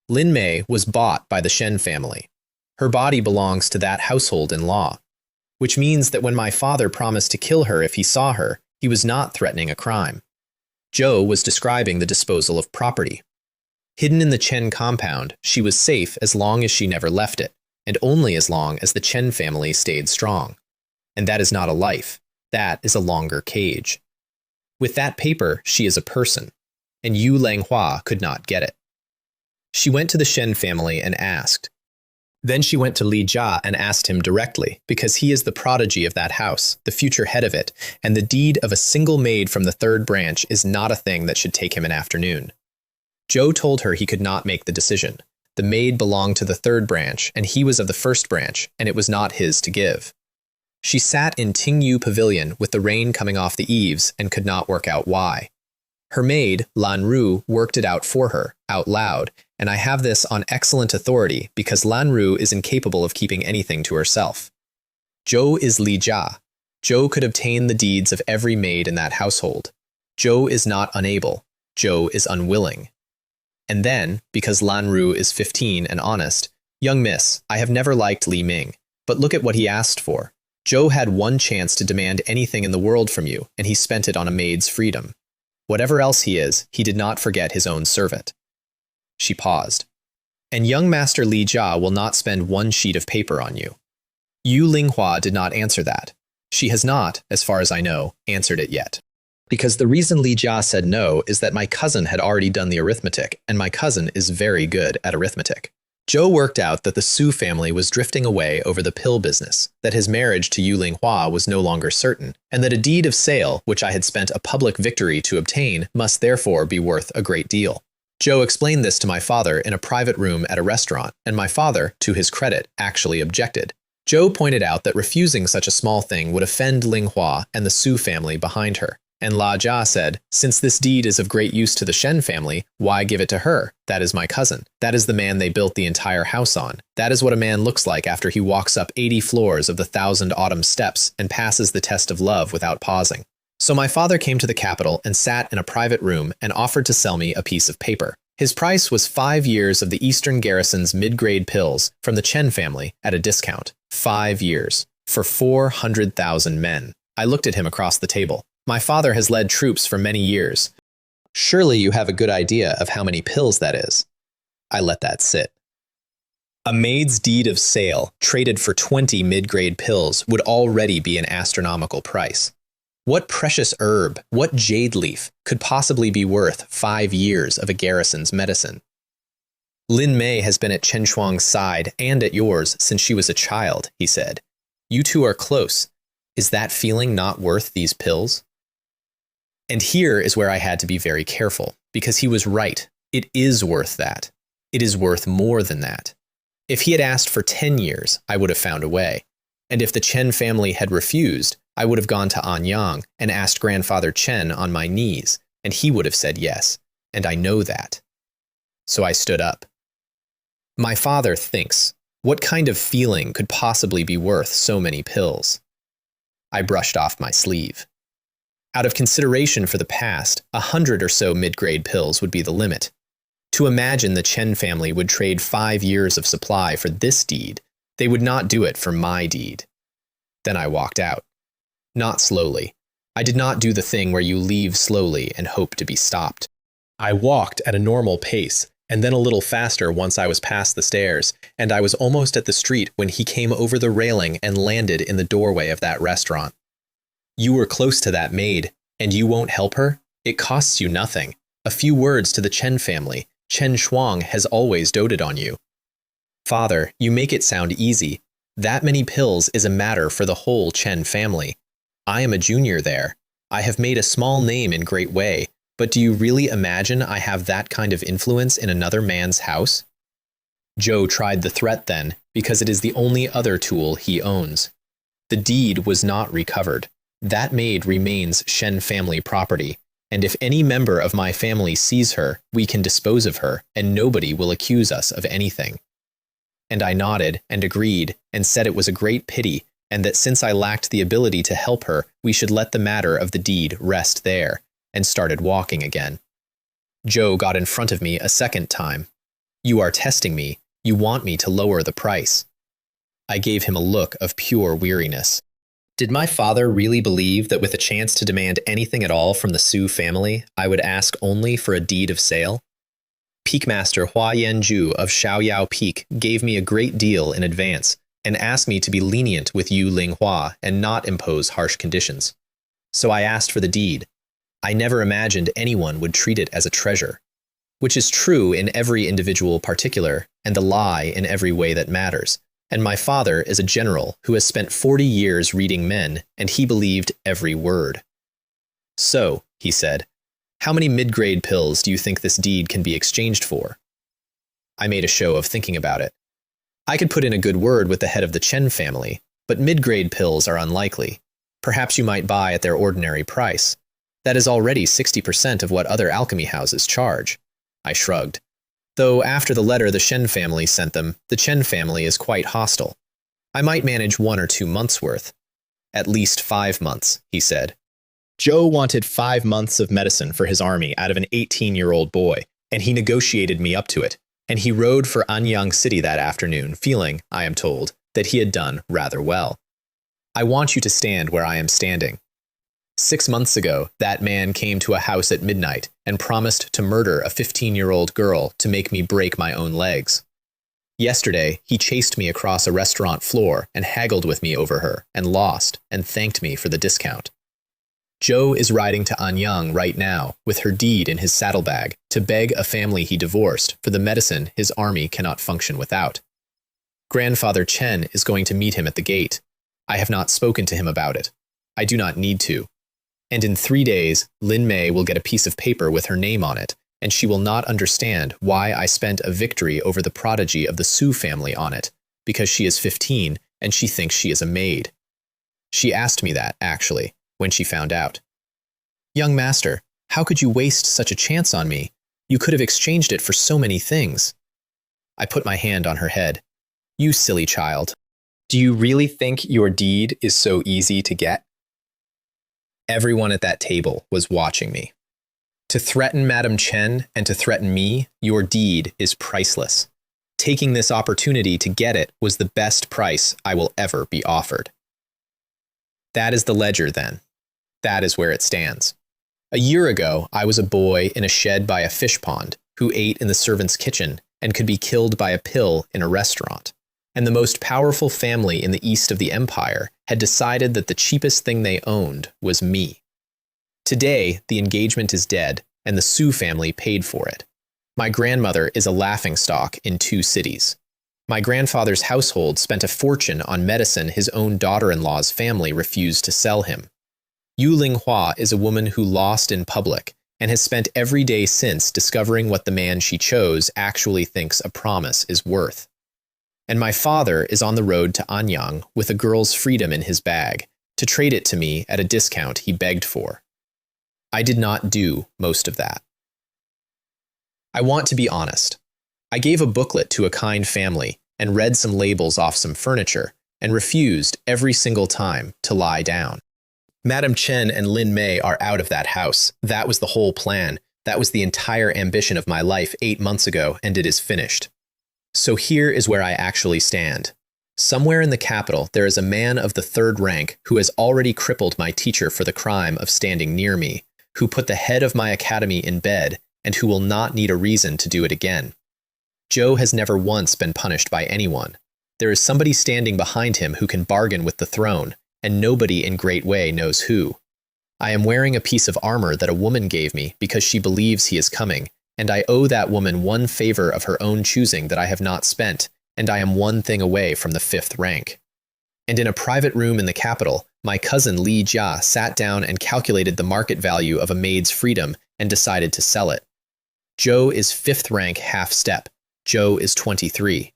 Lin Mei was bought by the Shen family. Her body belongs to that household in law, which means that when my father promised to kill her if he saw her, he was not threatening a crime. Zhou was describing the disposal of property. Hidden in the Chen compound, she was safe as long as she never left it, and only as long as the Chen family stayed strong. And that is not a life. That is a longer cage. With that paper, she is a person, and Yu Langhua could not get it. She went to the Shen family and asked. Then she went to Li Jia and asked him directly, because he is the prodigy of that house, the future head of it, and the deed of a single maid from the 3rd branch is not a thing that should take him an afternoon. Zhou told her he could not make the decision. The maid belonged to the 3rd branch, and he was of the 1st branch, and it was not his to give. She sat in Tingyu Pavilion with the rain coming off the eaves and could not work out why. Her maid, Lan Ru, worked it out for her, out loud, and I have this on excellent authority because Lan Ru is incapable of keeping anything to herself. Zhou is Li Jia. Zhou could obtain the deeds of every maid in that household. Zhou is not unable. Zhou is unwilling. And then, because Lan Ru is 15 and honest, young miss, I have never liked Li Ming, but look at what he asked for. Zhou had one chance to demand anything in the world from you, and he spent it on a maid's freedom. Whatever else he is, he did not forget his own servant. She paused. And young Master Li Jia will not spend one sheet of paper on you. Yu Linghua did not answer that. She has not, as far as I know, answered it yet. Because the reason Li Jia said no is that my cousin had already done the arithmetic, and my cousin is very good at arithmetic. Zhou worked out that the Su family was drifting away over the pill business, that his marriage to Yu Linghua was no longer certain, and that a deed of sale, which I had spent a public victory to obtain, must therefore be worth a great deal. Zhou explained this to my father in a private room at a restaurant, and my father, to his credit, actually objected. Zhou pointed out that refusing such a small thing would offend Linghua and the Su family behind her. And La Jia said, since this deed is of great use to the Shen family, why give it to her? That is my cousin. That is the man they built the entire house on. That is what a man looks like after he walks up 80 floors of the 1,000 autumn steps and passes the test of love without pausing. So my father came to the capital and sat in a private room and offered to sell me a piece of paper. His price was 5 years of the Eastern Garrison's mid-grade pills from the Chen family at a discount. 5 years. For 400,000 men. I looked at him across the table. My father has led troops for many years. Surely you have a good idea of how many pills that is. I let that sit. A maid's deed of sale, traded for 20 mid-grade pills, would already be an astronomical price. What precious herb, what jade leaf, could possibly be worth 5 years of a garrison's medicine? Lin Mei has been at Chen Shuang's side and at yours since she was a child, he said. You two are close. Is that feeling not worth these pills? And here is where I had to be very careful, because he was right. It is worth that. It is worth more than that. If he had asked for 10 years, I would have found a way. And if the Chen family had refused, I would have gone to Anyang and asked Grandfather Chen on my knees, and he would have said yes, and I know that. So I stood up. My father thinks, what kind of feeling could possibly be worth so many pills? I brushed off my sleeve. Out of consideration for the past, 100 or so mid-grade pills would be the limit. To imagine the Chen family would trade 5 years of supply for this deed, they would not do it for my deed. Then I walked out. Not slowly. I did not do the thing where you leave slowly and hope to be stopped. I walked at a normal pace, and then a little faster once I was past the stairs, and I was almost at the street when he came over the railing and landed in the doorway of that restaurant. You were close to that maid, and you won't help her? It costs you nothing. A few words to the Chen family. Chen Shuang has always doted on you. Father, you make it sound easy. That many pills is a matter for the whole Chen family. I am a junior there. I have made a small name in Great Wei, but do you really imagine I have that kind of influence in another man's house? Zhou tried the threat then, because it is the only other tool he owns. The deed was not recovered. That maid remains Shen family property, and if any member of my family sees her, we can dispose of her, and nobody will accuse us of anything. And I nodded and agreed and said it was a great pity, and that since I lacked the ability to help her, we should let the matter of the deed rest there, and started walking again. Zhou got in front of me a second time. You are testing me. You want me to lower the price. I gave him a look of pure weariness. Did my father really believe that with a chance to demand anything at all from the Su family, I would ask only for a deed of sale? Peakmaster Hua Yanju of Shaoyao Peak gave me a great deal in advance and asked me to be lenient with Yu Linghua and not impose harsh conditions. So I asked for the deed. I never imagined anyone would treat it as a treasure, which is true in every individual particular and a lie in every way that matters. And my father is a general who has spent 40 years reading men, and he believed every word. So, he said, how many mid-grade pills do you think this deed can be exchanged for? I made a show of thinking about it. I could put in a good word with the head of the Chen family, but mid-grade pills are unlikely. Perhaps you might buy at their ordinary price. That is already 60% of what other alchemy houses charge. I shrugged. Though after the letter the Shen family sent them, the Chen family is quite hostile. I might manage 1 or 2 months' worth. At least 5 months, he said. Zhou wanted 5 months of medicine for his army out of an 18-year-old boy, and he negotiated me up to it, and he rode for Anyang City that afternoon, feeling, I am told, that he had done rather well. I want you to stand where I am standing. 6 months ago, that man came to a house at midnight and promised to murder a 15-year-old girl to make me break my own legs. Yesterday, he chased me across a restaurant floor and haggled with me over her and lost and thanked me for the discount. Joe is riding to Anyang right now with her deed in his saddlebag to beg a family he divorced for the medicine his army cannot function without. Grandfather Chen is going to meet him at the gate. I have not spoken to him about it. I do not need to. And in 3 days, Lin Mei will get a piece of paper with her name on it, and she will not understand why I spent a victory over the prodigy of the Su family on it, because she is 15 and she thinks she is a maid. She asked me that, actually, when she found out. Young master, how could you waste such a chance on me? You could have exchanged it for so many things. I put my hand on her head. You silly child. Do you really think your deed is so easy to get? Everyone at that table was watching me. To threaten Madame Chen and to threaten me, your deed is priceless. Taking this opportunity to get it was the best price I will ever be offered. That is the ledger, then. That is where it stands. A year ago, I was a boy in a shed by a fish pond who ate in the servant's kitchen and could be killed by a pill in a restaurant. And the most powerful family in the east of the empire had decided that the cheapest thing they owned was me. Today, the engagement is dead, and the Su family paid for it. My grandmother is a laughingstock in 2 cities. My grandfather's household spent a fortune on medicine his own daughter-in-law's family refused to sell him. Yu Linghua is a woman who lost in public and has spent every day since discovering what the man she chose actually thinks a promise is worth. And my father is on the road to Anyang with a girl's freedom in his bag to trade it to me at a discount he begged for. I did not do most of that. I want to be honest. I gave a booklet to a kind family and read some labels off some furniture and refused every single time to lie down. Madame Chen and Lin Mei are out of that house. That was the whole plan. That was the entire ambition of my life 8 months ago, and it is finished. So here is where I actually stand. Somewhere in the capital, there is a man of the 3rd rank who has already crippled my teacher for the crime of standing near me, who put the head of my academy in bed, and who will not need a reason to do it again. Joe has never once been punished by anyone. There is somebody standing behind him who can bargain with the throne, and nobody in Great Way knows who. I am wearing a piece of armor that a woman gave me because she believes he is coming, and I owe that woman one favor of her own choosing that I have not spent, and I am one thing away from the 5th rank. And in a private room in the capital, my cousin Li Jia sat down and calculated the market value of a maid's freedom and decided to sell it. Joe is 5th rank half step. Joe is 23.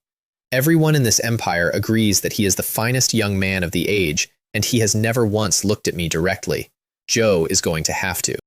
Everyone in this empire agrees that he is the finest young man of the age, and he has never once looked at me directly. Joe is going to have to.